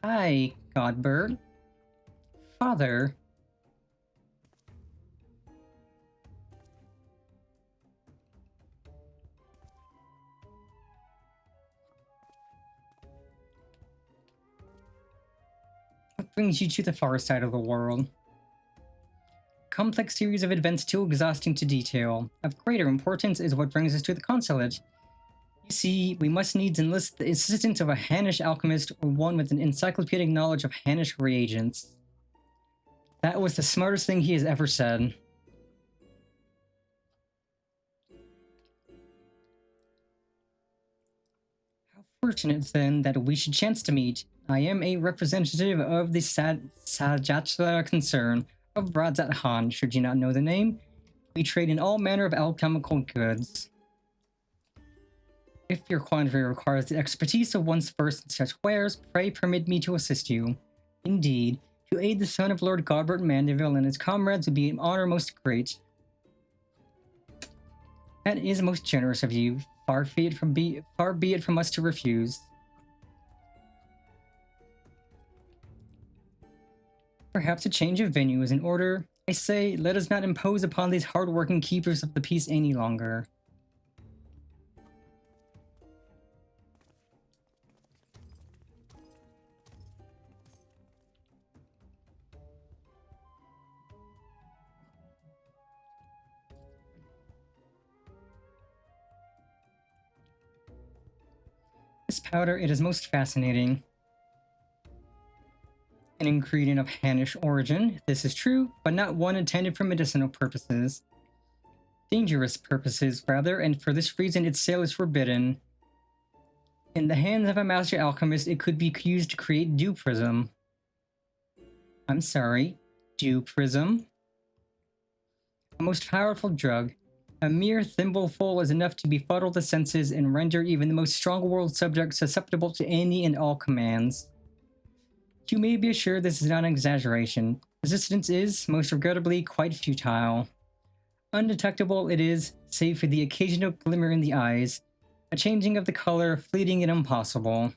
Hi, Godbird. Father? What brings you to the far side of the world? Complex series of events too exhausting to detail. Of greater importance is what brings us to the consulate. You see, we must needs enlist the assistance of a Hannish alchemist or one with an encyclopedic knowledge of Hannish reagents. That was the smartest thing he has ever said. How fortunate, then, that we should chance to meet. I am a representative of the Sajatla concern of Radzat Han, should you not know the name. We trade in all manner of alchemical goods. If your quandary requires the expertise of one's versed in such wares, pray permit me to assist you. Indeed, to aid the son of Lord Godbert Mandeville and his comrades would be an honor most great. That is most generous of you. Far be it from us to refuse. Perhaps a change of venue is in order. I say, let us not impose upon these hard-working keepers of the peace any longer. This powder, it is most fascinating. An ingredient of Hannish origin, this is true, but not one intended for medicinal purposes. Dangerous purposes, rather, and for this reason its sale is forbidden. In the hands of a master alchemist, it could be used to create dew prism. I'm sorry, dew prism? A most powerful drug. A mere thimbleful is enough to befuddle the senses and render even the most strong-willed subject susceptible to any and all commands. You may be assured this is not an exaggeration. Resistance is, most regrettably, quite futile. Undetectable it is, save for the occasional glimmer in the eyes, a changing of the color, fleeting and impossible.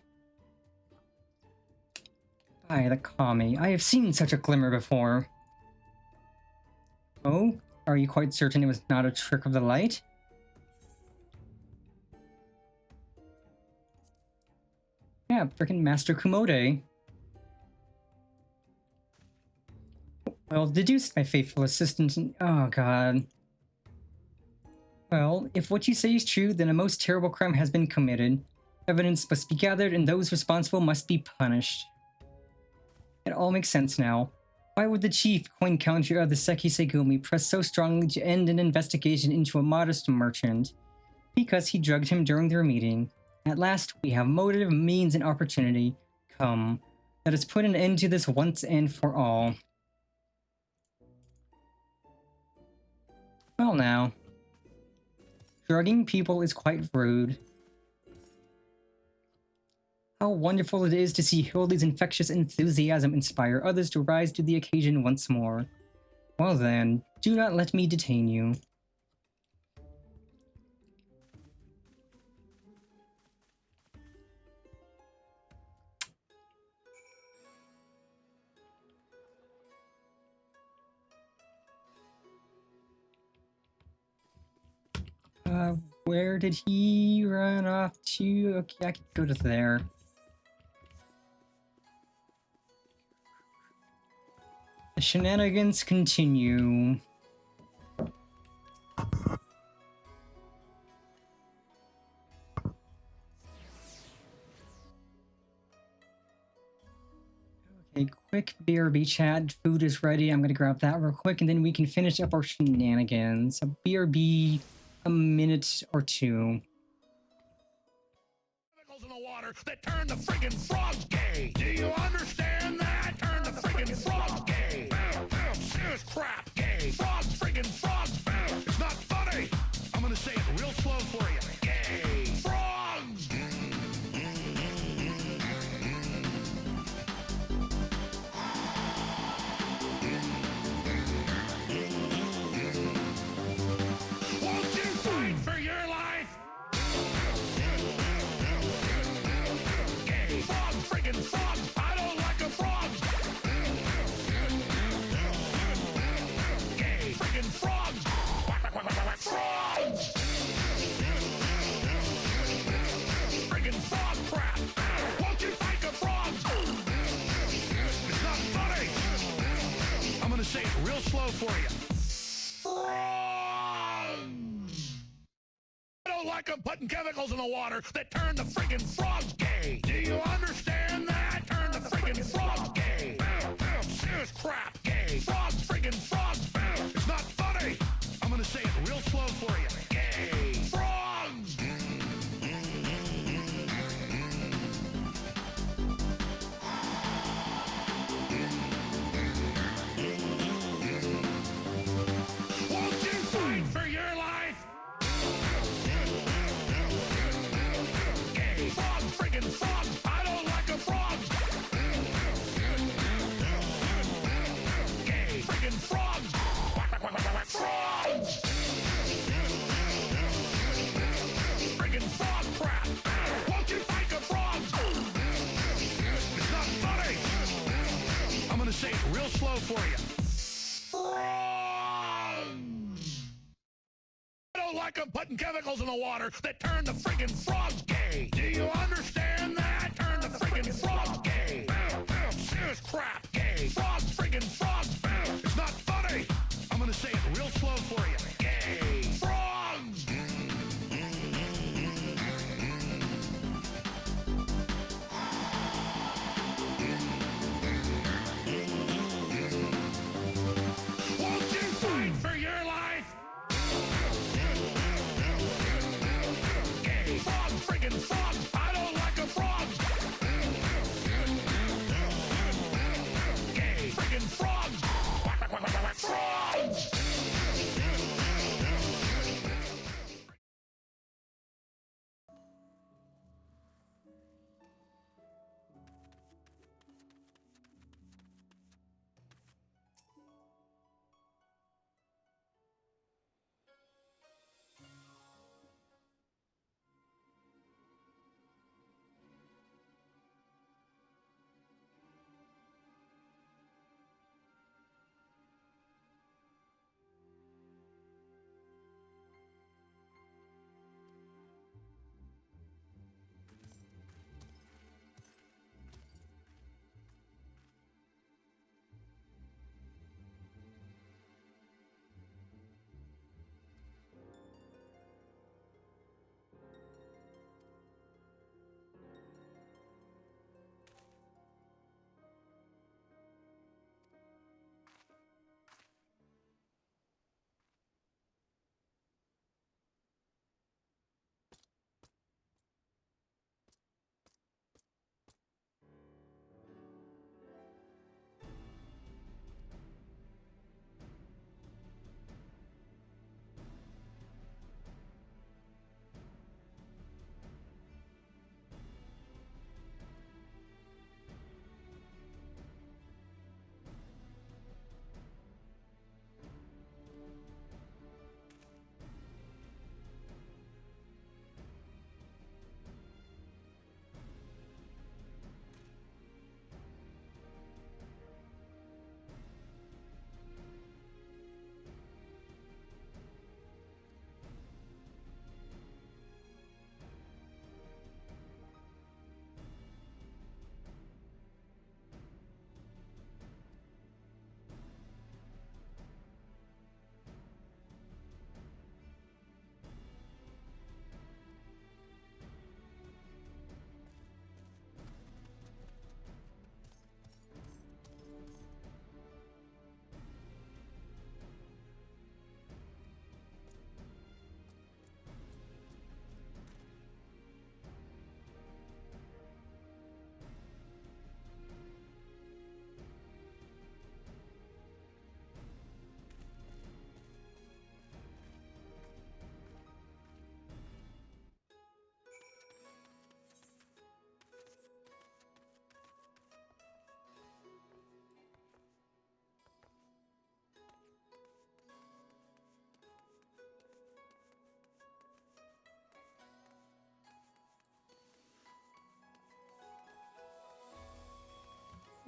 By the Kami, I have seen such a glimmer before. Oh? Are you quite certain it was not a trick of the light? Yeah, frickin' Master Kumode. Well deduced, my faithful assistant, and oh god. Well, if what you say is true, then a most terrible crime has been committed. Evidence must be gathered and those responsible must be punished. It all makes sense now. Why would the chief coin counter of the Seki Segumi press so strongly to end an investigation into a modest merchant? Because he drugged him during their meeting. At last, we have motive, means, and opportunity. Come, let us put an end to this once and for all. Well now, drugging people is quite rude. How wonderful it is to see Hildy's infectious enthusiasm inspire others to rise to the occasion once more. Well then, do not let me detain you. Where did he run off to? Okay, I can go to there. The shenanigans continue. Okay, quick BRB chat. Food is ready. I'm gonna grab that real quick, and then we can finish up our shenanigans. A BRB, a minute or two. Chemicals in the water that turn the friggin' frogs gay. Do you understand that? Turn the friggin' frogs gay. Serious crap gay. Frogs, friggin' frogs. It's not funny. I'm gonna say it real slow for you. Gay. Frogs. Won't you fight for your life? Gay. Frogs, friggin' frogs. I don't like a frog. for you. I don't like them putting chemicals in the water that turn the friggin' frogs gay. Do you understand that? Turn the friggin' frogs gay. Serious crap, gay. Frogs, friggin' frogs. It's not funny. I'm gonna say it real slow for you. Gay. Frogs. Won't you fight for your life? Gay. Frogs, friggin' frogs. I don't like a frog. Gay. Friggin' frogs. Frogs. Friggin' frog crap. Won't you fight the frogs? It's not funny. I'm gonna say it real slow for you. I don't like them putting chemicals in the water that turn the friggin' frogs gay. Do you understand that? Turn the friggin' frogs gay. Serious crap, gay. Frogs, friggin' frogs. It's not funny. I'm gonna say it real slow for you. Gay. Frogs. Won't you fight for your life? Gay. Frogs, friggin' frogs. I don't like a frog. Gay. Friggin' frogs. Frogs.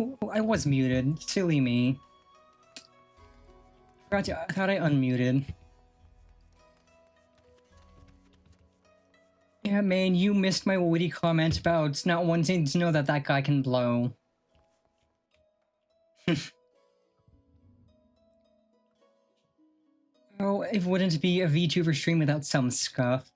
Oh, I was muted. Silly me. I thought I unmuted. Yeah, man, you missed my witty comment about not wanting to know that that guy can blow. Oh, it wouldn't be a VTuber stream without some scuff.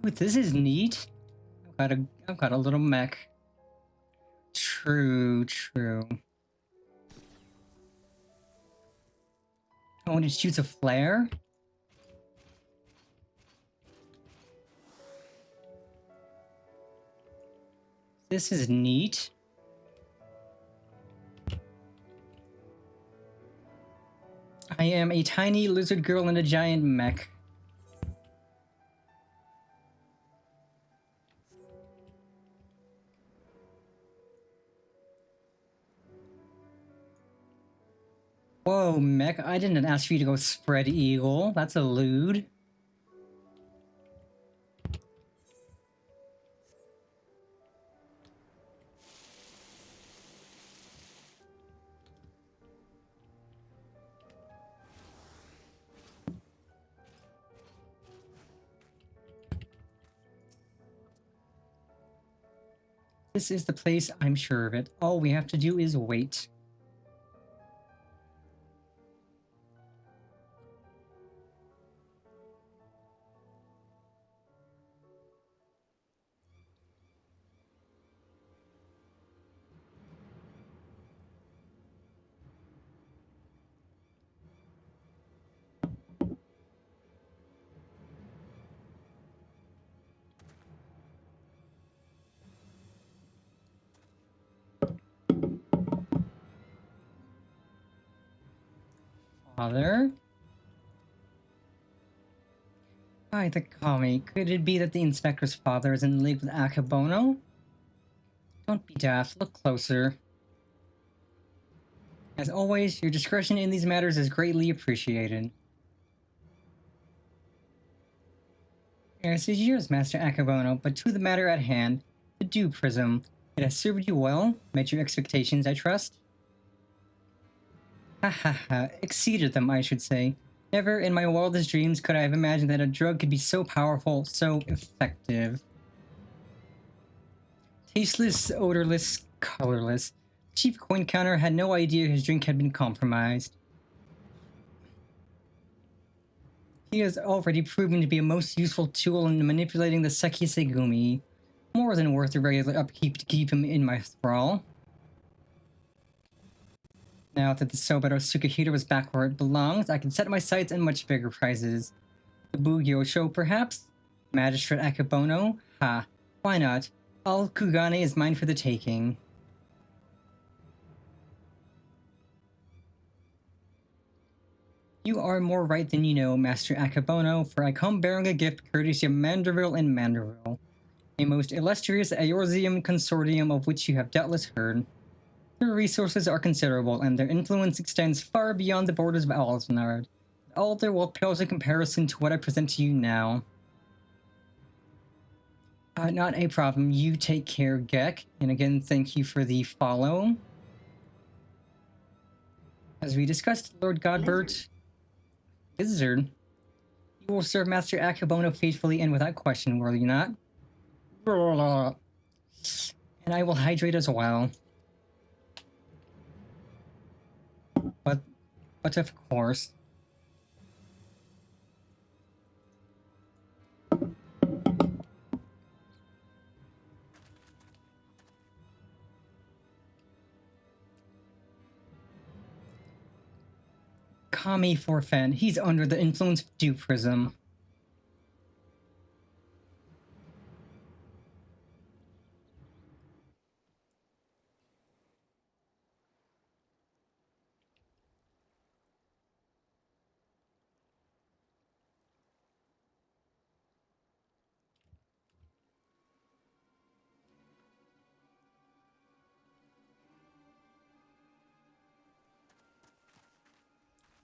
Ooh, this is neat. I've got a little mech. True. Oh, and it shoots a flare? This is neat. I am a tiny lizard girl in a giant mech. Whoa, mech, I didn't ask you to go spread eagle. That's a lewd. This is the place, I'm sure of it. All we have to do is wait. Father? Hi, Takami. Could it be that the inspector's father is in league with Akabono? Don't be daft. Look closer. As always, your discretion in these matters is greatly appreciated. Yes, it's yours, Master Akabono, but to the matter at hand, the Dew Prism. It has served you well, met your expectations, I trust? Ha ha ha, exceeded them, I should say. Never in my wildest dreams could I have imagined that a drug could be so powerful, so effective. Tasteless, odorless, colorless. Chief coin counter had no idea his drink had been compromised. He has already proven to be a most useful tool in manipulating the Sekisegumi. More than worth the regular upkeep to keep him in my thrall. Now that the Sobero Sukahira was back where it belongs, I can set my sights on much bigger prizes. The Bugyo show, perhaps? Magistrate Akabono? Ha, why not? All Kugane is mine for the taking. You are more right than you know, Master Akabono, for I come bearing a gift courtesy of Manderville and Manderville, a most illustrious Eorzeum consortium of which you have doubtless heard. Their resources are considerable, and their influence extends far beyond the borders of Alsnard. All their wealth pales in comparison to what I present to you now. Not a problem. You take care, Gek, and again, thank you for the follow. As we discussed, Lord Godbert... Lizard. You will serve Master Akabono faithfully and without question, will you not? And I will hydrate as well. But of course. Kami Forfen, he's under the influence of Dew Prism.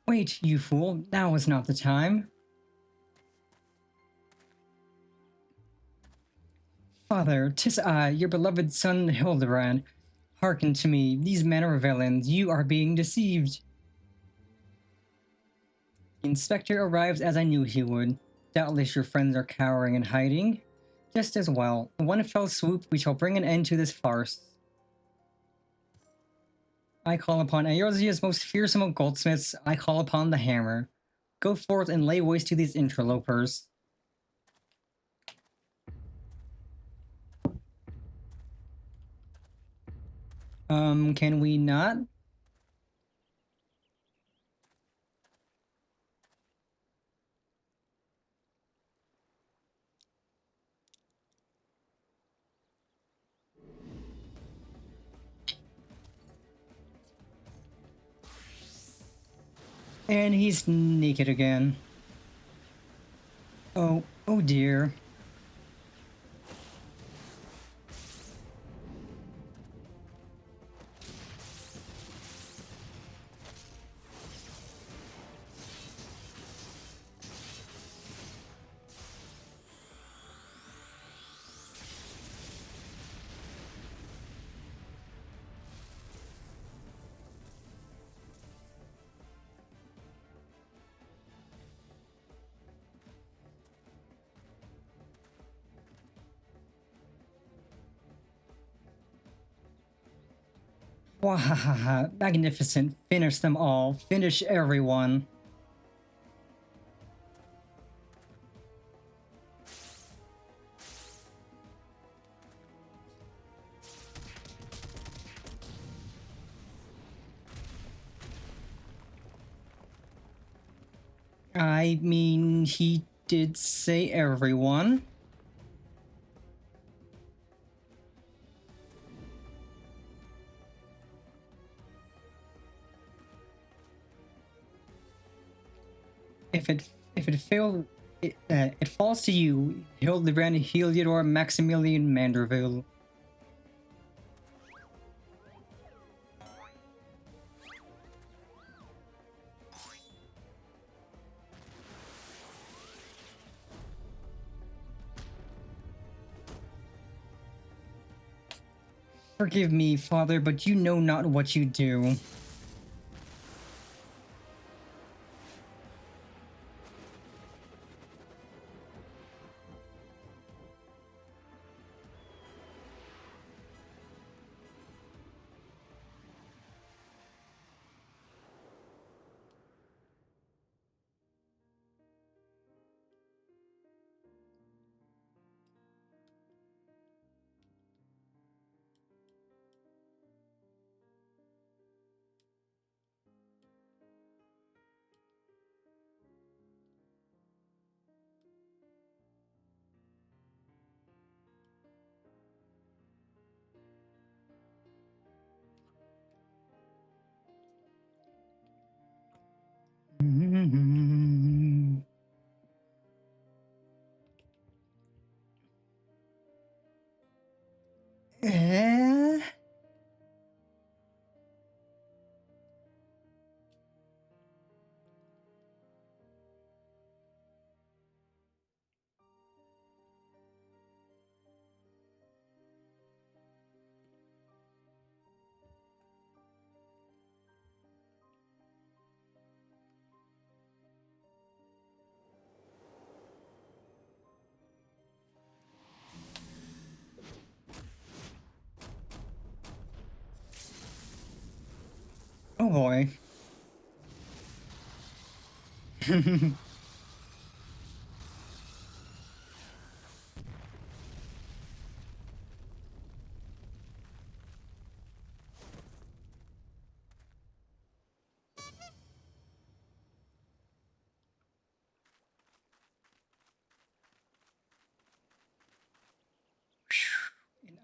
Wait, you fool, now is not the time. Father, 'tis I, your beloved son Hildibrand. Hearken to me, these men are villains, you are being deceived. The inspector arrives as I knew he would. Doubtless your friends are cowering and hiding. Just as well. In one fell swoop, we shall bring an end to this farce. I call upon Eorzea's most fearsome of goldsmiths. I call upon the hammer. Go forth and lay waste to these interlopers. Can we not? And he's naked again. Oh dear. Wahahaha, magnificent. Finish them all. Finish everyone. I mean, he did say everyone. If it failed, it falls to you, Hildebrand Heliodor Maximilian Manderville. Forgive me, father, but you know not what you do. Eh? Oh boy.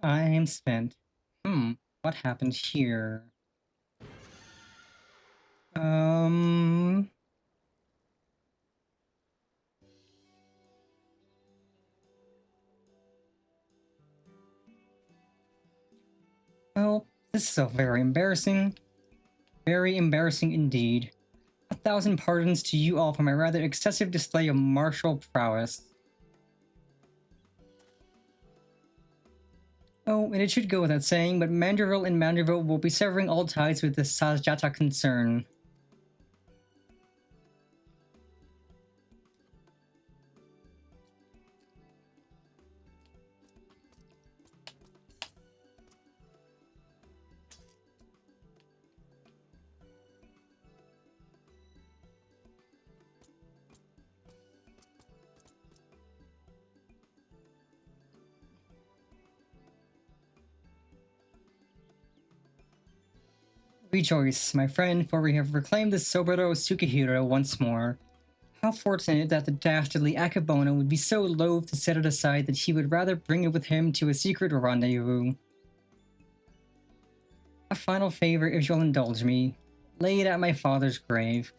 I am spent. What happened here? Um... Well, this is so very embarrassing. Very embarrassing indeed. A 1,000 pardons to you all for my rather excessive display of martial prowess. Oh, and it should go without saying, but Manderville and Manderville will be severing all ties with the Sajata concern. Rejoice, my friend, for we have reclaimed the Soboro Sukihiro once more. How fortunate that the dastardly Akabona would be so loath to set it aside that he would rather bring it with him to a secret rendezvous. A final favor, if you'll indulge me. Lay it at my father's grave.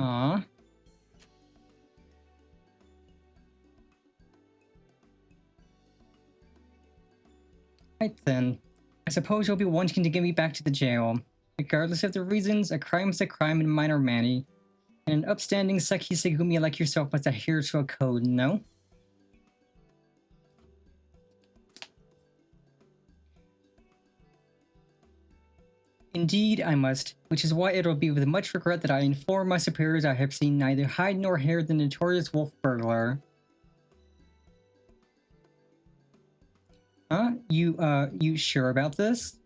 Ah. Right then. I suppose you'll be wanting to get me back to the jail. Regardless of the reasons, a crime's a crime in minor manny. And an upstanding Seki Segumi like yourself must adhere to a code, no? Indeed, I must, which is why it'll be with much regret that I inform my superiors I have seen neither hide nor hair the notorious wolf burglar. Huh? You sure about this?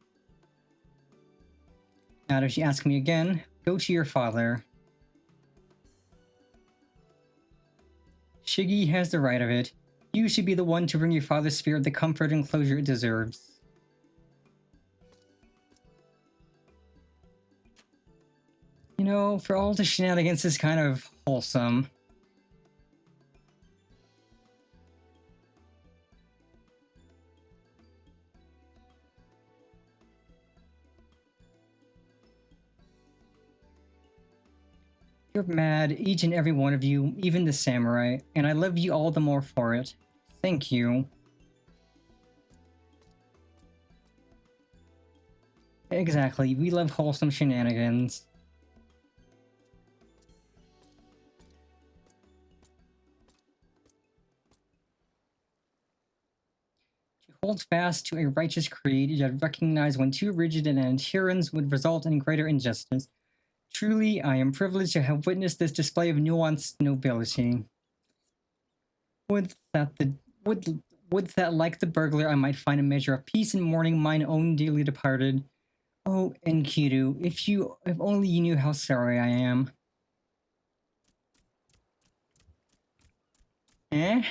Now if you ask me again, go to your father. Shiggy has the right of it. You should be the one to bring your father's spirit the comfort and closure it deserves. You know, for all the shenanigans, is kind of wholesome. You're mad, each and every one of you, even the samurai, and I love you all the more for it. Thank you. Exactly, we love wholesome shenanigans. She holds fast to a righteous creed, yet recognizes when too rigid an adherence would result in greater injustice. Truly, I am privileged to have witnessed this display of nuanced nobility. Would that, like the burglar, I might find a measure of peace in mourning mine own dearly departed. Oh, Enkidu, if only you knew how sorry I am. Eh?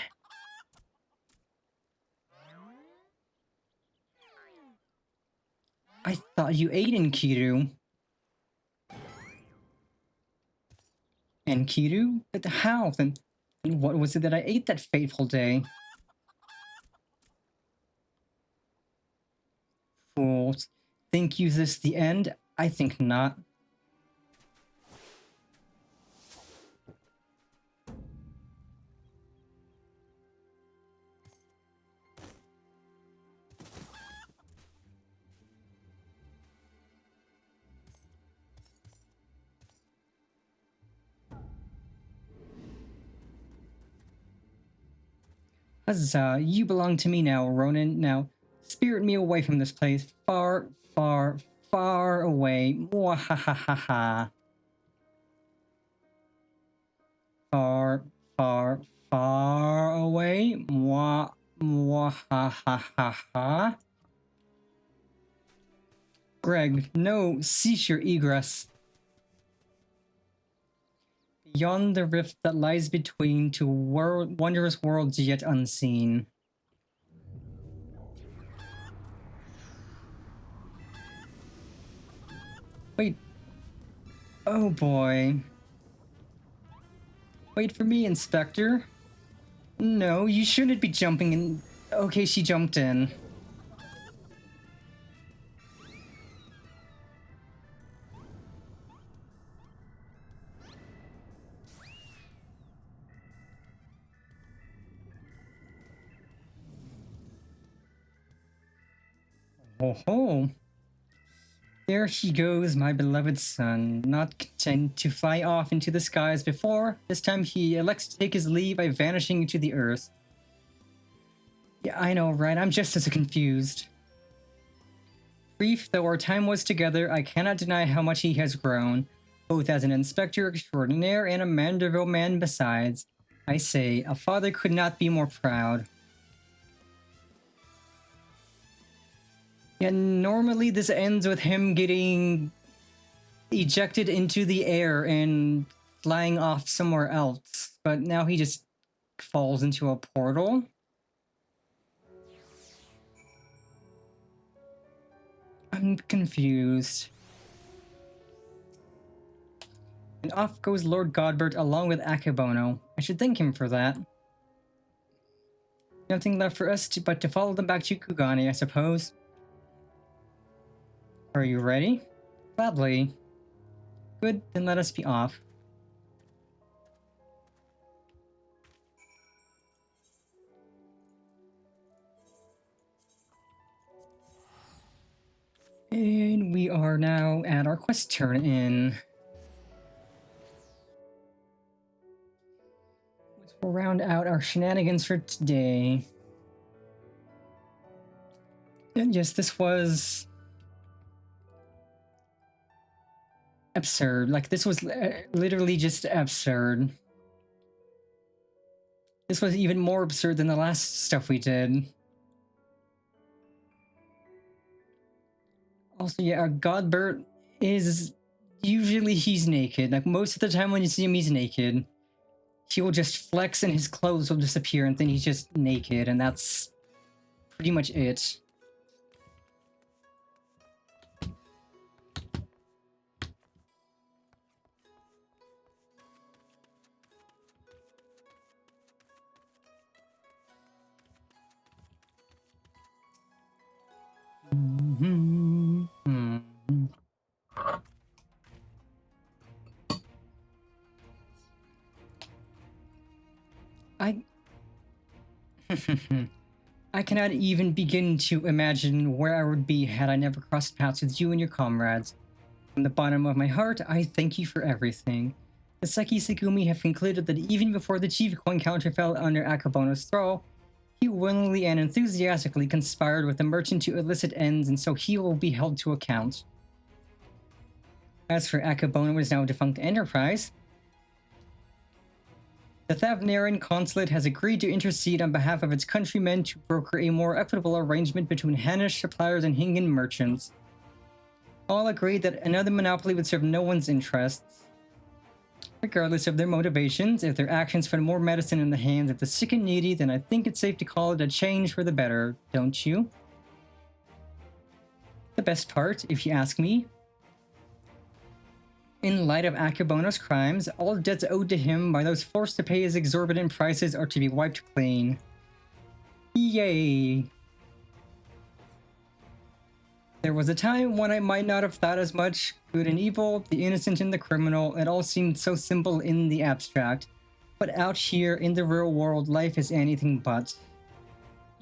I thought you ate Enkidu. Enkidu? But how? Then what was it that I ate that fateful day? Fools. Think you this the end? I think not. Huzzah, you belong to me now, Ronin. Now, spirit me away from this place. Far, far, far away. Mwahahaha. Far, far, far away. Mwahahaha. Greg, no, cease your egress. Beyond the rift that lies between two wondrous worlds yet unseen. Wait. Oh boy. Wait for me, Inspector. No, you shouldn't be jumping in. Okay, she jumped in. Oh ho! There he goes, my beloved son. Not content to fly off into the skies before, this time he elects to take his leave by vanishing into the earth. Yeah, I know, right? I'm just as confused. Brief though our time was together, I cannot deny how much he has grown, both as an inspector extraordinaire and a Manderville man besides. I say, a father could not be more proud. Yeah, normally this ends with him getting ejected into the air and flying off somewhere else, but now he just falls into a portal. I'm confused. And off goes Lord Godbert along with Akebono. I should thank him for that. Nothing left for us but to follow them back to Kugane, I suppose. Are you ready? Gladly. Good, then let us be off. And we are now at our quest turn-in. We'll round out our shenanigans for today. And yes, this was absurd. Like, this was literally just absurd. This was even more absurd than the last stuff we did. Also, yeah, Godbert is... usually he's naked. Like, most of the time when you see him, he's naked. He will just flex and his clothes will disappear and then he's just naked, and that's pretty much it. I cannot even begin to imagine where I would be had I never crossed paths with you and your comrades. From the bottom of my heart, I thank you for everything. The Seki Segumi have concluded that even before the Chief encounter fell under Akebono's thrall, he willingly and enthusiastically conspired with the merchant to illicit ends, and so he will be held to account. As for Akebono's now defunct enterprise, the Thavnaran consulate has agreed to intercede on behalf of its countrymen to broker a more equitable arrangement between Hanish suppliers and Hingan merchants. All agreed that another monopoly would serve no one's interests. Regardless of their motivations, if their actions put more medicine in the hands of the sick and needy, then I think it's safe to call it a change for the better, don't you? The best part, if you ask me. In light of Akebono's crimes, all debts owed to him by those forced to pay his exorbitant prices are to be wiped clean. Yay! There was a time when I might not have thought as much. Good and evil, the innocent and the criminal, it all seemed so simple in the abstract. But out here in the real world, life is anything but.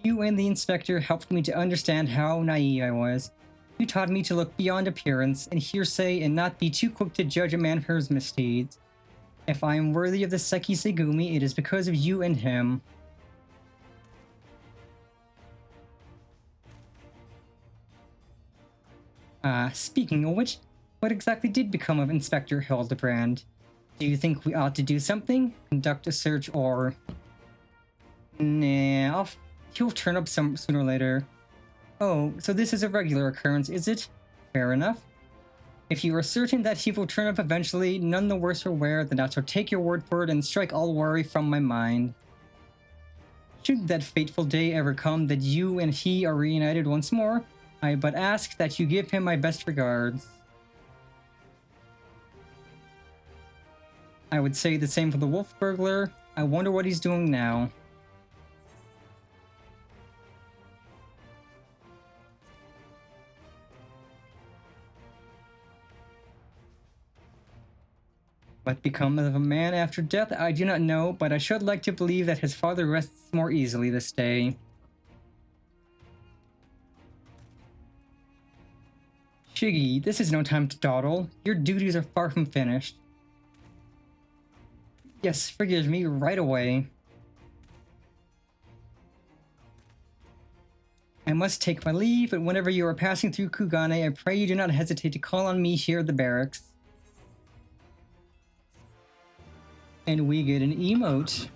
You and the inspector helped me to understand how naive I was. You taught me to look beyond appearance and hearsay and not be too quick to judge a man for his misdeeds. If I am worthy of the Seki Segumi, it is because of you and him. Speaking of which, what exactly did become of Inspector Hildibrand? Do you think we ought to do something? Conduct a search or... Nah, he'll turn up sooner or later. Oh, so this is a regular occurrence, is it? Fair enough. If you are certain that he will turn up eventually, none the worse for wear, then I shall take your word for it and strike all worry from my mind. Should that fateful day ever come that you and he are reunited once more, I but ask that you give him my best regards. I would say the same for the wolf burglar. I wonder what he's doing now. What becomes of a man after death, I do not know, but I should like to believe that his father rests more easily this day. Shiggy, this is no time to dawdle. Your duties are far from finished. Yes, forgive me right away. I must take my leave, but whenever you are passing through Kugane, I pray you do not hesitate to call on me here at the barracks. And we get an emote.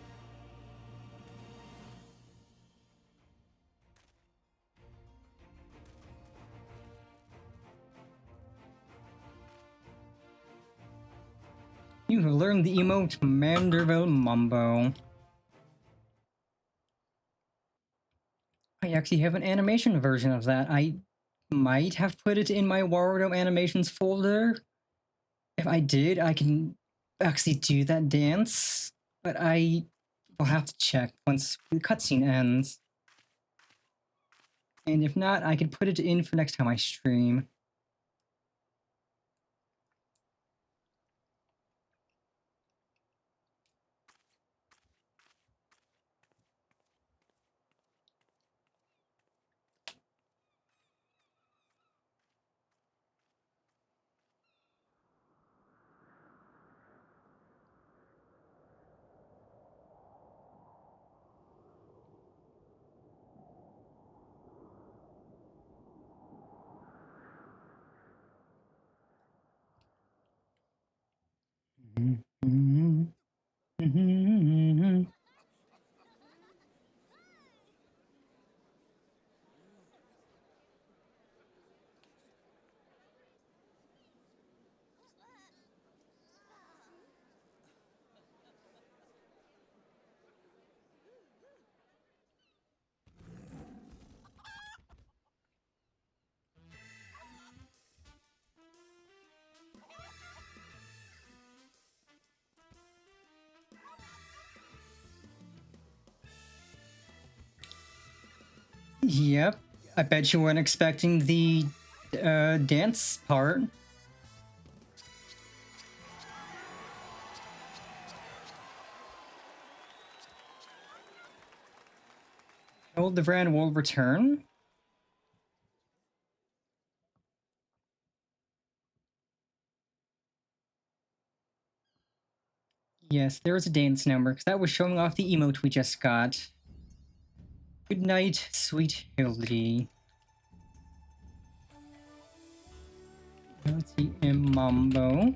You have learned the emote Manderville Mumbo. I actually have an animation version of that. I might have put it in my Warudo animations folder. If I did, I can actually do that dance, but I will have to check once the cutscene ends. And if not, I can put it in for next time I stream. Yep, I bet you weren't expecting the dance part. Hildibrand will return. Yes, there is a dance number, because that was showing off the emote we just got. Good night, sweet Hildy. Let's see, Mambo.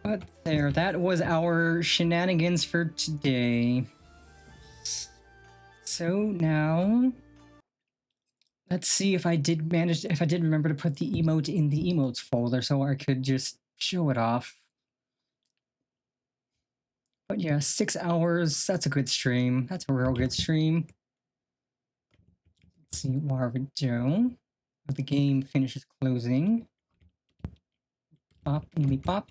But there, that was our shenanigans for today. So now, let's see if I did remember to put the emote in the emotes folder so I could just show it off. But yeah, 6 hours, that's a good stream. That's a real good stream. Let's see, Warudo. The game finishes closing. Pop, enemy pop.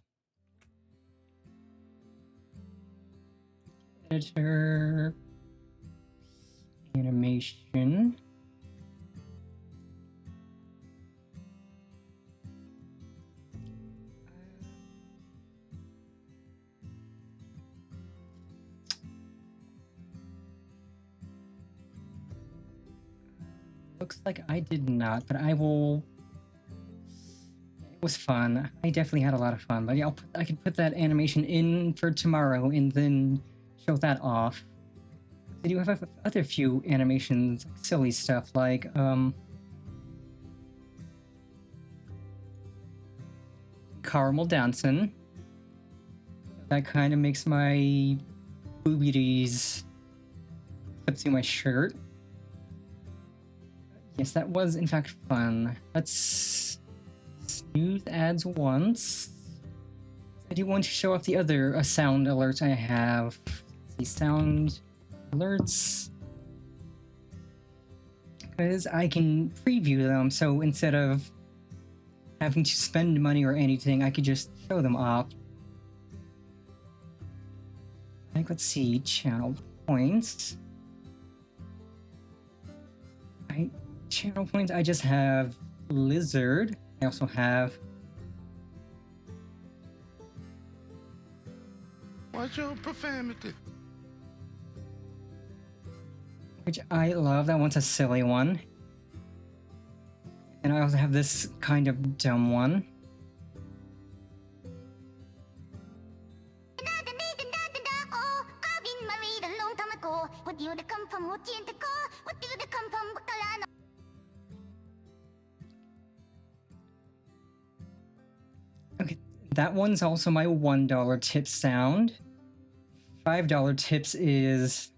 Editor. Animation. Looks like I did not, but I will. It was fun. I definitely had a lot of fun, but yeah, I can put that animation in for tomorrow and then show that off. I do have other few animations, like silly stuff like caramel dancing. That kind of makes my boobies slip through my shirt. Yes, that was in fact fun. Let's snooze ads once. I do want to show off the other sound alerts I have. Let's see, sound alerts. Because I can preview them, so instead of having to spend money or anything, I could just show them off. Like, let's see, channel points. Channel points, I just have Lizard. I also have... What's your profanity? Which I love. That one's a silly one. And I also have this kind of dumb one. Okay, that one's also my $1 tip sound. $5 tips is...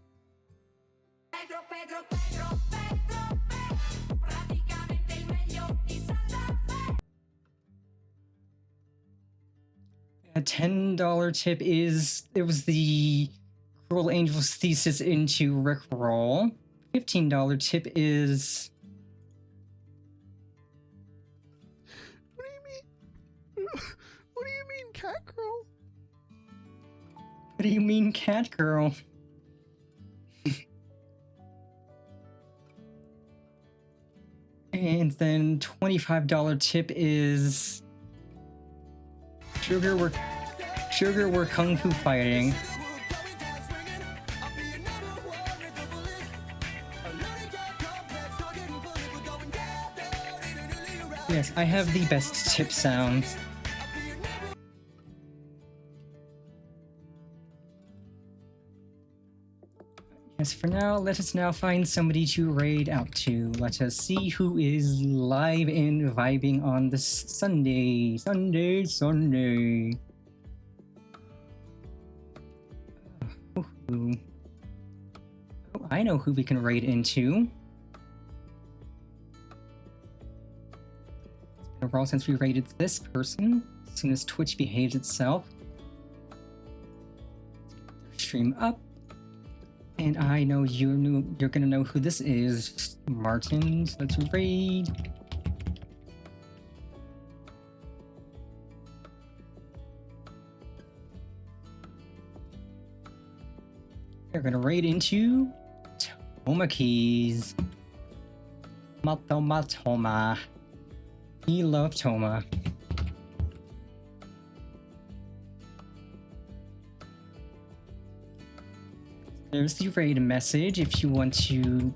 A $10 tip is... It was the Cruel Angel's thesis into Rickroll. $15 tip is... What do you mean? What do you mean, cat girl? What do you mean, cat girl? And then $25 tip is... Sugar, we're kung fu fighting. Yes, I have the best tip sounds. Yes, for now, let us now find somebody to raid out to. Let us see who is live and vibing on this Sunday. Sunday. Oh, I know who we can raid into. It's been a while since we raided this person. As soon as Twitch behaves itself. Stream up. And I know you're gonna know who this is, Martin. So let's raid. We're gonna raid into Toma Keys. Toma. We love Toma. There's the raid message if you want to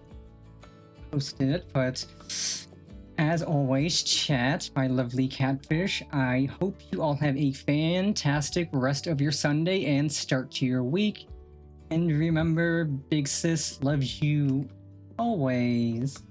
post it, but as always, chat, my lovely catfish, I hope you all have a fantastic rest of your Sunday and start to your week. And remember, Big Sis loves you always.